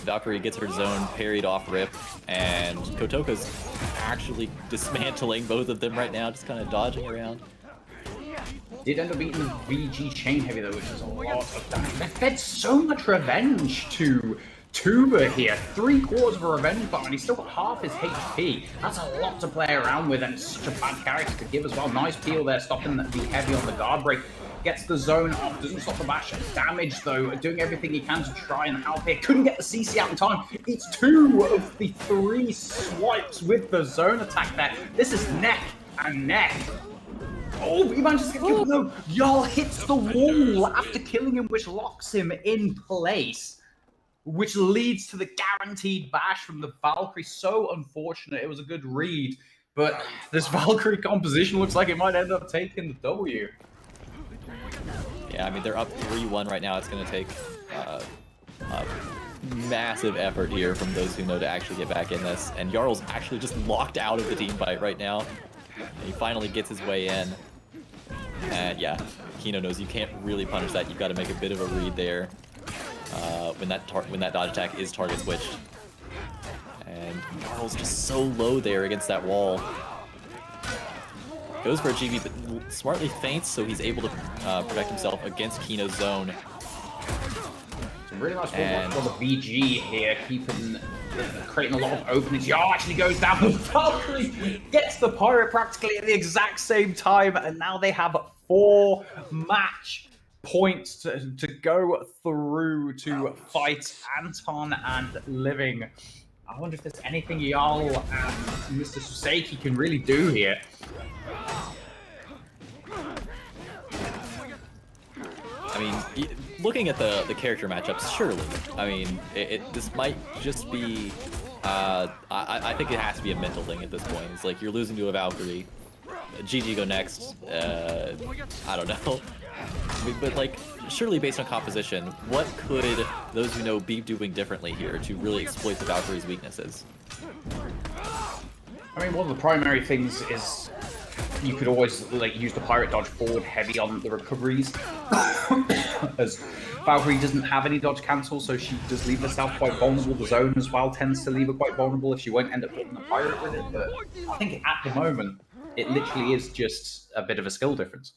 Valkyrie gets her zone parried off rip, and Kotoka's actually dismantling both of them right now, just kind of dodging around. Did end up beating the VG chain heavy though, which is a lot of damage. They fed so much revenge to Tuba here, 3/4 of a revenge bar, and he's still got half his HP. That's a lot to play around with, and it's such a bad character to give as well. Nice peel there, stopping the heavy on the guard break. Gets the zone off, doesn't stop the bash. Damage though, doing everything he can to try and help here. Couldn't get the CC out in time. It's 2 of the 3 swipes with the zone attack there. This is neck and neck. Oh, he manages to get killed. No, Jarl hits the wall after killing him, which locks him in place, which leads to the guaranteed bash from the Valkyrie. So unfortunate. It was a good read, but this Valkyrie composition looks like it might end up taking the W. Yeah, I mean, they're up 3-1 right now. It's going to take a massive effort here from those who know to actually get back in this. And Jarl's actually just locked out of the team fight right now. He finally gets his way in. And yeah, Kino knows you can't really punish that. You've got to make a bit of a read there when that dodge attack is target switched. And Jarl's just so low there against that wall. Goes for a GB, but smartly feints, so he's able to protect himself against Kino's zone. Some really nice work for the VG here, creating a lot of openings. Jarl actually goes down, but Valkyrie gets the pirate practically at the exact same time, and now they have 4 match points to go through to fight Anton and Living. I wonder if there's anything Jarl and Mr. Suseki can really do here. I mean, looking at the character matchups, surely. I mean, this might just be. I think it has to be a mental thing at this point. It's like you're losing to a Valkyrie. GG go next. I don't know. But like, surely based on composition, what could those who know be doing differently here to really exploit the Valkyrie's weaknesses? I mean, one of the primary things is you could always use the pirate dodge forward heavy on the recoveries, as Valkyrie doesn't have any dodge cancel, so she does leave herself quite vulnerable. The zone as well tends to leave her quite vulnerable if she won't end up hitting the pirate with it. But I think at the moment, it literally is just a bit of a skill difference.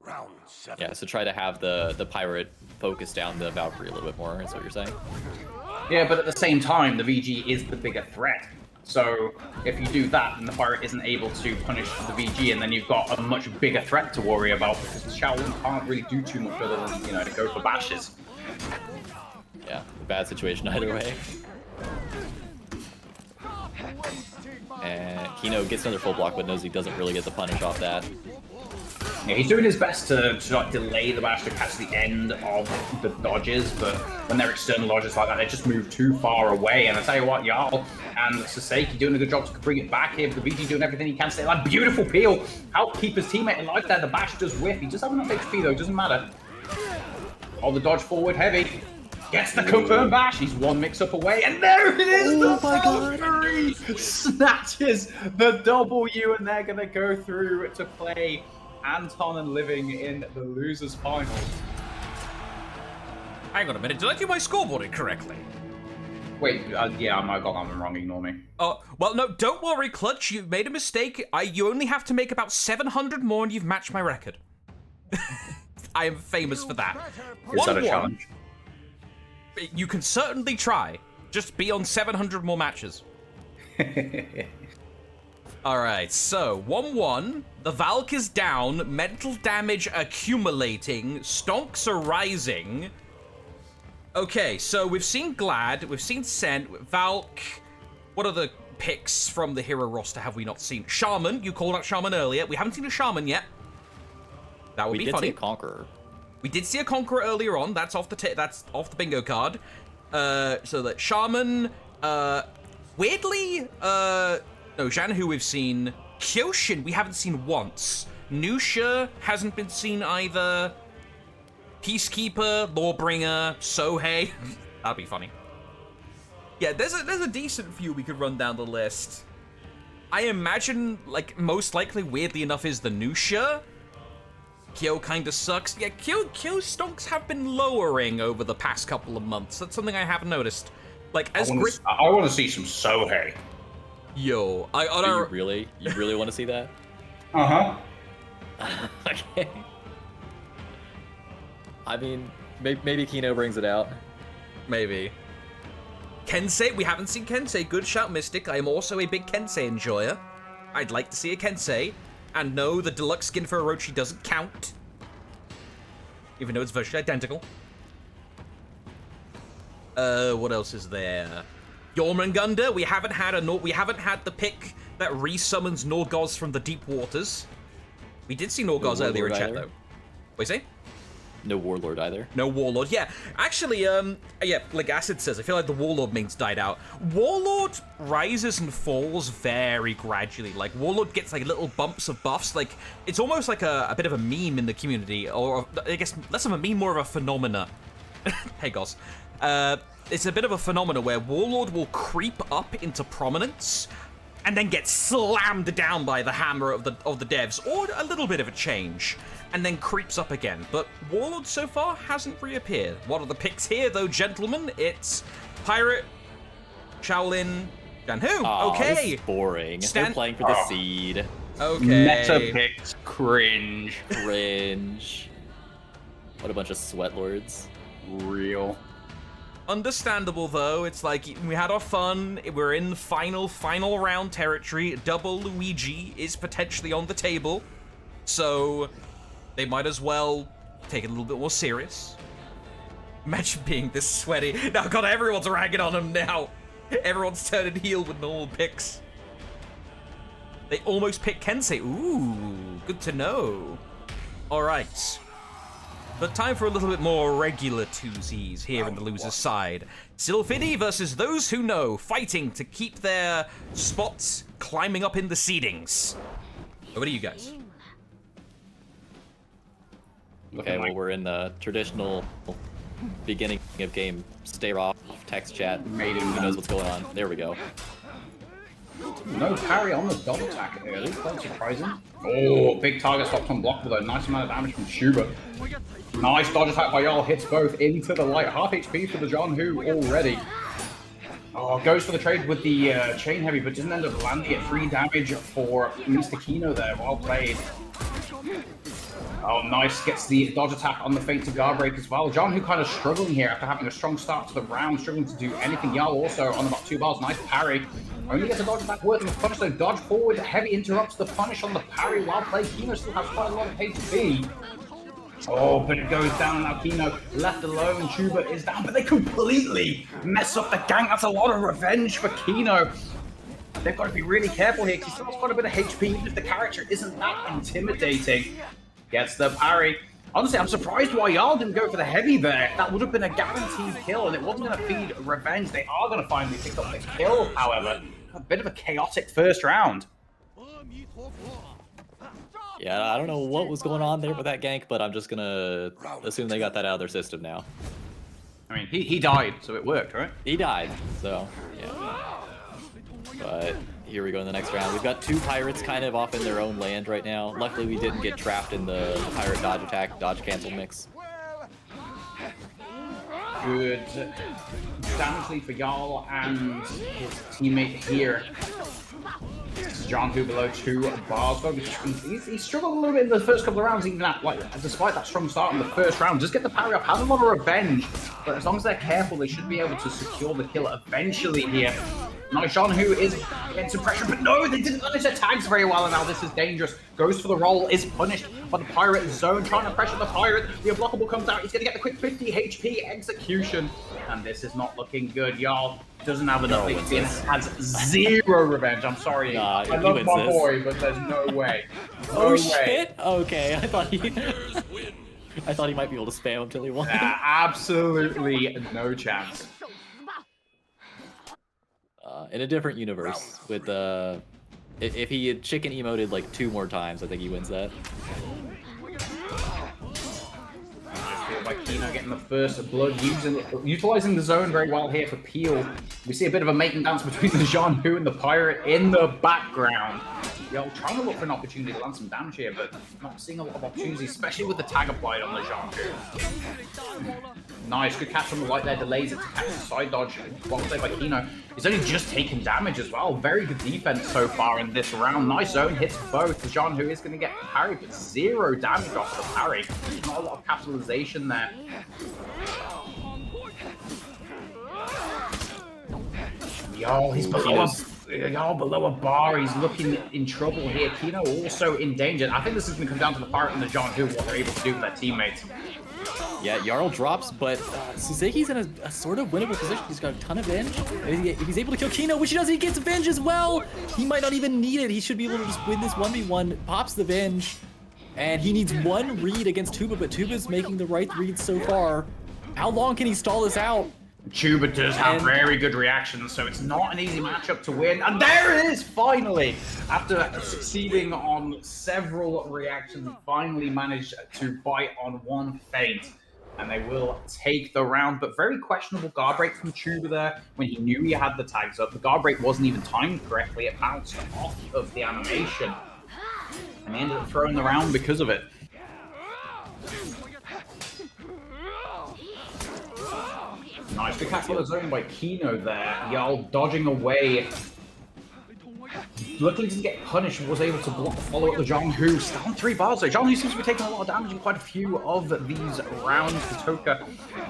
Round 7. Yeah, so try to have the pirate focus down the Valkyrie a little bit more, is what you're saying? Yeah, but at the same time, the VG is the bigger threat. So if you do that, then the pirate isn't able to punish the VG, and then you've got a much bigger threat to worry about, because the Shaolin can't really do too much other than, to go for bashes. Yeah, bad situation either way. And Kino gets another full block, but knows he doesn't really get the punish off that. Yeah, he's doing his best to not delay the bash to catch the end of the dodges, but when they're external dodges like that, they just move too far away. And I tell you what, Jarl and Saseki doing a good job to bring it back here. The VG doing everything he can to stay alive. Beautiful peel. Help keep his teammate alive there. The bash does whiff. He does have enough HP though, doesn't matter. Oh, the dodge forward heavy. Gets the confirmed bash. He's one mix-up away, and there it is! Oh the my Valkyrie snatches the W, and they're going to go through to play Anton and Living in the losers final. Hang on a minute, did I do my scoreboarding correctly? Wait, yeah, I might have got that one wrong, ignore me. Oh, well, no, don't worry, Clutch, you've made a mistake. You only have to make about 700 more and you've matched my record. I am famous for that. Is that a 1-1. challenge? You can certainly try. Just be on 700 more matches. Alright, so 1-1. The Valk is down. Mental damage accumulating. Stonks are rising. Okay, so we've seen Glad. We've seen Scent. Valk. What other picks from the hero roster have we not seen? Shaman. You called out Shaman earlier. We haven't seen a Shaman yet. That would be funny. We did see a Conqueror. We did see a Conqueror earlier on. That's off the bingo card. So that Shaman, weirdly, no, Zhan, who we've seen. Kyoshin, we haven't seen once. Nusha hasn't been seen either. Peacekeeper, Lawbringer, Sohei. That'd be funny. Yeah, there's a decent few we could run down the list. I imagine, most likely, weirdly enough, is the Nusha. Kyo kinda sucks. Yeah, Kyo stonks have been lowering over the past couple of months. That's something I have noticed. I want to see some Sohei. Yo, You really want to see that? Uh-huh. Okay. I mean, maybe Kino brings it out. Maybe. Kensei, we haven't seen Kensei. Good shout, Mystic. I am also a big Kensei enjoyer. I'd like to see a Kensei. And no, the deluxe skin for Orochi doesn't count. Even though it's virtually identical. What else is there? Jormungandr, we haven't had the pick that resummons Norgos from the deep waters. We did see Norgos earlier in chat, though. What do you say? No Warlord either. No Warlord, yeah. Actually, yeah, like Acid says, I feel like the Warlord main's died out. Warlord rises and falls very gradually. Like, Warlord gets, like, little bumps of buffs. Like, it's almost like a bit of a meme in the community. Or, I guess, less of a meme, more of a phenomena. Hey, Goss. It's a bit of a phenomena where Warlord will creep up into prominence and then get slammed down by the hammer of the devs, or a little bit of a change, and then creeps up again. But Warlord so far hasn't reappeared. What are the picks here, though, gentlemen? It's Pirate, Shaolin, Janhu. Okay. This is boring. They're playing for the seed. Okay. Meta picks, cringe. Cringe. What a bunch of sweat lords. Real. Understandable, though. It's like, we had our fun. We're in final round territory. Double Luigi is potentially on the table. So, they might as well take it a little bit more serious. Imagine being this sweaty. Now, God, everyone's ragging on him now. Everyone's turning heel with normal picks. They almost picked Kensei. Ooh, good to know. All right. But time for a little bit more regular twosies here in the loser's side. Sylphidi versus those who know, fighting to keep their spots climbing up in the seedings. Over to you guys. Okay, well, we're in the traditional beginning of game stare off text chat. Who knows what's going on? There we go. No parry on the double attack early, quite surprising. Oh, big target stops unblockable though. Nice amount of damage from Shuba. Nice dodge attack by Jarl, hits both into the light. Half HP for the Janhu already. Oh, goes for the trade with the chain heavy, but doesn't end up landing it. 3 damage for Mr. Kino there. Well played. Oh, nice. Gets the dodge attack on the feint to guard break as well. Janhu kind of struggling here after having a strong start to the round, struggling to do anything. Jarl also on about 2 bars. Nice parry. Only gets a dodge attack worth of a punish though. Dodge forward, heavy interrupts the punish on the parry. Well played. Kino still has quite a lot of HP. Oh, but it goes down now. Kino left alone. Chuba is down, but they completely mess up the gang. That's a lot of revenge for Kino. They've got to be really careful here because he still has quite a bit of HP, even if the character isn't that intimidating. Gets the parry. Honestly, I'm surprised why Jarl didn't go for the heavy there. That would have been a guaranteed kill, and it wasn't going to feed revenge. They are going to finally pick up the kill, however. A bit of a chaotic first round. Yeah, I don't know what was going on there with that gank, but I'm just gonna assume they got that out of their system now. I mean, he died, so it worked, right? He died, so yeah. But here we go in the next round. We've got 2 pirates kind of off in their own land right now. Luckily, we didn't get trapped in the pirate dodge attack, dodge cancel mix. Good damage lead for Jarl and his teammate here. Janhu below 2 bars. He's struggled a little bit in the first couple of rounds, even at, despite that strong start in the first round. Just get the parry up, has a lot of revenge, but as long as they're careful, they should be able to secure the kill eventually here. Nice, Janhu is getting some pressure, but no, they didn't manage their tags very well, and now this is dangerous. Goes for the roll, is punished by the pirate zone, trying to pressure the pirate. The unblockable comes out, he's going to get the quick 50 HP execution, and this is not looking good. Jarl doesn't have enough HP and has 0 revenge. I'm sorry, I love my boy, but there's no way. No way. Shit? Okay, I thought he might be able to spam until he won. Absolutely no chance. In a different universe, with if he had chicken emoted like 2 more times, I think he wins that. By Kino getting the first blood, utilizing the zone very well here for Peel. We see a bit of a mating dance between the Janhu and the pirate in the background. Yo, trying to look for an opportunity to land some damage here, but not seeing a lot of opportunities, especially with the tag applied on the Janhu. Nice, good catch on the light there, delays it to catch the side dodge. Well played by Kino. He's only just taken damage as well. Very good defense so far in this round. Nice zone hits both. The Janhu is going to get parried, but 0 damage off the parry. Not a lot of capitalization there. Y'all, he's below a bar. He's looking in trouble here. Kino also in danger. I think this is going to come down to the Pirate and the John Who, what they're able to do with their teammates. Yeah, Jarl drops, but Suzeki's in a sort of winnable position. He's got a ton of Venge. If he's able to kill Kino, which he does, he gets Venge as well. He might not even need it. He should be able to just win this 1v1. Pops the Venge, and he needs one read against Tuba, but Tuba's making the right reads so far. How long can he stall this out? Tuba does have very good reactions, so it's not an easy matchup to win. And there it is, finally! After succeeding on several reactions, he finally managed to bite on one feint. And they will take the round, but very questionable guard break from Tuba there when he knew he had the tags up. The guard break wasn't even timed correctly. It bounced off of the animation. And they ended up throwing the round because of it. Nice spectacular zone by Kino there. Jarl dodging away. Luckily didn't get punished, was able to block the follow-up the John Who. Down 3 bars though. John Who seems to be taking a lot of damage in quite a few of these rounds. Toka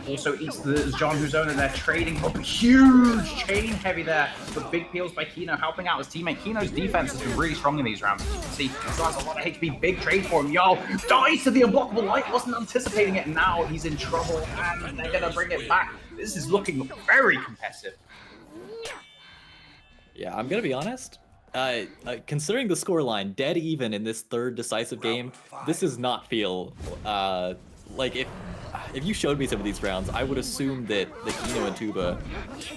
also eats the John Who zone and they're trading up. Huge chain heavy there. But big peels by Kino helping out his teammate. Kino's defense has been really strong in these rounds. As you can see, he still has a lot of HP. Big trade for him. Jarl dies to the unblockable light. Wasn't anticipating it. Now he's in trouble and they're going to bring it back. This is looking very competitive. Yeah, I'm going to be honest. Considering the scoreline, dead even in this third decisive game, this does not feel like if you showed me some of these rounds, I would assume that the Kino and Tuba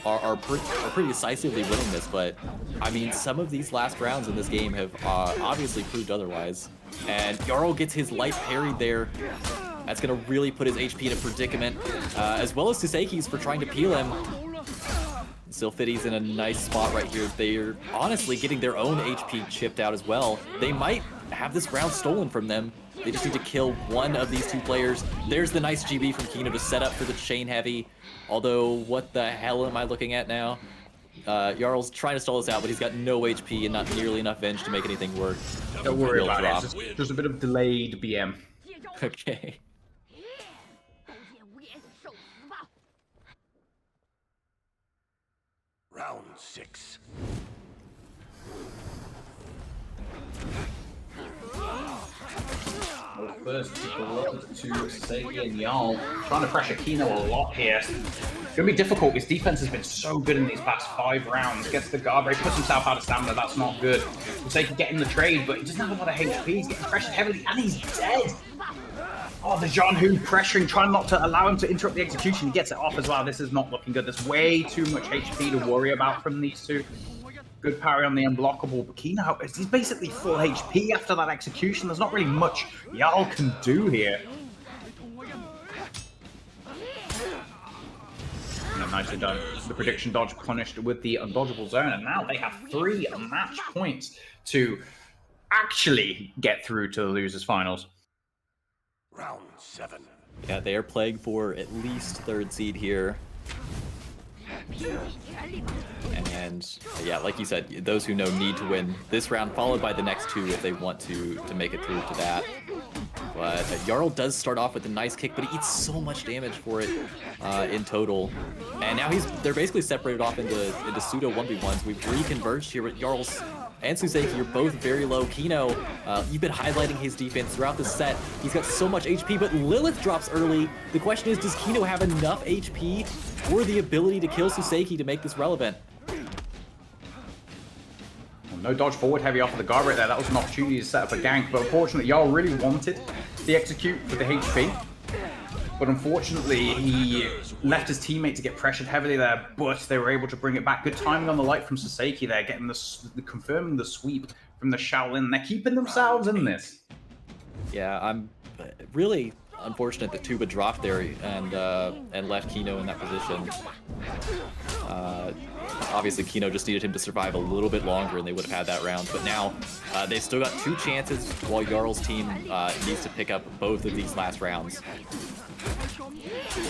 are pretty decisively winning this. But I mean, some of these last rounds in this game have obviously proved otherwise. And Jarl gets his life parried there. That's gonna really put his HP in a predicament, as well as Suseki's for trying to peel him. Sylphidy's in a nice spot right here. They're honestly getting their own HP chipped out as well. They might have this round stolen from them. They just need to kill one of these two players. There's the nice GB from Kino to set up for the chain heavy. Although, what the hell am I looking at now? Jarl's trying to stall this out, but he's got no HP and not nearly enough Venge to make anything work. Don't worry about it. Just a bit of delayed BM. Okay. Round 6. Well, first blood to Segi and Jarl. Trying to pressure Kino a lot here. It's going to be difficult. His defense has been so good in these past 5 rounds. Gets the guard break, puts himself out of stamina. That's not good. Segi getting the trade, but he doesn't have a lot of HP. He's getting pressured heavily, and he's dead. Oh, the John Who pressuring, trying not to allow him to interrupt the execution. He gets it off as well. This is not looking good. There's way too much HP to worry about from these two. Good parry on the unblockable, but Kino, he's basically full HP after that execution. There's not really much Jarl can do here. And nicely done. The prediction dodge punished with the undodgeable zone, and now they have 3 match points to actually get through to the losers finals. Round 7. Yeah, they are playing for at least 3rd seed here. And yeah, like you said, those who know need to win this round, followed by the next 2 if they want to make it through to that. But Jarl does start off with a nice kick, but he eats so much damage for it in total. And now they're basically separated off into pseudo 1v1s. We've reconverged here with Jarl's and Suzeki. You're both very low. Kino, you've been highlighting his defense throughout the set. He's got so much HP, but Lilith drops early. The question is, does Kino have enough HP or the ability to kill Suseki to make this relevant? No dodge forward heavy off of the guard right there. That was an opportunity to set up a gank, but unfortunately, Jarl really wanted the execute for the HP. But unfortunately, he left his teammate to get pressured heavily there, but they were able to bring it back. Good timing on the light from Saseki there, getting confirming the sweep from the Shaolin. They're keeping themselves in this. Yeah, I'm really unfortunate that Tuba dropped there and left Kino in that position. Obviously, Kino just needed him to survive a little bit longer and they would have had that round. But now, they've still got 2 chances while Jarl's team needs to pick up both of these last rounds.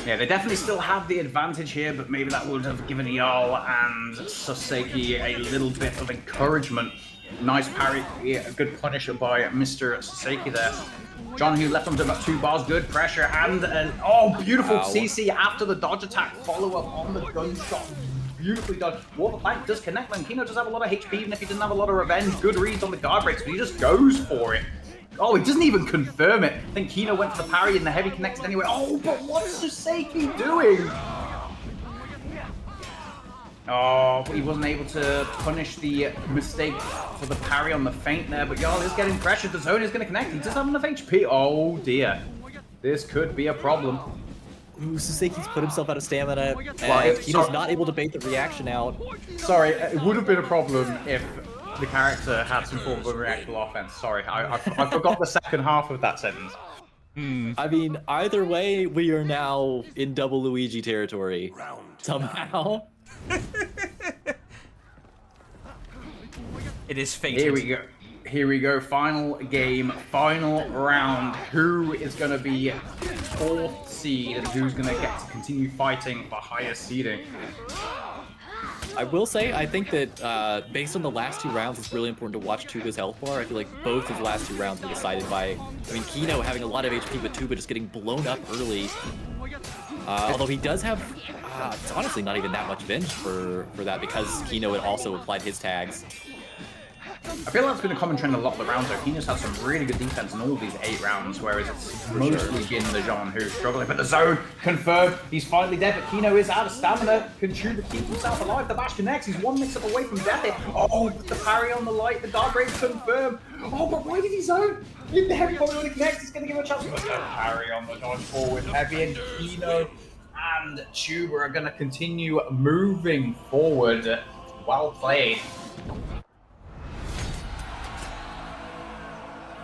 Yeah, they definitely still have the advantage here, but maybe that would have given Jarl and Saseki a little bit of encouragement. Nice parry, yeah, a good punisher by Mr. Saseki there. John Who left him to about 2 bars, good pressure, and oh, beautiful CC after the dodge attack, follow up on the gunshot. beautifully done. War the Plank does connect when Kino does have a lot of HP, even if he doesn't have a lot of revenge. Good reads on the guard breaks, but he just goes for it. Oh, he doesn't even confirm it. I think Kino went for the parry and the heavy connected anyway. Oh, but what's Suseki doing? Oh, but he wasn't able to punish the mistake for the parry on the feint there. But Jarl is getting pressured. The zone is going to connect. He does have enough HP. Oh, dear. This could be a problem. Ooh, Suseki's put himself out of stamina, and Well, Kino's not able to bait the reaction out. Sorry, it would have been a problem if the character had some form of unreactable offense. Sorry, I forgot the second half of that sentence. I mean, either way, we are now in double Luigi territory. Somehow. It is fated. Here we go. Here we go. Final game, final round. Who is going to be 4th seed and who's going to get to continue fighting for higher seeding? I will say, I think that based on the last 2 rounds, it's really important to watch Tuba's health bar. I feel like both of the last 2 rounds were decided by, I mean, Kino having a lot of HP, but Tuba just getting blown up early. Although he does have, it's honestly not even that much venge for that, because Kino had also applied his tags. I feel like that's been a common trend a lot of the rounds, though. Kino's had some really good defense in all these 8 rounds, whereas it's mostly Jin the Jean who's struggling. But the zone confirmed. He's finally dead, but Kino is out of stamina. Can Chuba keep himself alive? The bash connects. He's 1 mix-up away from death here. Oh, the parry on the light. The guard break confirmed. Oh, but why did he zone? If the heavy probably would connect, he's going to give him a chance. But the parry on the dodge forward. Heavy and Kino and Chuba are going to continue moving forward. Well played.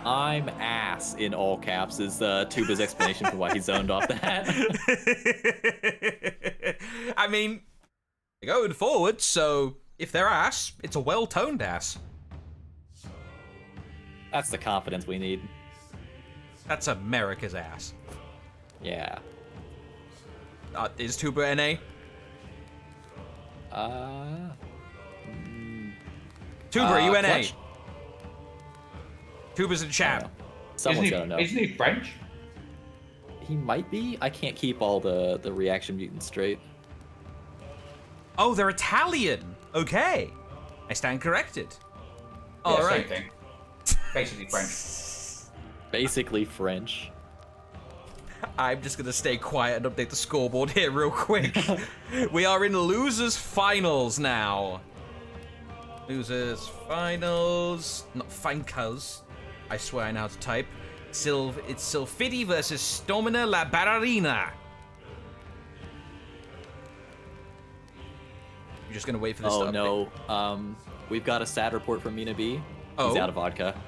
I'm ass in all caps is Tuba's explanation for why he zoned off that. I mean, they're going forward, so if they're ass, it's a well-toned ass. That's the confidence we need. That's America's ass. Yeah. Is Tuba NA? Tuba, are you NA? Clutch? Tuba's in chat. Someone's gotta know. Isn't he French? He might be. I can't keep all the reaction mutants straight. Oh, they're Italian. Okay. I stand corrected. All Yeah, right. same thing. Basically French. Basically French. I'm just gonna stay quiet and update the scoreboard here real quick. We are in losers finals now. Losers finals, not Fancas. I swear I know how to type. It's Silfidi versus Stomina La Ballerina. I'm just gonna wait for this to update. No. We've got a sad report from Mina B. Oh. He's out of vodka.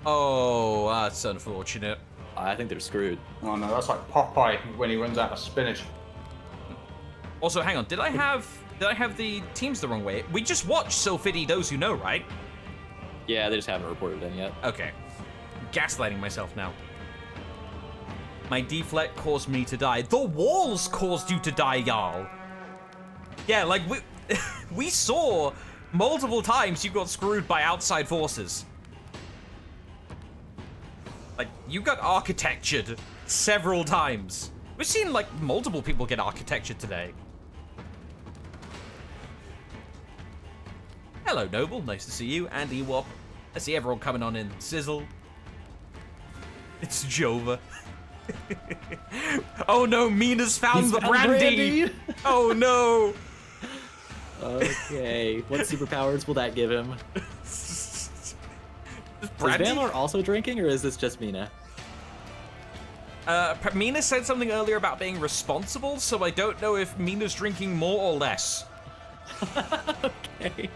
Oh, that's unfortunate. I think they're screwed. Oh no, that's like Popeye when he runs out of spinach. Also, hang on. Did I have the teams the wrong way? We just watched Silfidi Those Who Know, right? Yeah, they just haven't reported in yet. Okay. Gaslighting myself now. My deflect caused me to die. The walls caused you to die, y'all. Yeah, like we saw multiple times you got screwed by outside forces. Like, you got architectured several times. We've seen, like, multiple people get architectured today. Hello, Noble. Nice to see you. And Ewop. I see everyone coming on in. Sizzle. It's Jova. Oh no, Mina's found the brandy. Oh no. Okay, what superpowers will that give him? Brandy? Is Vanlar also drinking, or is this just Mina? Mina said something earlier about being responsible, so I don't know if Mina's drinking more or less. Okay.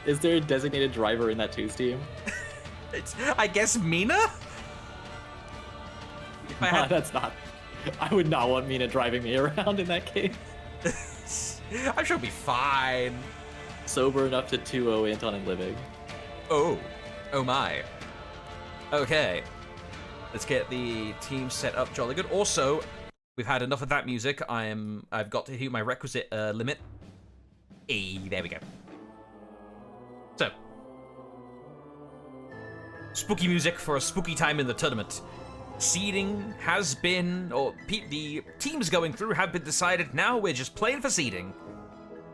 Is there a designated driver in that 2's team? I guess Mina? If I had... That's not... I would not want Mina driving me around in that case. I'm sure it'll be fine. Sober enough to 2-0 Anton and Living. Oh. Oh my. Okay. Let's get the team set up jolly good. Also, we've had enough of that music. I've got to hit my requisite limit. There we go. So. Spooky music for a spooky time in the tournament. Seeding has been, or the teams going through have been decided. Now we're just playing for seeding.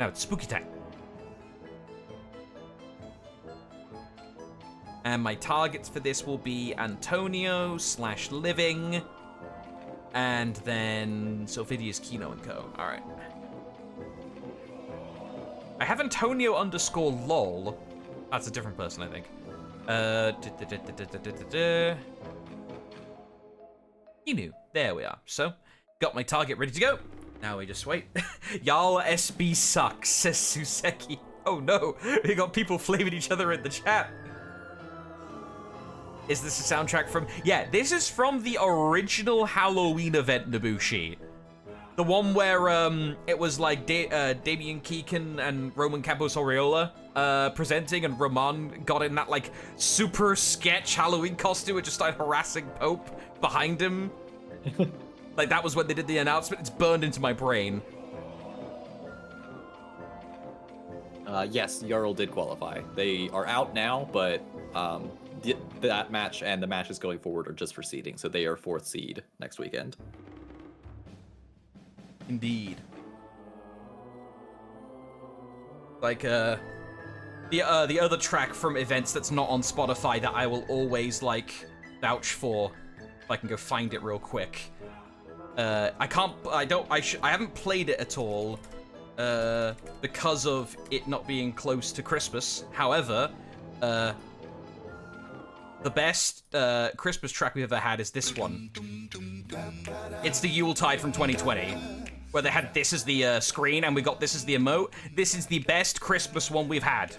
Now it's spooky time. And my targets for this will be Antonio / Living. And then Sylvidius, Kino, and Co. Alright. I have Antonio _ lol. That's a different person, I think. Inu. There we are. So, got my target ready to go. Now we just wait. Y'all SB sucks, says Suseki. Oh no, we got people flaming each other in the chat. Is this a soundtrack from... Yeah, this is from the original Halloween event, Nabushi. The one where it was like Damian Keegan and Roman Campos Oriola presenting, and Ramon got in that like super sketch Halloween costume and just started harassing Pope behind him. Like that was when they did the announcement. It's burned into my brain. Yes, Jarl did qualify. They are out now, but that match and the matches going forward are just for seeding, so they are 4th seed next weekend. Indeed. Like the other track from events that's not on Spotify that I will always like vouch for, if I can go find it real quick. I haven't played it at all because of it not being close to Christmas. However, the best Christmas track we've ever had is this one. It's the Yuletide from 2020, where they had this as the screen and we got this as the emote. This is the best Christmas one we've had.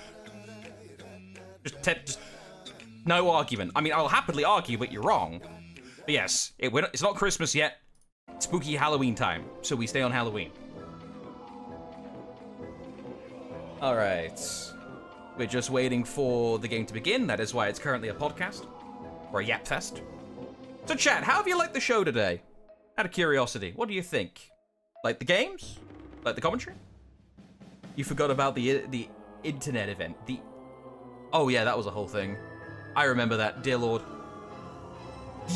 Just no argument. I mean, I'll happily argue, but you're wrong. But yes, it's not Christmas yet. It's spooky Halloween time, so we stay on Halloween. All right. We're just waiting for the game to begin. That is why it's currently a podcast, or a yap fest. So chat, how have you liked the show today? Out of curiosity, what do you think? Like the games? Like the commentary? You forgot about the internet event. Oh yeah, that was a whole thing. I remember that, dear lord.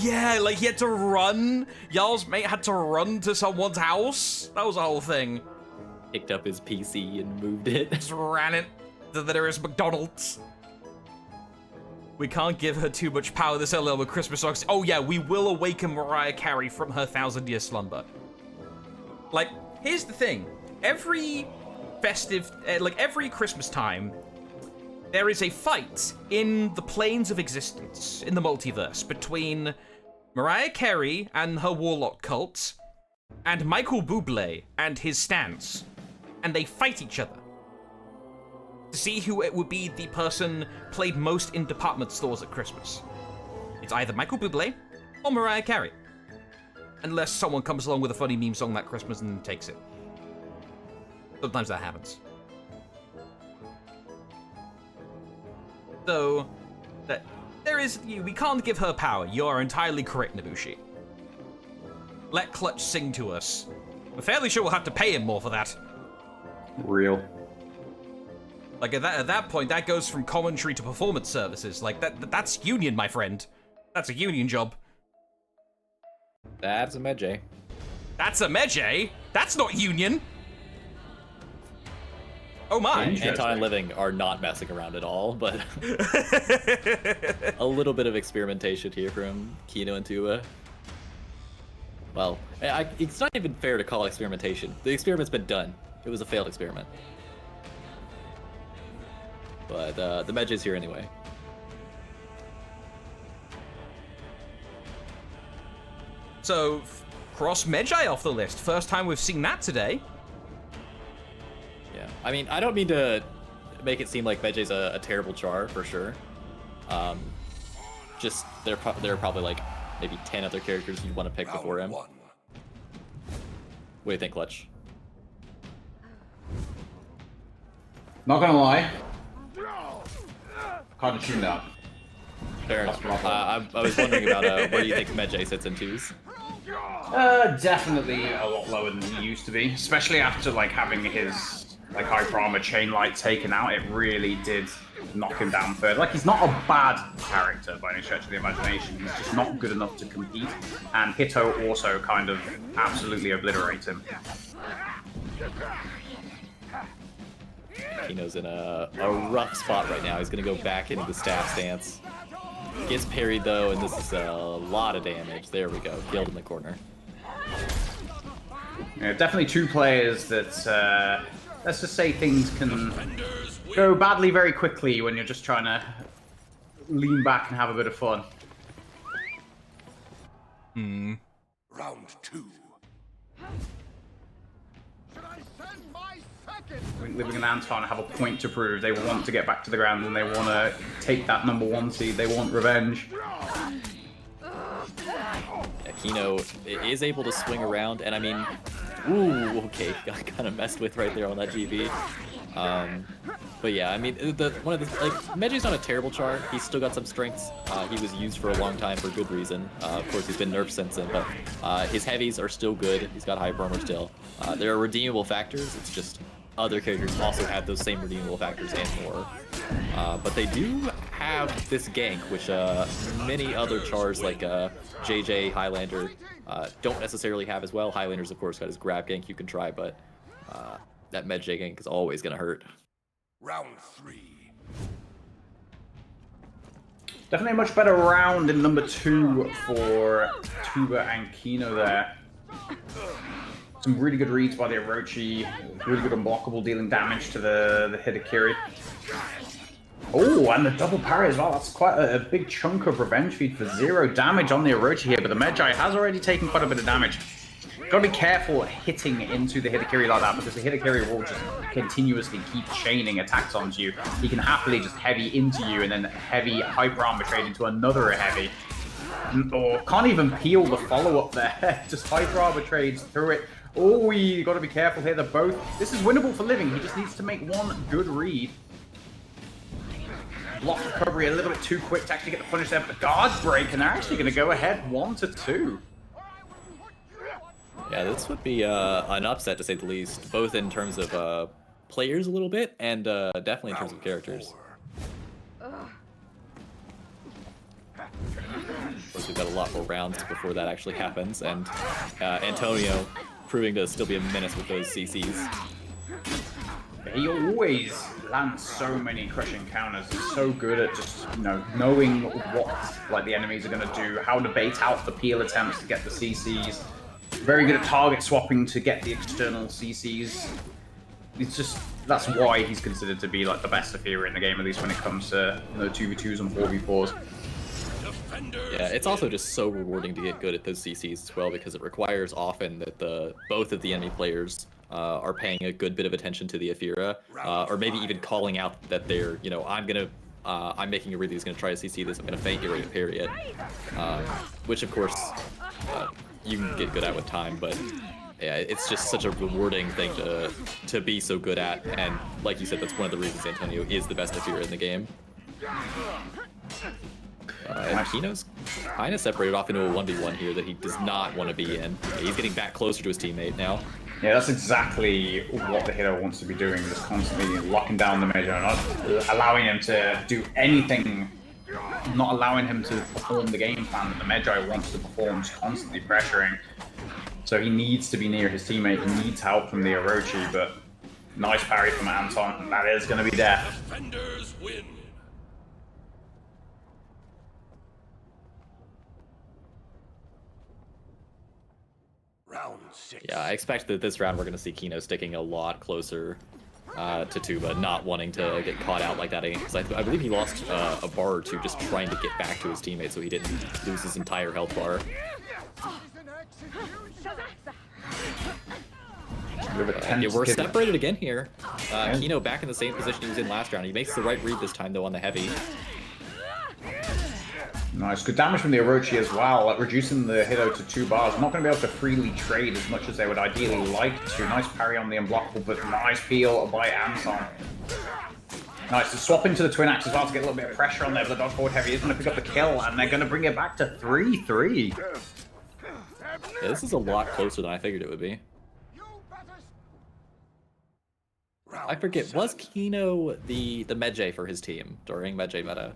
Yeah, like he had to run. Y'all's mate had to run to someone's house. That was a whole thing. Picked up his PC and moved it. Just ran it to the nearest McDonald's. We can't give her too much power this early on with Christmas songs. Oh yeah, we will awaken Mariah Carey from her 1,000-year slumber. Like, here's the thing. Every festive, every Christmas time, there is a fight in the planes of existence, in the multiverse, between Mariah Carey and her warlock cult, and Michael Bublé and his stans. And they fight each other to see who it would be the person played most in department stores at Christmas. It's either Michael Bublé or Mariah Carey. Unless someone comes along with a funny meme song that Christmas and takes it. Sometimes that happens. So, we can't give her power. You are entirely correct, Nabushi. Let Clutch sing to us. I'm fairly sure we'll have to pay him more for that. Real. Like, at that point, that goes from commentary to performance services. Like, that's union, my friend. That's a union job. That's a Medjay. That's a Medjay? That's not union! Oh my! Anton and Living are not messing around at all, but a little bit of experimentation here from Kino and Tua. Well, it's not even fair to call it experimentation. The experiment's been done. It was a failed experiment. But the Medjay's here anyway. So, cross Medjay off the list. First time we've seen that today. Yeah, I mean, I don't mean to make it seem like Medjay's a terrible char, for sure. Just, there are probably like maybe 10 other characters you'd want to pick before him. What do you think, Clutch? Not gonna lie. Kind of tuned up. Fair enough. I was wondering about where you think Medjay sits in twos. Definitely a lot lower than he used to be, especially after like having his like hyper armor chain light taken out. It really did knock him down further. Like, he's not a bad character by any stretch of the imagination. He's just not good enough to compete, and Hitto also kind of absolutely obliterate him. Kino's in a rough spot right now. He's going to go back into the staff stance. Gets parried though, and this is a lot of damage. There we go, killed in the corner. Yeah, definitely two players that, let's just say things can go badly very quickly when you're just trying to lean back and have a bit of fun. Round 2. Should I send my second? I think Living and Anton have a point to prove. They want to get back to the ground and they want to take that #1 seed. They want revenge. Yeah, Kino is able to swing around, and I mean, ooh, okay, got kind of messed with right there on that GB. But yeah, I mean, one of the, like, Medjay's not a terrible char. He's still got some strengths. He was used for a long time for good reason. Of course, he's been nerfed since then, but his heavies are still good. He's got hyper armor still. There are redeemable factors. It's just other characters also have those same redeemable factors and more. But they do have this gank, which many other chars like JJ, Highlander don't necessarily have as well. Highlander's, of course, got his grab gank you can try, but that Medjay gank is always going to hurt. Round 3. Definitely a much better round in #2 for Tuba and Kino there. Some really good reads by the Orochi, really good unblockable, dealing damage to the Hidakiri. Oh, and the double parry as well. That's quite a big chunk of revenge feed for 0 damage on the Orochi here, but the Medjay has already taken quite a bit of damage. Gotta be careful hitting into the Hidakiri like that, because the Hidakiri will just continuously keep chaining attacks onto you. He can happily just heavy into you and then heavy hyper armor trade into another heavy. Or can't even peel the follow-up there. Just hyper armor trades through it. Oh, you gotta be careful here. They're both... This is winnable for Living. He just needs to make one good read. Block recovery a little bit too quick to actually get the punish there, but the guard break, and they're actually gonna go ahead 1-2. Yeah, this would be an upset to say the least, both in terms of players a little bit, and definitely in terms of characters. Of course, we've got a lot more rounds before that actually happens, and Antonio proving to still be a menace with those CCs. He always lands so many crushing counters. He's so good at just, you know, knowing what the enemies are going to do, how to bait out the peel attempts to get the CCs. Very good at target swapping to get the external CCs. It's just, that's why he's considered to be like the best Aethera in the game, at least when it comes to, you know, 2v2s and 4v4s. Yeah, it's also just so rewarding to get good at those CCs as well, because it requires often that both of the enemy players are paying a good bit of attention to the Aethera, or maybe even calling out that they're, you know, I'm making a read that's gonna try to CC this, I'm gonna feint, get ready to parry it. Which of course you can get good at with time, but yeah, it's just such a rewarding thing to be so good at, and like you said, that's one of the reasons Antonio is the best Aethera in the game. And Kino's kind of separated off into a 1v1 here that he does not want to be in. He's getting back closer to his teammate now. Yeah, that's exactly what the hero wants to be doing, just constantly locking down the Medjay, not allowing him to do anything, not allowing him to perform the game plan that the Medjay wants to perform, just constantly pressuring. So he needs to be near his teammate, he needs help from the Orochi, but nice parry from Anton, that is going to be death. Defenders win. Round 6. Yeah, I expect that this round we're going to see Kino sticking a lot closer to Tuba, not wanting to get caught out like that again, because I believe he lost a bar or two just trying to get back to his teammate so he didn't lose his entire health bar. Yeah, we're separated again here. Kino back in the same position he was in last round. He makes the right read this time though on the heavy. Nice, good damage from the Orochi as well, like reducing the Hiddo to 2 bars. Not going to be able to freely trade as much as they would ideally like to. Nice parry on the unblockable, but nice peel by Anton. Nice, to swap into the twin axe as well to get a little bit of pressure on there, but the dodge forward heavy is going to pick up the kill, and they're going to bring it back to 3-3. Yeah, this is a lot closer than I figured it would be. I forget, was Kino the Medjay for his team during Medjay meta?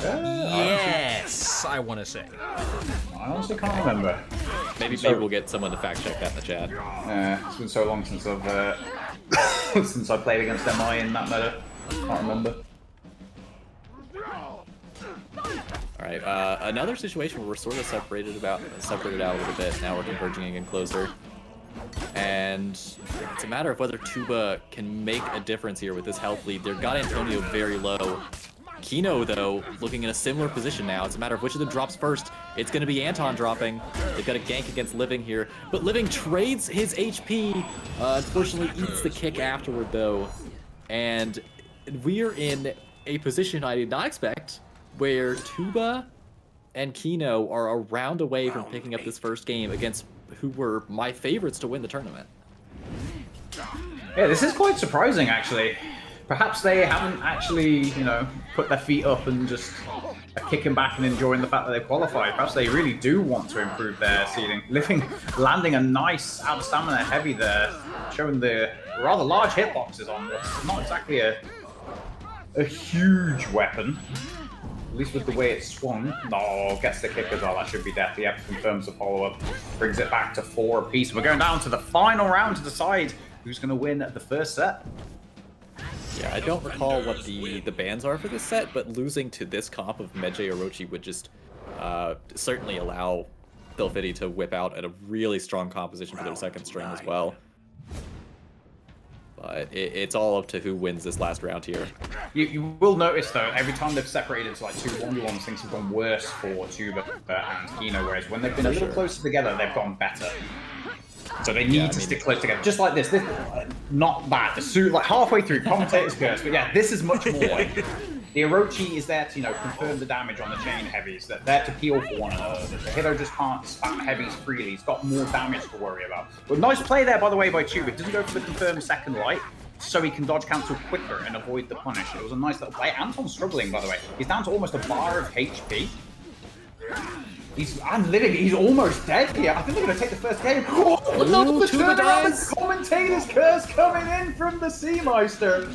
Yes, I want to say. I honestly can't remember. Maybe we'll get someone to fact check that in the chat. It's been so long since I've since I played against MI in that meta. Can't remember. All right, another situation where we're sort of separated out a little bit. Now we're converging again closer. And it's a matter of whether Tuba can make a difference here with this health lead. They've got Antonio very low. Kino, though, looking in a similar position now. It's a matter of which of them drops first. It's going to be Anton dropping. They've got a gank against Living here. But Living trades his HP. Unfortunately, eats the kick afterward, though. And we're in a position I did not expect, where Tuba and Kino are a round away from picking up this first game against who were my favorites to win the tournament. Yeah, this is quite surprising, actually. Perhaps they haven't actually, you know, put their feet up and just are kicking back and enjoying the fact that they qualified. Perhaps they really do want to improve their seeding. Living, landing a nice out of stamina heavy there, showing the rather large hitboxes on this. Not exactly a huge weapon. At least with the way it swung. No, gets the kick as well. That should be death. The F confirms the follow-up. Brings it back to 4 apiece. We're going down to the final round to decide who's going to win the first set. Yeah, I don't recall what the bans are for this set, but losing to this comp of Meiji Orochi would just certainly allow Silphiddy to whip out at a really strong composition for their second string as well. But it's all up to who wins this last round here. You will notice, though, every time they've separated into like 2 1v1s, things have gone worse for Tuba and Kino, whereas when they've been a little closer together, they've gone better. So they need to stick close together, just like this. Not bad. Like halfway through, commentator's curse, but yeah, this is much more like the Orochi is there to, you know, confirm the damage on the chain heavies. They're there to peel for one another. The Hito just can't spam heavies freely. He's got more damage to worry about. But nice play there, by the way, by Tuba. Doesn't go for the confirmed second light, so he can dodge cancel quicker and avoid the punish. It was a nice little play. Anton's struggling, by the way. He's down to almost a bar of HP. I'm living. He's almost dead here. I think they're going to take the first game. Oh, look, the turnaround. The commentator's curse coming in from the Seameister.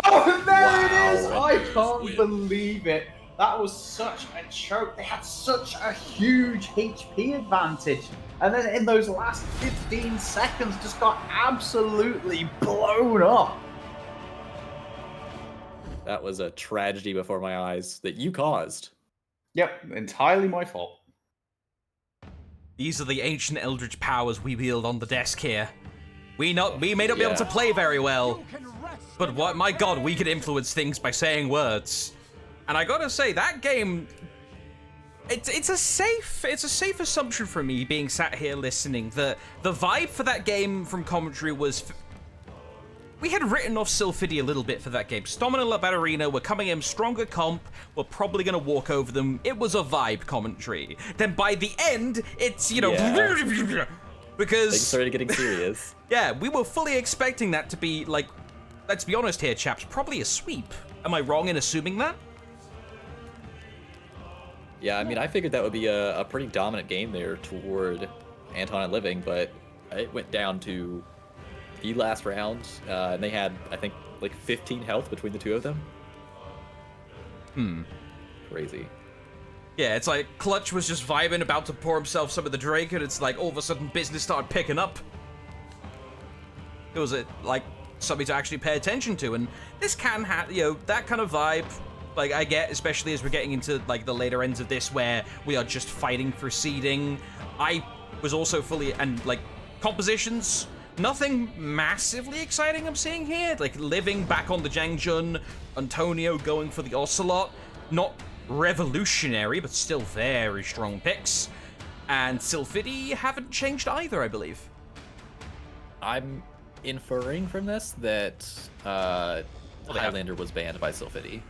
Oh, there it is. I can't believe it. That was such a choke. They had such a huge HP advantage. And then in those last 15 seconds, just got absolutely blown up. That was a tragedy before my eyes that you caused. Yep, entirely my fault. These are the ancient eldritch powers we wield on the desk here. We may not be able to play very well, but what, my god, we can influence things by saying words. And I gotta say, that game, it's a safe assumption for me being sat here listening. The vibe for that game from commentary was, we had written off Silphiddy a little bit for that game. Stomina and La Ballerina were coming in stronger comp, we're probably gonna walk over them. It was a vibe commentary. Then by the end, it's, you know, because they started getting serious. Yeah, we were fully expecting that to be, like, let's be honest here, chaps, probably a sweep. Am I wrong in assuming that? Yeah, I mean, I figured that would be a pretty dominant game there toward Anton and Living, but it went down to the last round, and they had, I think, like 15 health between the two of them. Crazy. Yeah, it's like Clutch was just vibing, about to pour himself some of the drink, and it's like all of a sudden business started picking up. It was like something to actually pay attention to, and this can have, you know, that kind of vibe. Like, I get, especially as we're getting into like the later ends of this, where we are just fighting for seeding. I was also fully, and like compositions, nothing massively exciting I'm seeing here. Like Living back on the Jangjun, Antonio going for the Ocelot, not revolutionary, but still very strong picks. And Silphiddy haven't changed either, I believe. I'm inferring from this that Highlander was banned by Silphiddy.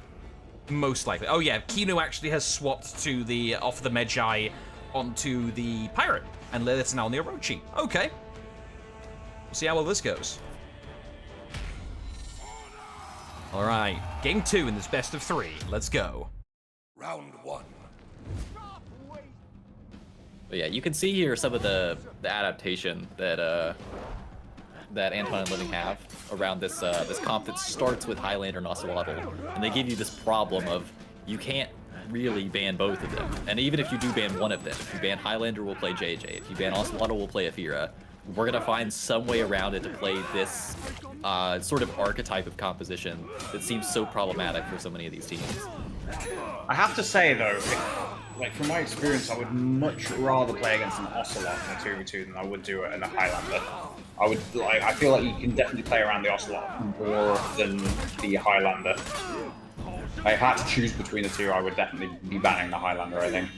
Most likely. Oh yeah, Kino actually has swapped to the off the Medjai onto the Pirate, and Lilith's now on the Orochi. Okay. We'll see how well this goes. All right, game 2 in this best of 3. Let's go. Round 1. But yeah, you can see here some of the adaptation that that Anton and Living have around this this comp that starts with Highlander and Ocelotl, and they give you this problem of you can't really ban both of them. And even if you do ban one of them, if you ban Highlander, we'll play JJ. If you ban Ocelotl, we'll play Athira. we're gonna find some way around it to play this sort of archetype of composition that seems so problematic for so many of these teams. I have to say though, like from my experience, I would much rather play against an Ocelot in a 2v2 than I would do it in a Highlander. I feel like you can definitely play around the Ocelot more than the Highlander. If I had to choose between the two, I would definitely be banning the Highlander, I think.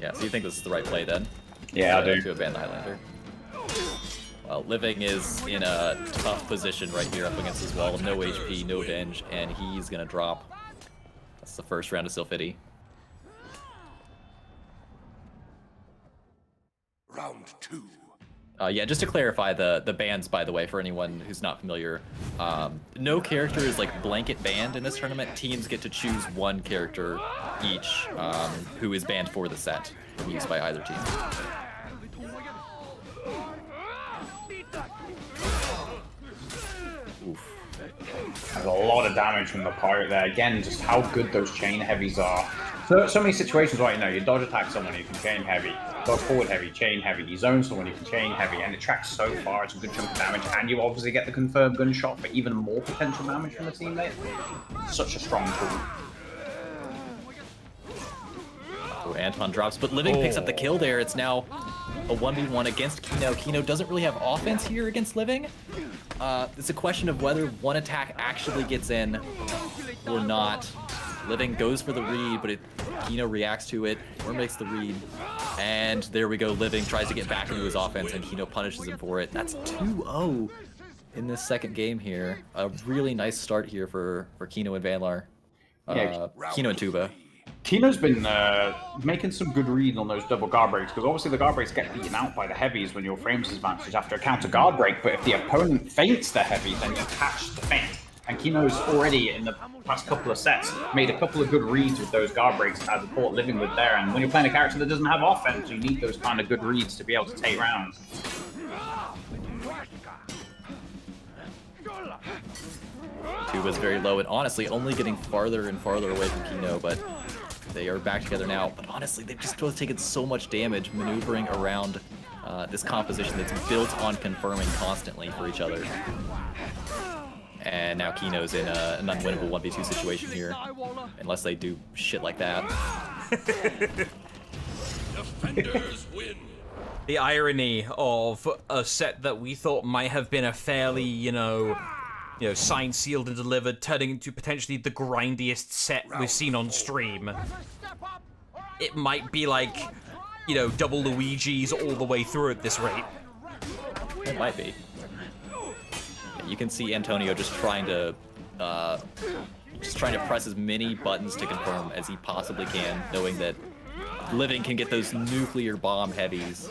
Yeah, so you think this is the right play then? Yeah, I do. To ban the Highlander. Well, Living is in a tough position right here up against his wall. No HP, no Venge, and he's gonna drop. That's the first round of Sylphidi. Round 2. Yeah, just to clarify the bans, by the way, for anyone who's not familiar, no character is like blanket banned in this tournament. Teams get to choose one character each who is banned for the set from use by either team. Oof. There's a lot of damage from the pirate there. Again, just how good those chain heavies are. So many situations where, you know, you dodge attack someone, you can chain heavy, dodge forward heavy, chain heavy, you zone someone, you can chain heavy, and it tracks so far, it's a good chunk of damage, and you obviously get the confirmed gunshot for even more potential damage from a teammate. Such a strong tool. Oh, Anton drops, but Living picks up the kill there. It's now a 1v1 against Kino. Kino doesn't really have offense here against Living. It's a question of whether one attack actually gets in or not. Living goes for the read, but Kino reacts to it, or makes the read. And there we go, Living tries to get back into his offense, and Kino punishes him for it. That's 2-0 in this second game here. A really nice start here for Kino and Vanlar. Kino and Tuba. Kino's been making some good read on those double guard breaks, because obviously the guard breaks get beaten out by the heavies when your frames advantage after a counter guard break, but if the opponent feints the heavy, then you catch the feint. And Kino's already, in the past couple of sets, made a couple of good reads with those guard breaks as a port Living with there, and when you're playing a character that doesn't have offense, you need those kind of good reads to be able to take rounds. Tuba's very low, and honestly only getting farther and farther away from Kino, but they are back together now. But honestly, they've just both taken so much damage maneuvering around this composition that's built on confirming constantly for each other. And now Kino's in an unwinnable 1v2 situation here, unless they do shit like that. Defenders win. The irony of a set that we thought might have been a fairly, you know, signed, sealed, and delivered, turning into potentially the grindiest set we've seen on stream. It might be like, double Luigi's all the way through at this rate. It might be. You can see Antonio just trying to press as many buttons to confirm as he possibly can, knowing that Living can get those nuclear bomb heavies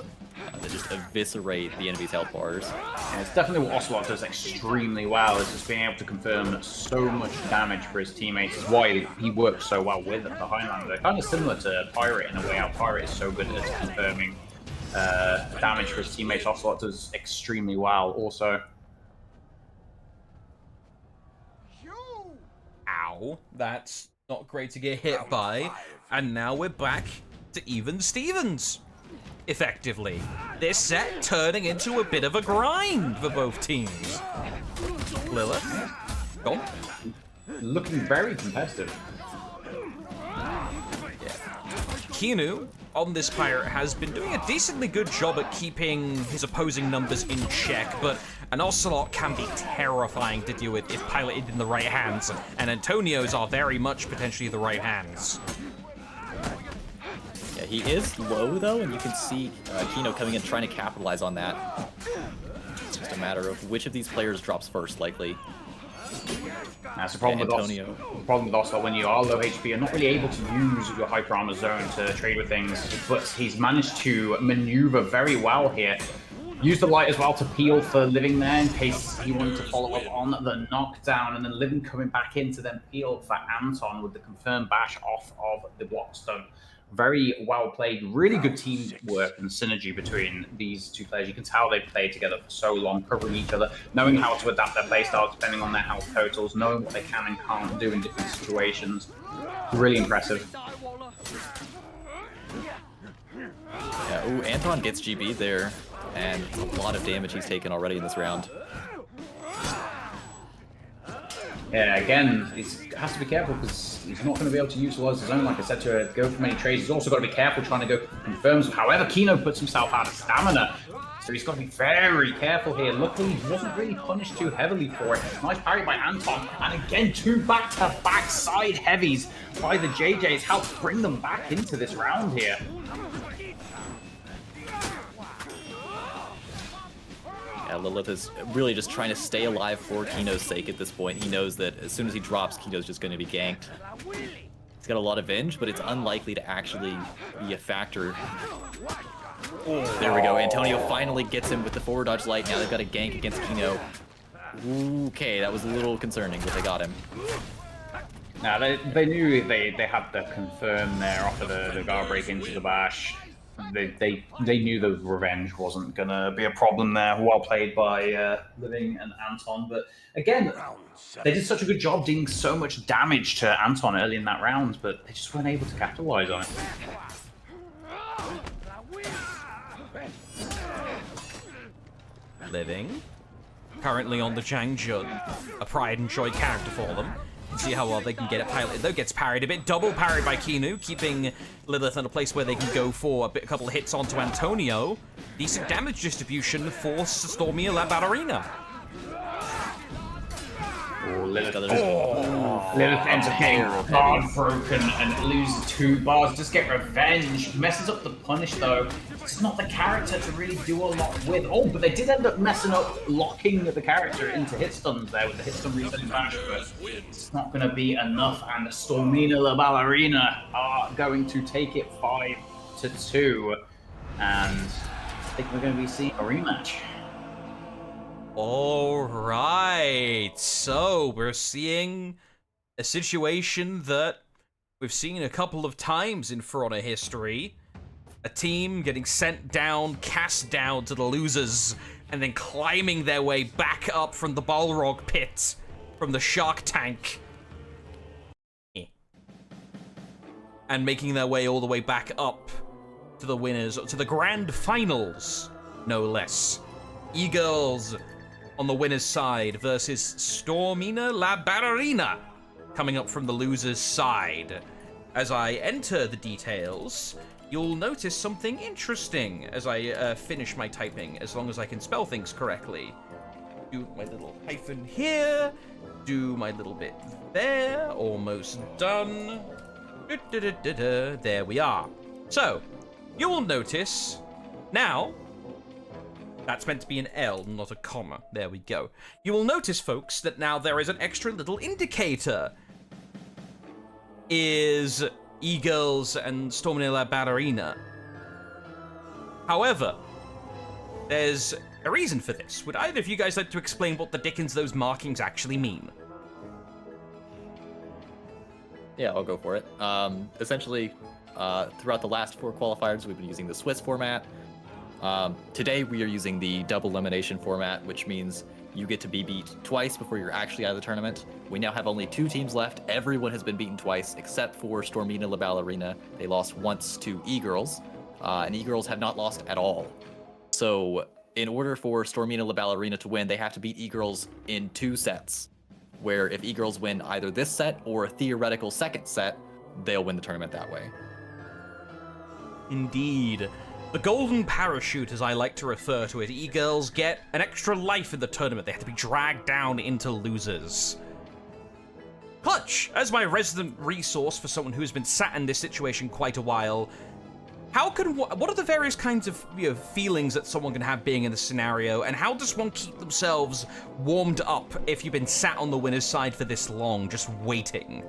that just eviscerate the enemy's health bars. And it's definitely what Ocelot does extremely well, is just being able to confirm so much damage for his teammates. Is why he works so well with the Highlander. Kind of similar to Pirate in a way. How Pirate is so good at confirming damage for his teammates. Ocelot does extremely well also. Ow, that's not great to get hit by. And now we're back to even Stevens. Effectively, this set turning into a bit of a grind for both teams. Lilith, gone. Looking very competitive. Kinu on this pirate has been doing a decently good job at keeping his opposing numbers in check, but an Ocelot can be terrifying to deal with if piloted in the right hands, and Antonio's are very much potentially the right hands. Yeah, he is low though, and you can see Kino coming in trying to capitalize on that. It's just a matter of which of these players drops first, likely. That's the problem with Ocelot. When you are low HP, you're not really able to use your hyper armor zone to trade with things, but he's managed to maneuver very well here. Use the light as well to peel for Living there in case he wanted to follow up on the knockdown, and then Living coming back in to then peel for Anton with the confirmed bash off of the blockstone. Very well played, really good teamwork and synergy between these two players. You can tell they've played together for so long, covering each other, knowing how to adapt their playstyles depending on their health totals, knowing what they can and can't do in different situations. Really impressive. Yeah, ooh, Anton gets GB there. and it's a lot of damage he's taken already in this round. Yeah, again, he has to be careful because he's not going to be able to utilize his own, like I said, to go for many trades. He's also got to be careful trying to go for confirms. However, Kino puts himself out of stamina, so he's got to be very careful here. Luckily, he wasn't really punished too heavily for it. Nice parry by Anton, and again, 2 back-to-back side heavies by the JJs helped bring them back into this round here. Yeah, Lilith is really just trying to stay alive for Kino's sake at this point. He knows that as soon as he drops, Kino's just going to be ganked. He's got a lot of Venge, but it's unlikely to actually be a factor. There we go. Antonio finally gets him with the forward dodge light. Now they've got a gank against Kino. Okay, that was a little concerning, but they got him. Now, they knew they had the confirm there off of the guard break into the bash. They knew the revenge wasn't gonna be a problem there. Well played by Living and Anton, but again, they did such a good job doing so much damage to Anton early in that round, but they just weren't able to capitalize on it. Living, currently on the Jangjun, a pride and joy character for them. See how well they can get it piloted, though. Gets parried a bit. Double parried by Kinu, keeping Lilith in a place where they can go for a couple hits onto Antonio. Decent damage distribution for Stormia La Ballerina. Oh, Lilith ends up getting guard broken and loses 2 bars. Just get revenge. Messes up the punish though. It's not the character to really do a lot with. Oh, but they did end up messing up locking the character into hit stuns there with the hit stun resetting bash, but it's not going to be enough. And Stormina La Ballerina are going to take it 5-2, and I think we're going to be seeing a rematch. All right, so we're seeing a situation that we've seen a couple of times in For Honor history. A team getting sent down, cast down to the losers, and then climbing their way back up from the Balrog pit, from the Shark Tank, and making their way all the way back up to the winners, to the grand finals, no less. E-Girls on the winner's side versus Stormina La Ballerina coming up from the loser's side. As I enter the details, you'll notice something interesting as I finish my typing, as long as I can spell things correctly. Do my little hyphen here, do my little bit there, almost done. There we are. So, you will notice now, that's meant to be an L, not a comma. There we go. You will notice, folks, that now there is an extra little indicator. Is E-Girls and Stormina La Ballerina. However, there's a reason for this. Would either of you guys like to explain what the dickens those markings actually mean? Yeah, I'll go for it. Essentially, throughout the last 4 qualifiers, we've been using the Swiss format. Today we are using the double elimination format, which means you get to be beat twice before you're actually out of the tournament. We now have only 2 teams left. Everyone has been beaten twice, except for Stormina La Ballerina. They lost once to E-Girls, and E-Girls have not lost at all. So in order for Stormina La Ballerina to win, they have to beat E-Girls in 2 sets, where if E-Girls win either this set or a theoretical second set, they'll win the tournament that way. Indeed. The golden parachute, as I like to refer to it, E-Girls get an extra life in the tournament. They have to be dragged down into losers. Clutch, as my resident resource for someone who's been sat in this situation quite a while, what are the various kinds of feelings that someone can have being in this scenario, and how does one keep themselves warmed up if you've been sat on the winner's side for this long, just waiting?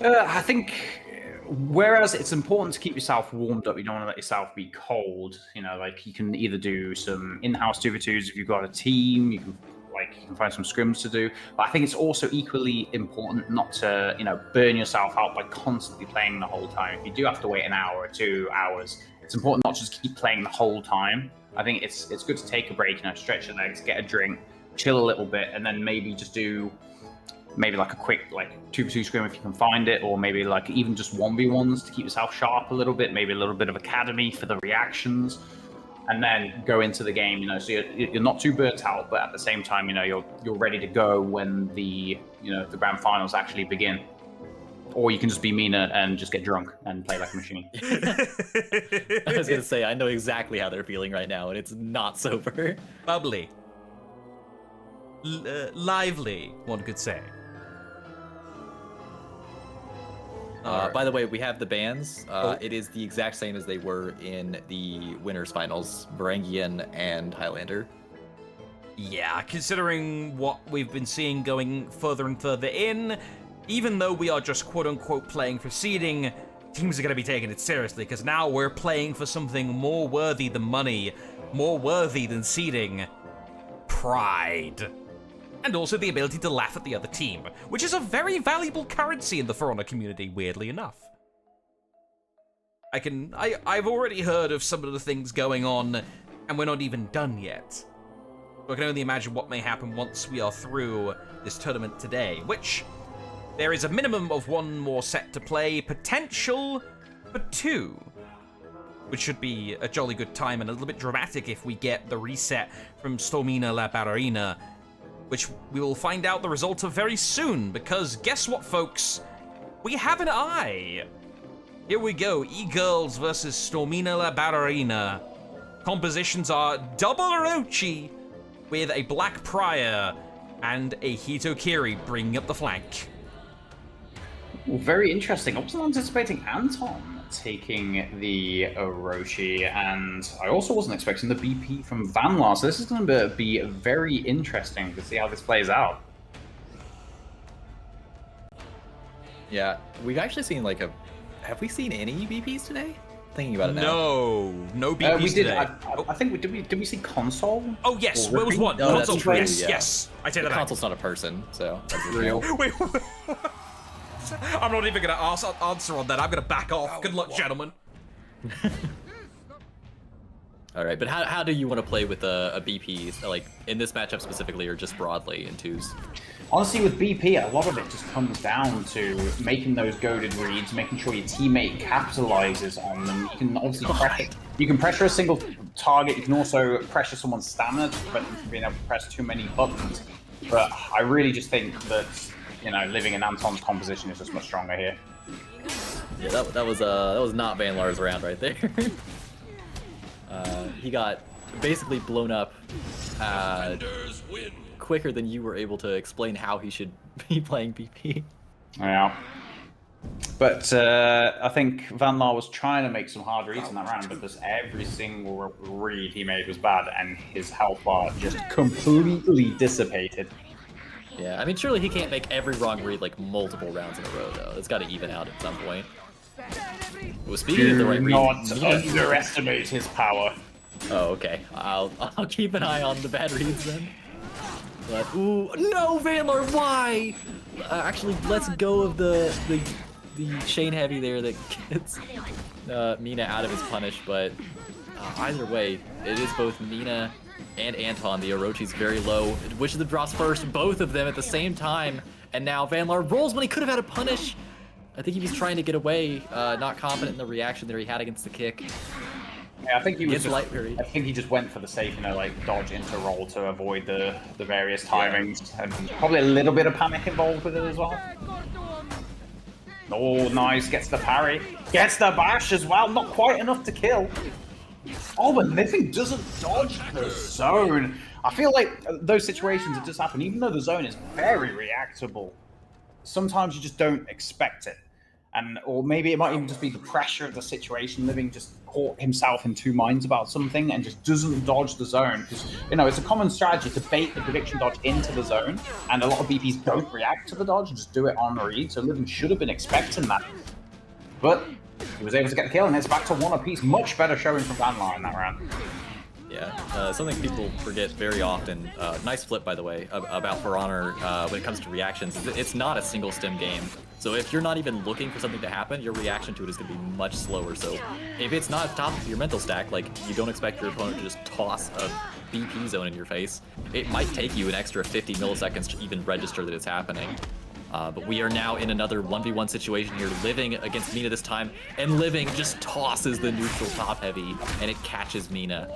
I think, whereas it's important to keep yourself warmed up, you don't want to let yourself be cold. You know, like you can either do some in-house 2v2s if you've got a team. You can find some scrims to do. But I think it's also equally important not to, burn yourself out by constantly playing the whole time. If you do have to wait an hour or 2 hours, it's important not to just keep playing the whole time. I think it's good to take a break, stretch your legs, get a drink, chill a little bit, and then maybe just do like a quick 2v2 scrim if you can find it, or maybe even just 1v1s to keep yourself sharp a little bit, maybe a little bit of academy for the reactions. and then go into the game. So you're not too burnt out, but at the same time, you're ready to go when the the grand finals actually begin. Or you can just be Mina and just get drunk and play like a machine. I was gonna say, I know exactly how they're feeling right now, and it's not sober. Bubbly. Lively, one could say. By the way, we have the bans. It is the exact same as they were in the winners finals, Varangian and Highlander. Yeah, considering what we've been seeing going further and further in, even though we are just quote-unquote playing for seeding, teams are going to be taking it seriously, because now we're playing for something more worthy than money, more worthy than seeding. Pride. And also the ability to laugh at the other team, which is a very valuable currency in the For Honor community, weirdly enough. I've already heard of some of the things going on, and we're not even done yet. So I can only imagine what may happen once we are through this tournament today, which there is a minimum of one more set to play, potential for 2, which should be a jolly good time and a little bit dramatic if we get the reset from Stormina La Ballerina, which we will find out the result of very soon, because guess what, folks? We have an eye! Here we go, E-Girls versus Stormina La Ballerina. Compositions are double Orochi with a Black Prior and a Hitokiri bringing up the flank. Well, very interesting. I wasn't anticipating Anton taking the Orochi, and I also wasn't expecting the BP from Vanlar, so this is going to be very interesting to see how this plays out. Yeah, we've actually seen have we seen any BPs today? Thinking about it now. No BPs we did. today. I think did we see console? Oh yes, there was one. No, that's Console, true, yes, yeah. yes. I take The that back. console's not a person, so that's Real. Wait, I'm not even gonna answer on that. I'm gonna back off. Good luck, gentlemen. All right, but how do you want to play with a BP, like in this matchup specifically, or just broadly in twos? Honestly, with BP, a lot of it just comes down to making those goaded reads, making sure your teammate capitalizes on them. You can obviously pressure a single target. You can also pressure someone's stamina to prevent them from being able to press too many buttons. But I really just think that living in Anton's composition is just much stronger here. Yeah, that was not Van Laar's round right there. He got basically blown up Defenders win. quicker than you were able to explain how he should be playing BP. Yeah. But I think Van Laar was trying to make some hard reads in that round, but just every single read he made was bad, and his health bar just completely dissipated. Yeah, I mean, surely he can't make every wrong read like multiple rounds in a row, though. It's got to even out at some point. Well, speaking of the right Do read, not Mina- underestimate his power. Oh, okay. I'll keep an eye on the bad reads then. But ooh, no, Van Laar, why? Actually, let's go of the chain heavy there that gets Mina out of his punish. But either way, it is both Mina and Anton. The Orochi's very low. Which of them drops first? Both of them at the same time. And now Van Laar rolls when he could have had a punish. I think he was trying to get away, not confident in the reaction there he had against the kick. Yeah, I think he was Gets light varied. I think he just went for the safe, dodge into roll to avoid the various timings, and probably a little bit of panic involved with it as well. Oh, nice! Gets the parry, gets the bash as well. Not quite enough to kill. Oh, but Nithing doesn't dodge the zone. I feel like those situations that just happen, even though the zone is very reactable, sometimes you just don't expect it. Or maybe it might even just be the pressure of the situation. Living just caught himself in two minds about something and just doesn't dodge the zone. Because, it's a common strategy to bait the prediction dodge into the zone. And a lot of BPs don't react to the dodge and just do it on read. So Living should have been expecting that. But he was able to get the kill, and it's back to one apiece. Much better showing from Van Laar in that round. Yeah, something people forget very often, nice flip by the way, about For Honor when it comes to reactions, is it's not a single stem game. So if you're not even looking for something to happen, your reaction to it is going to be much slower. So if it's not at the top of your mental stack, like you don't expect your opponent to just toss a BP zone in your face, it might take you an extra 50 milliseconds to even register that it's happening. But we are now in another 1v1 situation here, Living against Mina this time, and Living just tosses the neutral top heavy, and it catches Mina.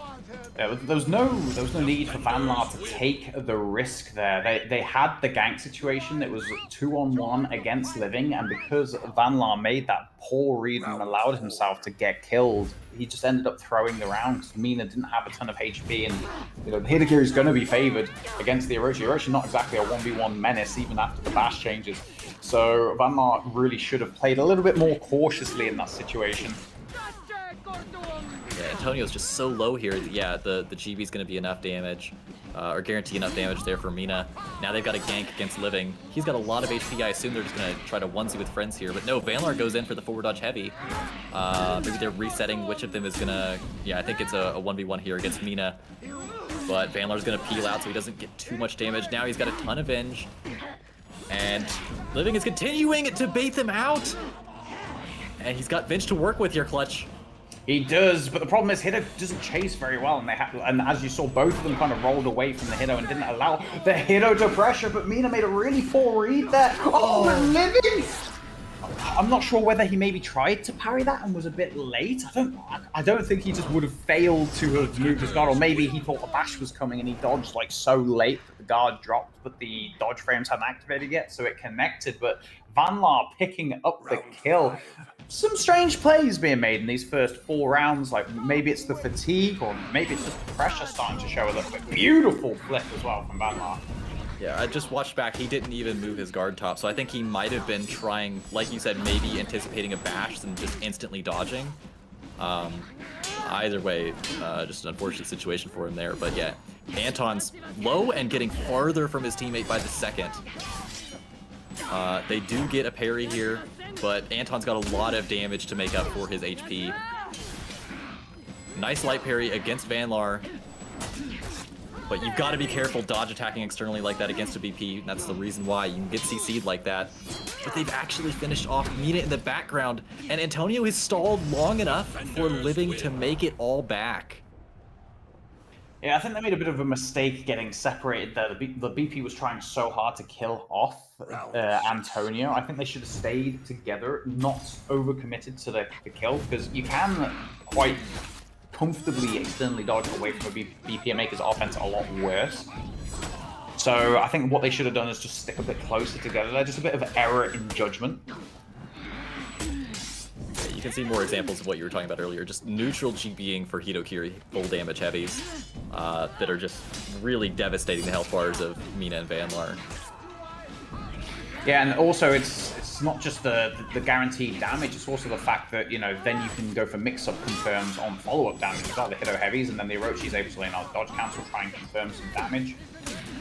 Yeah, there was no need for Vanlar to take the risk there. They had the gank situation. It was 2-on-1 against Living, and because Vanlar made that poor read and allowed himself to get killed, he just ended up throwing the round. Mina didn't have a ton of HP, and the Hitagiri is going to be favored against the Orochi. Orochi not exactly a 1v1 menace even after the bash changes. So Vanlar really should have played a little bit more cautiously in that situation. Yeah, Antonio's just so low here. Yeah, the GB's going to be enough damage, or guarantee enough damage there for Mina. Now they've got a gank against Living. He's got a lot of HP. I assume they're just going to try to onesie with friends here. But no, Vanlar goes in for the forward dodge heavy. Maybe they're resetting which of them is going to... Yeah, I think it's a 1v1 here against Mina. But Vanlar's going to peel out so he doesn't get too much damage. Now he's got a ton of Venge. And Living is continuing to bait them out. And he's got Venge to work with here, Clutch. He does, but the problem is Hiddo doesn't chase very well, and as you saw, both of them kind of rolled away from the Hiddo and didn't allow the Hiddo to pressure, but Mina made a really poor read there. Oh, but Living! I'm not sure whether he maybe tried to parry that and was a bit late. I don't think he just would have failed to have moved his guard, or maybe he thought the bash was coming and he dodged like so late that the guard dropped, but the dodge frames hadn't activated yet, so it connected. But Vanlar picking up the kill. Some strange plays being made in these first 4 rounds, like maybe it's the fatigue or maybe it's just the pressure starting to show a little bit. Beautiful flip as well from Vanlar. Yeah, I just watched back. He didn't even move his guard top, so I think he might have been trying, like you said, maybe anticipating a bash and just instantly dodging. Either way, just an unfortunate situation for him there. But yeah, Anton's low and getting farther from his teammate by the second. They do get a parry here, but Anton's got a lot of damage to make up for his HP. Nice light parry against Vanlar. But you've got to be careful dodge attacking externally like that against a BP. That's the reason why you can get CC'd like that. But they've actually finished off Mina in the background, and Antonio has stalled long enough for Living to make it all back. Yeah, I think they made a bit of a mistake getting separated there. The BP was trying so hard to kill off Antonio. I think they should have stayed together, not overcommitted to the kill, because you can quite comfortably externally dodge away from a BP and make his offense a lot worse. So I think what they should have done is just stick a bit closer together. They're just a bit of error in judgment. You can see more examples of what you were talking about earlier, just neutral GBing for Hitokiri full damage heavies that are just really devastating the health bars of Mina and Vanlar. Yeah, and also it's not just the guaranteed damage, it's also the fact that, then you can go for mix-up confirms on follow-up damage as well, the Hiddo heavies, and then the Orochi is able to lay out dodge cancel, try and confirm some damage.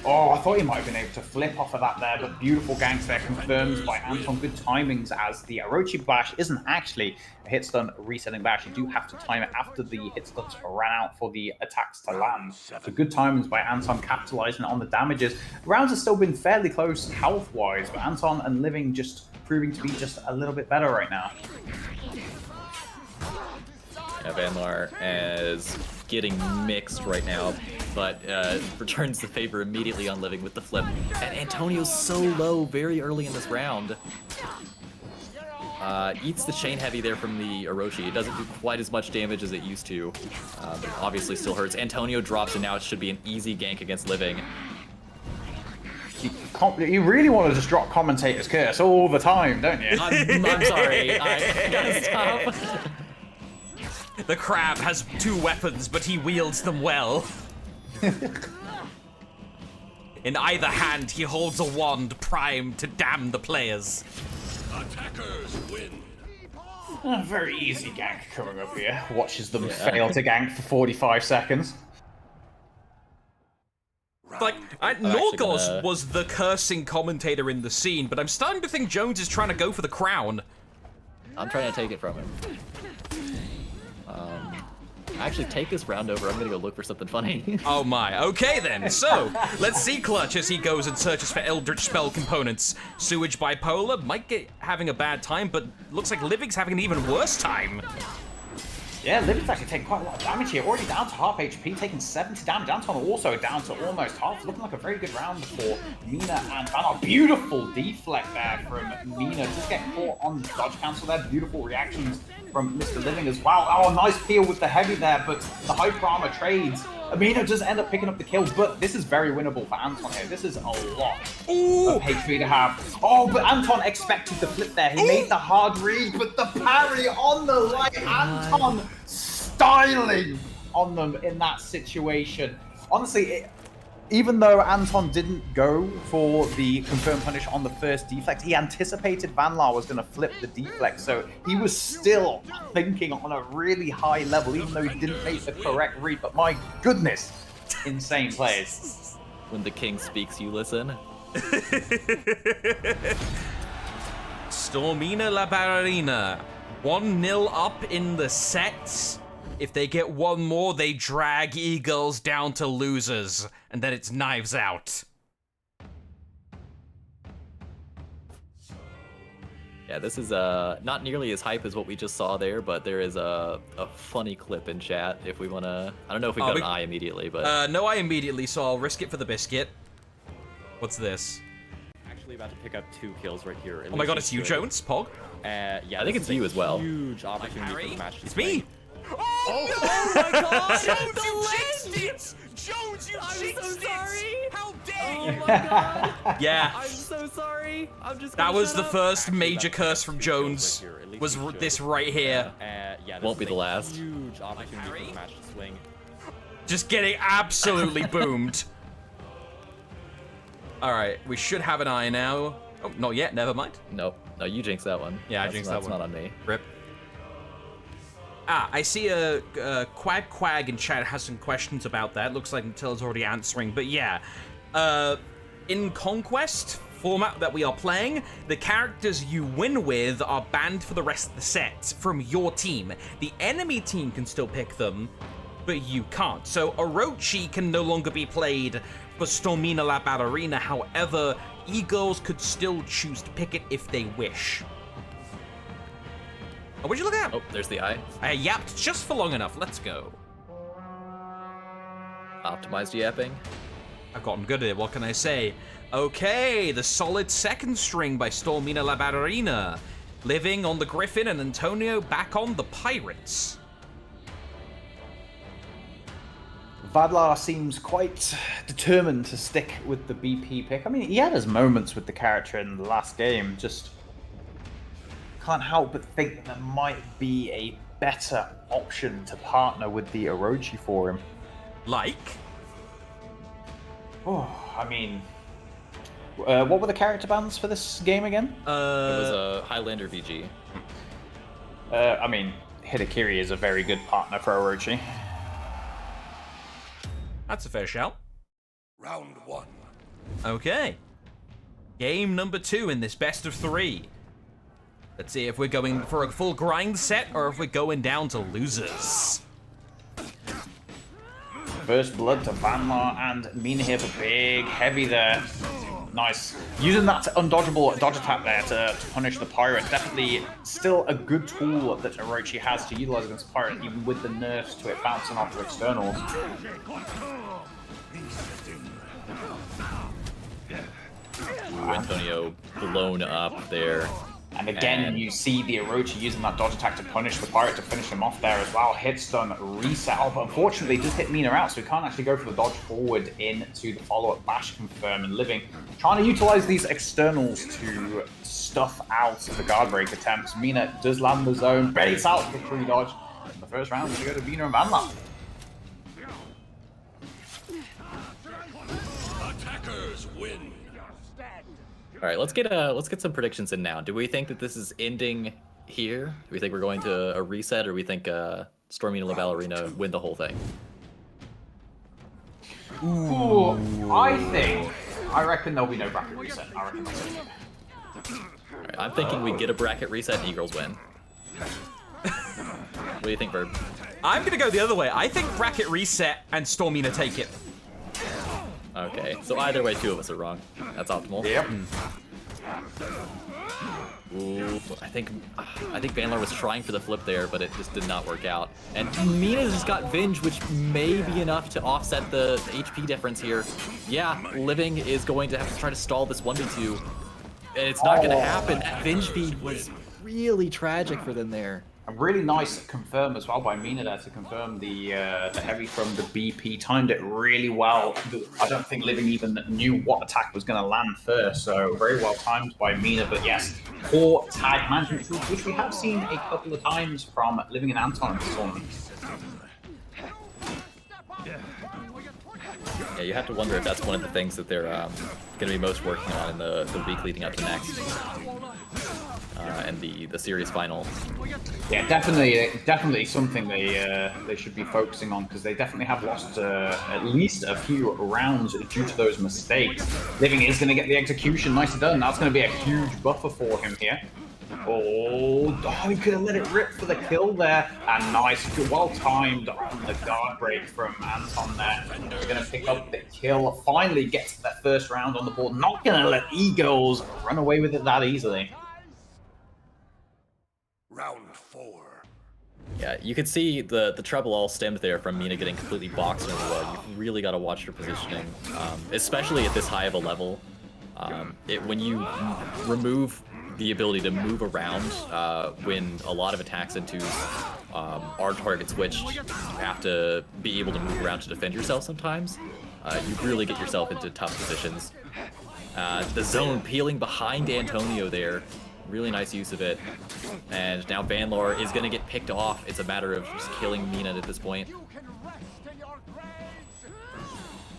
Oh, I thought he might have been able to flip off of that there, but beautiful ganks there, confirmed by Anton. Good timings, as the Orochi bash isn't actually a hit stun resetting bash. You do have to time it after the hit stuns ran out for the attacks to land. So good timings by Anton, capitalizing on the damages. The rounds have still been fairly close health-wise, but Anton and Living just proving to be just a little bit better right now. Yeah, Vanlar is getting mixed right now, but returns the favor immediately on Living with the flip. And Antonio's so low very early in this round. Eats the chain heavy there from the Orochi. It doesn't do quite as much damage as it used to, but obviously still hurts. Antonio drops, and now it should be an easy gank against Living. You really want to just drop commentator's curse all the time, don't you? I'm sorry. I gotta stop. The crab has 2 weapons, but he wields them well. In either hand, he holds a wand primed to damn the players. Attackers win. A very easy gank coming up here. Watches them fail to gank for 45 seconds. Like, Norgos was the cursing commentator in the scene, but I'm starting to think Jones is trying to go for the crown. I'm trying to take it from him. Actually, take this round over. I'm gonna go look for something funny. Oh my. Okay then. So, let's see Clutch as he goes and searches for Eldritch spell components. Sewage Bipolar might get having a bad time, but looks like Living's having an even worse time. Yeah, Livy's actually taking quite a lot of damage here. Already down to half HP, taking 70 damage. Anton also down to almost half. Looking like a very good round for Mina and Banner. Beautiful deflect there from Mina. Just getting caught on the dodge cancel there. Beautiful reactions from Mr. Living as well. Oh, nice peel with the heavy there, but the hyper armor trades. Mina does end up picking up the kill, but this is very winnable for Anton here. This is a lot of HP to have. Oh, but Anton expected the flip there. He made the hard read, but the parry on the right. Anton styling on them in that situation. Honestly, even though Anton didn't go for the confirmed punish on the first deflect, he anticipated Vanlar was going to flip the deflect, so he was still thinking on a really high level, even though he didn't make the correct read. But my goodness, insane plays. When the king speaks, you listen. Stormina La Ballerina, 1-0 up in the sets. If they get one more, they drag Eagles down to losers, and then it's knives out. Yeah, this is not nearly as hype as what we just saw there, but there is a funny clip in chat if we want to... I don't know if we got an eye immediately, but... No eye immediately, so I'll risk it for the biscuit. What's this? Actually about to pick up 2 kills right here. Oh my god, it's you, Jones? Pog? Yeah, I think it's you as well. Huge opportunity for the match to It's me! Oh, no! Oh my god! Jones, you jinxed it! Jones, you jinxed it! How dare you! Oh my god! Yeah. I'm so sorry. I'm just That gonna was shut the up. first Actually, major about to pick up curse from 2 kills Jones. right here. At least Was he should. this right here. Yeah, this Won't be is the a last. Huge opportunity for the match to swing. Just getting absolutely boomed. Alright, we should have an eye now. Oh, not yet, never mind. Nope. No, you jinxed that one. Yeah, I That's- jinxed that one. That's not on me. Rip. I see a Quag in chat has some questions about that. Looks like Nuttella's already answering, but yeah. In Conquest format that we are playing, the characters you win with are banned for the rest of the set from your team. The enemy team can still pick them, but you can't. So Orochi can no longer be played for Stormina La Ballerina. However, Eagles could still choose to pick it if they wish. Oh, what'd you look at? Oh, there's the eye. I yapped just for long enough. Let's go. Optimized yapping. I've gotten good at it. What can I say? Okay, the solid second string by Stormina La Ballerina. Living on the Griffin and Antonio back on the Pirates. Vadlar seems quite determined to stick with the BP pick. I mean, he had his moments with the character in the last game. Just can't help but think that there might be a better option to partner with the Orochi for him. Like? Oh, I mean, what were the character bans for this game again? It was a Highlander VG. I mean, Hidakiri is a very good partner for Orochi. That's a fair shout. Round 1. Okay. Game number 2 in this best of 3. Let's see if we're going for a full grind set or if we're going down to losers. First blood to Vanlar and Mina here for big heavy there. Nice. Using that undodgeable dodge attack there to punish the pirate. Definitely still a good tool that Orochi has to utilize against the pirate, even with the nerfs to it bouncing off the externals. Ooh, Antonio blown up there. And again, you see the Orochi using that dodge attack to punish the pirate to finish him off there as well. Hit stun, reset. Oh, but unfortunately, just hit Mina out, so we can't actually go for the dodge forward into the follow-up bash confirm and living. Trying to utilize these externals to stuff out the guard break attempts. Mina does land the zone, baits out the free dodge. In the first round, we go to Mina and Vanlar. Attackers win. All right, let's get some predictions in now. Do we think that this is ending here? Do we think we're going to a reset, or do we think Stormina La Ballerina win the whole thing? Ooh, I reckon there'll be no bracket reset. I reckon that's it. All right, I'm thinking we get a bracket reset and Eagles win. What do you think, Verb? I'm gonna go the other way. I think bracket reset and Stormina take it. Okay, so either way, 2 of us are wrong. That's optimal. Yep. Ooh, I think Vanlar was trying for the flip there, but it just did not work out. And Mina just got Vinge, which may be enough to offset the HP difference here. Yeah, Living is going to have to try to stall this 1v2. And it's not going to happen. That Vinge feed was really tragic for them there. A really nice confirm as well by Mina there to confirm the heavy from the BP. Timed it really well. I don't think Living even knew what attack was going to land first, so very well timed by Mina. But yes, poor tag management, which we have seen a couple of times from Living and Anton in this tournament. Yeah, you have to wonder if that's one of the things that they're going to be most working on in the week leading up to next. And the series final. Yeah, definitely something they should be focusing on, because they definitely have lost at least a few rounds due to those mistakes. Living is going to get the execution, nicely done. That's going to be a huge buffer for him here. Oh, he could have let it rip for the kill there. And nice, well timed on the guard break from Anton there. He's going to pick up the kill, finally gets that first round on the board. Not going to let Eagles run away with it that easily. Round 4. Yeah, you could see the trouble all stemmed there from Mina getting completely boxed in the wall. You've really got to watch your positioning, especially at this high of a level. When you remove the ability to move around when a lot of attacks into are target switched, you have to be able to move around to defend yourself sometimes. You really get yourself into tough positions. The zone peeling behind Antonio there. Really nice use of it. And now Vanlar is going to get picked off. It's a matter of just killing Mina at this point.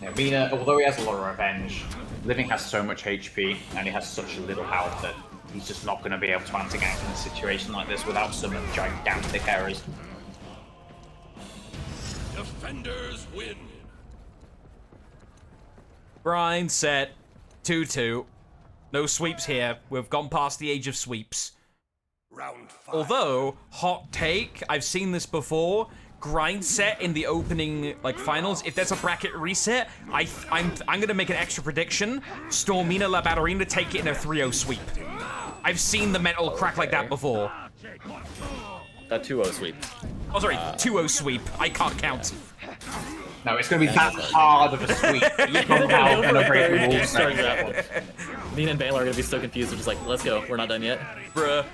Yeah, Mina, although he has a lot of revenge, Living has so much HP and he has such little health that he's just not going to be able to anti-gank in a situation like this without some gigantic errors. Defenders win. Grind set 2-2. No sweeps here. We've gone past the age of sweeps. Round 5. Although, hot take, I've seen this before. Grind set in the opening finals. If there's a bracket reset, I'm gonna make an extra prediction. Stormina La Batterina take it in a 3-0 sweep. I've seen the metal crack like that before. A 2-0 sweep. Oh, sorry, 2-0 sweep. I can't count. No, it's going to be that hard of a sweep. Mina and Vanlar are going to be so confused. They're just like, let's go. We're not done yet. Bruh.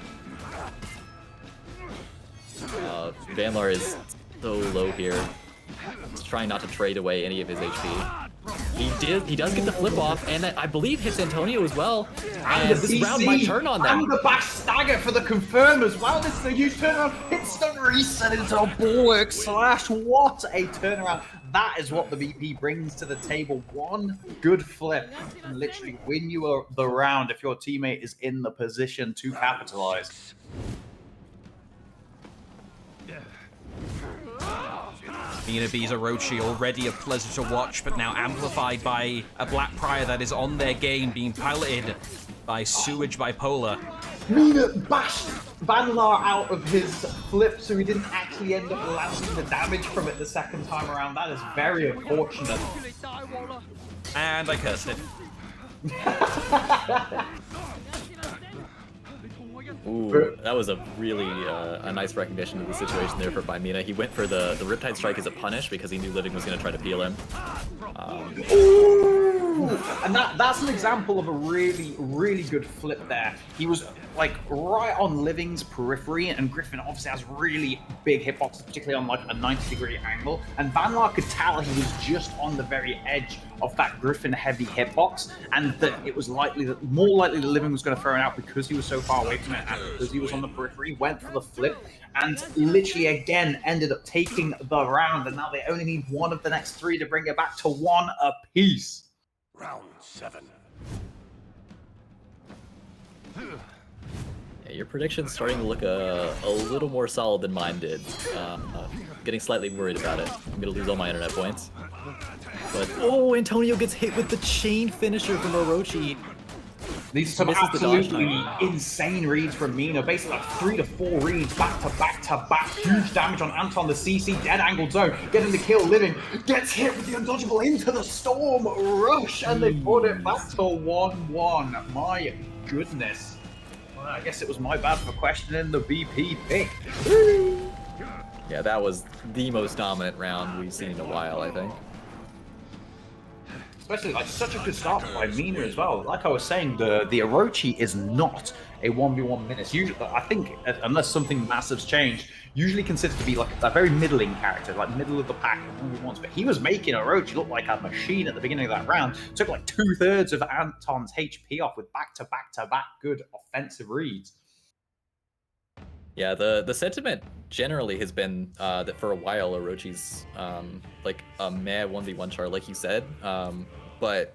Vanlar is so low here. He's trying not to trade away any of his HP. He does get the flip off, and that I believe hits Antonio as well. And this round might turn on them. And the back stagger for the confirm as well. This is a huge turnaround. It's the reset into a bulwark slash. What a turnaround. That is what the VP brings to the table. One good flip can literally win you the round if your teammate is in the position to capitalize. Mina B's Orochi already a pleasure to watch, but now amplified by a Black Prior that is on their game, being piloted by Sewage Bipolar. Mina bashed Vanlar out of his flip, so he didn't actually end up landing the damage from it the second time around. That is very unfortunate. And I cursed it. Ooh, that was a really a nice recognition of the situation there by Mina. He went for the Riptide Strike as a punish because he knew Living was going to try to peel him. Ooh! And that's an example of a really good flip there. He was like right on Living's periphery, and Griffin obviously has really big hitboxes, particularly on like a 90-degree angle. And Vanlar could tell he was just on the very edge of that Griffin heavy hitbox, and that it was more likely that Living was going to throw it out because he was so far away from it, and because he was on the periphery, went for the flip, and literally again ended up taking the round. And now they only need one of the next three to bring it back to one apiece. Round 7. Yeah, your prediction's starting to look a little more solid than mine did. Getting slightly worried about it. I'm gonna lose all my internet points. But oh, Antonio gets hit with the chain finisher from Orochi. These are some absolutely insane reads from Mina. Basically like 3 to 4 reads back to back to back. Huge damage on Anton, the CC, dead angled zone. Getting the kill, Living. Gets hit with the undodgeable into the storm rush. And they put it back to 1-1. My goodness. I guess it was my bad for questioning the BP pick. Yeah, that was the most dominant round we've seen in a while, I think. Especially like such a good start by Mina as well. Like I was saying, the Orochi is not a 1v1 menace. Usually, I think, unless something massive's changed, usually considered to be like a very middling character, like middle of the pack 1v1s. But he was making Orochi look like a machine at the beginning of that round. Took like 2/3 of Anton's HP off with back-to-back good offensive reads. Yeah, the sentiment generally has been that for a while Orochi's like a meh 1v1 char, like you said. But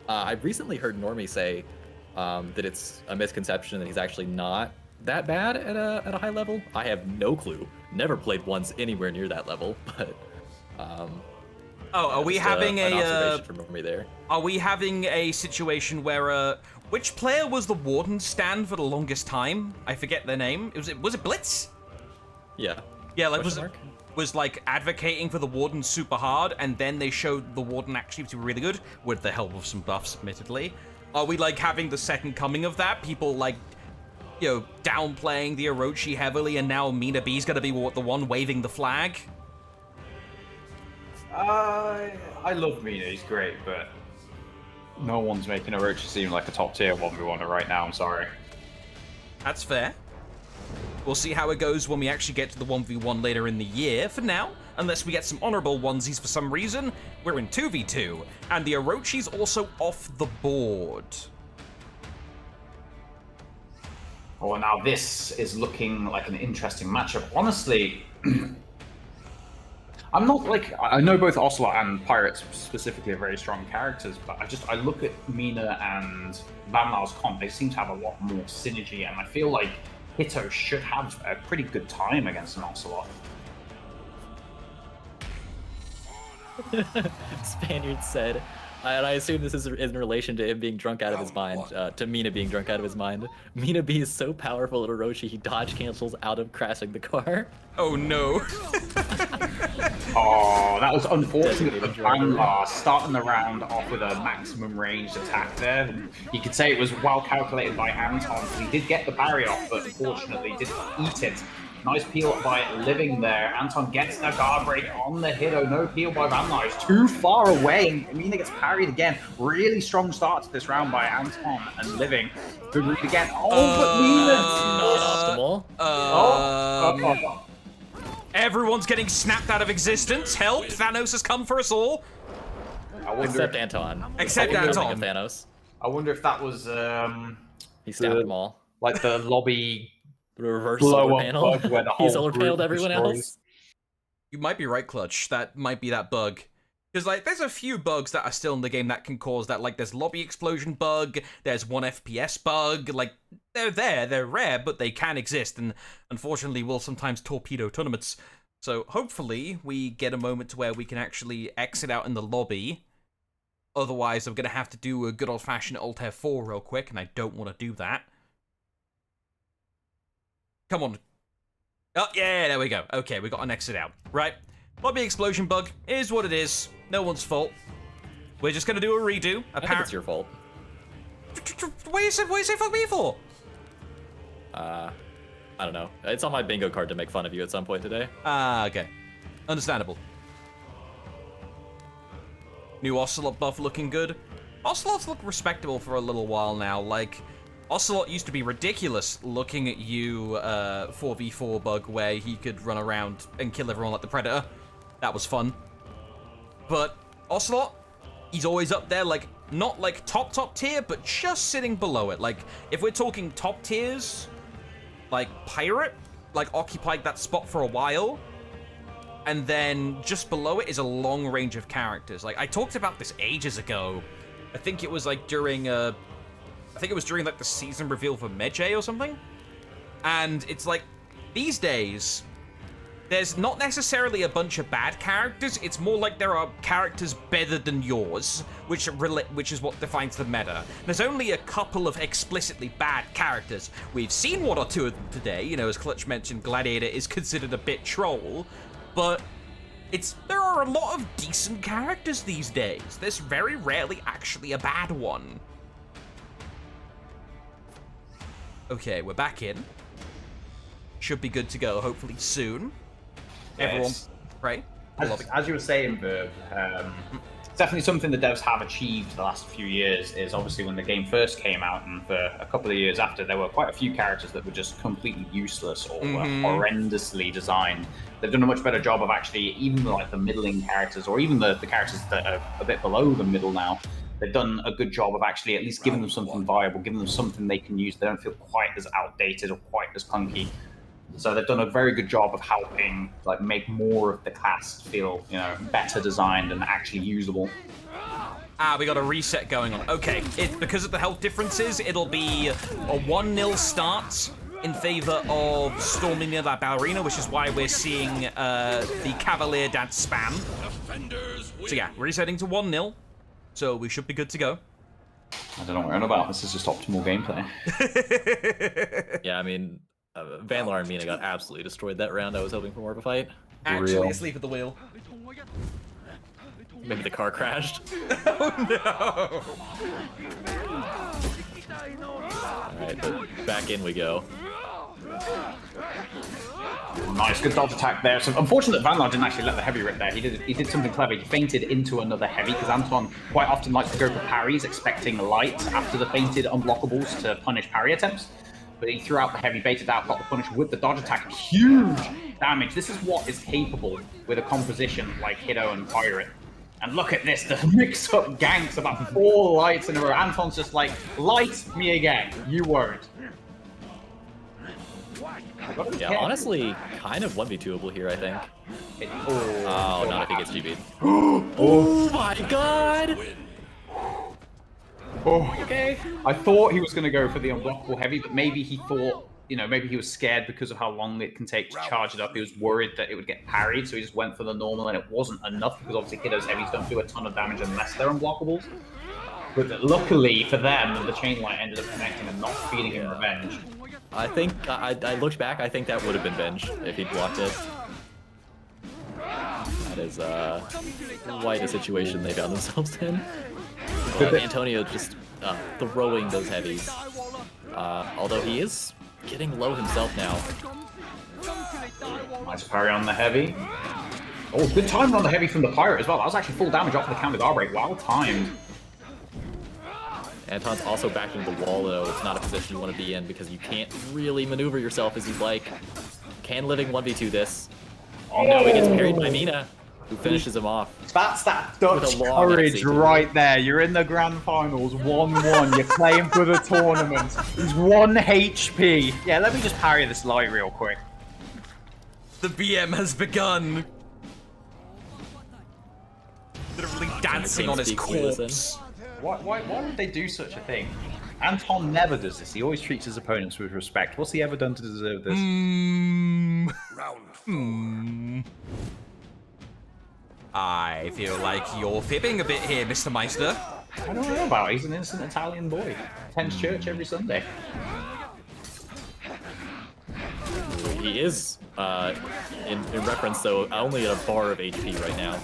I've recently heard Normie say that it's a misconception that he's actually not that bad at a high level. I have no clue. Never played once anywhere near that level, but are we having an a observation from Normie there? Are we having a situation where which player was the Warden stand for the longest time? I forget their name. Was it Blitz? Yeah. Yeah, like Question was like advocating for the Warden super hard, and then they showed the Warden actually to be really good with the help of some buffs, admittedly. Are we like having the second coming of that? People like, you know, downplaying the Orochi heavily, and now Mina B's gonna be the one waving the flag? I love Mina, he's great, but no one's making Orochi seem like a top tier 1v1 right now, I'm sorry. That's fair. We'll see how it goes when we actually get to the 1v1 later in the year. For now, unless we get some honorable onesies for some reason, we're in 2v2, and the Orochi's also off the board. Oh, now this is looking like an interesting matchup. Honestly, I'm not like, I know both Ocelot and Pirates specifically are very strong characters, but I look at Mina and Van Lau's comp, they seem to have a lot more synergy, and I feel like Hito should have a pretty good time against an Ocelot. Spaniard said, and I assume this is in relation to him being drunk out of his mind, to Mina being drunk out of his mind. Mina B is so powerful at Orochi, he dodge cancels out of crashing the car. Oh no. Oh, that was unfortunate for Van Lar, starting the round off with a maximum ranged attack there. You could say it was well calculated by Anton. He did get the barrier off, but unfortunately didn't eat it. Nice peel by Living there. Anton gets the guard break on the Hito. No peel by Van Lar. He's too far away. And Mina gets parried again. Really strong start to this round by Anton and Living. Good read again. Oh, but Mina... Not optimal. Everyone's getting snapped out of existence. Help! Thanos has come for us all. Except Anton. Except Anton. Anton. Thanos. I wonder if that was... He stabbed them all. Like the lobby... The reverse blow solar up panel. bug where the He whole solar group paneled everyone destroys. else. You might be right, Clutch. That might be that bug. Because, like, there's a few bugs that are still in the game that can cause that. Like, there's lobby explosion bug, there's 1 FPS bug. Like, they're there, they're rare, but they can exist, and unfortunately will sometimes torpedo tournaments. So, hopefully, we get a moment to where we can actually exit out in the lobby. Otherwise, I'm going to have to do a good old-fashioned Alt F4 real quick, and I don't want to do that. Come on. Oh, yeah, there we go. Okay, we got an exit out. Right. Lobby explosion bug is what it is. No one's fault. We're just gonna do a redo. I think it's your fault. What do you say fuck me for? I don't know. It's on my bingo card to make fun of you at some point today. Ah, okay. Understandable. New Ocelot buff looking good. Ocelots look respectable for a little while now. Like, Ocelot used to be ridiculous looking at you 4v4 bug where he could run around and kill everyone like the Predator. That was fun. But Ocelot, he's always up there, like, not like top tier, but just sitting below it. Like, if we're talking top tiers, like Pirate, like occupied that spot for a while. And then just below it is a long range of characters. Like, I talked about this ages ago. I think it was like during like the season reveal for Medjay or something. And it's like, these days, there's not necessarily a bunch of bad characters. It's more like there are characters better than yours, which is what defines the meta. There's only a couple of explicitly bad characters. We've seen one or two of them today. You know, as Clutch mentioned, Gladiator is considered a bit troll, but there are a lot of decent characters these days. There's very rarely actually a bad one. Okay, we're back in. Should be good to go, hopefully soon. Yes. Everyone, right? As you were saying, Verb, definitely something the devs have achieved the last few years is obviously when the game first came out, and for a couple of years after, there were quite a few characters that were just completely useless or were horrendously designed. They've done a much better job of actually, even like the middling characters, or even the characters that are a bit below the middle now, they've done a good job of actually at least giving them something viable, giving them something they can use. They don't feel quite as outdated or quite as clunky. So they've done a very good job of helping, like, make more of the class feel, you know, better designed and actually usable. Ah, we got a reset going on. Okay, because of the health differences, it'll be a 1-0 start in favor of storming near that ballerina, which is why we're seeing the Cavalier dance spam. So yeah, resetting to 1-0. So we should be good to go. I don't know what we're on about. This is just optimal gameplay. Yeah, I mean, Vanlar and Mina got absolutely destroyed that round. I was hoping for more of a fight. Actually Real. asleep at the wheel. Maybe the car crashed. Oh no! Alright, but back in we go. Nice, good dodge attack there. So unfortunate that Vanlar didn't actually let the heavy rip there. He did something clever. He feinted into another heavy, because Anton quite often likes to go for parries, expecting light after the feinted unblockables to punish parry attempts. But he threw out the heavy, baited out, got the punish with the dodge attack. Huge damage. This is what is capable with a composition like Hiddo and Pirate. And look at this, the mix-up ganks, about 4 lights in a row. Anton's just like, light me again. You won't. Yeah, honestly, kind of 1v2able here, I think. Oh, not if he gets GB'd. Oh my god! Oh, Okay. I thought he was going to go for the unblockable heavy, but maybe he thought, you know, maybe he was scared because of how long it can take to charge it up. He was worried that it would get parried, so he just went for the normal, and it wasn't enough because obviously Hiddo's heavies don't do a ton of damage unless they're unblockables. But luckily for them, the chain light ended up connecting and not feeding him revenge. I think, I looked back, I think that would have been Venge if he'd blocked it. That is, quite a situation they found themselves in. Antonio just throwing those heavies. Although he is getting low himself now. Nice parry on the heavy. Oh, good timing on the heavy from the Pirate as well. That was actually full damage off the counter guard break. Well timed. Anton's also backing the wall, though. It's not a position you want to be in because you can't really maneuver yourself as you'd like. Can living 1v2 this. Oh no, he gets parried by Mina, who finishes him off. That's that Dutch With a long courage exit. right there. You're in the grand finals, 1-1. You're playing for the tournament. He's 1 HP. Yeah, let me just parry this light real quick. The BM has begun. Literally dancing on his Speak, we listen. corpse. Why would they do such a thing? Anton never does this. He always treats his opponents with respect. What's he ever done to deserve this? Round 4. I feel like you're fibbing a bit here, Mr. Meister. I don't know about it. He's an innocent Italian boy. Attends church every Sunday. He is, in reference, though, only at a bar of HP right now.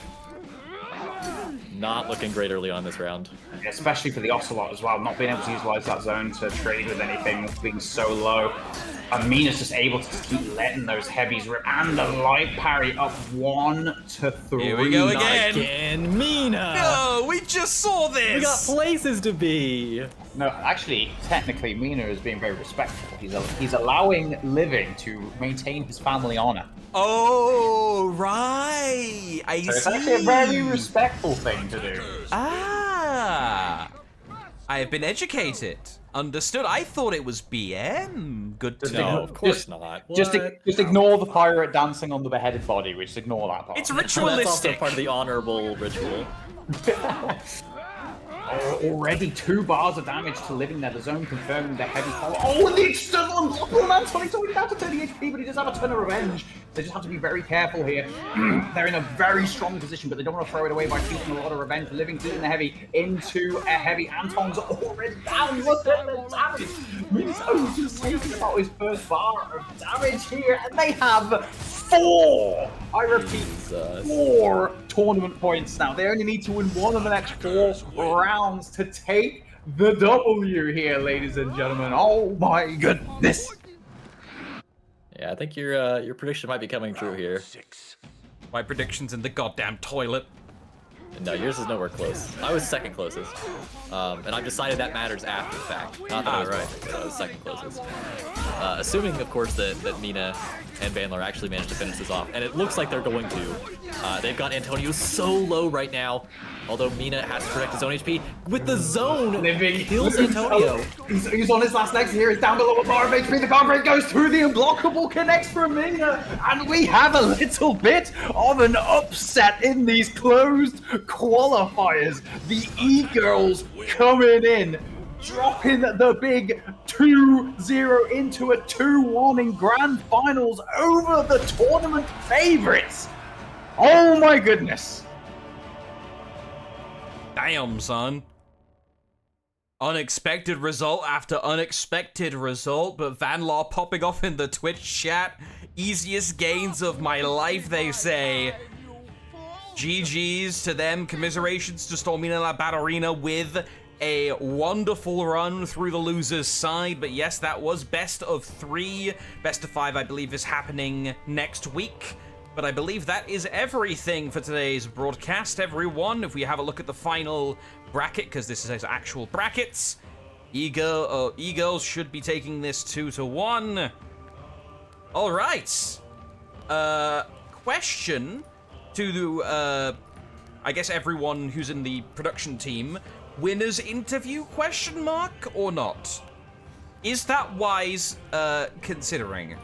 Not looking great early on this round. Especially for the Ocelot as well, not being able to utilize that zone to trade with anything, being so low. And Mina's just able to just keep letting those heavies rip. And the light parry up 1 to 3. Here we go again. Again, Mina! No, we just saw this. We got places to be! No, actually, technically, Mina is being very respectful. He's allowing Living to maintain his family honor. Oh, right. I So it's see. actually a very respectful thing to do. Ah. I have been educated. Understood. I thought it was BM. Good to Just know. No, of course Just- not. Just What? ignore the pirate dancing on the beheaded body. We just ignore that part. It's That's also ritualistic. part of the honorable ritual. Already 2 bars of damage to Living there. The zone confirming the heavy follow. Oh, and the external unblockable man. He's only down to 30 HP, but he does have a ton of revenge. They just have to be very careful here. They're in a very strong position, but they don't want to throw it away by keeping a lot of revenge. Living eating the heavy into a heavy. Anton's already down. Look at the damage. Mizo's just taking about his first bar of damage here, and they have 4. I repeat, Jesus. 4 tournament points now. They only need to win 1 of the next 4 rounds to take the W here, ladies and gentlemen. Oh my goodness. Yeah, I think your prediction might be coming true here. 6. My prediction's in the goddamn toilet. No, yours is nowhere close. I was second closest. And I've decided that matters after the fact. Not that I was right, but I was second closest. Assuming, of course, that Mina and Bandler actually managed to finish this off. And it looks like they're going to. They've got Antonio so low right now. Although Mina has to protect his own HP. With the zone, kills Antonio. He's on his last legs here. He's down below a bar of HP. The guard break goes through. The unblockable connects for Mina. And we have a little bit of an upset in these closed qualifiers. The E-Girls coming in, dropping the big 2-0 into a 2-1 in grand finals over the tournament favorites. Oh my goodness. Damn, son. Unexpected result after unexpected result, but Van Law popping off in the Twitch chat. Easiest gains of my life, they say. GG's to them. Commiserations to Stormina La Ballerina with a wonderful run through the loser's side. But yes, that was best of 3. Best of 5, I believe, is happening next week. But I believe that is everything for today's broadcast, everyone. If we have a look at the final bracket, because this is actual brackets, E-Girls should be taking this 2-1. All right. Question to, I guess, everyone who's in the production team. Winner's interview, question mark, or not? Is that wise, considering?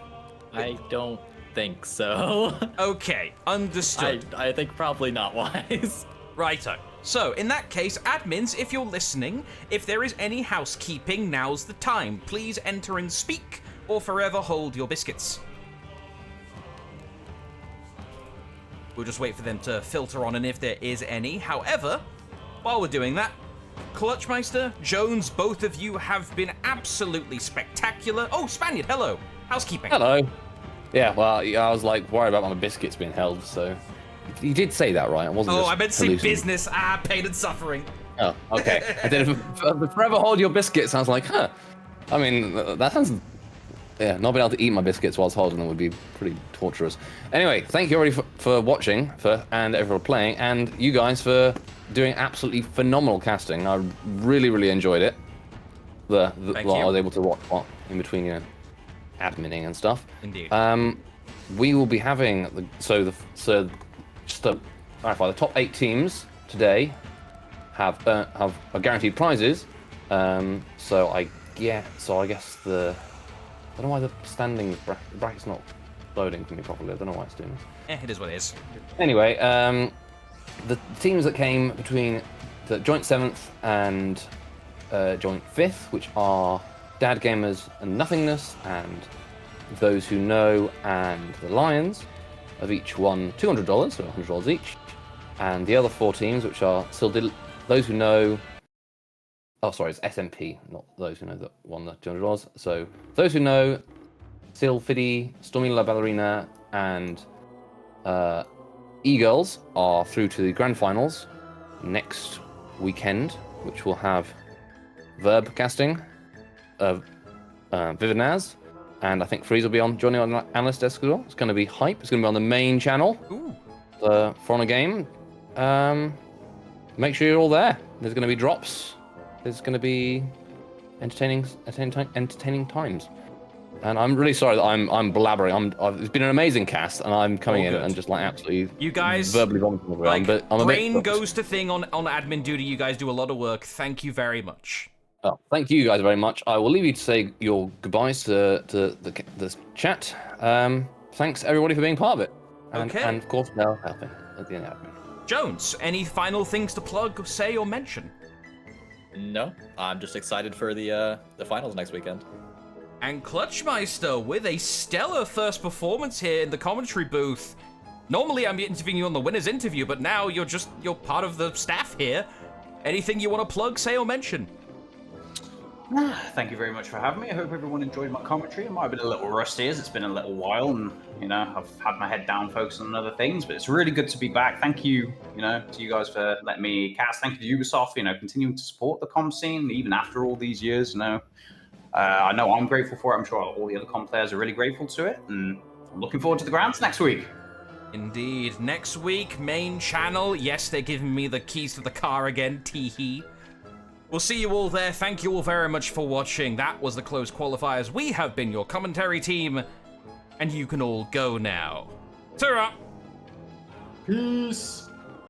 I don't think so. Okay, understood. I think probably not wise. Righto. So, in that case, admins, if you're listening, if there is any housekeeping, now's the time. Please enter and speak, or forever hold your biscuits. We'll just wait for them to filter on, and if there is any. However, while we're doing that, Clutchmeister, Jones, both of you have been absolutely spectacular. Oh, Spaniard, hello. Housekeeping. Hello. Yeah, well, I was like worried about my biscuits being held, so you did say that, right? I wasn't. Oh, just I meant to say hallucinating. business. Pain and suffering. Oh, okay. I did forever hold your biscuits. I was like, huh. I mean, that sounds. Yeah, not being able to eat my biscuits whilst holding them would be pretty torturous. Anyway, thank you already for watching, and everyone playing, and you guys for doing absolutely phenomenal casting. I really, really enjoyed it. I was able to watch in between, adminning and stuff. Indeed. We will be having just to clarify, the top 8 teams today have guaranteed prizes. So I guess I don't know why the standings bracket's not loading for me properly. I don't know why it's doing this. It is what it is. Anyway, the teams that came between the joint 7th and joint 5th, which are Dad Gamers and Nothingness, and Those Who Know and the Lions, have each won $200, so $100 each. And the other 4 teams, which are Those Who Know. Oh, sorry, it's SMP, not Those Who Know that won the $200. So Those Who Know, Silfidi, Stormina La Ballerina, and E-Girls are through to the grand finals next weekend, which will have Verb casting, Vivinaz, and I think Freeze will be joining on analyst desk as well. It's going to be hype. It's going to be on the main channel for on a game. Make sure you're all there. There's going to be drops. There's going to be entertaining times. And I'm really sorry that I'm blabbering. It's been an amazing cast, and I'm coming in and just like absolutely you guys verbally vomiting around. Like, but I'm brain goes to thing on admin duty. You guys do a lot of work. Thank you very much. Oh, thank you guys very much. I will leave you to say your goodbyes to the chat. Thanks everybody for being part of it. And of course, now helping at the end of admin. Jones, any final things to plug, say, or mention? No, I'm just excited for the finals next weekend. And Clutchmeister with a stellar first performance here in the commentary booth. Normally I'm interviewing you on the winner's interview, but now you're part of the staff here. Anything you want to plug, say, or mention? Thank you very much for having me. I hope everyone enjoyed my commentary. It might have been a little rusty as it's been a little while and, I've had my head down focusing on other things, but it's really good to be back. Thank you, to you guys for letting me cast. Thank you to Ubisoft, continuing to support the comp scene even after all these years, I know I'm grateful for it. I'm sure all the other comp players are really grateful to it, and I'm looking forward to the grands next week. Indeed. Next week, main channel. Yes, they're giving me the keys to the car again. Tee-hee. We'll see you all there. Thank you all very much for watching. That was the closed qualifiers. We have been your commentary team, and you can all go now. Ta-ra! Peace.